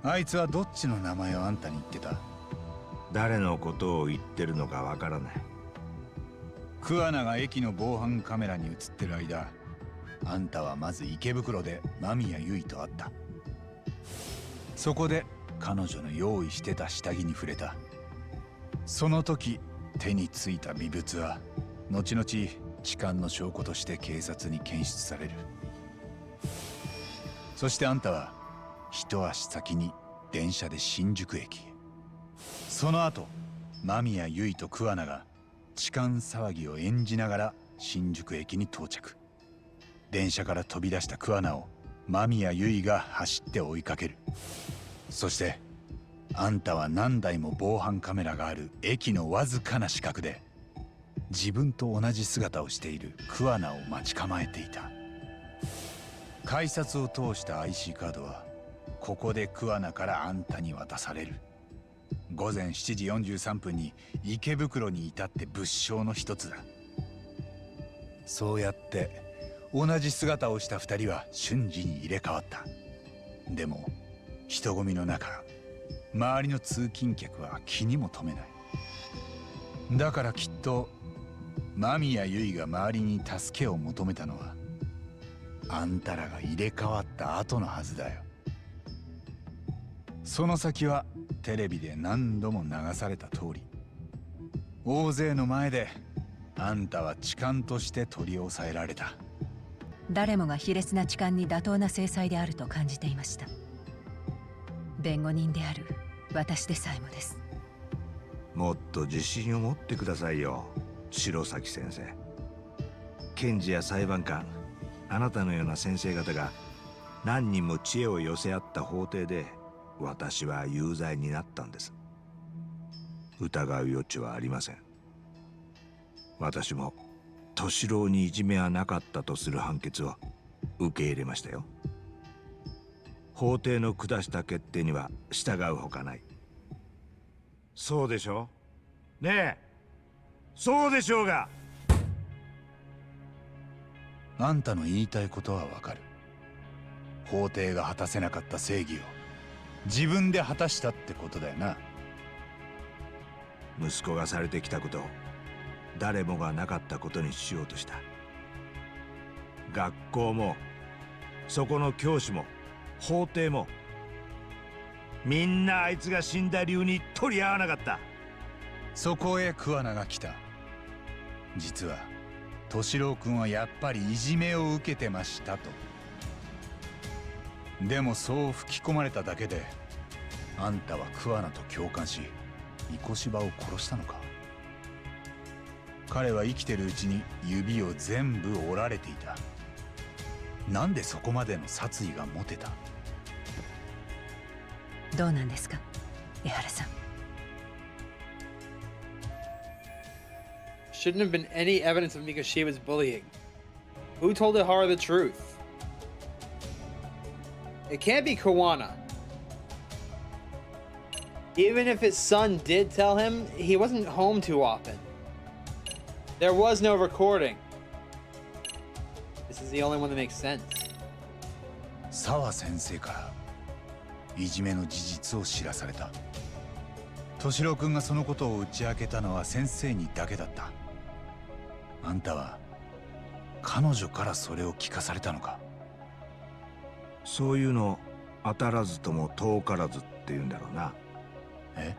あいつはどっちの名前をあんたに言ってた？誰のことを言ってるのかわからない。桑名が駅の防犯カメラに映ってる間、あんたはまず池袋で間宮由衣と会った。そこで彼女の用意してた下着に触れた。その時手についた微物は後々痴漢の証拠として警察に検出される。そしてあんたは一足先に電車で新宿駅へ。その後間宮結衣と桑名が痴漢騒ぎを演じながら新宿駅に到着。電車から飛び出した桑名を間宮結衣が走って追いかける。そしてあんたは何台も防犯カメラがある駅のわずかな死角で自分と同じ姿をしている桑名を待ち構えていた。改札を通した IC カードはここで桑名からあんたに渡される。午前7時43分に池袋に至って物証の一つだ。そうやって同じ姿をした二人は瞬時に入れ替わった。でも人混みの中周りの通勤客は気にも留めない。だからきっと間宮結衣が周りに助けを求めたのはあんたらが入れ替わった後のはずだよ。その先はテレビで何度も流された通り、大勢の前であんたは痴漢として取り押さえられた。誰もが卑劣な痴漢に妥当な制裁であると感じていました。弁護人である私でさえもです。もっと自信を持ってくださいよ、白崎先生。検事や裁判官、あなたのような先生方が何人も知恵を寄せ合った法廷で私は有罪になったんです。疑う余地はありません。私も敏郎にいじめはなかったとする判決を受け入れましたよ。法廷の下した決定には従うほかない。そうでしょねえ、そうでしょうが。あんたの言いたいことはわかる。法廷が果たせなかった正義を自分で果たしたってことだよな。息子がされてきたことを誰もがなかったことにしようとした。学校もそこの教師も法廷もみんなあいつが死んだ理由に取り合わなかった。そこへ桑名が来た。実は敏郎君はやっぱりいじめを受けてましたと。でもそう吹き込まれただけであんたは桑名と共感し三越柴を殺したのか。彼は生きてるうちに指を全部折られていた。なんでそこまでの殺意が持てた？どうなんですか、江原さん。Shouldn't have been any evidence of Mikoshiba's bullying. Who told Ihara the truth? It can't be Kawana. Even if his son did tell him, he wasn't home too often. There was no recording. This is the only one that makes sense. 沢先生からいじめの事実を知らされた。敏郎君がそのことを打ち明けたのは先生にだけだった。あんたは彼女からそれを聞かされたのか。そういうの当たらずとも遠からずって言うんだろうな。え？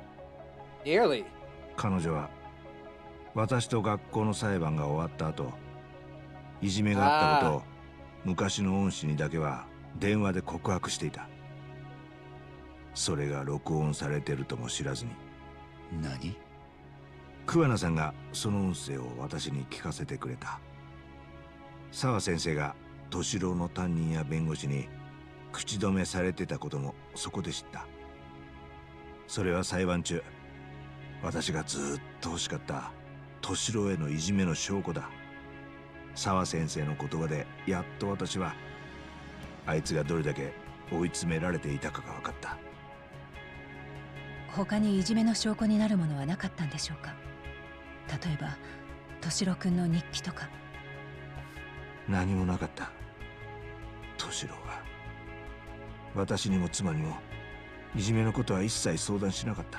Nearly. 彼女は私と学校の裁判が終わった後、いじめがあったことを昔の恩師にだけは電話で告白していた。それが録音されてるとも知らずに。何？桑名さんがその音声を私に聞かせてくれた。沢先生が敏郎の担任や弁護士に口止めされてたこともそこで知った。それは裁判中、私がずっと欲しかった敏郎へのいじめの証拠だ。沢先生の言葉でやっと私はあいつがどれだけ追い詰められていたかが分かった。他にいじめの証拠になるものはなかったんでしょうか。例えば敏郎君の日記とか。何もなかった。敏郎は私にも妻にもいじめのことは一切相談しなかった。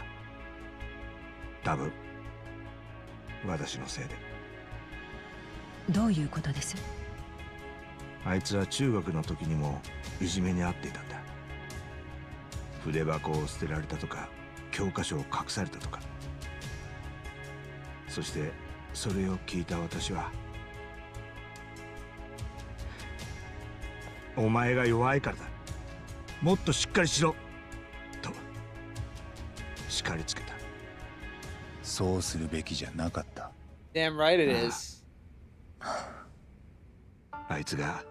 多分私のせいで。どういうことです？あいつは中学の時にもいじめに遭っていたんだ。筆箱を捨てられたとか、教科書を隠されたとか。そしてそれを聞いた私は、お前が弱いからだ、もっとしっかりしろと叱りつけた。そうするべきじゃなかった。 Damn right it is. あいつが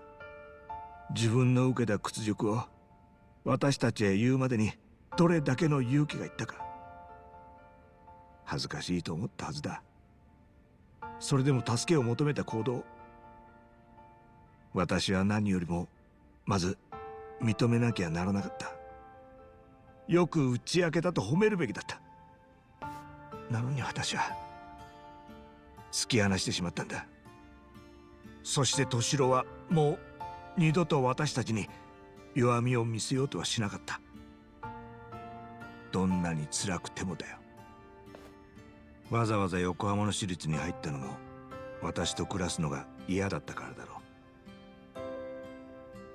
自分の受けた屈辱を私たちへ言うまでにどれだけの勇気がいったか。恥ずかしいと思ったはずだ。それでも助けを求めた行動、私は何よりもまず認めなきゃならなかった。よく打ち明けたと褒めるべきだった。なのに私は突き放してしまったんだ。そして敏郎はもう二度と私たちに弱みを見せようとはしなかった。どんなに辛くてもだよ。わざわざ横浜の私立に入ったのも私と暮らすのが嫌だったからだろ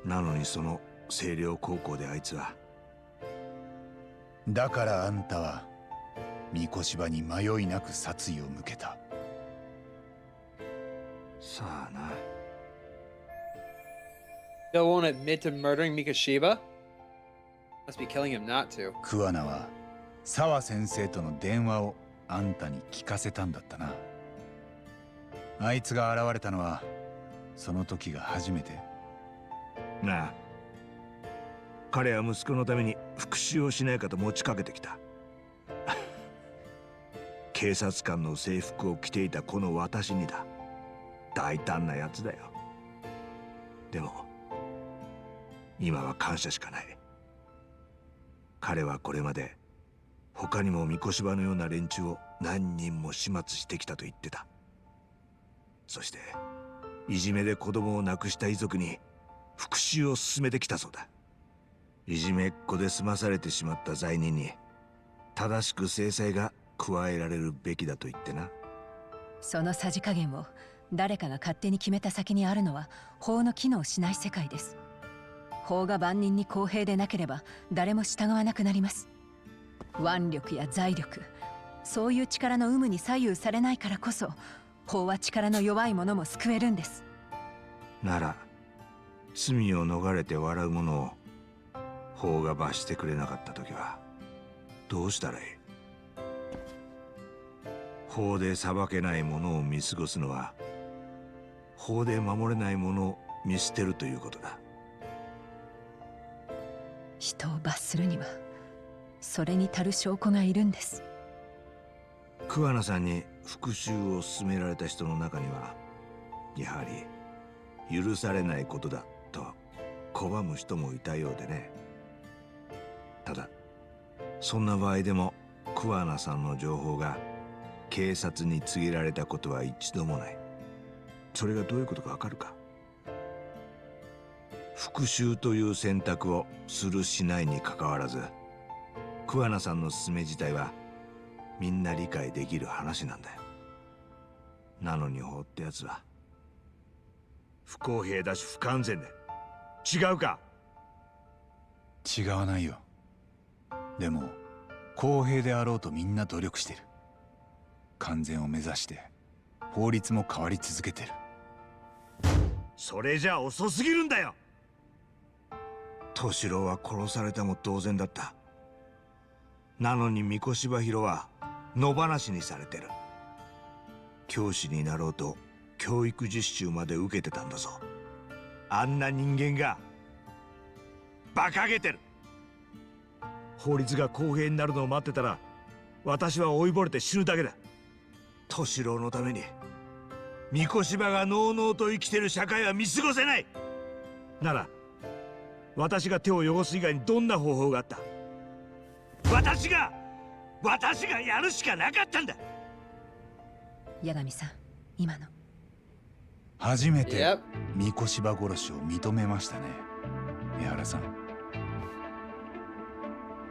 う。なのにその星稜高校であいつは。だからあんたは三越場に迷いなく殺意を向けた。さあな。 Still won't admit to murdering Mikoshiba? Must be killing him not to. 桑名は沢先生との電話をあんたに聞かせたんだったな。あいつが現れたのはその時が初めて。なあ、彼は息子のために復讐をしないかと持ちかけてきた。警察官の制服を着ていたこの私にだ。大胆なやつだよ。でも今は感謝しかない。彼はこれまで他にも三越場のような連中を何人も始末してきたと言ってた。そしていじめで子供を亡くした遺族に復讐を進めてきたそうだ。いじめっ子で済まされてしまった罪人に正しく制裁が加えられるべきだと言ってな。そのさじ加減を誰かが勝手に決めた先にあるのは法の機能しない世界です。法が万人に公平でなければ誰も従わなくなります。腕力や財力、そういう力の有無に左右されないからこそ法は力の弱い者も救えるんです。なら罪を逃れて笑う者を法が罰してくれなかった時はどうしたらいい？法で裁けない者を見過ごすのは法で守れない者を見捨てるということだ。人を罰するにはそれに足る証拠がいるんです。桑名さんに復讐を勧められた人の中にはやはり許されないことだと拒む人もいたようでね。ただそんな場合でも桑名さんの情報が警察に告げられたことは一度もない。それがどういうことかわかるか？復讐という選択をするしないにかかわらず桑名さんの勧め自体はみんな理解できる話なんだよ。なのに法ってやつは不公平だし不完全で違うか？違わないよ。でも公平であろうとみんな努力してる。完全を目指して法律も変わり続けてる。それじゃ遅すぎるんだよ。敏郎は殺されたも同然だった。なのに三越場広は野放しにされてる。教師になろうと教育実習まで受けてたんだぞ。あんな人間が馬鹿げてる。法律が公平になるのを待ってたら私は老いぼれて死ぬだけだ。敏郎のために三越場がのうのうと生きてる社会は見過ごせない。なら私が手を汚す以外にどんな方法があった？私がやるしかなかったんだ。八神さん、今の初めて三越場殺しを認めましたね、江原さん。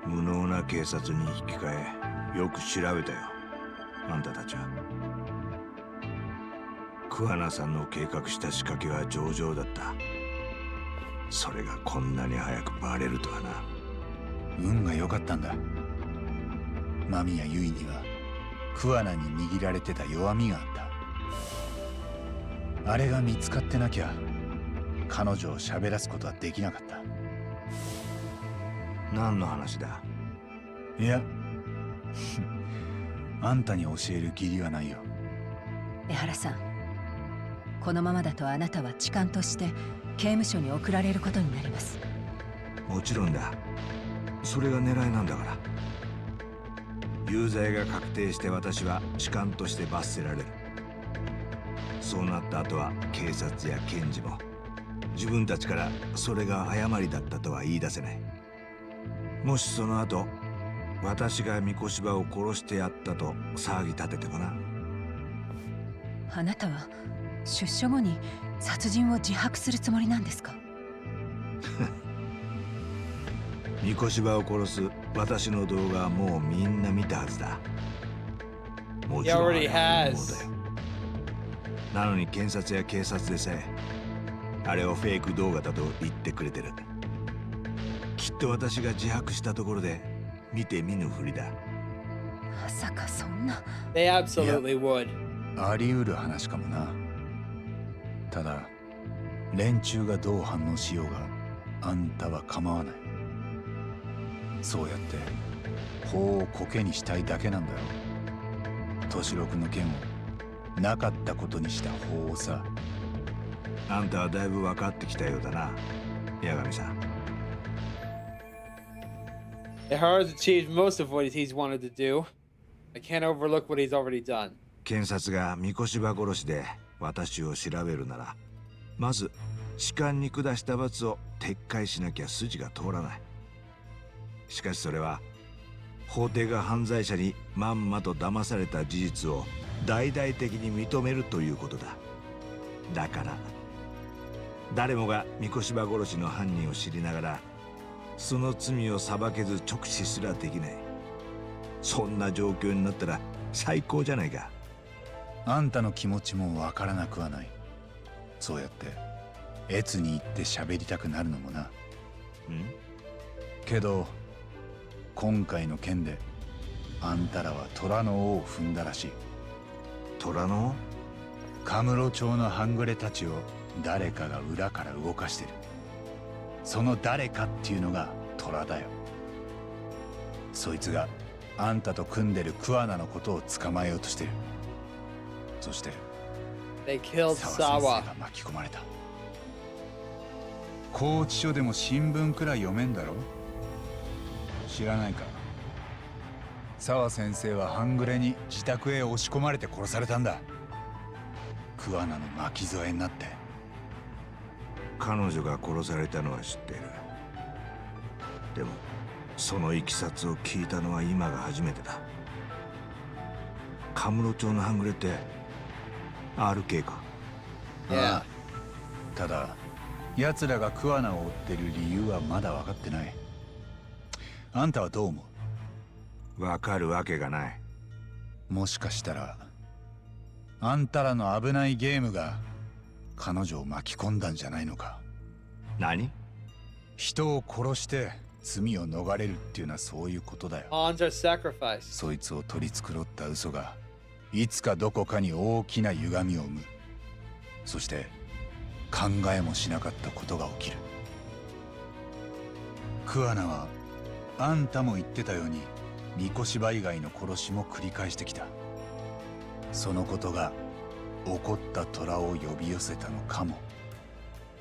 無能な警察に引き換えよく調べたよ、あんたたちは。桑名さんの計画した仕掛けは上々だった。それがこんなに早くバレるとはな。運が良かったんだ。間宮結衣には桑名に握られてた弱みがあった。あれが見つかってなきゃ彼女を喋らすことはできなかった。何の話だ？いやあんたに教える義理はないよ。江原さん、このままだとあなたは痴漢として刑務所に送られることになります。もちろんだ。それが狙いなんだから。有罪が確定して私は痴漢として罰せられる。そうなった後は警察や検事も自分たちからそれが誤りだったとは言い出せない。もしその後私が三越場を殺してやったと騒ぎ立ててもな。あなたは出所後に殺人を自白するつもりなんですか？三越場を殺す私の動画はもうみんな見たはずだ。もちろんあれは本物だよ。なのに検察や警察でさえあれをフェイク動画だと言ってくれてる。きっと私が自白したところで見て見ぬふりだ。まさかそんな。 They absolutely would. あり得る話かもな。ただ連中がどう反応しようがあんたは構わない。そうやって法をコケにしたいだけなんだよ。敏郎君の件をなかったことにした法をさ。あんたはだいぶ分かってきたようだな、八神さん。Ehara's achieved most of what he's wanted to do. I can't overlook what he's already done. 検察が三越場殺しで私を調べるなら、まず痴漢に下した罰を撤回しなきゃ筋が通らない。しかしそれは法廷が犯罪者にまんまと騙された事実を大々的に認めるということだ。だから誰もが三越場殺しの犯人を知りながらその罪を裁けず直視すらできない。そんな状況になったら最高じゃないか。あんたの気持ちもわからなくはない。そうやって越に行って喋りたくなるのもな。けど今回の件であんたらは虎の尾を踏んだらしい。虎の尾？カムロ町の半グレたちを誰かが裏から動かしてる。その誰かっていうのが虎だよ。そいつがあんたと組んでる桑名のことを捕まえようとしてる。そして澤先生が巻き込まれた。拘置所でも新聞くらい読めんだろ。知らないか。澤先生は半グレに自宅へ押し込まれて殺されたんだ。桑名の巻き添えになって。彼女が殺されたのは知っている。でもそのいきさつを聞いたのは今が初めてだ。カムロ町の半グレって RK か。ああ。ただ奴らが桑名を追ってる理由はまだ分かってない。あんたはどう思う？分かるわけがない。もしかしたらあんたらの危ないゲームが彼女を巻き込んだんじゃないのか。何？人を殺して罪を逃れるっていうのはそういうことだよ。Pawns are sacrificed. そいつを取り繕った嘘がいつかどこかに大きな歪みを生む。そして考えもしなかったことが起きる。桑名はあんたも言ってたように三越場以外の殺しも繰り返してきた。そのことが怒った虎を呼び寄せたのかも。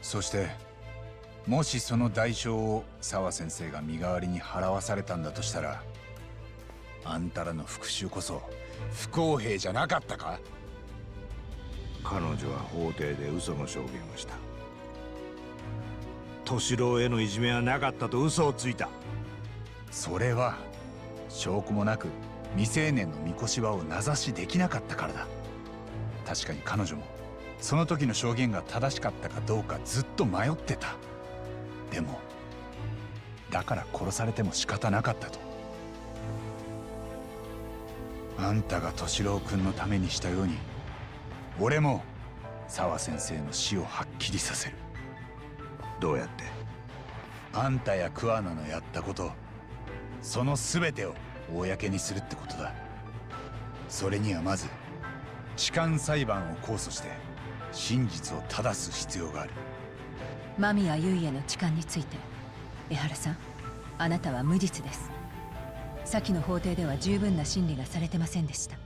そしてもしその代償を澤先生が身代わりに払わされたんだとしたら、あんたらの復讐こそ不公平じゃなかったか？彼女は法廷で嘘の証言をした。敏郎へのいじめはなかったと嘘をついた。それは証拠もなく未成年の三越場を名指しできなかったからだ。確かに彼女もその時の証言が正しかったかどうかずっと迷ってた。でもだから殺されても仕方なかったと。あんたが敏郎君のためにしたように俺も澤先生の死をはっきりさせる。どうやって？あんたや桑名のやったこと、その全てを公にするってことだ。それにはまず痴漢裁判を控訴して真実を正す必要がある。間宮優への痴漢について江原さん、あなたは無実です。先の法廷では十分な審理がされてませんでした。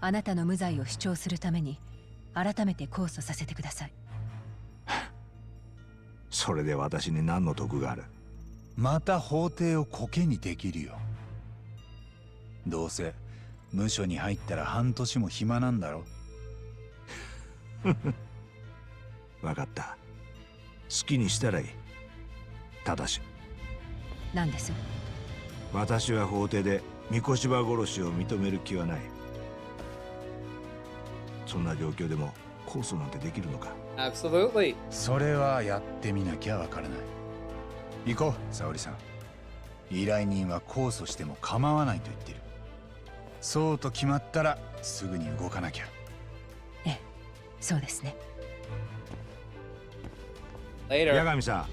あなたの無罪を主張するために改めて控訴させてください。それで私に何の得がある？また法廷をコケにできるよ。どうせ無所に入ったら半年も暇なんだろ。分かった。好きにしたらいい。ただし何です？私は法廷で三越柴殺しを認める気はない。そんな状況でも控訴なんてできるのか？ Absolutely. それはやってみなきゃわからない。行こう、沙織さん。依頼人は控訴しても構わないと言ってる。そうと決まったらすぐに動かなきゃ。ええ、そうですね。Later. 八神さん、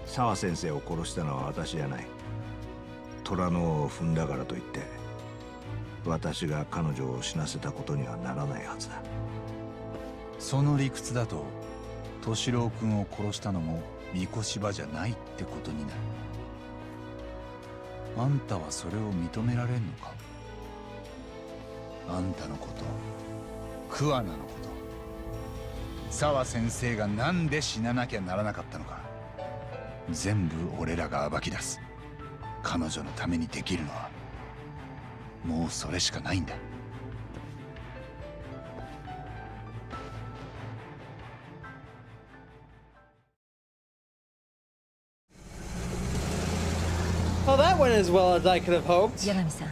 沢先生を殺したのは私じゃない。虎の尾を踏んだからといって私が彼女を死なせたことにはならないはずだ。その理屈だと敏郎君を殺したのも三越柴じゃないってことになる。あんたはそれを認められんのか？あんたのこと、桑名のこと、沢先生がなんで死ななきゃならなかったのか、全部俺らが暴き出す。彼女のためにできるのはもうそれしかないんだ。Well, that went as well as I could have hoped. 八神さん、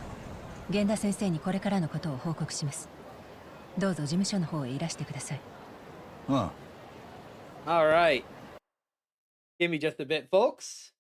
源田先生にこれからのことを報告します。どうぞ事務所の方へいらしてください。ああ。All right. Give me just a bit, folks.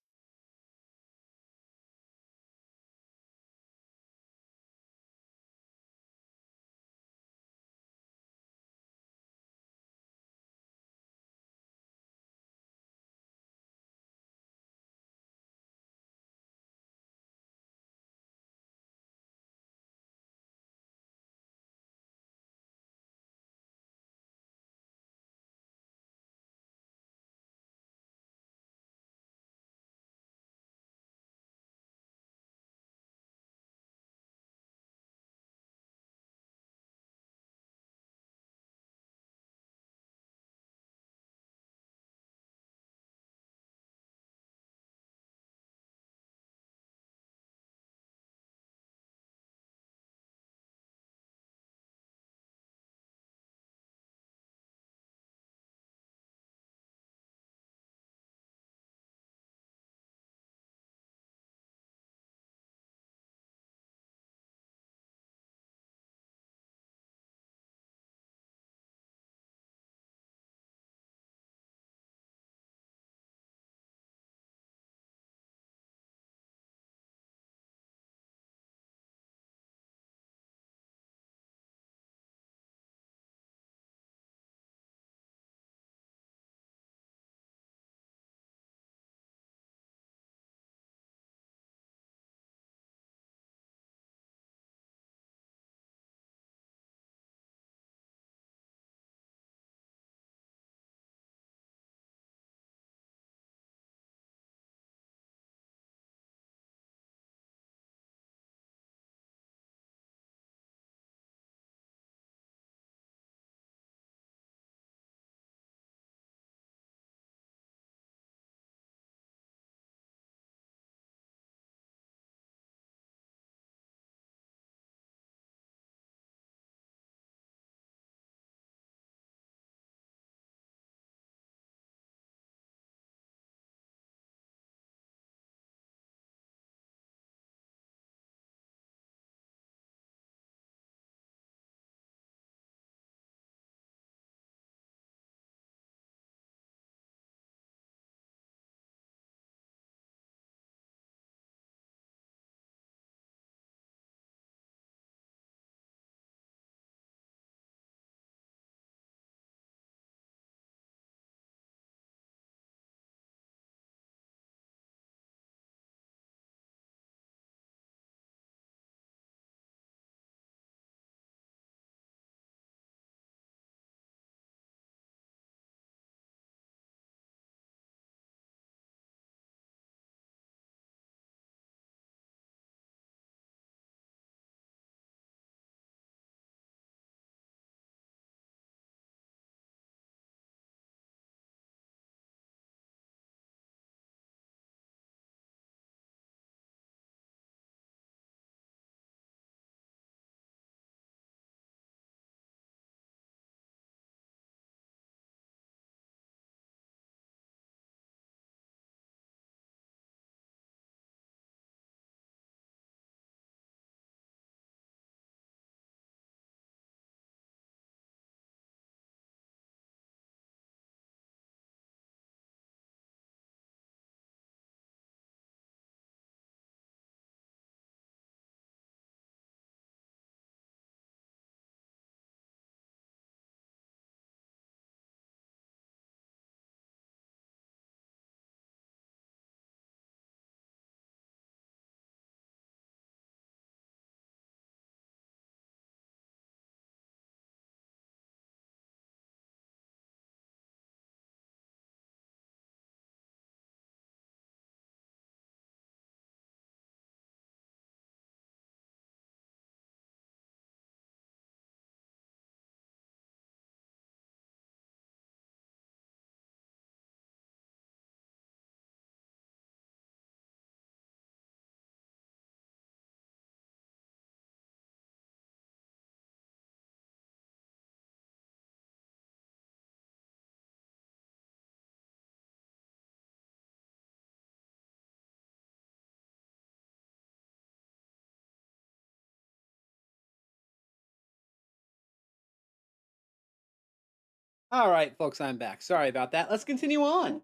All right, folks, I'm back. Sorry about that. Let's continue on.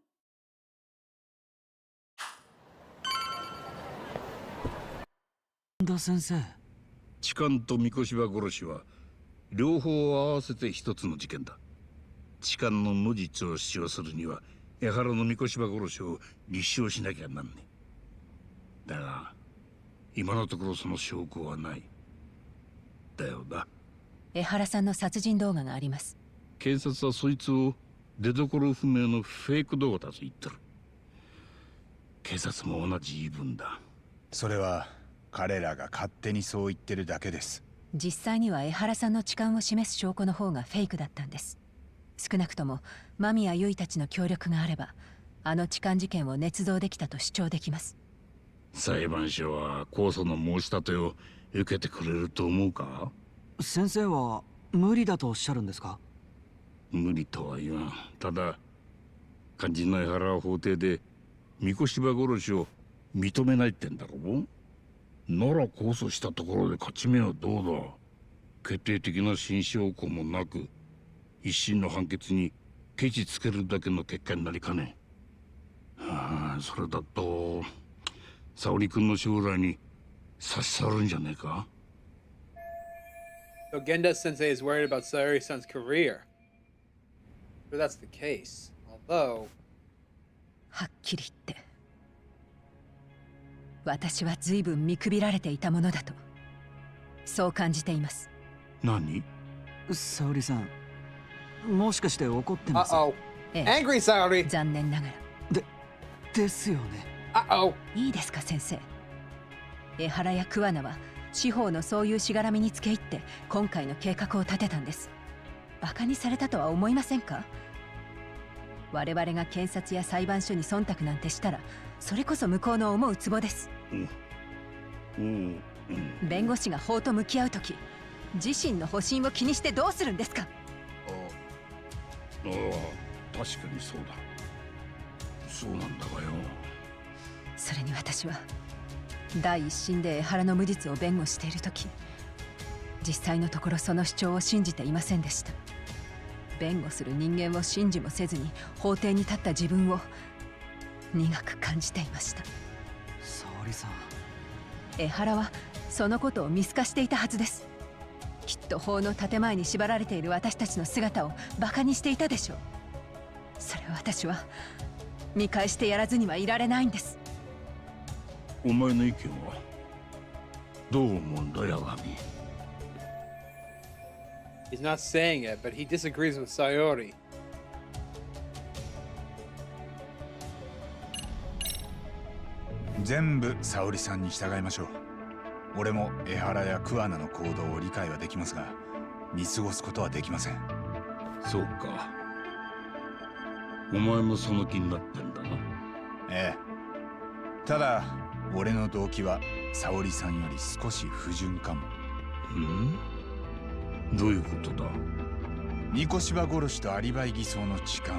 だ先生。痴漢と三越場殺しは両方合わせて一つの事件だ。痴漢の無実を主張するには江原の三越場殺しを立証しなきゃなんねえ。だが今のところその証拠はない。だよな。江原さんの殺人動画があります。警察はそいつを出所不明のフェイク動画だと言ってる。警察も同じ言い分だ。それは彼らが勝手にそう言ってるだけです。実際には江原さんの痴漢を示す証拠の方がフェイクだったんです。少なくとも間宮結衣たちの協力があればあの痴漢事件を捏造できたと主張できます。裁判所は控訴の申し立てを受けてくれると思うか？先生は無理だとおっしゃるんですか？無理とは言わん。ただ肝心の江原は法廷で三越場殺しを認めないってんだろう。なら控訴したところで勝ち目はどうだ。決定的な新証拠もなく一審の判決にケチつけるだけの結果になりかねん。それだと沙織君の将来に差し障るんじゃねえか。 So Genda Sensei is worried about Sayori-san's career. Sure, that's the case. Although... はっきり言って私は随分見くびられていたものだとそう感じています。何？沙織さん、もしかして怒ってます？ええ、Angry Sayori! 残念ながら。ですよね。いいですか先生。江原や桑名は司法のそういうしがらみにつけ入って今回の計画を立てたんです。バカにされたとは思いませんか？我々が検察や裁判所に忖度なんてしたらそれこそ向こうの思うツボです。弁護士が法と向き合うとき自身の保身を気にしてどうするんですか？確かにそうだ。そうなんだがよ。それに私は第一審で江原の無実を弁護しているとき実際のところその主張を信じていませんでした。弁護する人間を信じもせずに法廷に立った自分を苦く感じていました。沙織さん、江原はそのことを見透かしていたはずです。きっと法の建前に縛られている私たちの姿をバカにしていたでしょう。それを私は見返してやらずにはいられないんです。お前の意見はどう思うんだ、八神。He's not saying it, but he disagrees with Sayori. 全部沙織さんに従いましょう。俺も江原や桑名の行動を理解はできますが見過ごすことはできません。そうか。お前もその気になってんだな。ええ。ただ俺の動機は沙織さんより少し不純かも。どういうことだ？三越場殺しとアリバイ偽装の痴漢、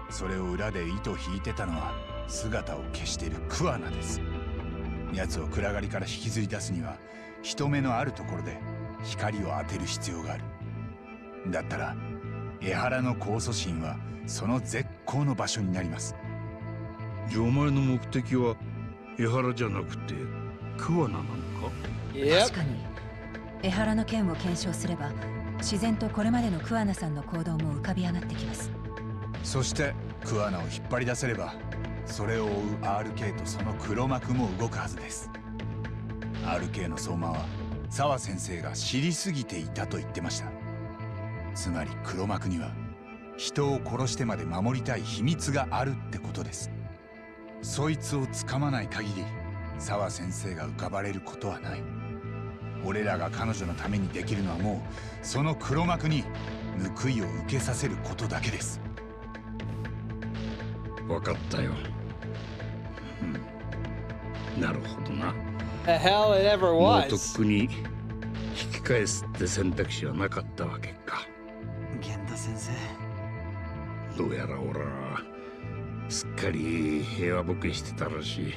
それを裏で糸引いてたのは姿を消している桑名です。奴を暗がりから引きずり出すには人目のあるところで光を当てる必要がある。だったら江原の控訴審はその絶好の場所になります。じゃあお前の目的は江原じゃなくて桑名なのか？確かに江原の件を検証すれば自然とこれまでの桑名さんの行動も浮かび上がってきます。そして桑名を引っ張り出せればそれを追う RK とその黒幕も動くはずです。 RK の相馬は澤先生が知りすぎていたと言ってました。つまり黒幕には人を殺してまで守りたい秘密があるってことです。そいつをつかまない限り澤先生が浮かばれることはない。俺らが彼女のためにできるのはもうその黒幕に報いを受けさせることだけです。分かったよ。なるほどな。The hell it ever もうとっ was. くに引き返すって選択肢はなかったわけか。源田先生、どうやら俺はすっかり平和ボケしてたらしい。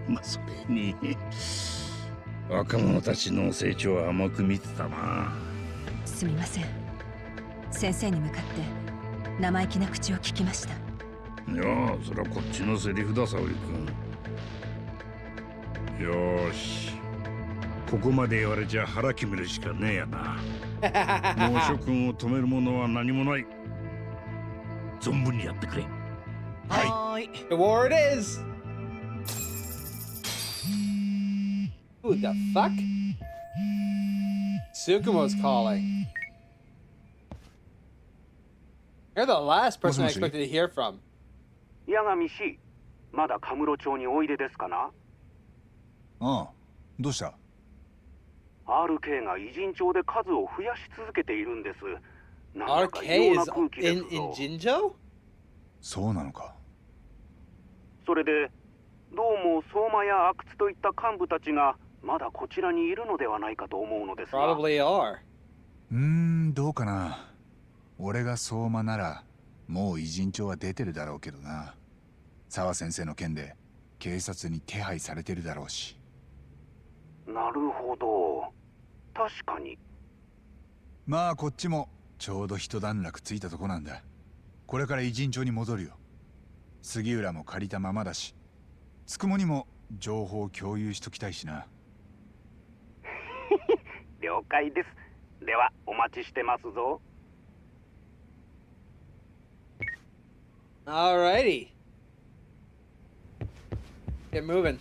まあそれに若者たちの成長は甘く見てたな。すみません。先生に向かって生意気な口を聞きました。いやー、それはこっちのセリフだ、沙織君。よーし、ここまで言われちゃ腹決めるしかねえやな。もう諸君を止めるものは何もない。存分にやってくれ。はい。The war it is! Who the fuck? Tsukumo's calling. You're the last person I expected to hear from. 八神氏、まだカムロ町においでですかな？ああ、どうした？ RK が偉人町で数を増やし続けているんです。なんだか RK 異様 is な空気です in ぞ。 Jinjo? そうなのか。それで、どうも相馬や阿久津といった幹部たちがまだこちらにいるのではないかと思うのですが。Probably are. どうかな。俺が相馬ならもう偉人帳は出てるだろうけどな。沢先生の件で警察に手配されてるだろうし。なるほど、確かに。まあこっちもちょうど一段落ついたとこなんだ。これから偉人帳に戻るよ。杉浦も借りたままだし、つくもにも情報を共有しときたいしな。了解です。ではお待ちしてますぞ。Alrighty. Get moving.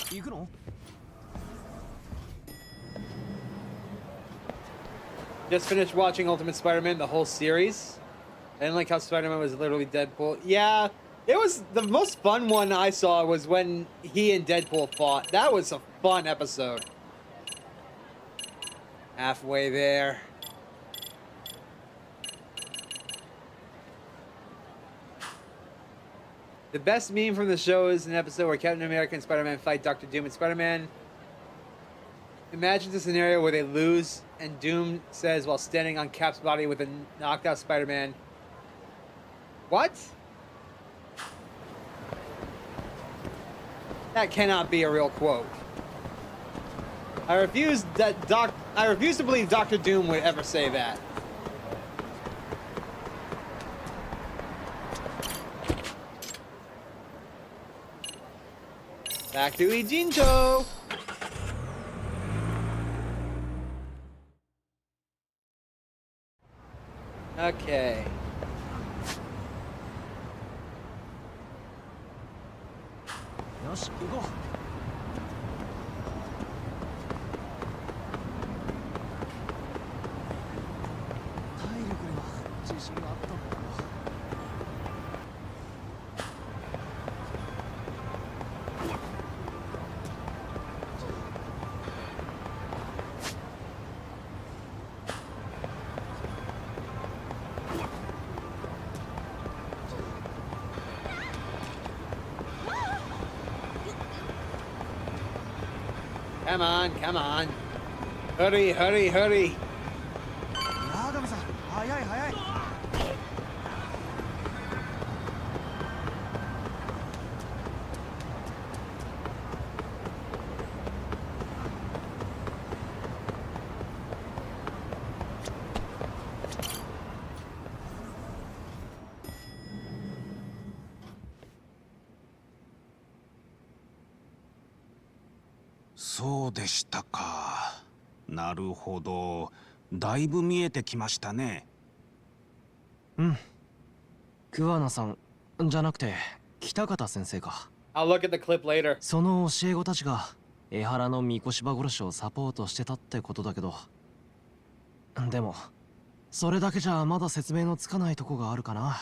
行くの？ Just finished watching Ultimate Spider-Man, the whole series. I didn't like how Spider-Man was literally Deadpool. Yeah, it was the most fun one I saw was when he and Deadpool fought. That was a fun episode. Halfway there. The best meme from the show is an episode where Captain America and Spider-Man fight Dr. Doom, and Spider-Man imagines a scenario where they lose, and Doom says while standing on Cap's body with a knocked out Spider-Man, "What? That cannot be a real quote. I refuse to believe Dr. Doom would ever say that." Back to Ijincho! Okay. よし、行こう。体力には自信があったんだけど。Come on, come on. Hurry, hurry, hurry. 八神さん、早い早い。そうでしたか。なるほど。だいぶ見えてきましたね。うん。桑名さんじゃなくて北方先生か。I'll look at the clip later. その教え子たちが江原の三越場殺しをサポートしてたってことだけど、でもそれだけじゃまだ説明のつかないとこがあるかな。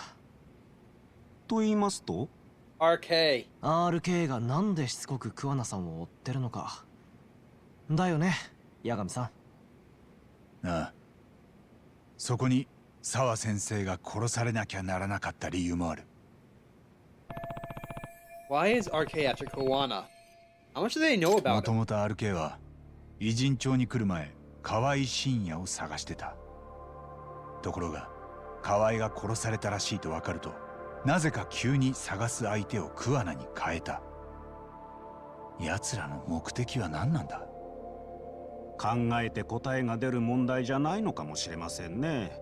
と言いますと RK がなんでしつこく桑名さんを追ってるのかだよね、八神さん。ああ、そこに沢先生が殺されなきゃならなかった理由もある。Why is RK after Kowana? How much do they know about もともと RK は偉人町に来る前、河合信也を探してた。ところが河合が殺されたらしいと分かると、なぜか急に探す相手を桑名に変えた。奴らの目的は何なんだ？考えて答えが出る問題じゃないのかもしれませんね。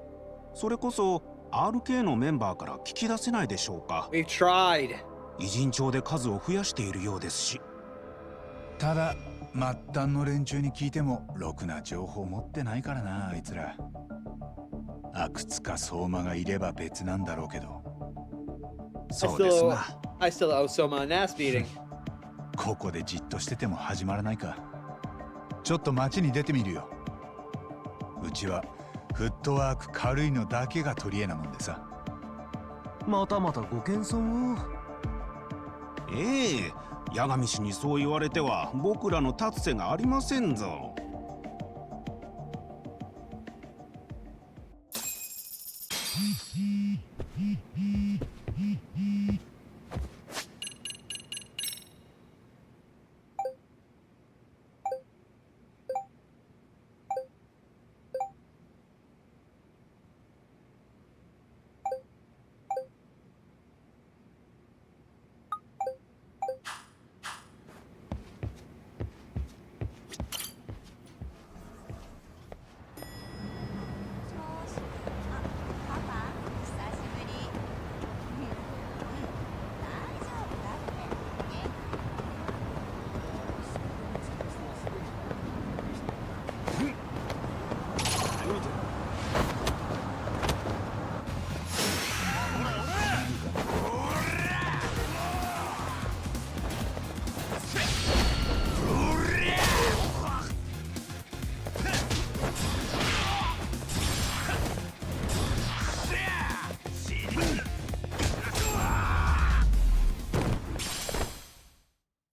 それこそ RK のメンバーから聞き出せないでしょうか。 We've tried. 偉人帳で数を増やしているようですし。ただ末端の連中に聞いてもろくな情報持ってないからな、あいつら。阿久津か相馬がいれば別なんだろうけど。そうですな。 I still owe Soma an ass beating. ここでじっとしてても始まらないか。ちょっと街に出てみるよ。うちはフットワーク軽いのだけが取り柄なもんでさ。またまたご謙遜を。ええ、八神氏にそう言われては僕らの立つ瀬がありませんぞ。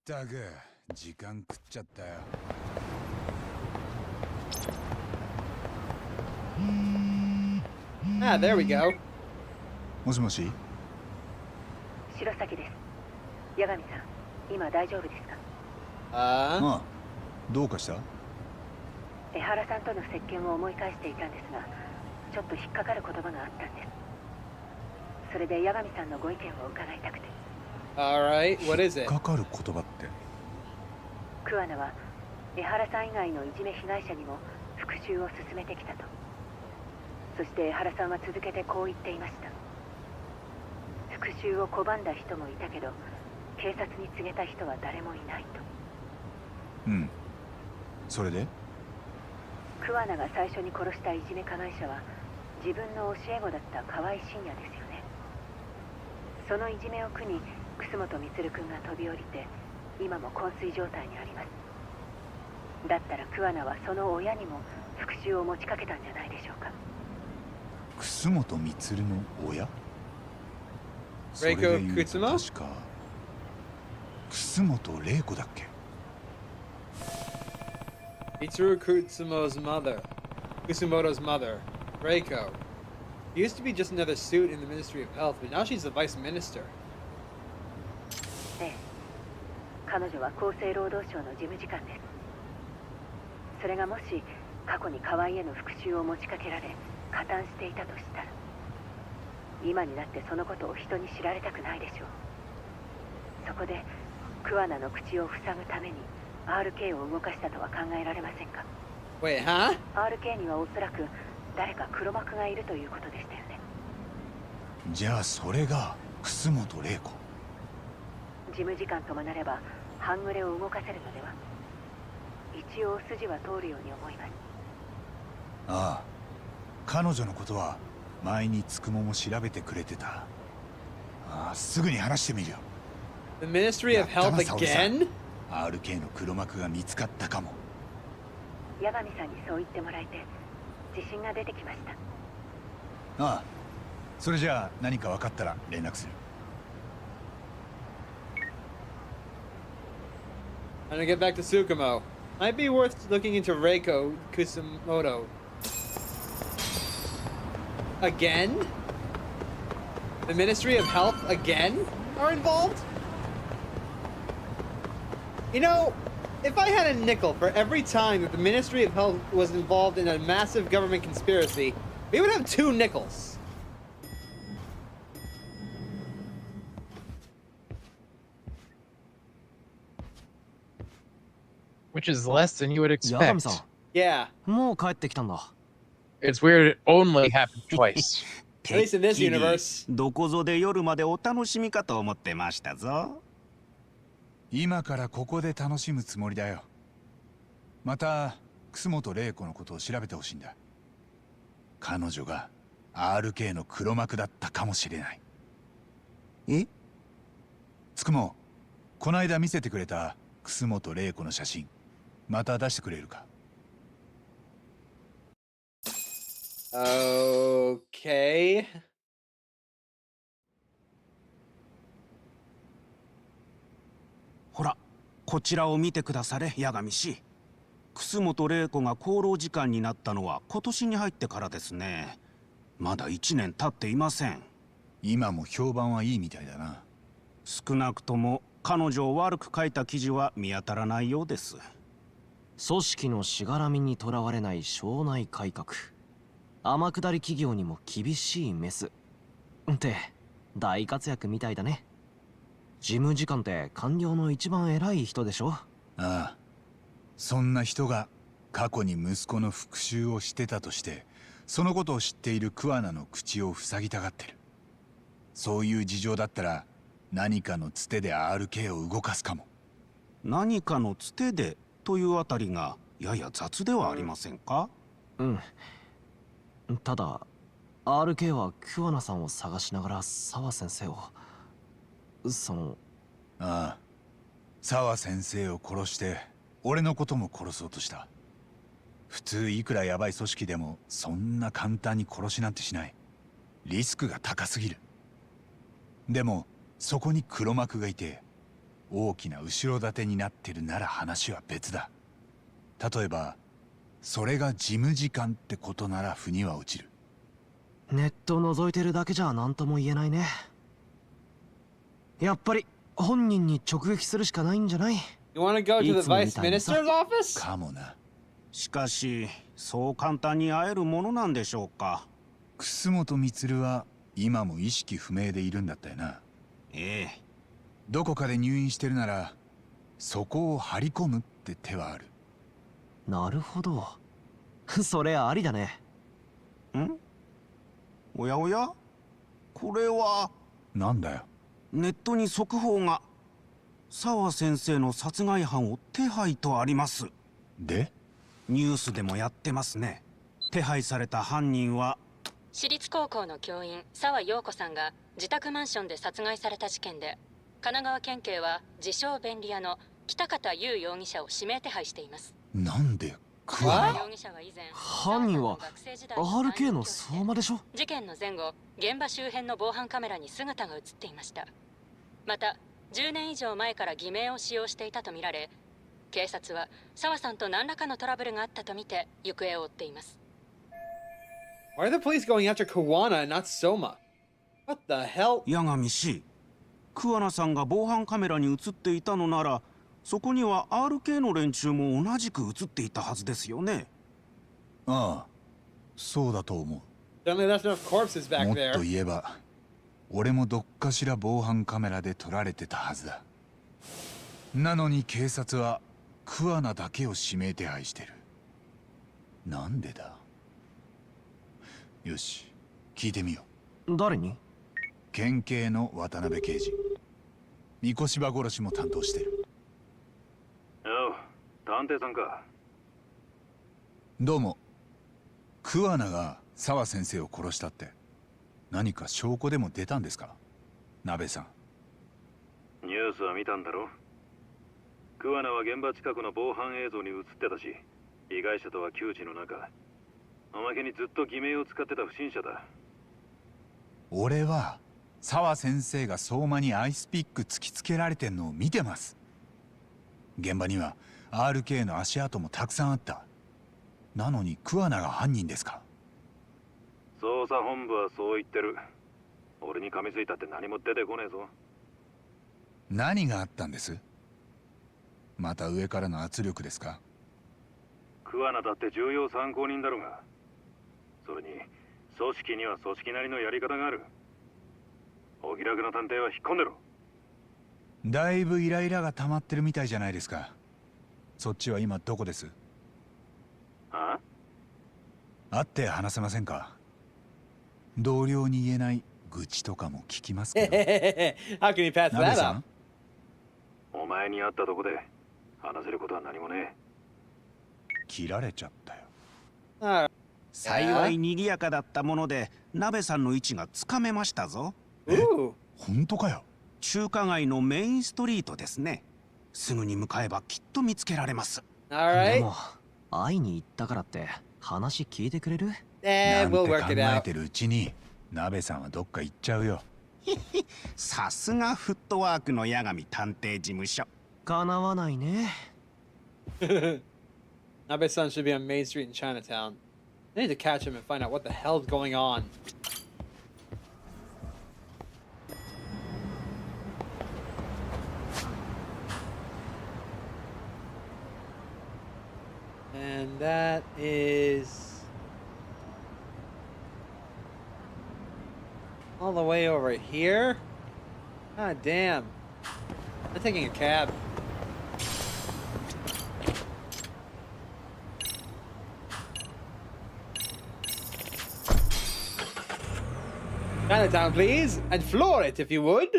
だが時間食っちゃったよ。Ah, there we go. もしもし。白崎です。八神さん、今大丈夫ですか？ああ、どうかした？江原さんとの接見を思い返していたんですが、ちょっと引っかかる言葉があったんです。それで八神さんのご意見を伺いたくて。Alright, what is it? 引っかかる言葉って。桑名は江原さん以外のいじめ被害者にも復讐を進めてきたと。そして江原さんは続けてこう言っていました。復讐を拒んだ人もいたけど、警察に告げた人は誰もいないと。うん。それで？桑名が最初に殺したいじめ加害者は自分の教え子だった河合信也ですよね。そのいじめを苦に楠本充君が飛び降りて今も昏睡状態にあります。だったら桑名はその親にも復讐を持ちかけたんじゃないでしょうか。楠本充の親？レイコ・クツモ？確か楠本玲子だっけ？ Mitsuru Kutsumo's mother. Kusumoto's mother. Reiko. She used to be just another suit in the Ministry of Health, but now she's the Vice Minister. ええ、彼女は厚生労働省の事務次官です。それがもし過去に河合への復讐を持ちかけられ加担していたとしたら、今になってそのことを人に知られたくないでしょう。そこで桑名の口を塞ぐために RK を動かしたとは考えられませんか？ Wait, huh? RK にはおそらく誰か黒幕がいるということでしたよね。じゃあそれが楠本玲子。事務次官ともなれば半グレを動かせるのでは。一応筋は通るように思います。ああ、彼女のことは前につくもも調べてくれてた。ああ、すぐに話してみるよ。 The Ministry of Health again? RK の黒幕が見つかったかも。八神さんにそう言ってもらえて自信が出てきました。ああ、それじゃあ何か分かったら連絡する。I'm gonna get back to Tsukumo. Might be worth looking into Reiko Kusumoto. Again? The Ministry of Health again are involved? You know, if I had a nickel for every time that the Ministry of Health was involved in a massive government conspiracy, we would have 2 nickels. Which is less than you would 八神 expect. さん、Yeah. もう帰ってきたんだ。It's weird it only happened twice. At least in this universe. どこぞで夜までお楽しみかと思ってましたぞ。今からここで楽しむつもりだよ。また楠本玲子のことを調べてほしいんだ。彼女が RK の黒幕だったかもしれない。え？つくも、こないだ見せてくれた楠本玲子の写真、また出してくれるか。Okay. ほら、こちらを見てくだされ、八神氏。楠本玲子が厚労時間になったのは今年に入ってからですね。まだ1年経っていません。今も評判はいいみたいだな。少なくとも彼女を悪く書いた記事は見当たらないようです。組織のしがらみにとらわれない省内改革。天下り企業にも厳しいメス。って大活躍みたいだね。事務次官って官僚の一番偉い人でしょ。ああ、そんな人が過去に息子の復讐をしてたとして、そのことを知っている桑名の口を塞ぎたがってる。そういう事情だったら何かのつてで RK を動かすかも。何かのつてでというあたりがやや雑ではありませんか？うん。ただ RK は桑名さんを探しながら澤先生をああ、澤先生を殺して俺のことも殺そうとした。普通いくらヤバい組織でもそんな簡単に殺しなんてしない。リスクが高すぎる。でもそこに黒幕がいて大きな後ろ盾になってるなら話は別だ。例えばそれが事務次官ってことなら腑には落ちる。ネット覗いてるだけじゃ何とも言えないね。やっぱり本人に直撃するしかないんじゃない？ You wanna go to the Vice Minister's office? かもな。しかしそう簡単に会えるものなんでしょうか。楠本充は今も意識不明でいるんだったよな。ええ。どこかで入院してるならそこを張り込むって手はある。なるほど。それありだね。ん？おやおや？これはなんだよ。ネットに速報が。澤先生の殺害犯を手配とあります。で？ニュースでもやってますね。手配された犯人は私立高校の教員澤陽子さんが自宅マンションで殺害された事件で、神奈川県警は自称便利屋の北方優容疑者を指名手配しています。なんで桑名容疑者は以前、犯人は RK の相馬でしょ。事件の前後、現場周辺の防犯カメラに姿が映っていました。また10年以上前から偽名を使用していたとみられ、警察は澤さんと何らかのトラブルがあったとみて行方を追っています。 Why are the police going after Kawana and not Soma? What the hell? 八神氏、桑名さんが防犯カメラに映っていたのなら、そこには RK の連中も同じく映っていたはずですよね。ああ、そうだと思う。 Certainly left enough corpses back もっ there. と言えば俺もどっかしら防犯カメラで撮られてたはずだ。なのに警察は桑名だけを指名手配してる。なんでだ。よし、聞いてみよう。誰に？県警の渡辺刑事。三越柴殺しも担当してる。おう、探偵さんか。どうも。桑名が澤先生を殺したって何か証拠でも出たんですか、鍋さん。ニュースは見たんだろ。桑名は現場近くの防犯映像に映ってたし、被害者とは窮地の中、おまけにずっと偽名を使ってた不審者だ。俺は澤先生が相馬にアイスピック突きつけられてんのを見てます。現場には RK の足跡もたくさんあった。なのに桑名が犯人ですか。捜査本部はそう言ってる。俺に噛みついたって何も出てこねえぞ。何があったんです？また上からの圧力ですか？桑名だって重要参考人だろうが。それに組織には組織なりのやり方がある。お気楽な探偵は引っ込んでろ。だいぶイライラが溜まってるみたいじゃないですか。そっちは今どこです？会って話せませんか？同僚に言えない愚痴とかも聞きますけど。How can you pass ナベ that さ up? ん、お前に会ったとこで話せることは何もね切られちゃったよ。幸い賑やかだったもので、鍋さんの位置がつかめましたぞ。本当かよ。中華街のメインストリートですね。すぐに向かえばきっと見つけられます。でも会いに行ったからって話聞いてくれる？なんて考えてるうちに鍋さんはどっか行っちゃうよ。さすがフットワークの八神探偵事務所。かなわないね。Nabe-san should be on Main Street in Chinatown. I need to catch him and find out what the hell's going on. And that is all the way over here? God damn. I'm taking a cab. Chinatown, please, and floor it if you would.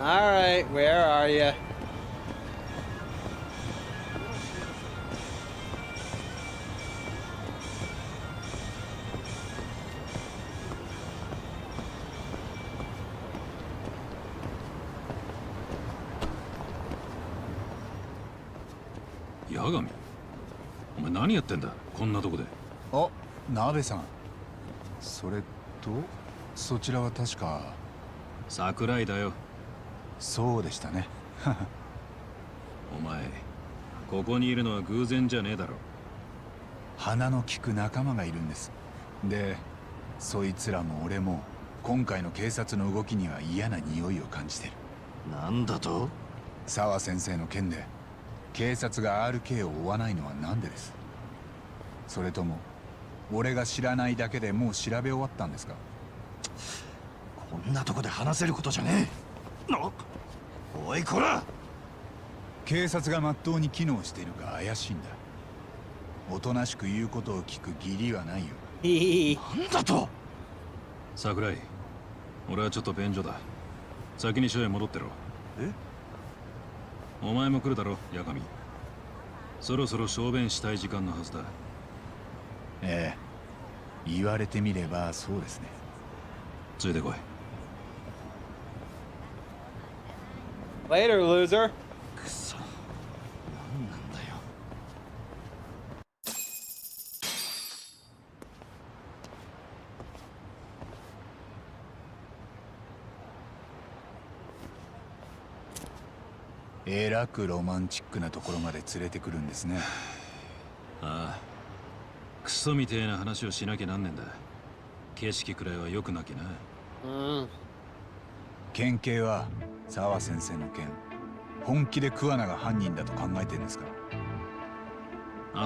Alright, where are you? Yagami? お前何やってんだこんなとこで。あ、鍋さん。それとそちらは確か桜井だよ。そうでしたね。お前ここにいるのは偶然じゃねえだろ。鼻の利く仲間がいるんです。で、そいつらも俺も今回の警察の動きには嫌な匂いを感じてる。なんだと？沢先生の件で警察が RK を追わないのはなんでです？それとも俺が知らないだけでもう調べ終わったんですか？こんなとこで話せることじゃねえ。おいこら！警察がまっとうに機能しているか怪しいんだ。おとなしく言うことを聞く義理はないよ。なんだと？桜井、俺はちょっと便所だ。先に署へ戻ってろ。お前も来るだろ、八神。そろそろ小便したい時間のはずだ。ええ、言われてみればそうですね。ついてこい。Later, loser. くそ、なんなんだよ。えらくロマンチックなところまで連れてくるんですね。ああ、クソみてえな話をしなきゃなんねんだ。景色くらいは良くなきゃな。県警は沢先生の件本気で桑名が犯人だと考えてるんですか？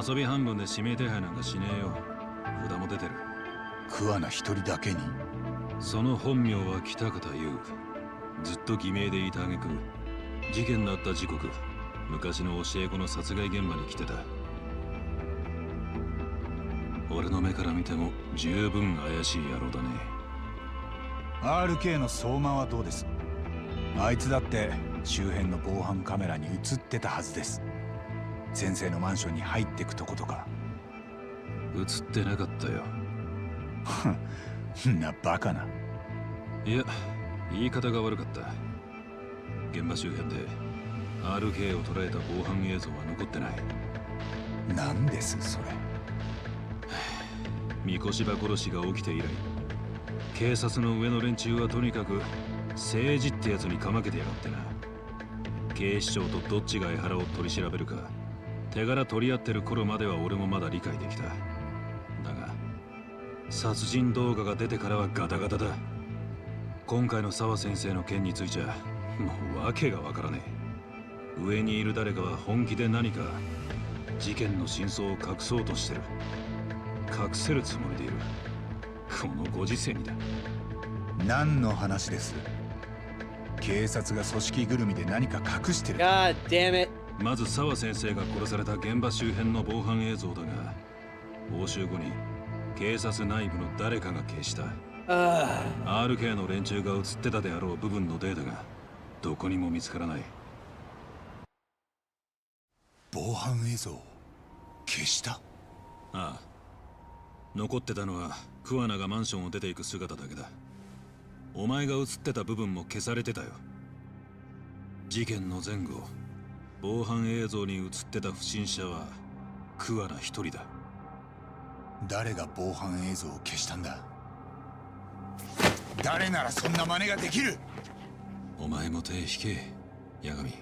遊び半分で指名手配なんかしねえよ。札も出てる。桑名一人だけに？その本名は北方優。ずっと偽名でいた挙句、事件のあった時刻、昔の教え子の殺害現場に来てた。俺の目から見ても十分怪しい野郎だね。RK の相馬はどうです？あいつだって周辺の防犯カメラに映ってたはずです。先生のマンションに入ってくとことか。映ってなかったよ。んなバカな。いや、言い方が悪かった。現場周辺で RK を捉えた防犯映像は残ってない。なんですそれ？三越場殺しが起きて以来、警察の上の連中はとにかく政治ってやつにかまけてやがってな。警視庁とどっちが江原を取り調べるか手柄取り合ってる頃までは俺もまだ理解できた。殺人動画が出てからはガタガタだ。今回の澤先生の件についちゃもう訳がわからねえ。上にいる誰かは本気で何か事件の真相を隠そうとしてる。隠せるつもりでいる。このご時世にだ。何の話です？警察が組織ぐるみで何か隠してる。God damn it. まず澤先生が殺された現場周辺の防犯映像だが、押収後に警察内部の誰かが消した。RK の連中が映ってたであろう部分のデータがどこにも見つからない。防犯映像消した？ああ。残ってたのは桑名がマンションを出ていく姿だけだ。お前が映ってた部分も消されてたよ。事件の前後、防犯映像に映ってた不審者は桑名一人だ。誰が防犯映像を消したんだ？誰ならそんな真似ができる？お前も手引け、八神。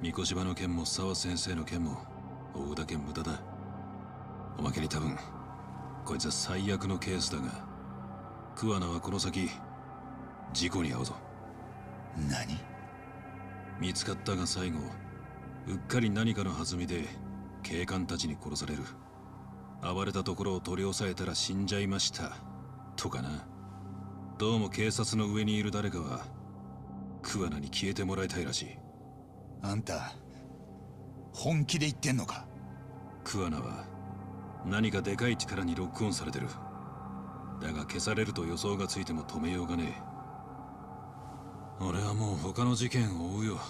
三越場の件も澤先生の件も追うだけ無駄だ。おまけに多分こいつは最悪のケースだが、桑名はこの先事故に遭うぞ。何？見つかったが最後、うっかり何かの弾みで警官たちに殺される。暴れたところを取り押さえたら死んじゃいましたとかな。どうも警察の上にいる誰かは桑名に消えてもらいたいらしい。あんた本気で言ってんのか？桑名は何かでかい力にロックオンされてる。だが消されると予想がついても止めようがねえ。俺はもう他の事件を追うよ。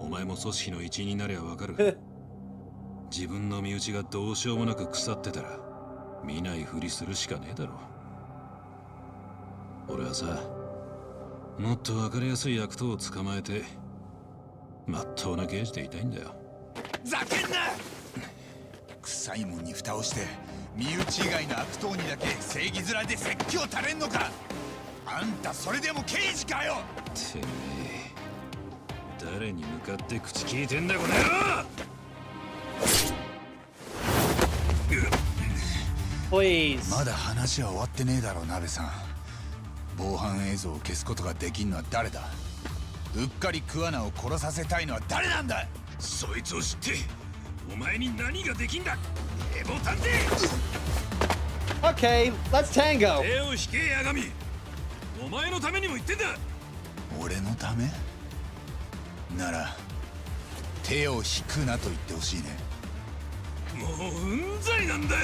お前も組織の一員になりゃわかる。自分の身内がどうしようもなく腐ってたら見ないふりするしかねえだろ。俺はさ、もっと分かりやすい悪党を捕まえてまっとうな刑事でいたいんだよ。ざけんな！臭いもんに蓋をして身内以外の悪党にだけ正義面で説教垂れんのか？あんたそれでも刑事かよ！てめえ、誰に向かって口聞いてんだこの野郎！ Please. まだ話は終わってねえだろう、鍋さん。防犯映像を消すことができんのは誰だ？うっかり桑名を殺させたいのは誰なんだ？そいつを知ってお前に何ができんだ？エボタンで Okay, let's tango. 手を引け、八神。お前のためにも言ってんだ。俺のため？なら手を引くなと言ってほしいね。もううんざりなんだよ、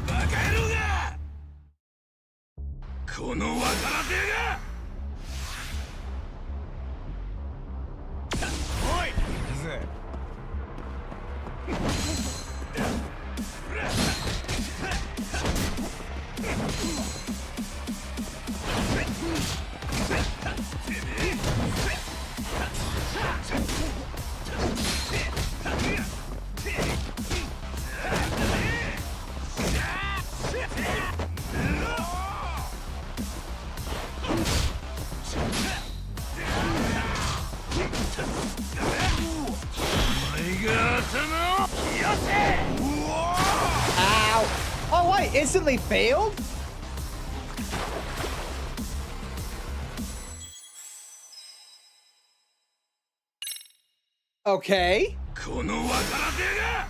バカ野郎が！この若らせが！おい！行くぜ。Ow! Oh, what? Instantly failed? Okay. この若らせが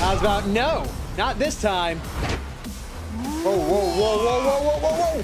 ！I was about, no, not this time. Whoa, whoa, whoa, whoa, whoa, whoa, whoa, whoa.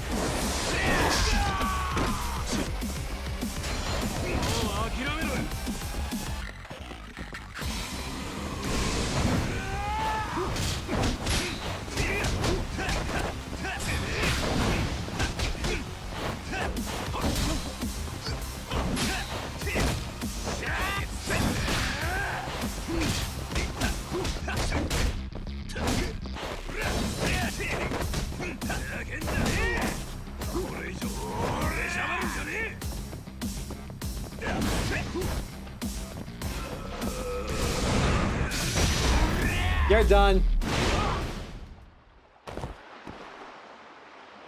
done.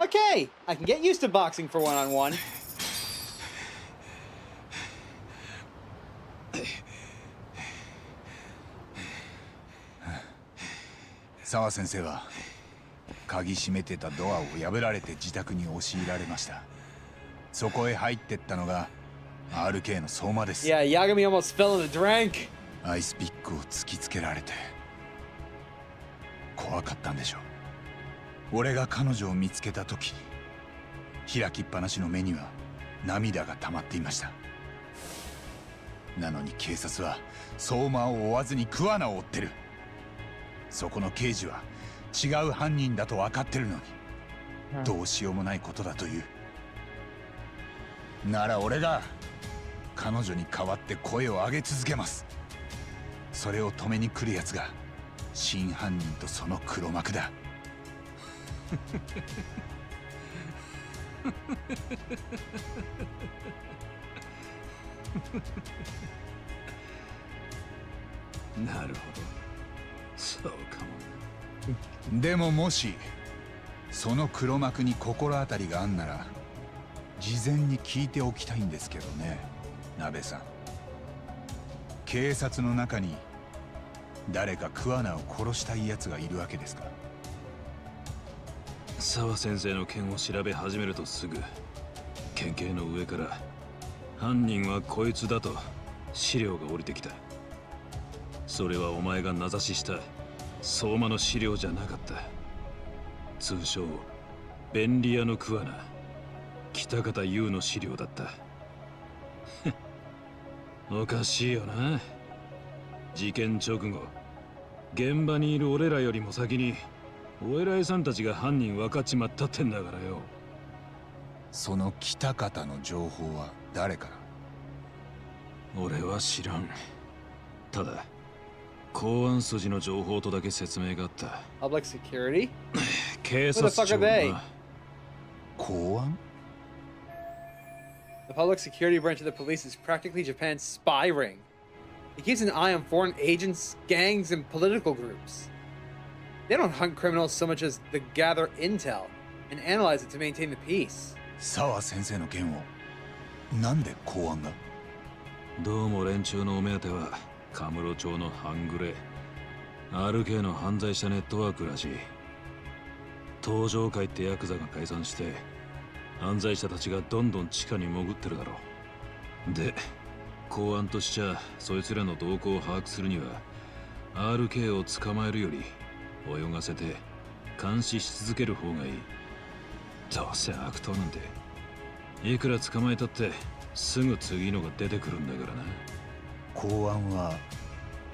Okay, I can get used to boxing for one-on-one. 沢先生は鍵閉めてたドアを破られて自宅に押し入られました。そこへ入ってったのが RK の相馬です。Yeah, Yagami almost fell in the drink. アイスピックを突きつけられて怖かったんでしょう。俺が彼女を見つけた時、開きっぱなしの目には涙が溜まっていました。なのに警察は相馬を追わずに桑名を追ってる。そこの刑事は違う犯人だと分かってるのに、どうしようもないことだという。なら俺が彼女に代わって声を上げ続けます。それを止めに来るやつが真犯人とその黒幕だ。なるほど、そうかも。でももしその黒幕に心当たりがあんなら事前に聞いておきたいんですけどね、鍋さん。警察の中に誰か桑名を殺したい奴がいるわけですか？沢先生の件を調べ始めるとすぐ県警の上から犯人はこいつだと資料が降りてきた。それはお前が名指しした相馬の資料じゃなかった。通称便利屋の桑名、北方優の資料だった。おかしいよな。事件直後、現場にいる俺らよりも先にお偉いさんたちが犯人分かっちまったってんだからよ。その北方の情報は誰から？俺は知らん。ただ公安筋の情報とだけ説明があった。Public security? 警察庁な。公安？ The public security branch of the police is practically Japan's spy ring. It keeps an eye on foreign agents, gangs, and political groups. They don't hunt criminals so much as they gather intel and analyze it to maintain the peace. 沢先生の件をなんで公安が？どうも連中のお目当てはカムロ町の半グレ RK の犯罪者ネットワークらしい。東上会ってヤクザが解散して犯罪者たちがどんどん地下に潜ってるだろう。で、公安としちゃそいつらの動向を把握するには RK を捕まえるより泳がせて監視し続ける方がいい。どうせ悪党なんていくら捕まえたってすぐ次のが出てくるんだからな。公安は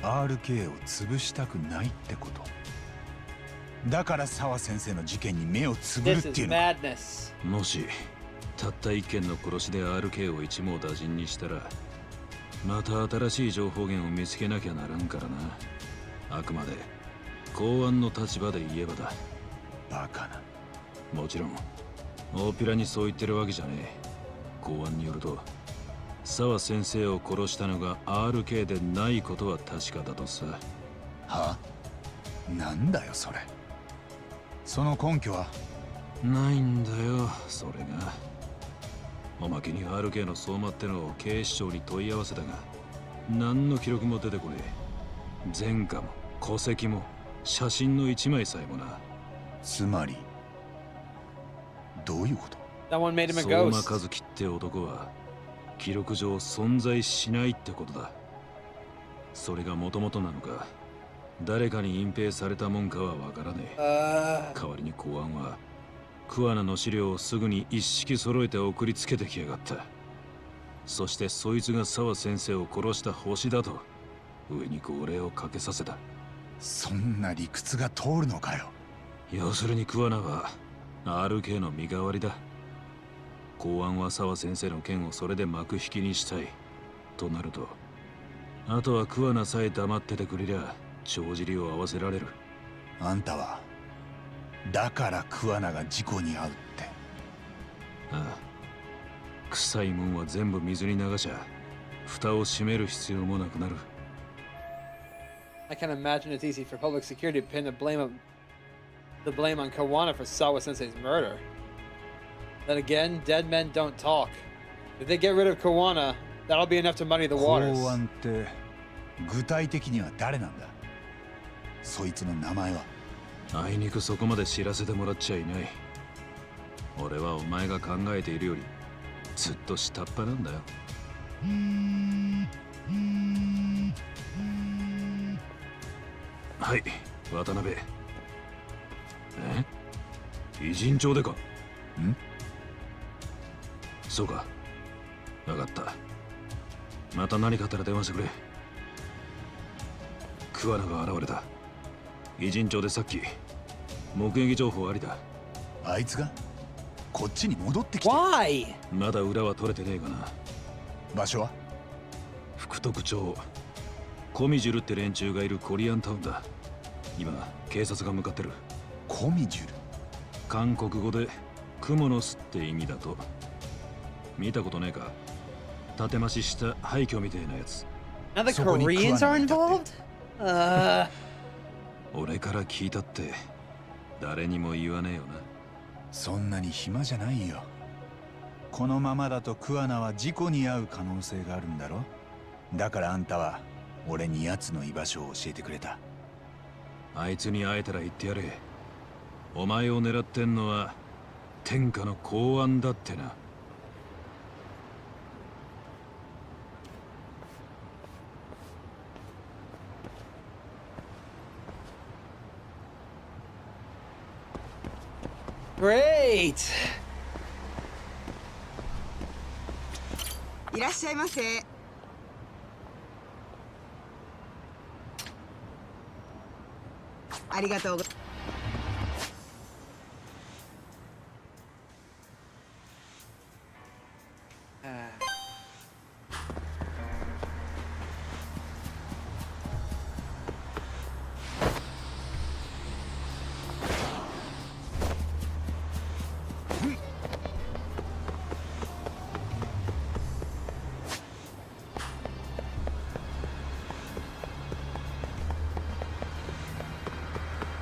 RK を潰したくないってこと。だから沢先生の事件に目をつぶるっていうのか。もしたった一件の殺しで RK を一網打尽にしたらまた新しい情報源を見つけなきゃならんからな。あくまで公安の立場で言えばだ。バカな。もちろん大っぴらにそう言ってるわけじゃねえ。公安によると沢先生を殺したのが RK でないことは確かだとさ。は？なんだよそれ。その根拠は？ないんだよ、それが。おまけに RK の相馬ってのを警視庁に問い合わせたが何の記録も出てこねえ。前科も戸籍も写真の一枚さえもな。つまりどういうこと？相馬和樹って男は記録上存在しないってことだ。それが元々なのか誰かに隠蔽されたもんかはわからねえ。代わりに公安は桑名の資料をすぐに一式揃えて送りつけてきやがった。そしてそいつが沢先生を殺した星だと上に号令をかけさせた。そんな理屈が通るのかよ。要するに桑名は RK の身代わりだ。公安は沢先生の件をそれで幕引きにしたいとなると、あとは桑名さえ黙っててくれりゃ帳尻を合わせられる。あんたはだから桑名が事故に遭うって。ああ、臭いもんは全部水に流しゃ蓋を閉める必要もなくなる。I can imagine it's easy for public security to pin the blame on Kawana for Sawa Sensei's murder. Then again, dead men don't talk. If they get rid of Kawana, that'll be enough to muddy the waters. 公安って具体的には誰なんだ？そいつの名前は？あいにくそこまで知らせてもらっちゃいない。俺はお前が考えているよりずっと下っ端なんだよ。はい、渡辺。偉人帳でか？ん？そうか。わかった。また何かあったら電話してくれ。桑名が現れた。偉人帳でさっき目撃情報ありだ。あいつがこっちに戻ってきて。Why? まだ裏は取れてねえがな。場所は？福徳町。コミジュルって連中がいるコリアンタウンだ。今警察が向かってる。コミジュル？韓国語でクモの巣って意味だと。見たことねえか？建増しした廃墟みたいなやつ。 Now the Koreans are involved? 俺から聞いたって誰にも言わねえよな。そんなに暇じゃないよ。このままだと桑名は事故に遭う可能性があるんだろ。だからあんたは俺に奴の居場所を教えてくれた。あいつに会えたら言ってやれ。お前を狙ってんのは天下の公安だってな。Great! いらっしゃいませ。ありがとうございます。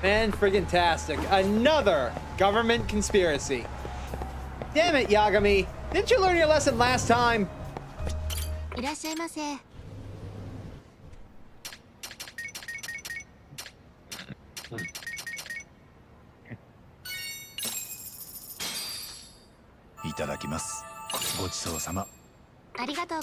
Fan-friggin-tastic. Another government conspiracy. Damn it, Yagami. Didn't you learn your lesson last time? いらっしゃいませ。いただきます。ごちそうさま。ありがとう。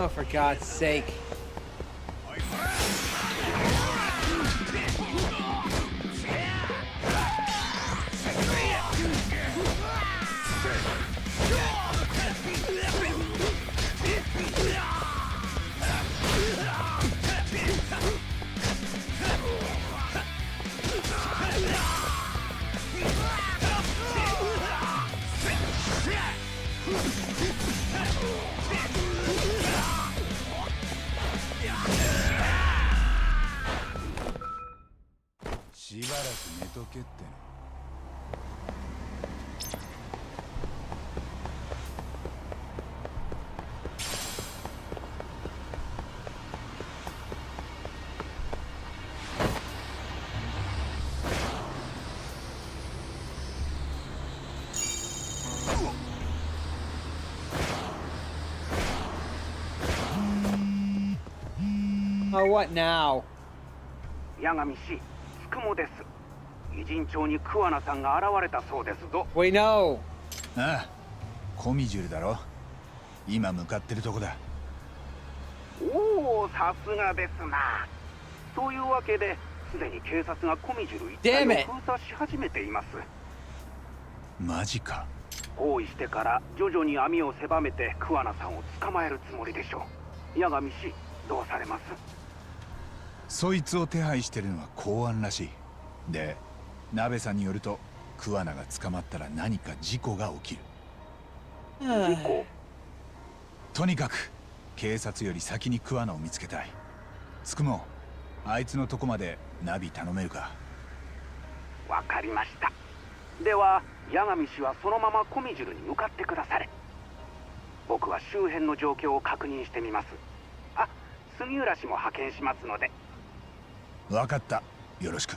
Oh, for God's sake. Oh, what now? 八神氏、つくもです。偉人町に桑名さんが現れたそうですぞ。We know. ああ、コミジュルだろ。今向かってるとこだ。おお、さすがですな。そういうわけで、すでに警察がコミジュル一帯を封鎖し始めています。マジか。包囲してから徐々に網を狭めて桑名さんを捕まえるつもりでしょう。八神氏、どうされます？そいつを手配してるのは公安らしい。で、鍋さんによると桑名が捕まったら何か事故が起きる。事故？とにかく警察より先に桑名を見つけたい。つくもあいつのとこまでナビ頼めるか？わかりました。では八神氏はそのままコミジュルに向かってくだされ。僕は周辺の状況を確認してみます。あ、杉浦氏も派遣しますので。わかった。よろしく。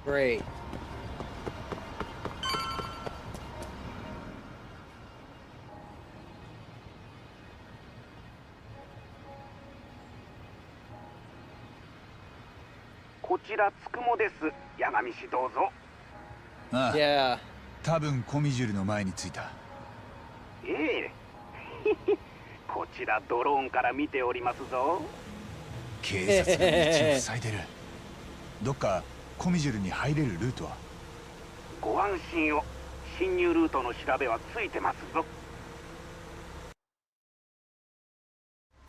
Great. こちらつくもです。八神氏どうぞ。ああ、Yeah. 多分コミジュルの前に着いた。ええこちらドローンから見ておりますぞ。警察が道を塞いでる。どっかコミジュルに入れるルートは？ご安心を。侵入ルートの調べはついてますぞ。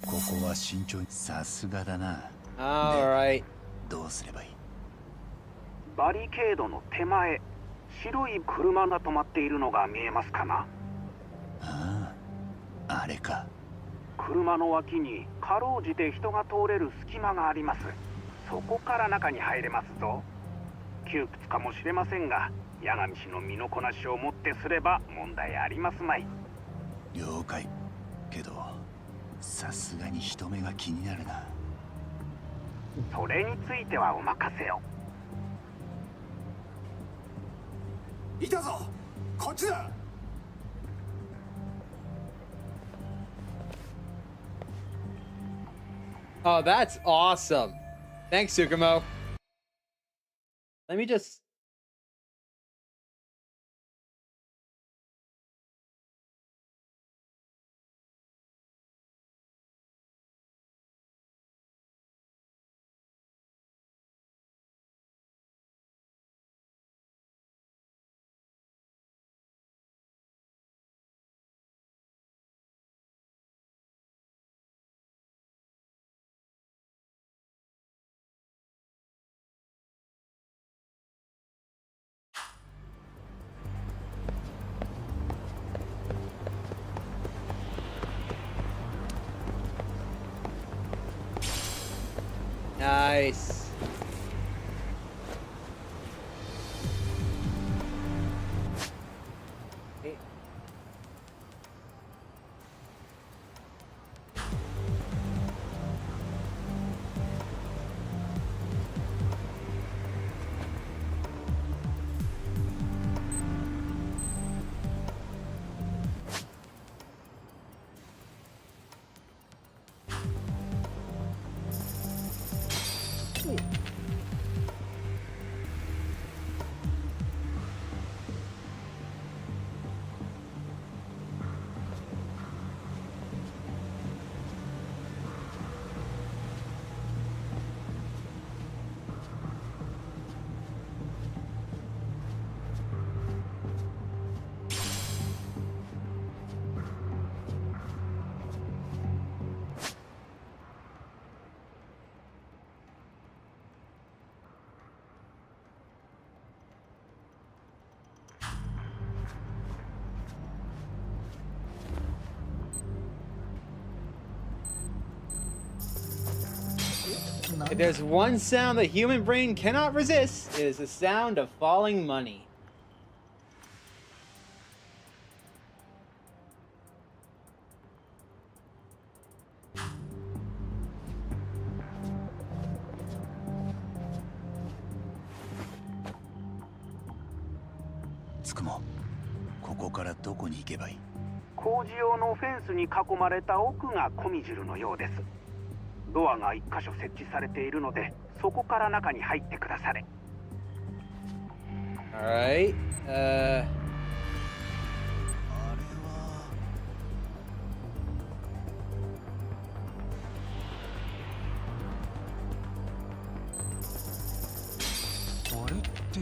ここは慎重に。さすがだな。Alright. どうすればいい？バリケードの手前、白い車が止まっているのが見えますかな？ああ、あれか。車の脇にかろうじて人が通れる隙間があります。そこから中に入れますぞ。窮屈かもしれませんが、八神氏の身のこなしをもってすれば問題ありますまい。了解。けどさすがに人目が気になるな。それについてはお任せを。いたぞ、こっちだ。Oh, that's awesome. Thanks, Tsukumo. Let me just... Nice. Okay. If there's one sound the human brain cannot resist, it is the sound of falling money. Tsukumo, ここからどこに行けばいい？工事用のフェンスに囲まれた奥がコミジルのようです。ドアが1箇所設置されているので、そこから中に入ってくだされ。Alright. あれって。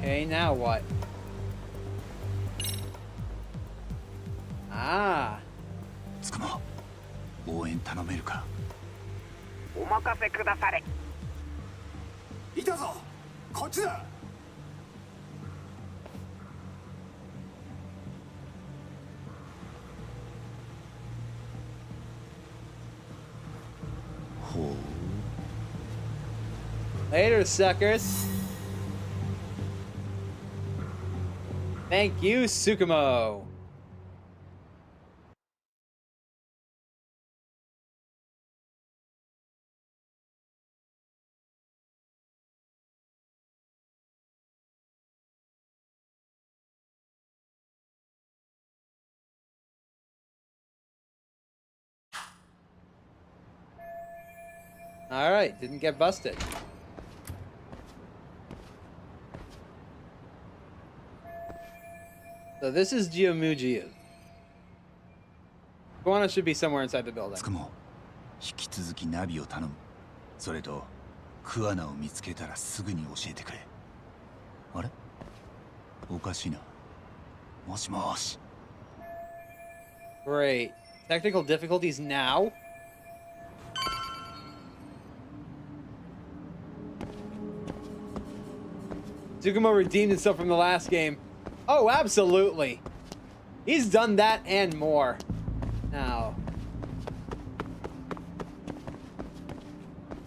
Okay, now what? Ah. つくも応援頼めるか。お任せくだされ。いたぞ、こっちだ。ほう。Later, suckers. Thank you, Tsukumo. All right, didn't get busted. So this is Geomujiu. Koana should be somewhere inside the building. つくも引き続きナビを頼む。それとクアナを見つけたらすぐに教えてくれ。あれ？おかしいな。もしもし。Great. Technical difficulties now? Tsukumo redeemed himself from the last game. Oh, absolutely. He's done that and more. Now,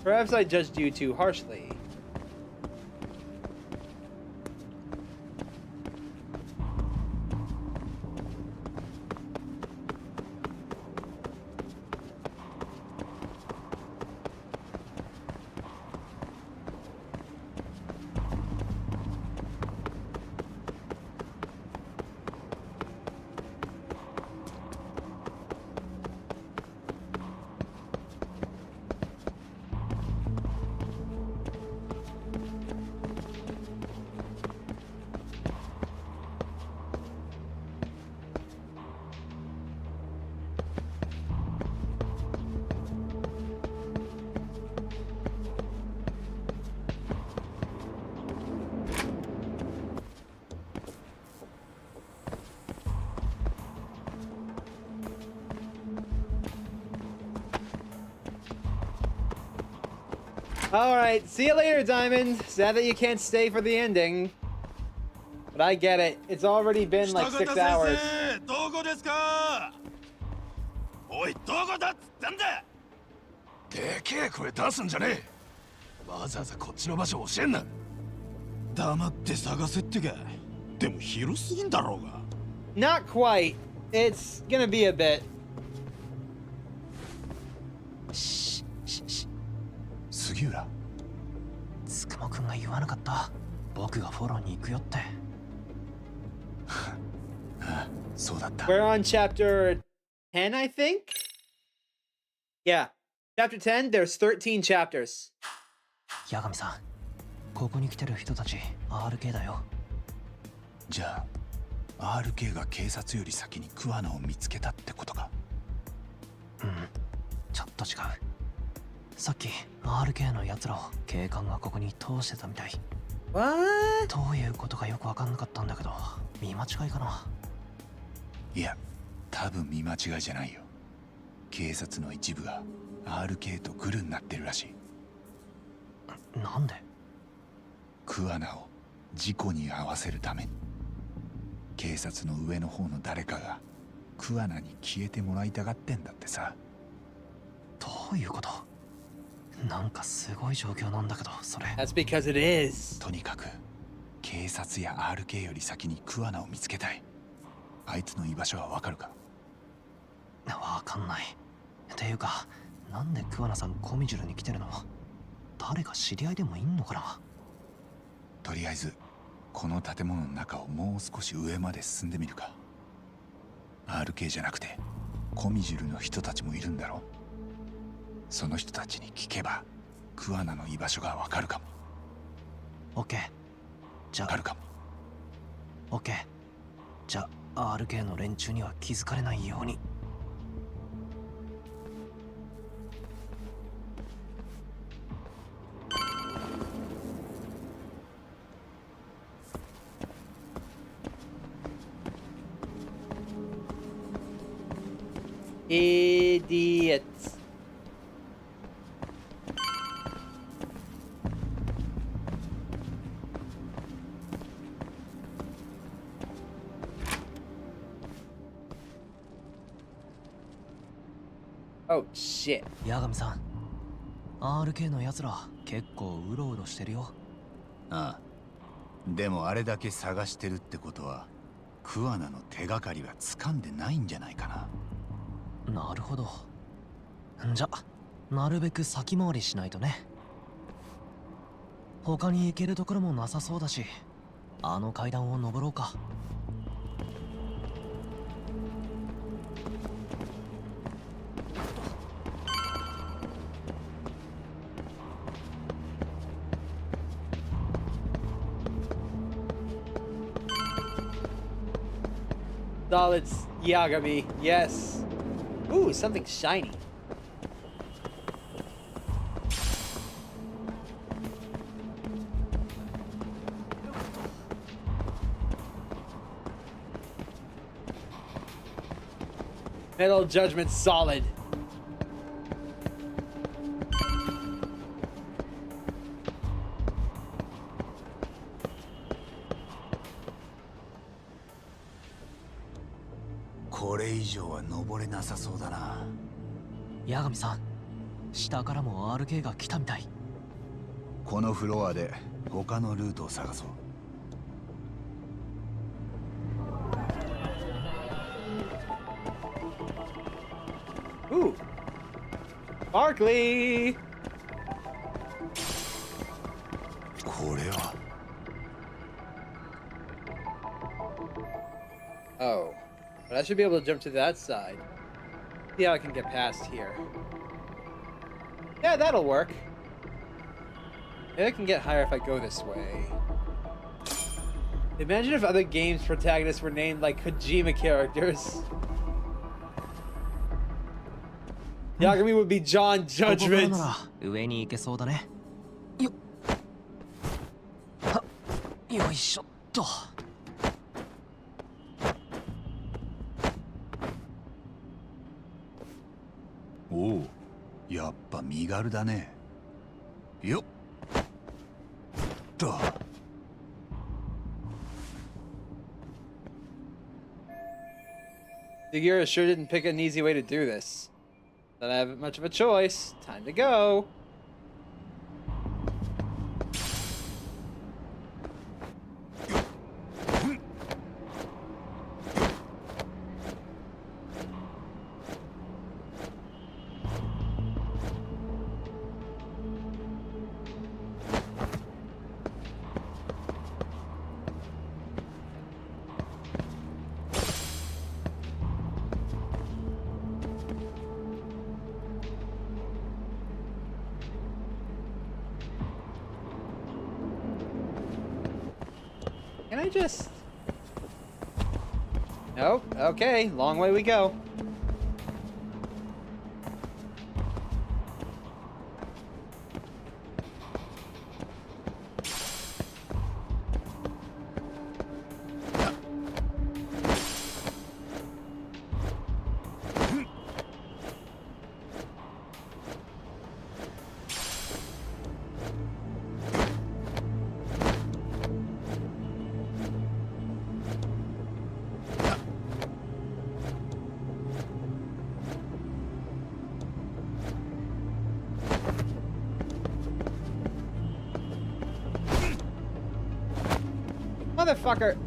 perhaps I judged you too harshly. Alright, see you later, Diamond. Sad that you can't stay for the ending. But I get it. It's already been like 6 hours. どこですか？おい、どこだっつったんだ？でけえ声出すんじゃねえ。わざわざこっちの場所教えんな。黙って探せってか。でも広すぎんだろうが。Not quite. It's gonna be a bit. 杉浦。つくもくんが言わなかった。僕がフォローに行くよって。ああ、そうだった。We're on chapter 10, I think? Yeah. Chapter 10, there's 13 chapters. 八神さん、ここに来てる人たち RK だよ。じゃあ RK が警察より先にクワナを見つけたってことか。うん、ちょっと違う。さっき RK のやつらを警官がここに通してたみたい。What? どういうことかよく分かんなかったんだけど、見間違いかな。いや、多分見間違いじゃないよ。警察の一部が RK とグルになってるらしい。なんで？クワナを事故に遭わせるために。警察の上の方の誰かがクワナに消えてもらいたがってんだってさ。どういうこと？なんかすごい状況なんだけど、それ。 That's because it is. とにかく警察や RK より先にクワナを見つけたい。あいつの居場所はわかるか？わかんない。っていうか、なんで桑名さんコミジュルに来てるの？誰か知り合いでもいんのかな？とりあえずこの建物の中をもう少し上まで進んでみるか。 RK じゃなくてコミジュルの人たちもいるんだろう。その人たちに聞けばクワナの居場所がわかるかも。オッケー。じゃあわかるかも。オッケー。じゃあ RK の連中には気づかれないように。Idiots. Oh shit. 八神さん、RK の奴ら結構うろうろしてるよ。ああ。でもあれだけ探してるってことはクワナの手がかりは掴んでないんじゃないかな。なるほど。じゃ、なるべく先回りしないとね。他に行けるところもなさそうだし、あの階段を登ろうか。Solid Yagami, yes. Ooh, something shiny. Metal Judgment solid. 八神さん、下からも RK が来たみたい。このフロアで他のルートを探そう。Ooh. Sparkly. これは。 Oh. But I should be able to jump to that side. See how I can get past here. Yeah, that'll work. Maybe I can get higher if I go this way. Imagine if other games' protagonists were named like Kojima characters. Yagami would be John Judgment. ここからなら上に行けそうだね。よっ。は、よいしょっと。おお、やっぱ身軽だね。よっと。Figure sure didn't pick an easy way to do this. Don't have much of a choice. Time to go. Can I just... Nope. Okay, long way we go. Motherfucker!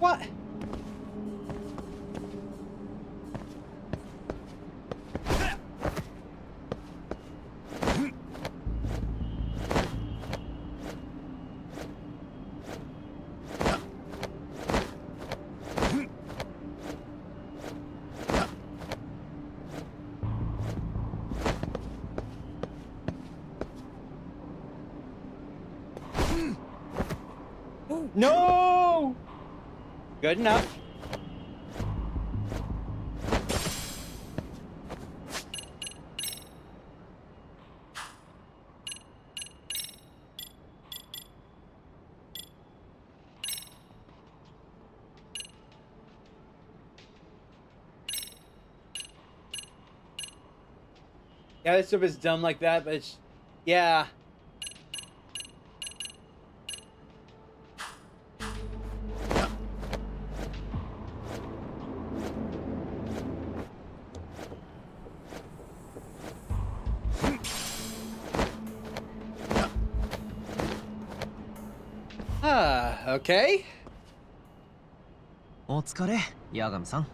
What? No! Good enough. Yeah, this stuff is dumb like that, but it's... Yeah. Okay. お疲れ、ヤガミさん。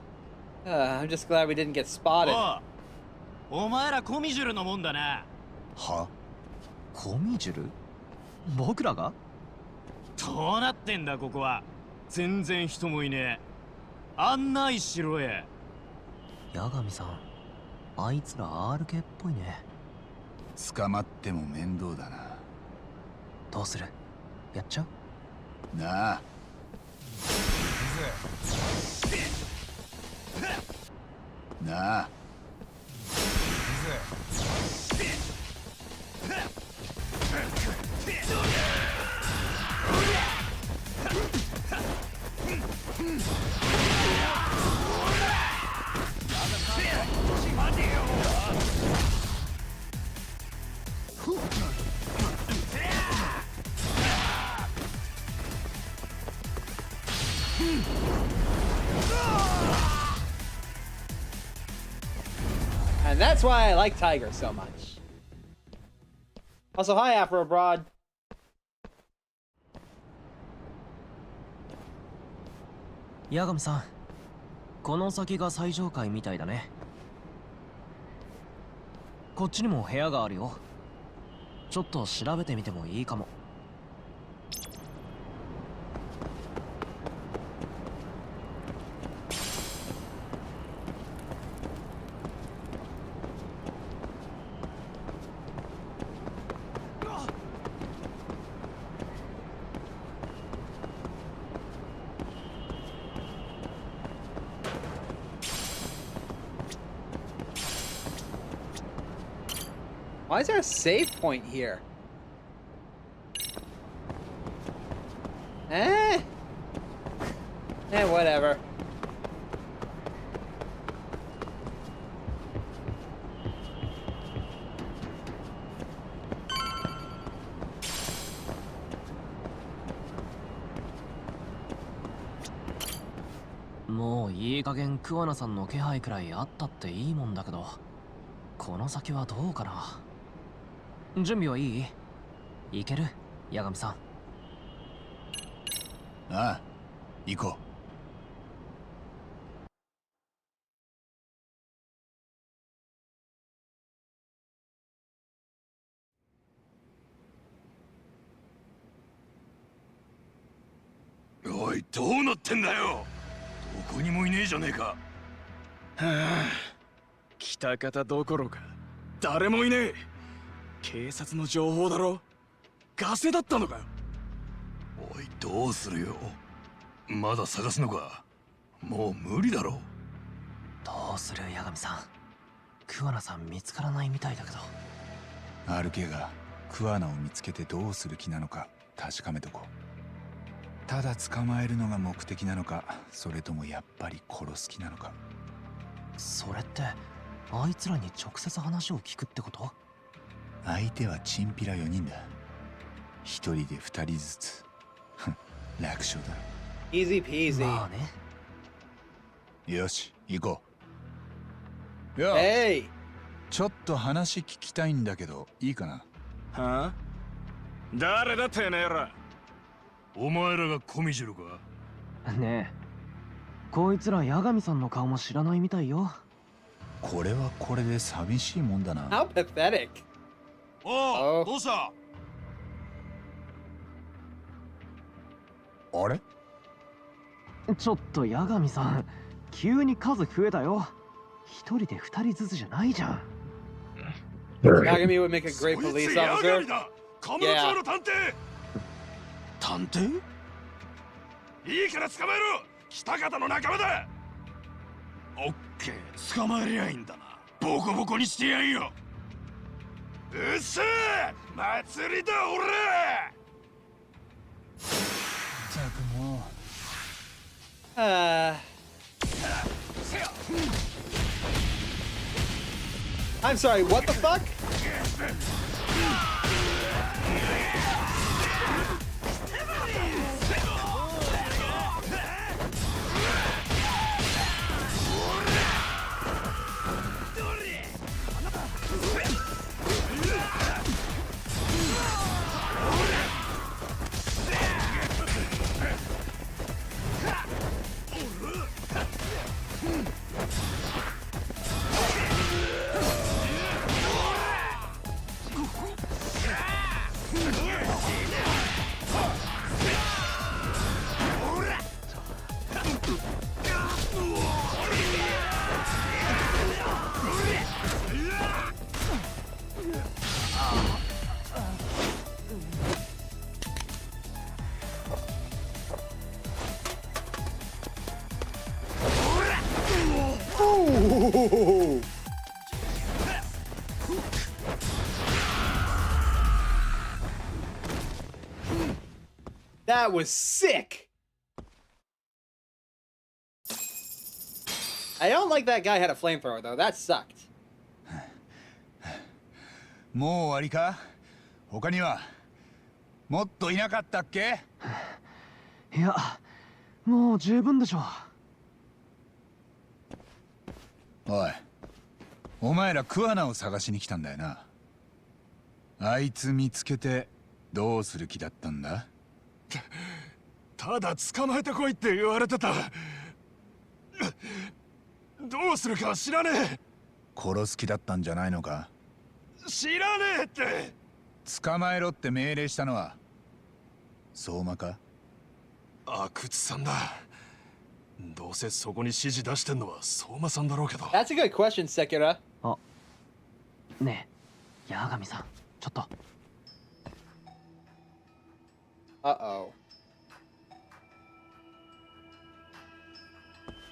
I'm just glad we didn't get spotted. お前らコミジュルのもんだな。は？コミジュル？僕らが？どうなってんだここは。全然人もいねえ。案内しろや。ヤガミさん、あいつら RK っぽいね。捕まっても面倒だな。どうする？やっちゃう？なあ。なあ。And that's why I like Tiger so much. Also, hi, Afro Broad. ヤガミさん、この先が最上階みたいだね。こっちにも部屋があるよ。ちょっと調べてみてもいいかも。Why is there a save point here? Whatever.もういい加減桑名さんの気配くらいあったっていいもんだけど、この先はどうかな。準備はいい？いける？ヤガミさん。ああ、行こう。おい、どうなってんだよ。どこにもいねえじゃねえか。はあ、北方どころか誰もいねえ。警察の情報だろ。ガセだったのかよ。おい、どうするよ。まだ探すのか。もう無理だろ。どうするヤガミさん。桑名さん見つからないみたいだけど。RK が桑名を見つけてどうする気なのか確かめとこう。ただ捕まえるのが目的なのか、それともやっぱり殺す気なのか。それってあいつらに直接話を聞くってこと？相手はチンピラ4人だ。一人で2人ずつ。楽勝だ。Easy peasy. まあね。よし、行こう。よ、Hey! ちょっと話聞きたいんだけど、いいかな？はあ？誰だてめえら。お前らがコミジルか？ねえ、こいつら八神さんの顔も知らないみたいよ。これはこれで寂しいもんだな。 How pathetic. おう、どうした？あれ？ちょっと八神さん、急に数増えたよ。一人で2人ずつじゃないじゃん。Yagami would make a great police officer. カムロ町の探偵。探偵？いいから捕まえろ。北方の仲間だ。オッケー、捕まえりゃいいんだな。ボコボコにしてやんよ。うっせえ、祭りだ俺。ったくもう。I'm sorry, what the fuck? Ooh. That was sick. I don't like that guy had a flamethrower though. That sucked. もう終わりか？他にはもっといなかったっけ？いや、もう十分でしょ。おい、お前ら桑名を探しに来たんだよな。あいつ見つけてどうする気だったんだ？ただ捕まえてこいって言われてた。どうするか知らねえ。殺す気だったんじゃないのか？知らねえって。捕まえろって命令したのは相馬か？阿久津さんだ。どうせそこに指示出してんのは相馬さんだろうけど。That's a good question, Sekira. あ、ねえ、八神さん、ちょっと。Uh-oh.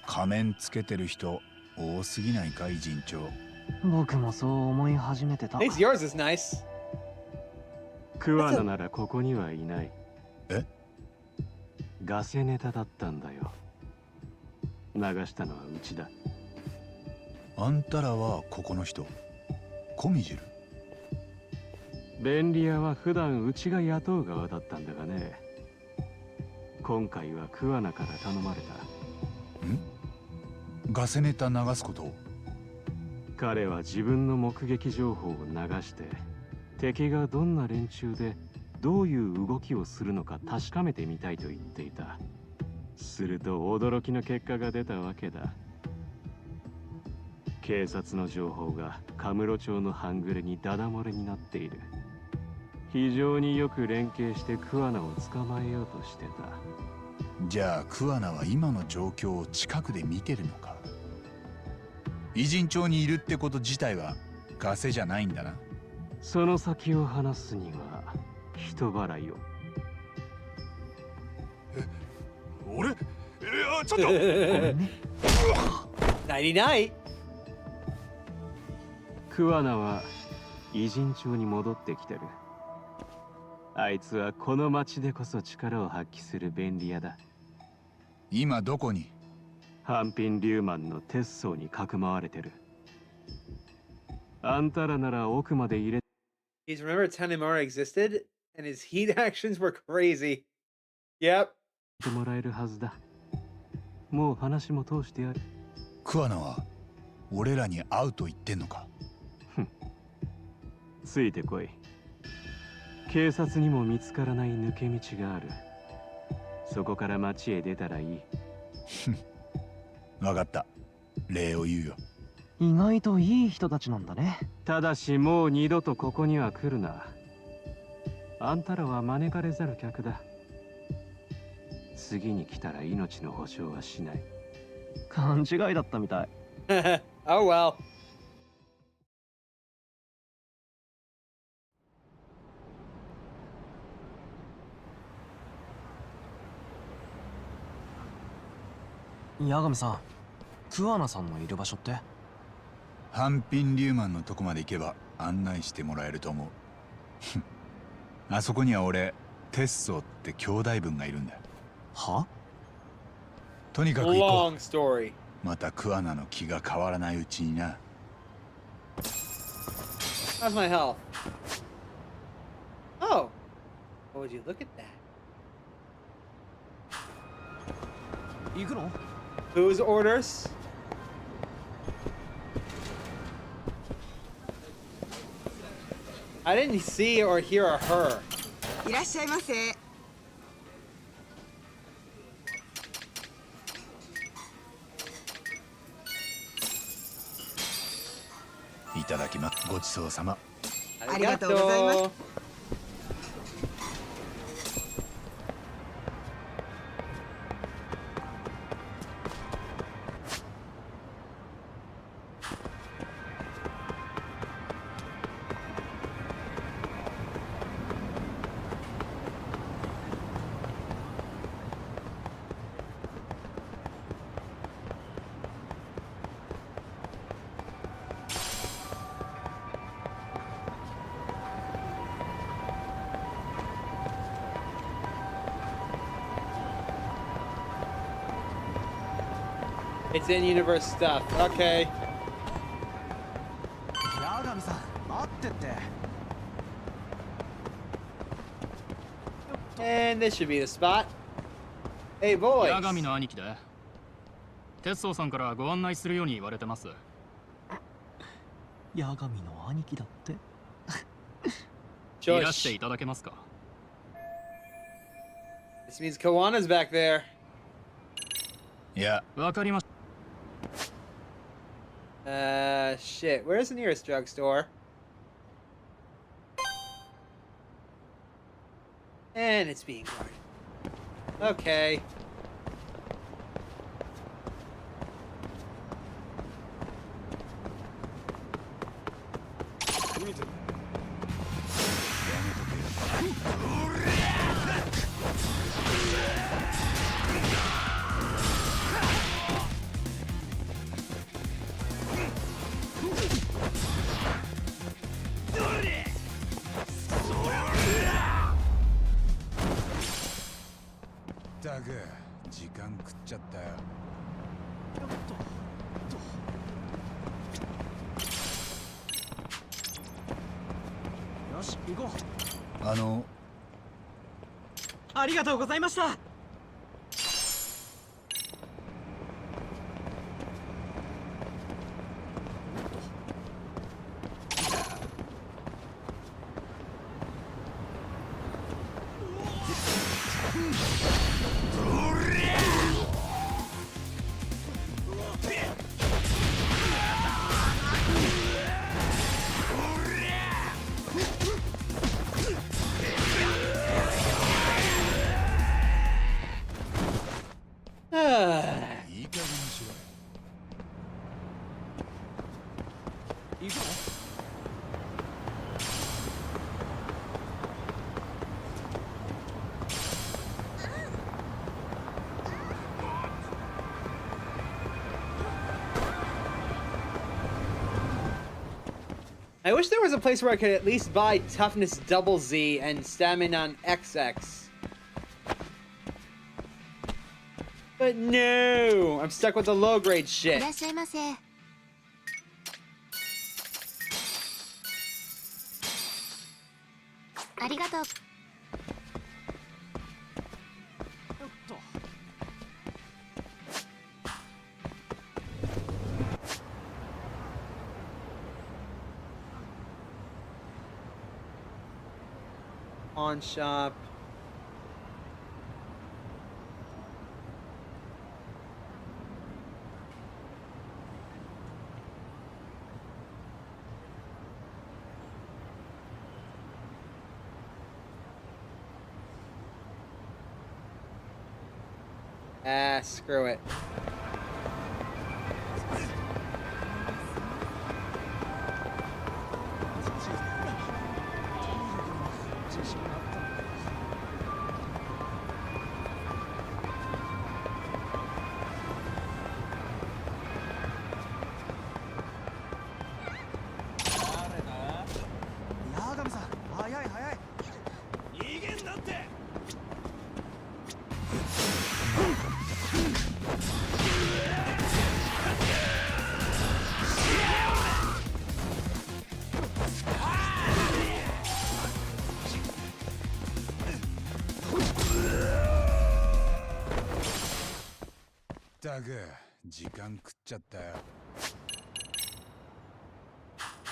仮面つけてる人多すぎないか、偉人長。僕もそう思い始めてた。At least yours is nice. 桑名ならここにはいない。え？ガセネタだったんだよ。流したのはうちだ。あんたらはここの人？コミジル？便利屋は普段うちが雇う側だったんだがね。今回は桑名から頼まれた。ん？ガセネタ流すことを？彼は自分の目撃情報を流して敵がどんな連中でどういう動きをするのか確かめてみたいと言っていた。すると驚きの結果が出たわけだ。警察の情報がカムロ町の半グレにダダ漏れになっている。非常によく連携して桑名を捕まえようとしてた。じゃあ桑名は今の状況を近くで見てるのか？偉人町にいるってこと自体はガセじゃないんだな。その先を話すには人払いを。俺？いや、ちょっと。ごめんね。99。桑名は偉人町に戻ってきてる。あいつはこの町でこそ力を発揮する便利屋だ。今どこに？半品リューマンの鉄層にかくまわれてる。あんたらなら奥まで入れ。He's remembered Tanemura existed, and his heat actions were crazy. Yep. てもらえるはずだ。もう話も通してやる。クアナは俺らに会うと言ってんのか？ついてこい。警察にも見つからない抜け道がある。そこから町へ出たらいい。わかった。礼を言うよ。意外といい人たちなんだね。ただしもう二度とここには来るな。あんたらは招かれざる客だ。次に来たら命の保証はしない。勘違いだったみたい。Oh well. 八神さん、桑名さんのいる場所って？半品リューマンのとこまで行けば案内してもらえると思う。あそこには俺、テッソーって兄弟分がいるんだ。は？とにかく行こ Long story. う。またクアナの気が変わらないうちにな。How's my health? Oh. What would you look at that? 行くの？ Whose orders? I didn't see or hear a her. いらっしゃいませ。いただきます。ごちそうさま。ありがとうございます。It's in-universe stuff. Okay. 八神さん、待ってって。And this should be the spot. Hey, boys. 八神の兄貴で。鉄装さんからご案内するように言われてます。八神の兄貴だって。いらしていただけますか。This means Kawana's back there. いや、わかりました。Shit. Where's the nearest drugstore? And it's being guarded. Okay.ったく時間食っちゃったよ。よし、行こう。ありがとうございました。いい加減にしろよ。行くの？ I wish there was a place where I could at least buy toughness double Z and stamina XX. But no, I'm stuck with the low grade shit. いらっしゃいませ。ありがとう。Pawn shop. Ah, screw it. Yagamiさん、早い早い。逃げんなって。ったく時間食っちゃったよ。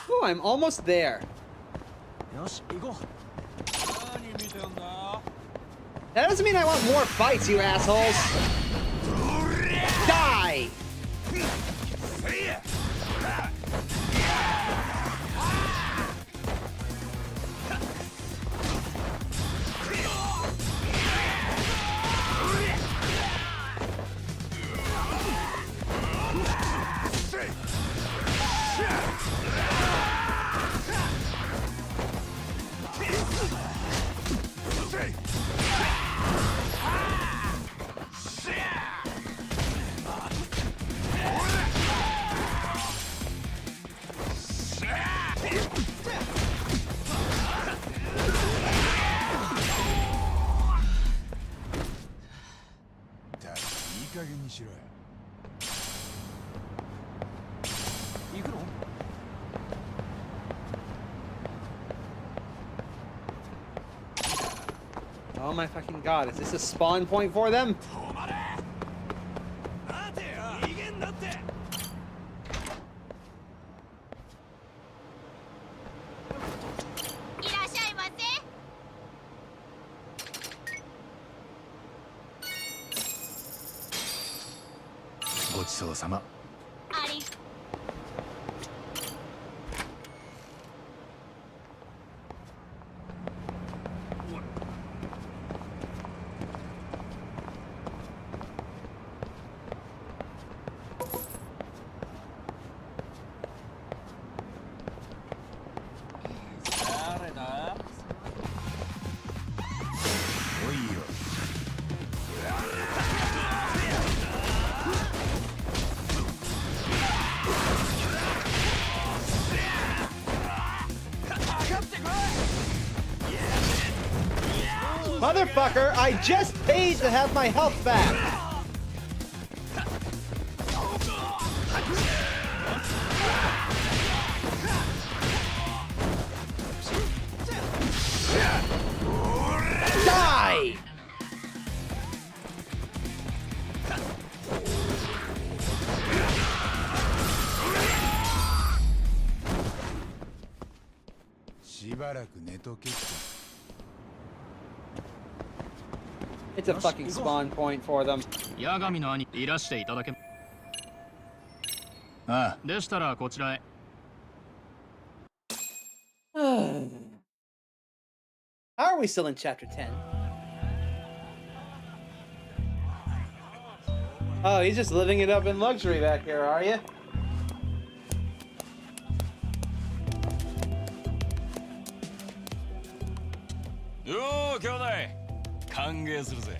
Ooh, I'm almost there. よし、行こう。何見てんだ？ That doesn't mean I want more fights, you assholes. Die! Oh my fucking god, is this a spawn point for them? Sama. Motherfucker, I just paid to have my health back! Die! It's a fucking spawn point for them. ヤガミの兄、いらしていただけ。ああ。でしたらこちらへ。How are we still in chapter 10? Oh, he's just living it up in luxury back here, are you? Yo, 兄弟。歓迎するぜ。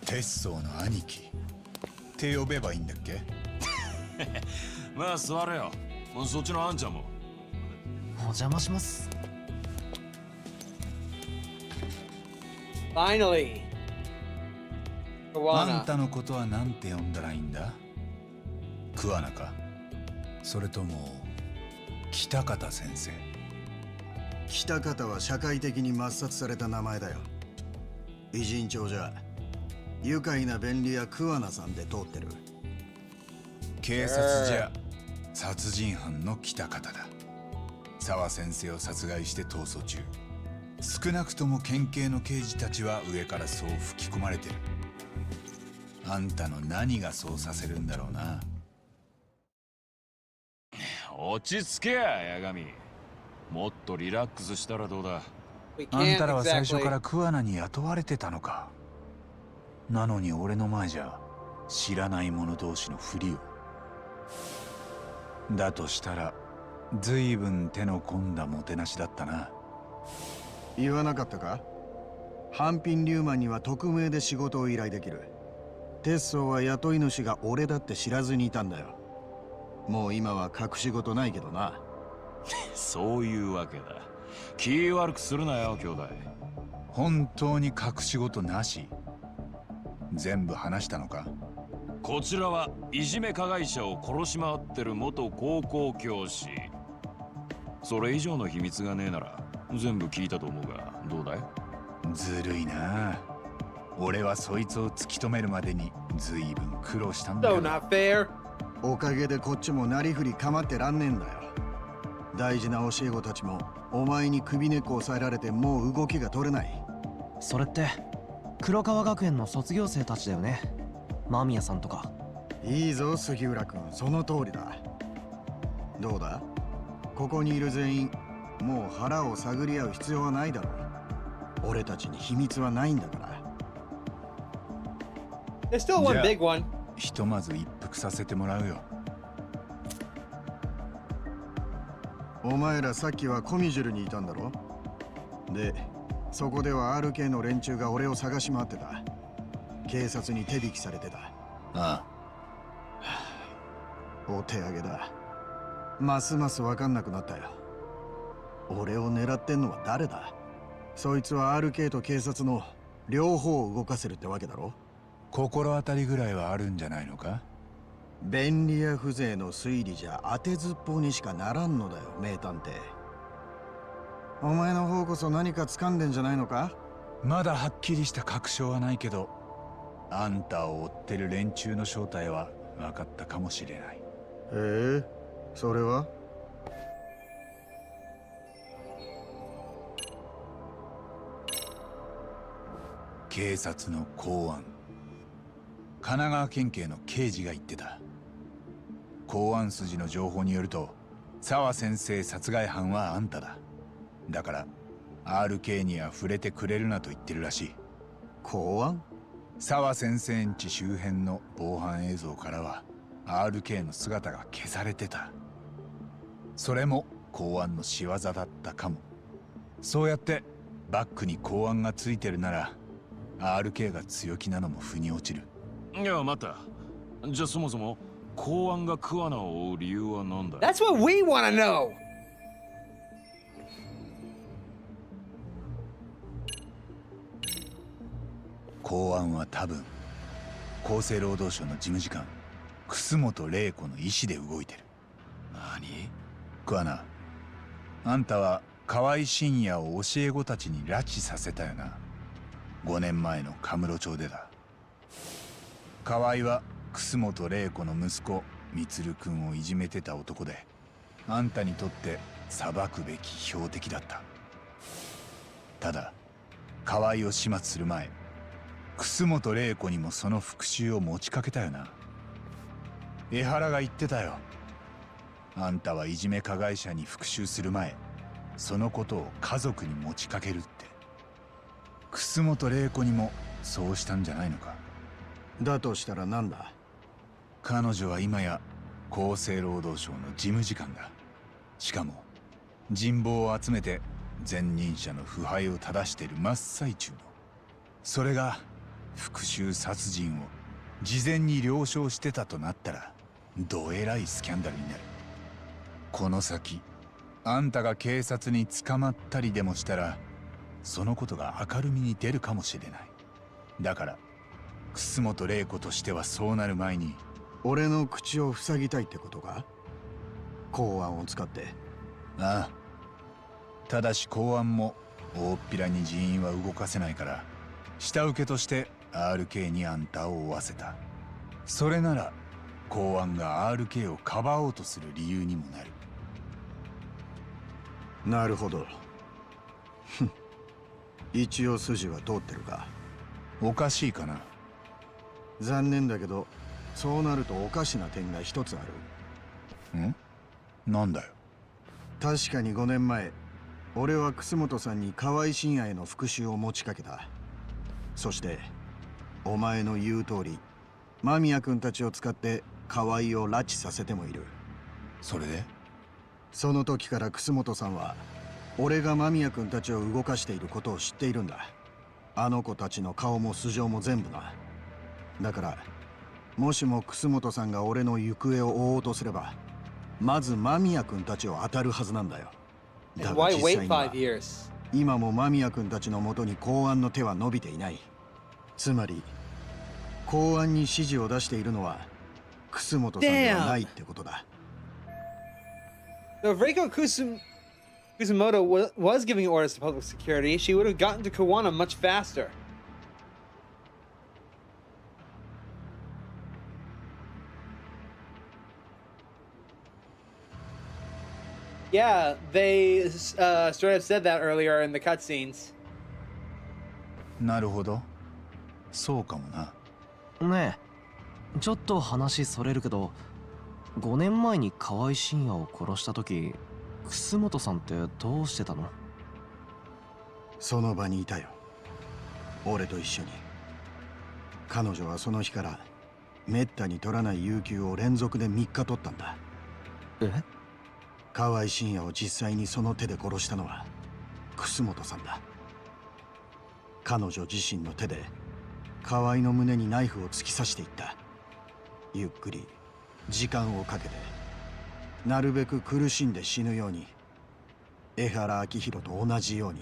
鉄相の兄貴って呼べばいいんだっけ？まあ座れよ。そっちのあんちゃんも。お邪魔します。Finally. あんたのことはなんて呼んだらいいんだ？クワナか、それとも北方先生？北方は社会的に抹殺された名前だよ。偉人帳じゃ愉快な便利屋クワナさんで通ってる。警察じゃ殺人犯の北方だ。沢先生を殺害して逃走中。少なくとも県警の刑事たちは上からそう吹き込まれてる。あんたの何がそうさせるんだろうな。落ち着けや、ヤガミ。もっとリラックスしたらどうだ。あんたらは最初からクワナに雇われてたのか。なのに俺の前じゃ知らない者同士のふりを。だとしたら随分手の込んだもてなしだったな。言わなかったか？半品リューマンには匿名で仕事を依頼できる。テッソーは雇い主が俺だって知らずにいたんだよ。もう今は隠し事ないけどな。そういうわけだ。気悪くするなよ、兄弟。本当に隠し事なし？全部話したのか？こちらはいじめ加害者を殺し回ってる元高校教師。それ以上の秘密がねえなら全部聞いたと思うが、どうだい？ずるいな。俺はそいつを突き止めるまでに随分苦労したんだよ。おかげでこっちもなりふり構ってらんねえんだよ。大事な教え子たちもお前に首根っこ押さえられてもう動きが取れない。それって黒川学園の卒業生たちだよね。間宮さんとか。いいぞ杉浦君、その通りだ。どうだ、ここにいる全員もう腹を探り合う必要はないだろう。俺たちに秘密はないんだから。There's still one big one. ひとまず一服させてもらうよ。お前らさっきはコミジュルにいたんだろ？で、そこでは RK の連中が俺を探し回ってた。警察に手引きされてた。ああ。お手上げだ。ますます分かんなくなったよ。俺を狙ってんのは誰だ？そいつは RK と警察の両方を動かせるってわけだろ？心当たりぐらいはあるんじゃないのか？便利屋風情の推理じゃ当てずっぽうにしかならんのだよ、名探偵。お前の方こそ何か掴んでんじゃないのか？まだはっきりした確証はないけど、あんたを追ってる連中の正体は分かったかもしれない。それは？警察の公安。神奈川県警の刑事が言ってた。公安筋の情報によると、沢先生殺害犯はあんただ。だから RK には触れてくれるなと言ってるらしい。公安？沢先生ん家周辺の防犯映像からは RK の姿が消されてた。それも公安の仕業だったかも。そうやってバックに公安がついてるなら RK が強気なのも腑に落ちる。いや、待った。じゃあそもそも公安がクワナを追う理由は何だ？ That's what we wanna know! 公安は多分厚生労働省の事務次官楠本玲子の意思で動いてる。何？クワナ、あんたは河合信也を教え子たちに拉致させたよな。5年前のカムロ町でだ。河合は楠本玲子の息子充君をいじめてた男で、あんたにとって裁くべき標的だった。ただ河合を始末する前、楠本玲子にもその復讐を持ちかけたよな。江原が言ってたよ。あんたはいじめ加害者に復讐する前、そのことを家族に持ちかけるって。楠本玲子にもそうしたんじゃないのか？だとしたら何だ？彼女は今や厚生労働省の事務次官だ。しかも人望を集めて前任者の腐敗を正している真っ最中の。それが復讐殺人を事前に了承してたとなったら、どえらいスキャンダルになる。この先あんたが警察に捕まったりでもしたらそのことが明るみに出るかもしれない。だから楠本玲子としてはそうなる前に。俺の口を塞ぎたいってことか？公安を使って。ああ。ただし公安も大っぴらに人員は動かせないから下請けとして RK にあんたを追わせた。それなら公安が RK をかばおうとする理由にもなる。なるほど。一応筋は通ってるか。おかしいかな。残念だけどそうなるとおかしな点が一つある。ん？なんだよ。確かに5年前俺は楠本さんに河合真也への復讐を持ちかけた。そしてお前の言う通り間宮君たちを使って河合を拉致させてもいる。それで？その時から楠本さんは俺が間宮君たちを動かしていることを知っているんだ。あの子たちの顔も素性も全部な。だからもしも楠本さんが俺の行方を追おうとすればまず間宮君たちを当たるはずなんだよ。だが実際には今も間宮君たちのもとに公安の手は伸びていない。つまり公安に指示を出しているのは楠本さんではないってことだ。So if Reiko Kusumoto was giving orders to public security, she would have gotten to Kawana much faster. Yeah, they straight up said that earlier in the cutscenes. なるほど。そうかもな。ねえ、ちょっと話それるけど、5年前に河合真也を殺した時、楠本さんってどうしてたの？その場にいたよ。俺と一緒に。彼女はその日からめったに取らない有給を連続で3日取ったんだ。え？河合真也を実際にその手で殺したのは楠本さんだ。彼女自身の手で河合の胸にナイフを突き刺していった。ゆっくり時間をかけてなるべく苦しんで死ぬように。江原明宏と同じように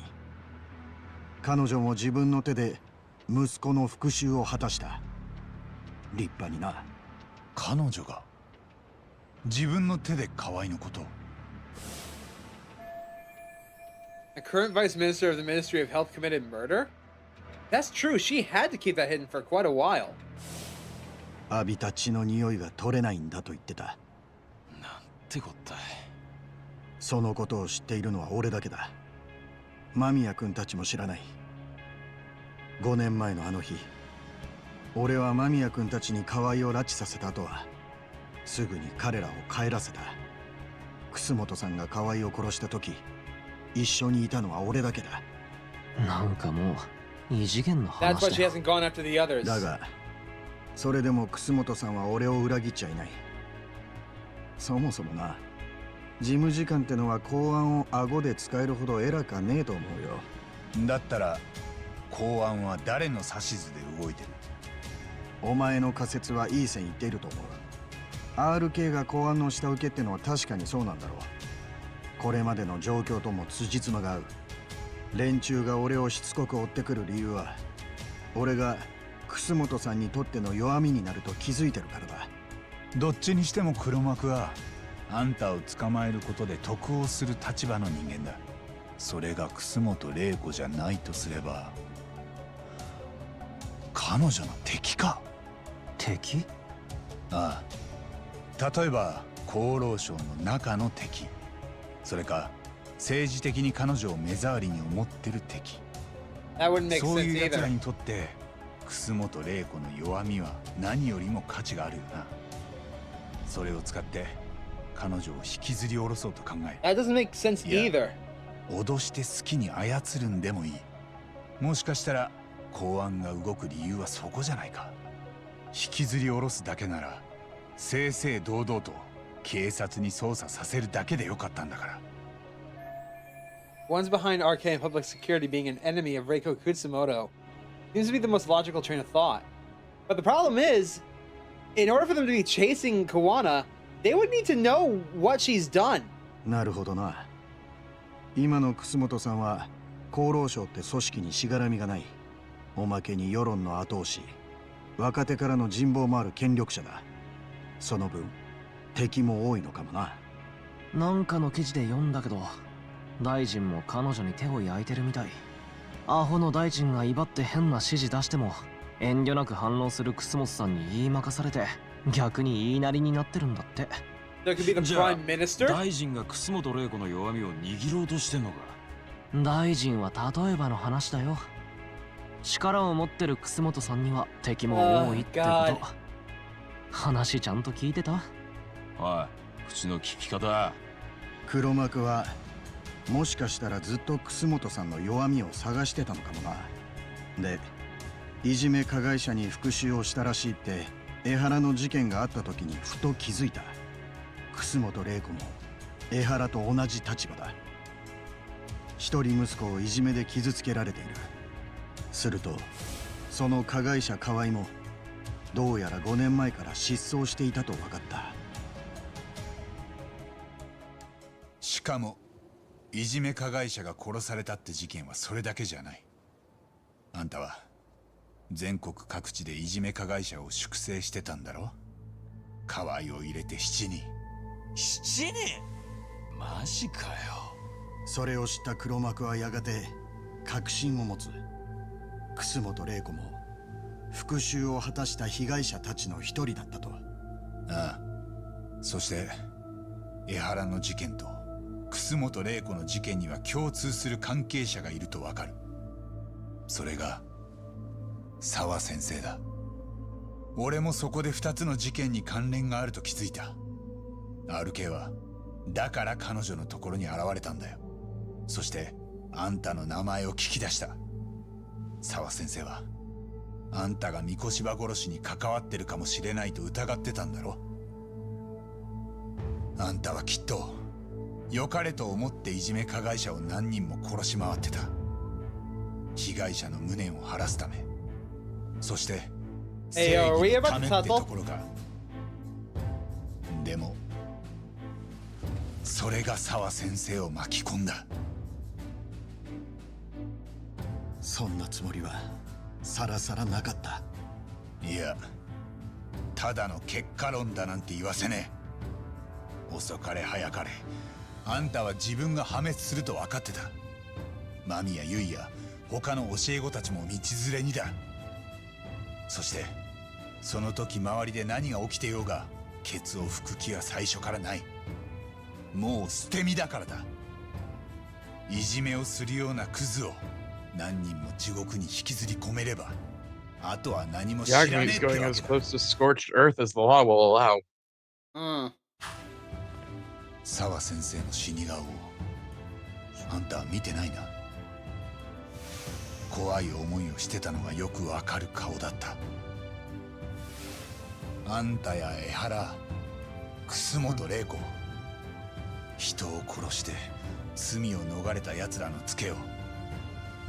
彼女も自分の手で息子の復讐を果たした。立派にな。彼女が自分の手で河合のことを。The current vice minister of the Ministry of Health committed murder? That's true. She had to keep that hidden for quite a while. 浴びた血の匂いが取れないんだと言ってた。なんてこったい。そのことを知っているのは俺だけだ。間宮君たちも知らない。5年前のあの日、俺は間宮君たちに河合を拉致させた後はすぐに彼らを帰らせた。楠本さんが河合を殺した時一緒にいたのは俺だけだ。なんかもう異次元の話 That's why she hasn't gone after the others. だがそれでも楠本さんは俺を裏切っちゃいない。そもそもな、事務次官ってのは公安を顎で使えるほど偉かねえと思うよ。だったら公安は誰の指図で動いてる？お前の仮説はいい線いっていると思う。 RK が公安の下請けってのは確かにそうなんだろう。これまでの状況とも辻褄が合う。連中が俺をしつこく追ってくる理由は俺が楠本さんにとっての弱みになると気づいてるからだ。どっちにしても黒幕はあんたを捕まえることで得をする立場の人間だ。それが楠本玲子じゃないとすれば彼女の敵か。敵？ああ、例えば厚労省の中の敵、それか政治的に彼女を目障りに思ってる敵。そういう奴らにとって楠本玲子の弱みは何よりも価値があるよな。それを使って彼女を引きずり下ろそうと考える。 That doesn't make sense either. 脅して好きに操るんでもいい。もしかしたら公安が動く理由はそこじゃないか。引きずり下ろすだけなら正々堂々と警察に捜査させるだけでよかったんだから。 One's behind RK and public security being an enemy of Reiko Kutsumoto seems to be the most logical train of thought. But the problem is, in order for them to be chasing Kawana, they would need to know what she's done. なるほどな。今の楠本さんは厚労省って組織にしがらみがない。おまけに世論の後押し、若手からの人望もある権力者だ。その分敵も多いのかもな。なんかの記事で読んだけど、大臣も彼女に手を焼いてるみたい。アホの大臣が威張って変な指示出しても遠慮なく反論する楠本さんに言いまかされて、逆に言いなりになってるんだって。じゃあ大臣が楠本玲子の弱みを握ろうとしてんのか。大臣は例えばの話だよ。力を持ってる楠本さんには敵も多いってこと。話ちゃんと聞いてた？おい、口の聞き方。黒幕はもしかしたらずっと楠本さんの弱みを探してたのかもな。で、いじめ加害者に復讐をしたらしいって江原の事件があった時にふと気づいた。楠本玲子も江原と同じ立場だ。一人息子をいじめで傷つけられている。するとその加害者河合もどうやら5年前から失踪していたと分かった。しかもいじめ加害者が殺されたって事件はそれだけじゃない。あんたは全国各地でいじめ加害者を粛清してたんだろ。河合を入れて7人。7人？マジかよ。それを知った黒幕はやがて確信を持つ。楠本玲子も復讐を果たした被害者たちの一人だったと。ああ。そして江原の事件と楠本玲子の事件には共通する関係者がいるとわかる。それが沢先生だ。俺もそこで2つの事件に関連があると気づいた。RK はだから彼女のところに現れたんだよ。そしてあんたの名前を聞き出した。沢先生はあんたが三越柴殺しに関わってるかもしれないと疑ってたんだろ。あんたはきっと良かれと思っていじめ加害者を何人も殺し回ってた。被害者の無念を晴らすため、そして正義のためってところか。でもそれが沢先生を巻き込んだ。そんなつもりはさらさらなかった。いや、ただの結果論だなんて言わせねえ。遅かれ早かれあんたは自分が破滅すると分かってた。マミやユイや他の教え子たちも道連れにだ。そしてその時周りで何が起きてようがケツを拭く気は最初からない。もう捨て身だからだ。いじめをするようなクズを何人も地獄に引きずり込めれば、あとは何も知らねえ Yagami っ is てわ going け as だ。 close to scorched earth as the law will allow. 沢先生の死に顔をあんたは見てないな。怖い思いをしてたのがよくわかる顔だった。あんたや江原、楠本玲子、人を殺して罪を逃れた奴らのツケを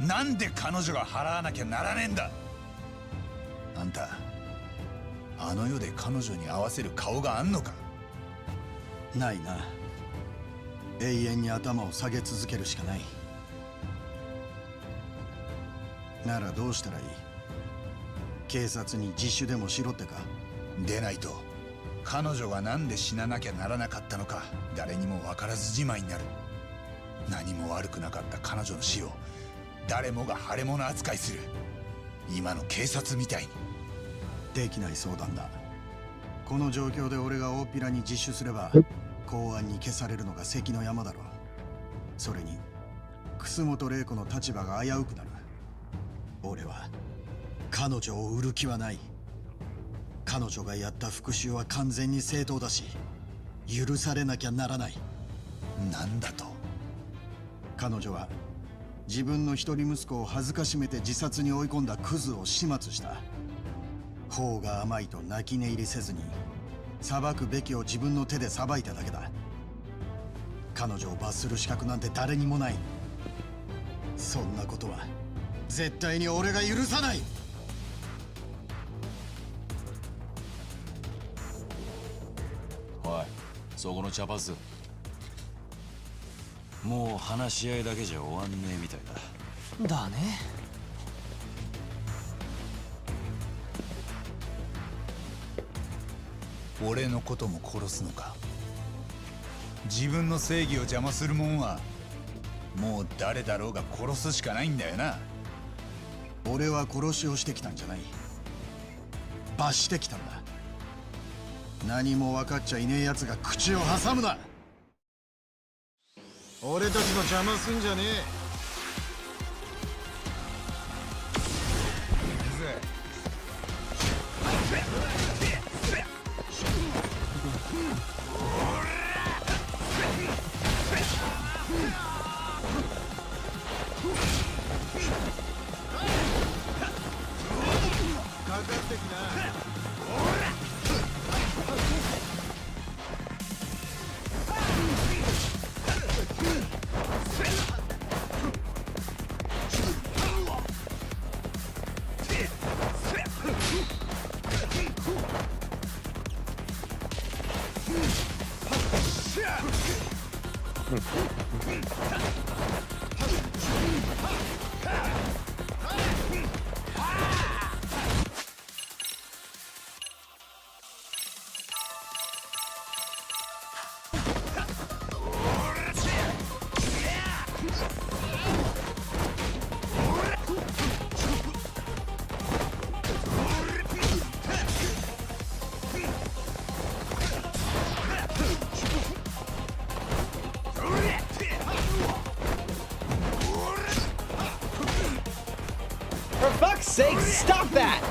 なんで彼女が払わなきゃならねえんだ。あんたあの世で彼女に合わせる顔があんのか。ないな。永遠に頭を下げ続けるしかない。ならどうしたらいい？警察に自首でもしろってか？でないと彼女がなんで死ななきゃならなかったのか誰にも分からずじまいになる。何も悪くなかった彼女の死を誰もが腫れ物扱いする。今の警察みたいに。できない相談だ。この状況で俺が大っぴらに自首すれば公安に消されるのが関の山だろう。それに楠本玲子の立場が危うくなる。俺は彼女を売る気はない。彼女がやった復讐は完全に正当だし許されなきゃならない。なんだと？彼女は自分の一人息子を恥ずかしめて自殺に追い込んだクズを始末した。法が甘いと泣き寝入りせずに裁くべきを自分の手で裁いただけだ。彼女を罰する資格なんて誰にもない。そんなことは絶対に俺が許さない。おい、そこの茶髪もう話し合いだけじゃ終わんねえみたいだ。だね。俺のことも殺すのか。自分の正義を邪魔するもんはもう誰だろうが殺すしかないんだよな。俺は殺しをしてきたんじゃない。罰してきたんだ。何も分かっちゃいねえ奴が口を挟むな。俺たちの邪魔すんじゃねえ。かかってきな。For fuck's sake, stop that!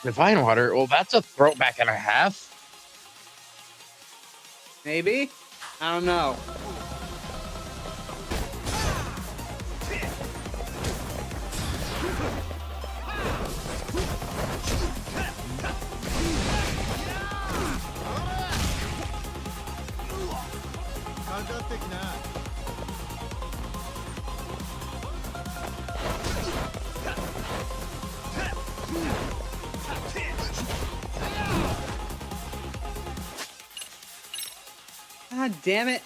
Divine Water? Well, that's a throwback and a half. Maybe? I don't know. God damn it.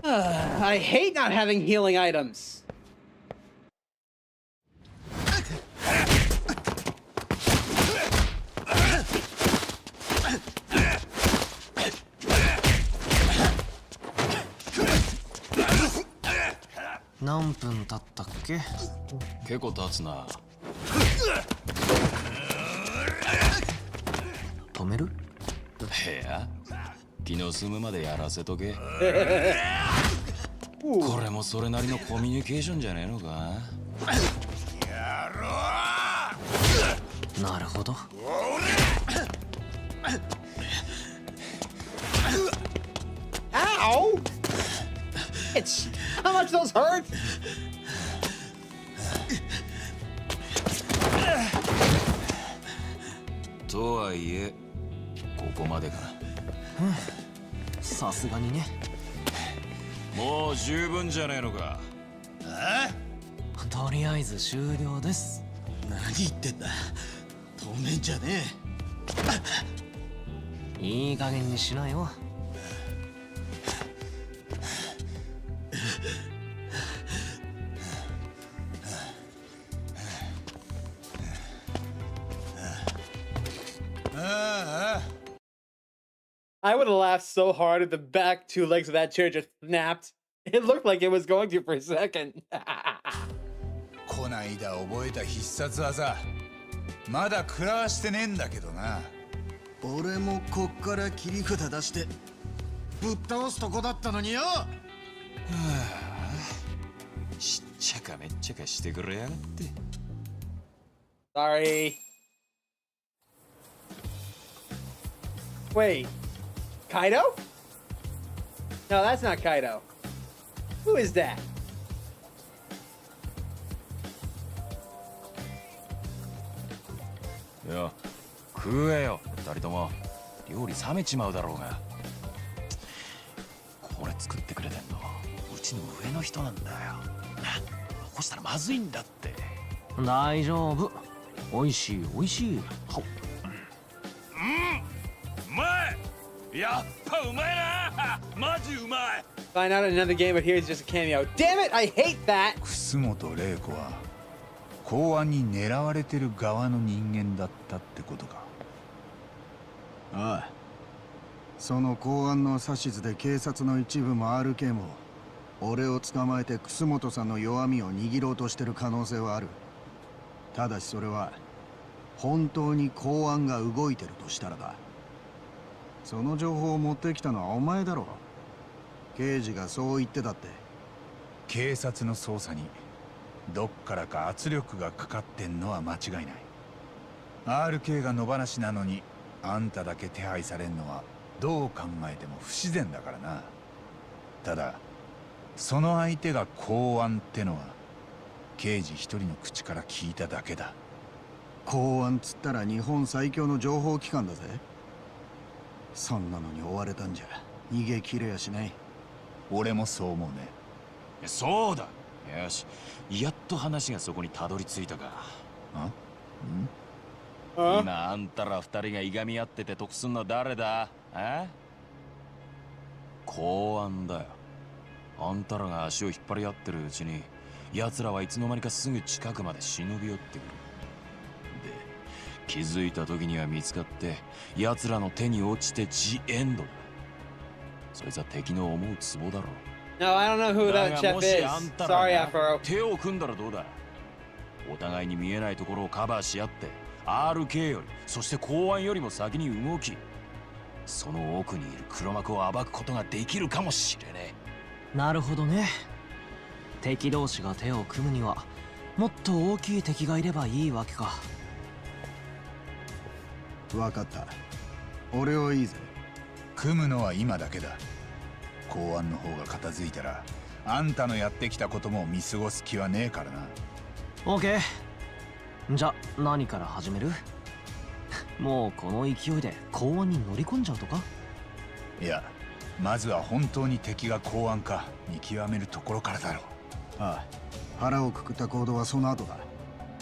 I hate not having healing items.何分経ったっけ？結構経つな。止める？いや、気の済むまでやらせとけ。これもそれなりのコミュニケーションじゃねえのか。なるほど。Ow! Bitch! How much those hurt? To はいえ、ここまでか。さすがにね。もう十分じゃねえのか。とりあえず終了です。何言ってんだ。止めんじゃねえ。いい加減にしなよ。I would have laughed so hard if the back two legs of that chair just snapped. It looked like it was going to for a second. こないだ覚えた必殺技まだ食らわしてねえんだけどな。俺もこっから切り札出してぶっ倒すとこだったのによ。はあ、しっちゃかめっちゃかしてくれやがって。Sorry. Wait, Kaido? No, that's not Kaido. Who is that? よ、食えよ、二人とも。料理冷めちまうだろうが。これ作ってくれてんのうちの上の人なんだよ。残したらまずいんだって。大丈夫。おいしいおいしい。うまい。やっぱうまいな。マジうまい。Find out another game, but here's just a cameo. Damn it! I hate that. 楠本玲子は公安に狙われてる側の人間だったってことか。ああ、その公安の指図で警察の一部も RK も俺を捕まえて楠本さんの弱みを握ろうとしてる可能性はある。ただしそれは本当に公安が動いてるとしたらだ。その情報を持ってきたのはお前だろ。刑事がそう言ってたって。警察の捜査にどっからか圧力がかかってんのは間違いない。 RK が野放しなのにあんただけ手配されんのはどう考えても不自然だからな。ただその相手が公安ってのは刑事一人の口から聞いただけだ。公安つったら日本最強の情報機関だぜ。そんなのに追われたんじゃ逃げ切れやしない。俺もそう思うね。そうだ。よし、やっと話がそこにたどり着いたか。今あんたら二人がいがみ合ってて得すんのは誰だ？公安だよ。あんたらが足を引っ張り合ってるうちに奴らはいつの間にかすぐ近くまで忍び寄ってくる。で、気づいた時には見つかって奴らの手に落ちてジエンドだ。そいつは敵の思うツボだろう。No, I don't know who that chef is. Sorry, Afro. 手を組んだらどうだ。お互いに見えないところをカバーし合って RK よりそして公安よりも先に動き、その奥にいる黒幕を暴くことができるかもしれねえ。なるほどね。敵同士が手を組むにはもっと大きい敵がいればいいわけか。分かった。俺はいいぜ。組むのは今だけだ。公安の方が片付いたらあんたのやってきたことも見過ごす気はねえからな。オーケー。じゃ何から始める？もうこの勢いで公安に乗り込んじゃうとか？いや、まずは本当に敵が公安か見極めるところからだろう。ああ、腹をくくった行動はその後だ。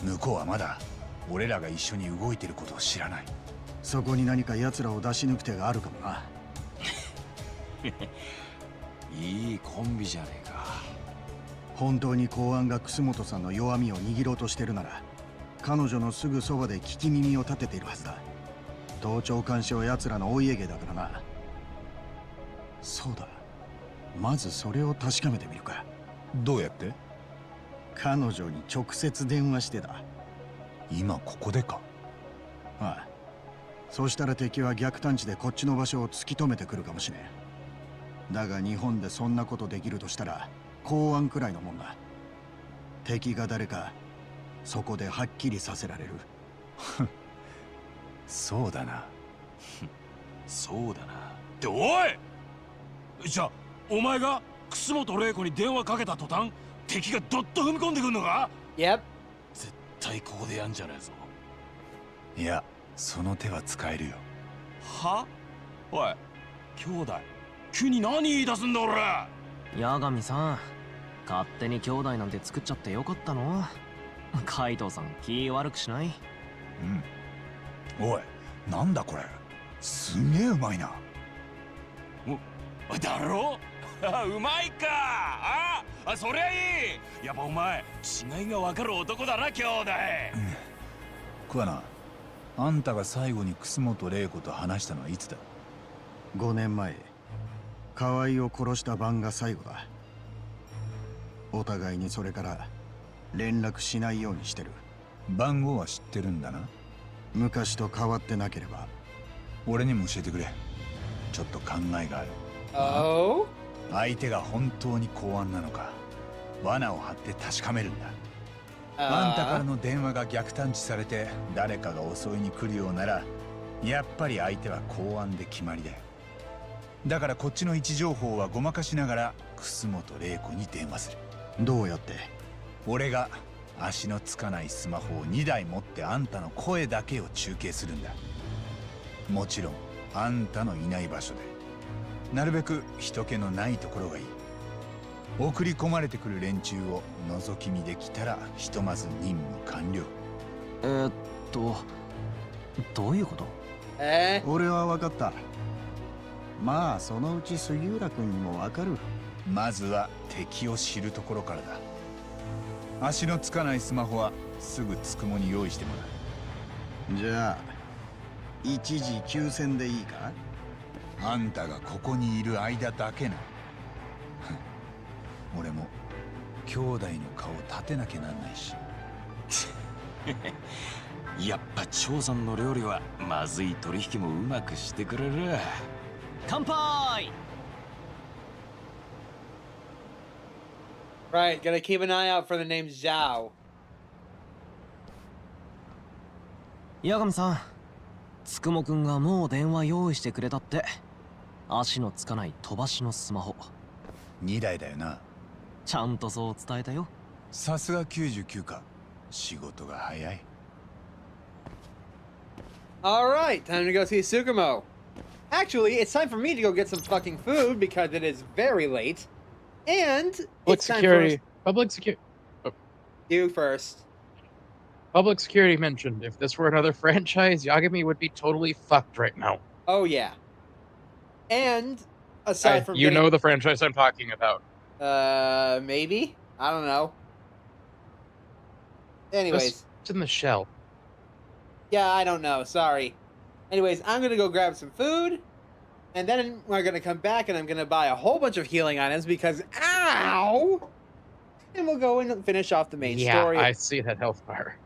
向こうはまだ俺らが一緒に動いてることを知らない。そこに何か奴らを出し抜く手があるかもな。いいコンビじゃねえか。本当に公安が楠本さんの弱みを握ろうとしてるなら彼女のすぐそばで聞き耳を立てているはずだ。盗聴監視は奴らのお家芸だからな。そうだ、まずそれを確かめてみるか。どうやって？彼女に直接電話してだ。今ここでか？ああ、そしたら敵は逆探知でこっちの場所を突き止めてくるかもしれん。だが日本でそんなことできるとしたら公安くらいのもんだ。敵が誰かそこではっきりさせられる。そうだな。そうだな。っておい！じゃあお前が楠本玲子に電話かけた途端敵がどっと踏み込んでくんのか？ Yep。絶対ここでやんじゃねえぞ。いや、その手は使えるよ。は？おい、兄弟急に何言い出すんだ俺。八神さん、勝手に兄弟なんて作っちゃってよかったの？カイトさん気悪くしない？うん。おい、なんだこれ。すげえうまいな。だろ？うまいか。そりゃいい。やっぱお前違いが分かる男だな兄弟。桑名、あんたが最後に楠本玲子と話したのはいつだ？5年前、河合を殺した晩が最後だ。お互いにそれから連絡しないようにしてる。番号は知ってるんだな。昔と変わってなければ。俺にも教えてくれ。ちょっと考えがある。Oh? 相手が本当に公安なのか、罠を張って確かめるんだ。あんたからの電話が逆探知されて誰かが襲いに来るようなら、やっぱり相手は公安で決まりだよ。だからこっちの位置情報はごまかしながら楠本玲子に電話する。どうやって？俺が足のつかないスマホを2台持ってあんたの声だけを中継するんだ。もちろんあんたのいない場所で、なるべく人気のないところがいい。送り込まれてくる連中を覗き見できたらひとまず任務完了。どういうこと？俺は分かった。まあそのうち杉浦君にも分かる。まずは敵を知るところからだ。足のつかないスマホはすぐつくもに用意してもらう。じゃあ一時休戦でいいか？あんたがここにいる間だけな。俺も兄弟の顔立てなきゃなんないし。やっぱ長さんの料理はまずい取引もうまくしてくれる。乾杯。 Right, gotta keep an eye out for the name Zhao. 八神さん、つくもくんがもう電話用意してくれたって。足のつかない飛ばしのスマホ2台だよな。ちゃんとそう伝えたよ。さすが99か。仕事が早い。 Alright, time to go see Tsukumo. Actually, it's time for me to go get some fucking food because it is very late. And Public it's time security. for Public security. Oh. You first. Public security mentioned. If this were another franchise, Yagami would be totally fucked right now. Oh yeah. And aside from you know the franchise I'm talking about. Maybe? I don't know. Anyways. It's in the shell. Yeah, I don't know. Sorry. Anyways, I'm gonna go grab some food. And then we're gonna come back and I'm gonna buy a whole bunch of healing items because ow! And we'll go and finish off the main story. Yeah, I see that health bar.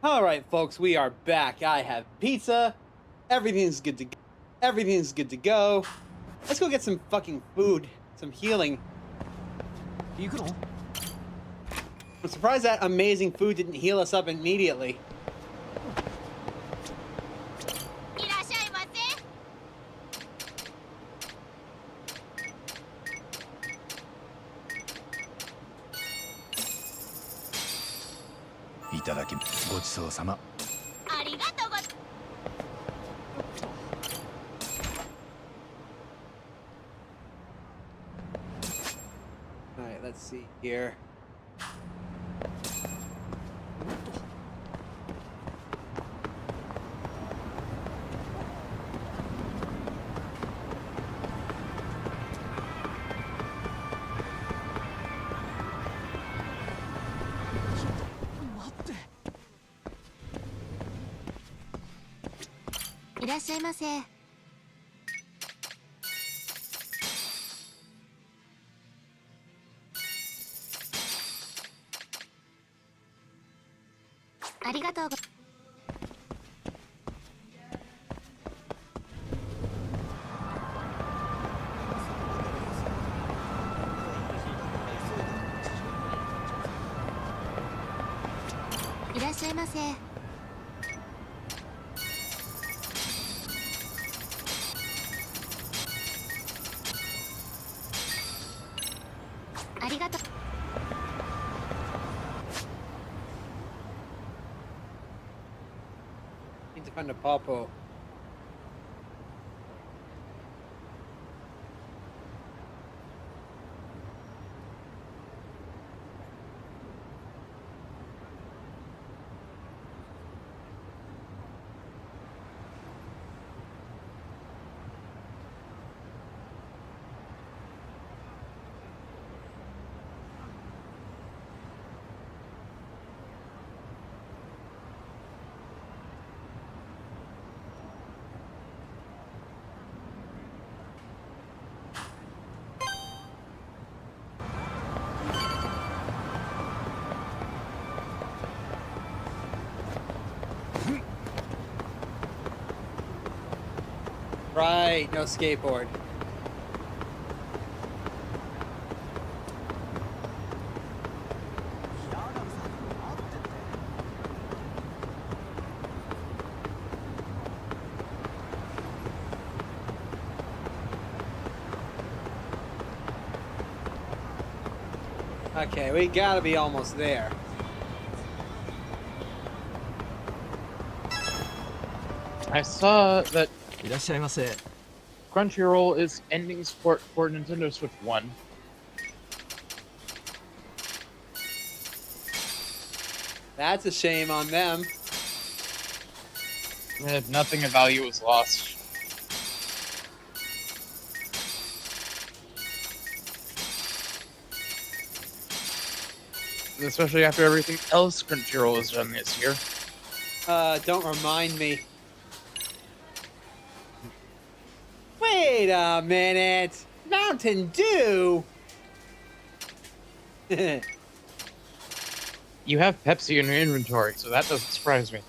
Alright, folks, we are back. I have pizza. Everything's good to go. Everything's good to go. Let's go get some fucking food. Some healing. I'm surprised that amazing food didn't heal us up immediately. Alright, let's see here. いらっしゃいませ。ありがとうご。いらっしゃいませ。ありがとう。Need to find a pawpaw. Right, no skateboard. Okay, we gotta be almost there. I saw that Crunchyroll is ending support for Nintendo Switch 1. That's a shame on them. Nothing of value was lost. Especially after everything else Crunchyroll has done this year. Don't remind me. Wait a minute! Mountain Dew! You have Pepsi in your inventory, so that doesn't surprise me.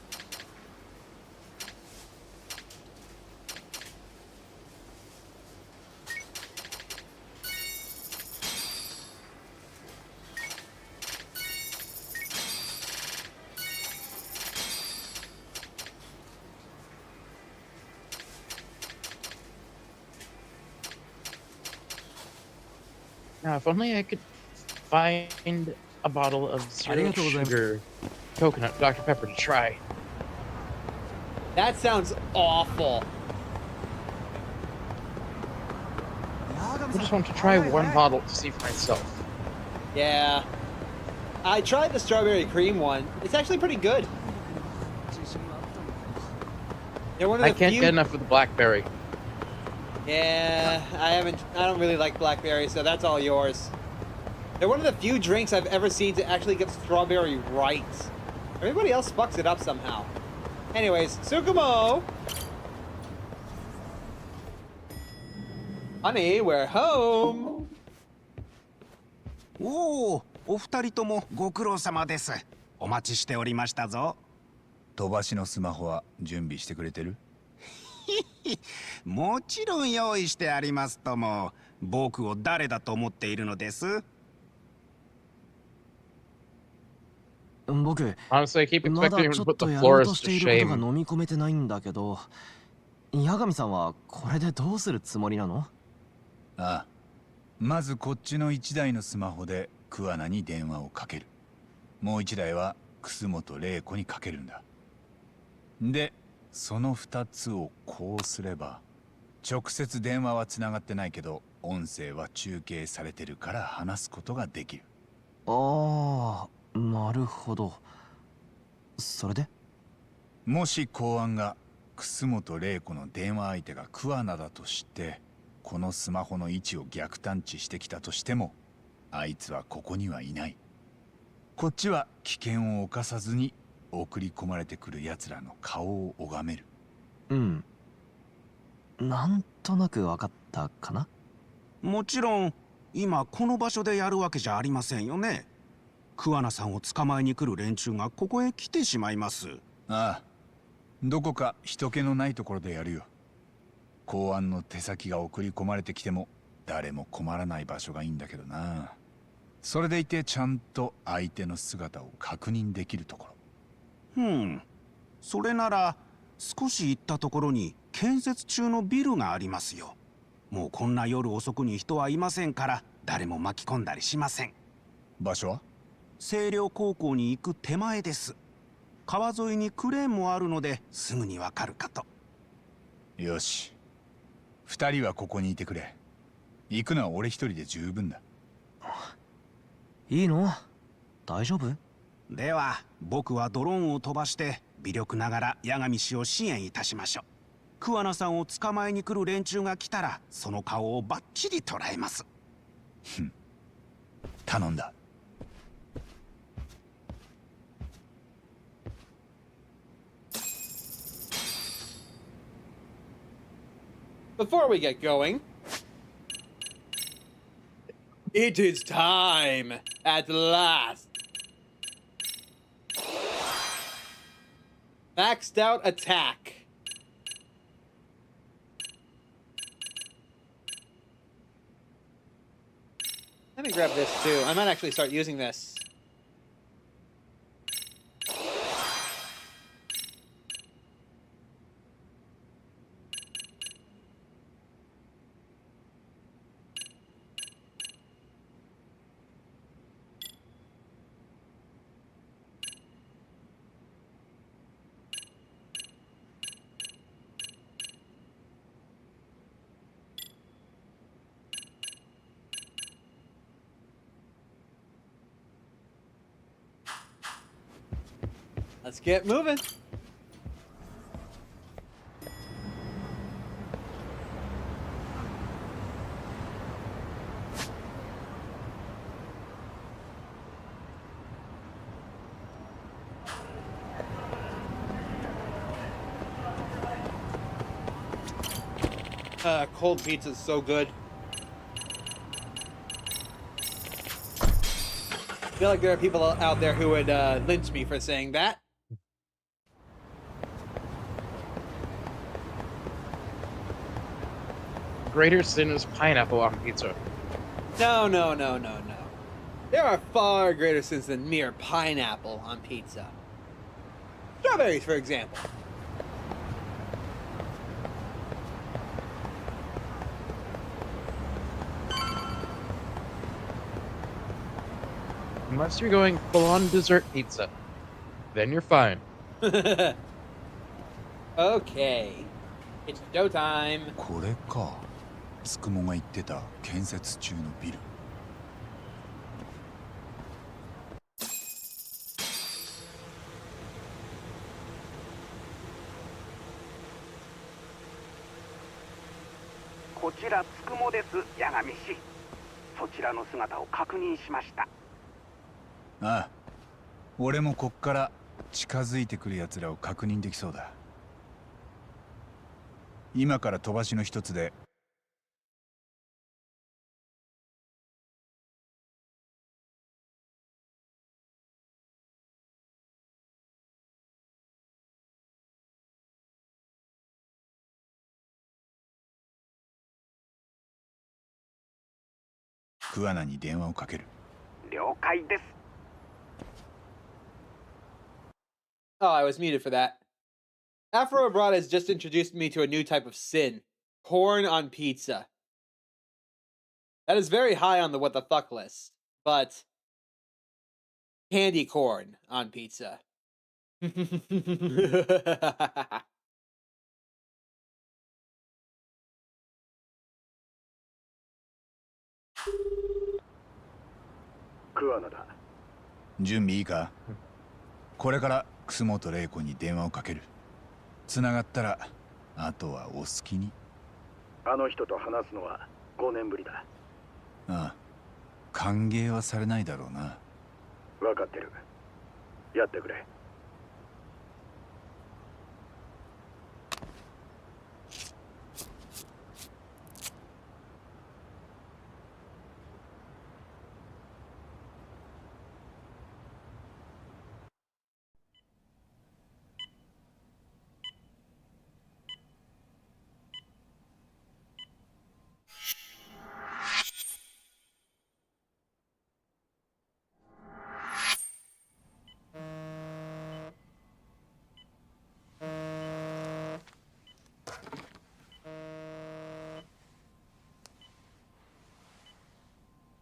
Now, if only I could find a bottle of zero sugar coconut Dr. Pepper to try. That sounds awful. I just want to try one bottle to see for myself. Yeah. I tried the strawberry cream one. It's actually pretty good. They're one of the I can't few... get enough of the blackberry. Yeah, I don't really like blackberry, so that's all yours. They're one of the few drinks I've ever seen to actually get strawberry right. Everybody else fucks it up somehow. Anyways, Tsukumo! Honey, we're home! おお、お二人ともご苦労様です。お待ちしておりましたぞ。飛ばしのスマホは準備してくれてる？もちろん用意してありますとも。僕を誰だと思っているのです？僕、 Honestly, I keep まだ expecting him ちょ to っ put と the やろうと florist して to いることが shame. 飲み込めてないんだけど、八神さんはこれでどうするつもりなの？ああ、まずこっちの1台のスマホで桑名に電話をかける。もう1台は楠本玲子にかけるんだ。で、その2つをこうすれば、直接電話はつながってないけど音声は中継されてるから話すことができる。ああ、なるほど。それで？もし公安が楠本玲子の電話相手が桑名だとしてこのスマホの位置を逆探知してきたとしてもあいつはここにはいない。こっちは危険を冒さずに送り込まれてくる奴らの顔を拝める。うん、なんとなくわかったかな。もちろん今この場所でやるわけじゃありませんよね。桑名さんを捕まえに来る連中がここへ来てしまいます。ああ、どこか人気のないところでやるよ。公安の手先が送り込まれてきても誰も困らない場所がいいんだけどな。それでいてちゃんと相手の姿を確認できるところ。それなら少し行ったところに建設中のビルがありますよ。もうこんな夜遅くに人はいませんから誰も巻き込んだりしません。場所は清涼高校に行く手前です。川沿いにクレーンもあるのですぐにわかるかと。よし、2人はここにいてくれ。行くのは俺一人で十分だ。いいの？大丈夫？では僕はドローンを飛ばして微力ながら八神氏を支援いたしましょう。桑名さんを捕まえに来る連中が来たらその顔をバッチリ捉えます。頼んだ。Before we get going, it is time at last. Maxed out attack. Let me grab this too. I might actually start using this. Let's get moving. Cold pizza is so good. I feel like there are people out there who would lynch me for saying that. Greater sin is pineapple on pizza. No. There are far greater sins than mere pineapple on pizza. Strawberries, for example. Unless you're going full-on dessert pizza, then you're fine. Okay, it's showtime. これか。つくもが言ってた建設中のビル。こちらつくもです、八神氏。そちらの姿を確認しました。ああ、俺もこっから近づいてくる奴らを確認できそうだ。今から飛ばしの一つで桑名に電話をかける。了解です。Oh, I was muted for that. Afro Abroad has just introduced me to a new type of sin. Corn on pizza. That is very high on the what the fuck list. But candy corn on pizza. Kuanaだ。準備いいか？これから楠本玲子に電話をかける。つながったらあとはお好きに。あの人と話すのは5年ぶりだ。ああ、歓迎はされないだろうな。分かってる。やってくれ。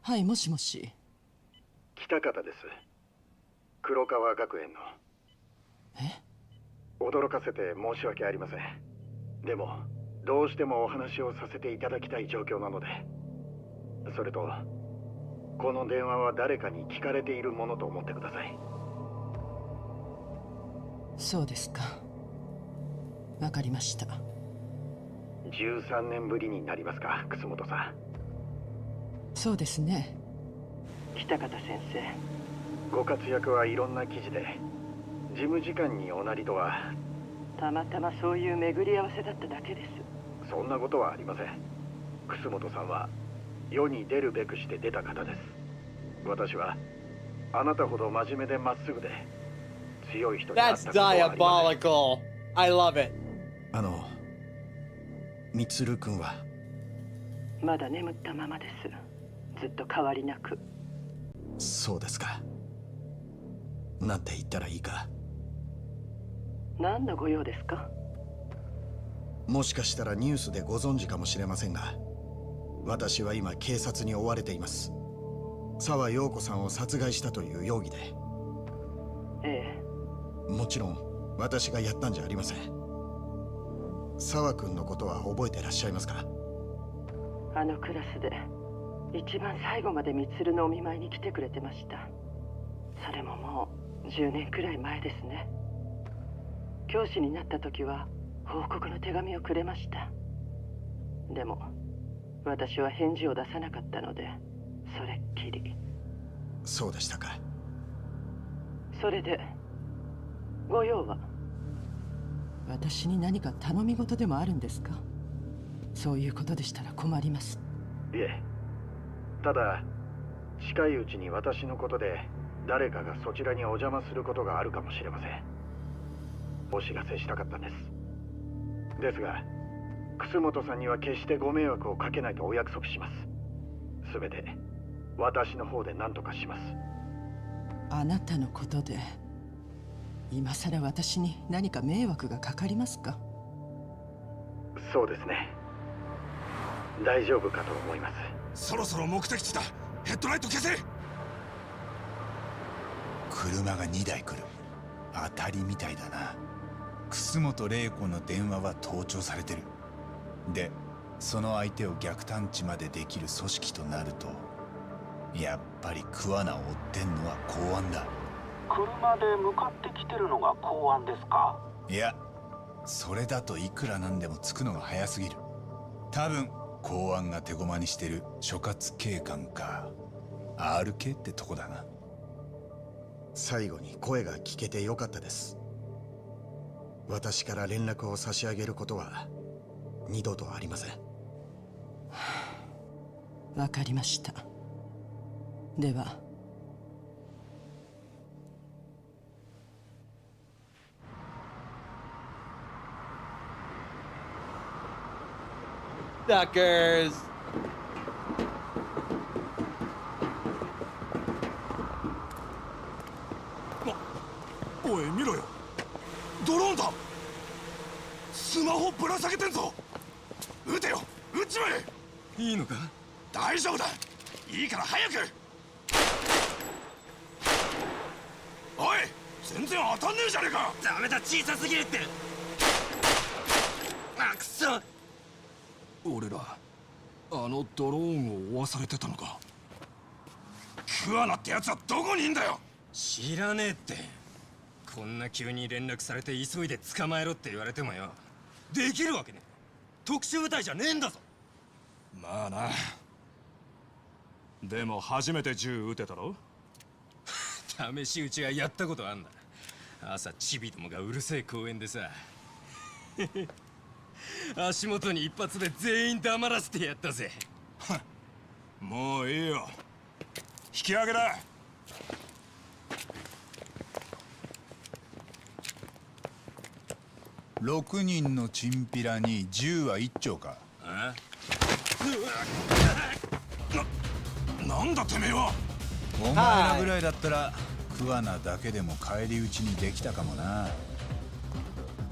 はい、もしもし。北方です。黒川学園の。驚かせて申し訳ありません。でもどうしてもお話をさせていただきたい状況なので。それとこの電話は誰かに聞かれているものと思ってください。そうですか。わかりました。13年ぶりになりますか、楠本さん。そうですね。北方先生、ご活躍はいろんな記事で、事務次官におなりとは。たまたまそういう巡り合わせだっただけです。そんなことはありません。楠本さんは世に出るべくして出た方です。私はあなたほど真面目でまっすぐで強い人に会ったことはありません。 That's diabolical. I love it. みつるくんはまだ眠ったままです。ずっと変わりなく。そうですか。なんて言ったらいいか。何のご用ですか？もしかしたらニュースでご存知かもしれませんが、私は今警察に追われています。沢陽子さんを殺害したという容疑で。ええ。もちろん私がやったんじゃありません。沢君のことは覚えてらっしゃいますか？あのクラスで一番最後までみつるのお見舞いに来てくれてました。それももう10年くらい前ですね。教師になった時は報告の手紙をくれました。でも私は返事を出さなかったので、それっきり。そうでしたか。それでご用は？私に何か頼み事でもあるんですか？そういうことでしたら困ります。いえ、ただ近いうちに私のことで誰かがそちらにお邪魔することがあるかもしれません。お知らせしたかったんです。ですが楠本さんには決してご迷惑をかけないとお約束します。すべて私の方で何とかします。あなたのことで今さら私に何か迷惑がかかりますか？そうですね。大丈夫かと思います。そろそろ目的地だ。ヘッドライト消せ。車が2台来る。当たりみたいだな。楠本玲子の電話は盗聴されてる。でその相手を逆探知までできる組織となると、やっぱり桑名を追ってんのは公安だ。車で向かってきてるのが公安ですか？いや、それだといくらなんでも着くのが早すぎる。多分公安が手駒にしてる所轄警官か RK ってとこだな。最後に声が聞けてよかったです。私から連絡を差し上げることは二度とありません。わかりました。では。Suckers! おい見ろよ、ドローンだ。スマホぶら下げてんぞ。撃てよ、撃っちまえ。いいのか？大丈夫だ。いいから早く。おい、全然当たんねえじゃねえか。ダメだ、小さすぎるって。あ、くそ。俺らあのドローンを追わされてたのか。桑名ってやつはどこにいんだよ。知らねえって。こんな急に連絡されて急いで捕まえろって言われてもよ、できるわけねえ。特殊部隊じゃねえんだぞ。まあな。でも初めて銃撃てたろ。試し撃ちはやったことあんだ。朝チビどもがうるせえ公園でさ足元に一発で全員黙らせてやったぜ。もういいよ、引き上げだ。6人のチンピラに銃は1丁か。なんだてめえは。お前らぐらいだったら桑名だけでも返り討ちにできたかもな。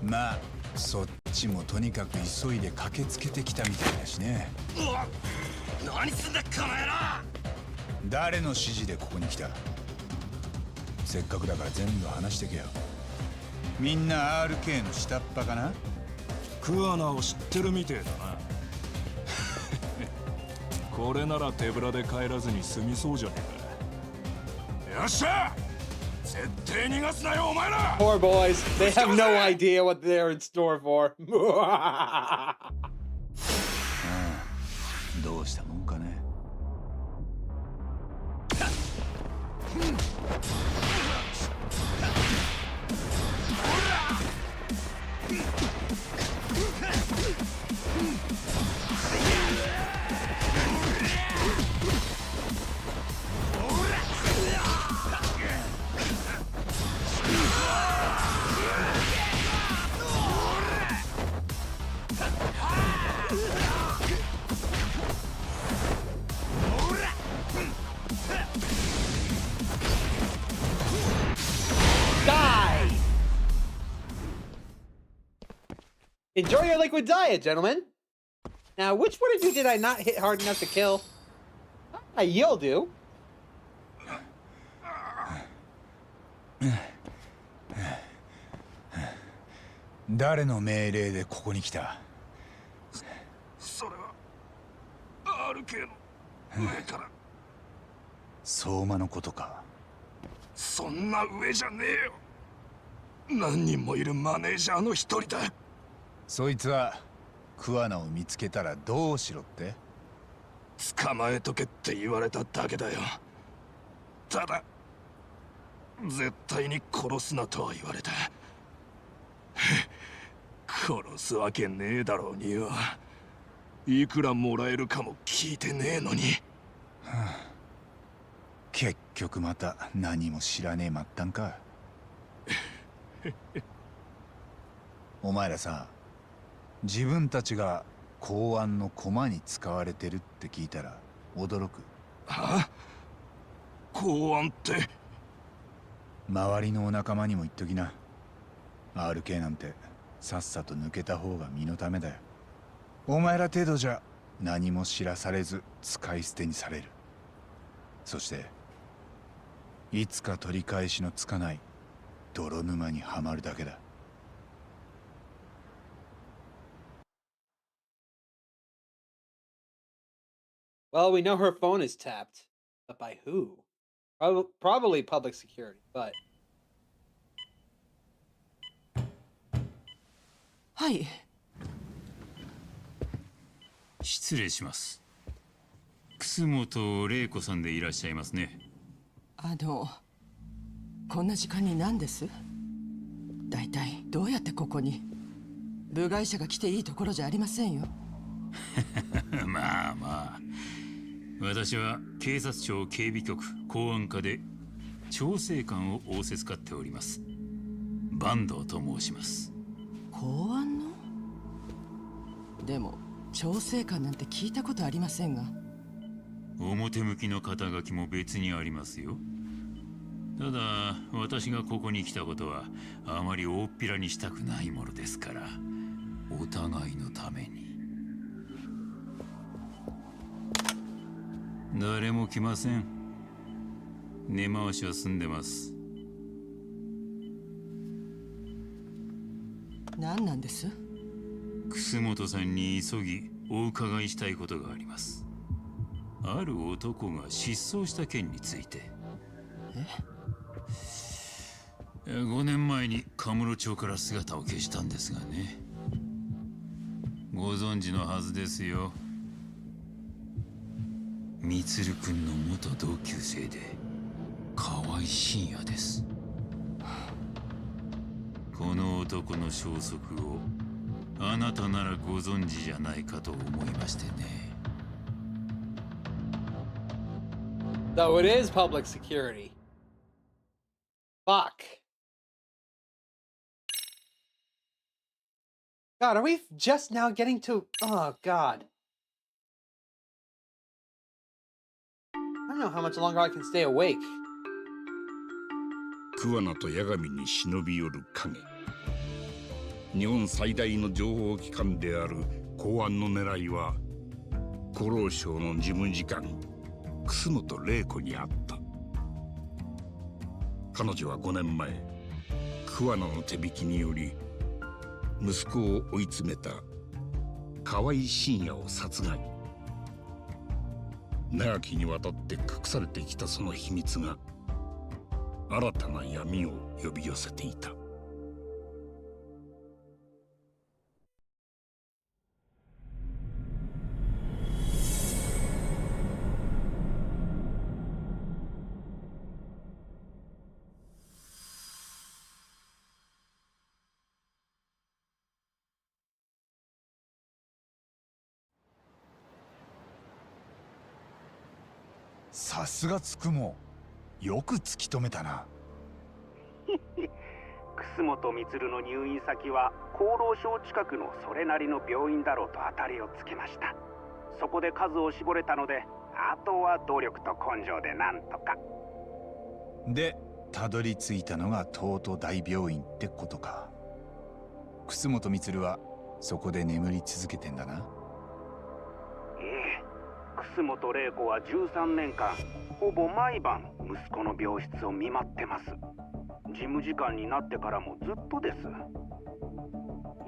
まあそっちもとにかく急いで駆けつけてきたみたいだしね。何すんだこの野郎。誰の指示でここに来た？せっかくだから全部話してけよ。みんな RK の下っ端かな？桑名を知ってるみてえだな。これなら手ぶらで帰らずに済みそうじゃねえか。よっしゃ！絶対逃がすなよお前ら！ Poor boys, they have no idea what they're in store for. どうしたもんかね。Enjoy your liquid diet, gentlemen. Now, which one of you did I not hit hard enough to kill? You'll do. 誰の命令でここに来た？それは RK の上から。相馬のことか。そんな上じゃねえよ。何人もいるマネージャーの一人だ。そいつは桑名を見つけたらどうしろって？捕まえとけって言われただけだよ。ただ絶対に殺すなとは言われた。殺すわけねえだろうによ。いくらもらえるかも聞いてねえのに。結局また何も知らねえまったんか。お前らさ、自分たちが公安の駒に使われてるって聞いたら驚く。は？公安って？周りのお仲間にも言っときな。RK なんてさっさと抜けた方が身のためだよ。お前ら程度じゃ何も知らされず使い捨てにされる。そしていつか取り返しのつかない泥沼にはまるだけだ。Well, we know her phone is tapped, but by who? Probably public security, but... はい。失礼します。楠本玲子さんでいらっしゃいますね。こんな時間に何です？大体どうやってここに？部外者が来ていいところじゃありませんよ。まあまあ、私は警察庁警備局公安課で調整官を仰せつかっております坂東と申します。公安の？でも調整官なんて聞いたことありませんが。表向きの肩書きも別にありますよ。ただ私がここに来たことはあまり大っぴらにしたくないものですから、お互いのために。誰も来ません。根回しは済んでます。何なんです？楠本さんに急ぎお伺いしたいことがあります。ある男が失踪した件について。5年前にカムロ町から姿を消したんですがね。ご存知のはずですよ。充君の元同級生で河合信也です。この男の消息をあなたならご存知じゃないかと思いましてね。So it is public security. Fuck. God, are we just now getting to... Oh, God. I don't know how much longer I can stay awake. 桑名と八神に忍び寄る影。日本最大の情報機関である公安の狙いは厚労省の事務次官楠本玲子に会った。彼女は5年前桑名の手引きにより息子を追い詰めた河合信也を殺害。長きにわたって隠されてきたその秘密が新たな闇を呼び寄せていた。さすがつくもよく突き止めたな。楠本満の入院先は厚労省近くのそれなりの病院だろうと当たりをつけました。そこで数を絞れたので、あとは努力と根性でなんとか。でたどり着いたのが東都大病院ってことか。楠本満はそこで眠り続けてんだな。楠本玲子は13年間ほぼ毎晩息子の病室を見舞ってます。事務次官になってからもずっとです。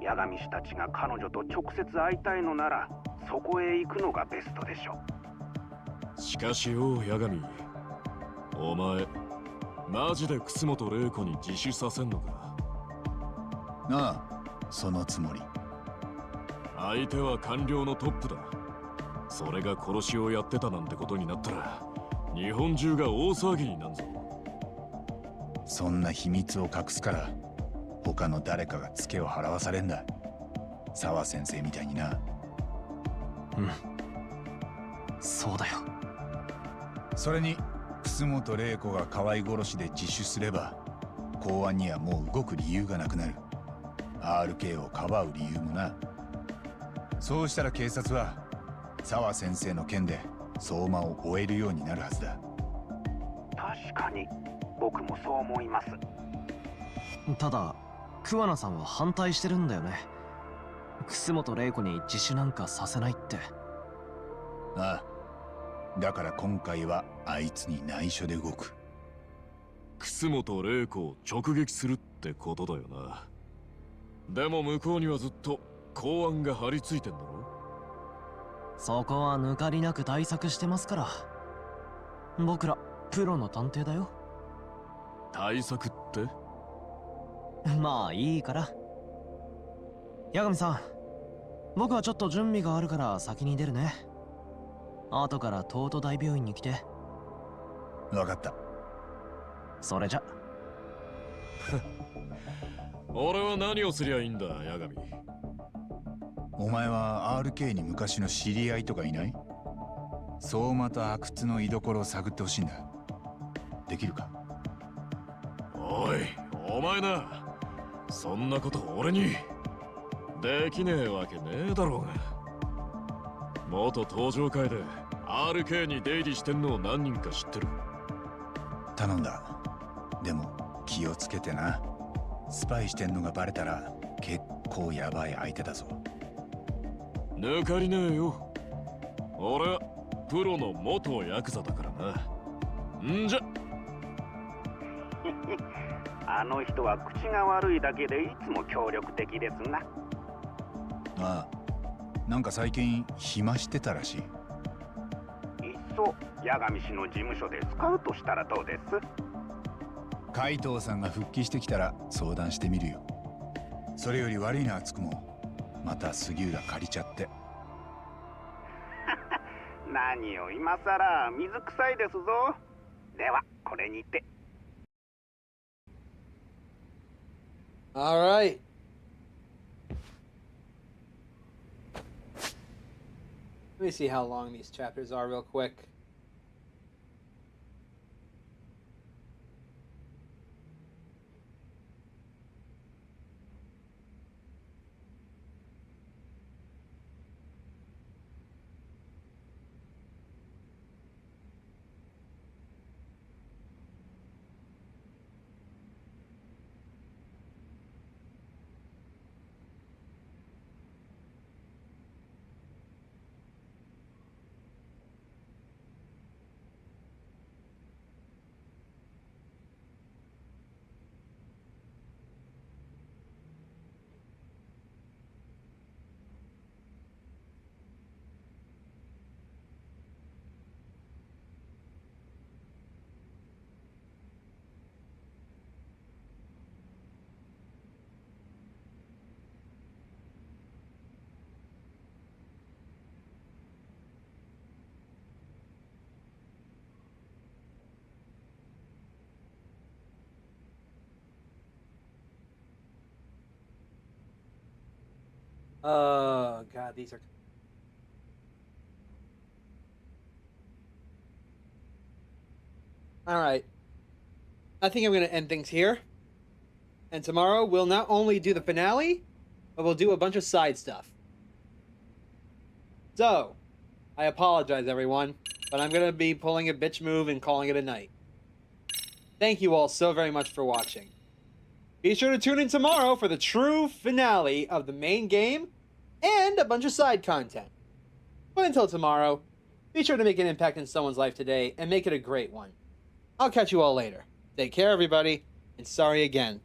八神氏たちが彼女と直接会いたいのならそこへ行くのがベストでしょう。しかしよ八神、お前マジで楠本玲子に自首させんのか？ああ、そのつもり。相手は官僚のトップだ。それが殺しをやってたなんてことになったら日本中が大騒ぎになるぞ。そんな秘密を隠すから他の誰かがツケを払わされんだ。沢先生みたいにな。うん、そうだよ。それに楠本玲子が河合殺しで自首すれば公安にはもう動く理由がなくなる。 RK をかばう理由もな。そうしたら警察は沢先生の件で相馬を追えるようになるはずだ。確かに僕もそう思います。ただ桑名さんは反対してるんだよね。楠本玲子に自首なんかさせないって。ああ、だから今回はあいつに内緒で動く。楠本玲子を直撃するってことだよな。でも向こうにはずっと公安が張り付いてんだろ。そこは抜かりなく対策してますから。僕らプロの探偵だよ。対策って？まあいいから。八神さん、僕はちょっと準備があるから先に出るね。後から東都大病院に来て。分かった。それじゃ。俺は何をすりゃいいんだ、八神。お前は RK に昔の知り合いとかいない？相馬と阿久津の居所を探ってほしいんだ。できるか？おい、お前な、そんなこと俺にできねえわけねえだろうが。元登場会で RK に出入りしてんのを何人か知ってる。頼んだ。でも気をつけてな。スパイしてんのがバレたら結構ヤバい相手だぞ。抜かりねえよ。俺はプロの元ヤクザだからな。んじゃあの人は口が悪いだけでいつも協力的ですな。ああ、なんか最近暇してたらしい。いっそ八神氏の事務所でスカウトしたらどうです？海藤さんが復帰してきたら相談してみるよ。それより悪いな、つくも。また杉浦借りちゃって。何を今さら水臭いですぞ。ではこれにて。All right. Let me see how long these chapters are real quick. Oh, God, these are... Alright. I think I'm going to end things here. And tomorrow, we'll not only do the finale, but we'll do a bunch of side stuff. So, I apologize, everyone, but I'm going to be pulling a bitch move and calling it a night. Thank you all so very much for watching. Be sure to tune in tomorrow for the true finale of the main game and a bunch of side content. But until tomorrow, be sure to make an impact in someone's life today and make it a great one. I'll catch you all later. Take care, everybody, and sorry again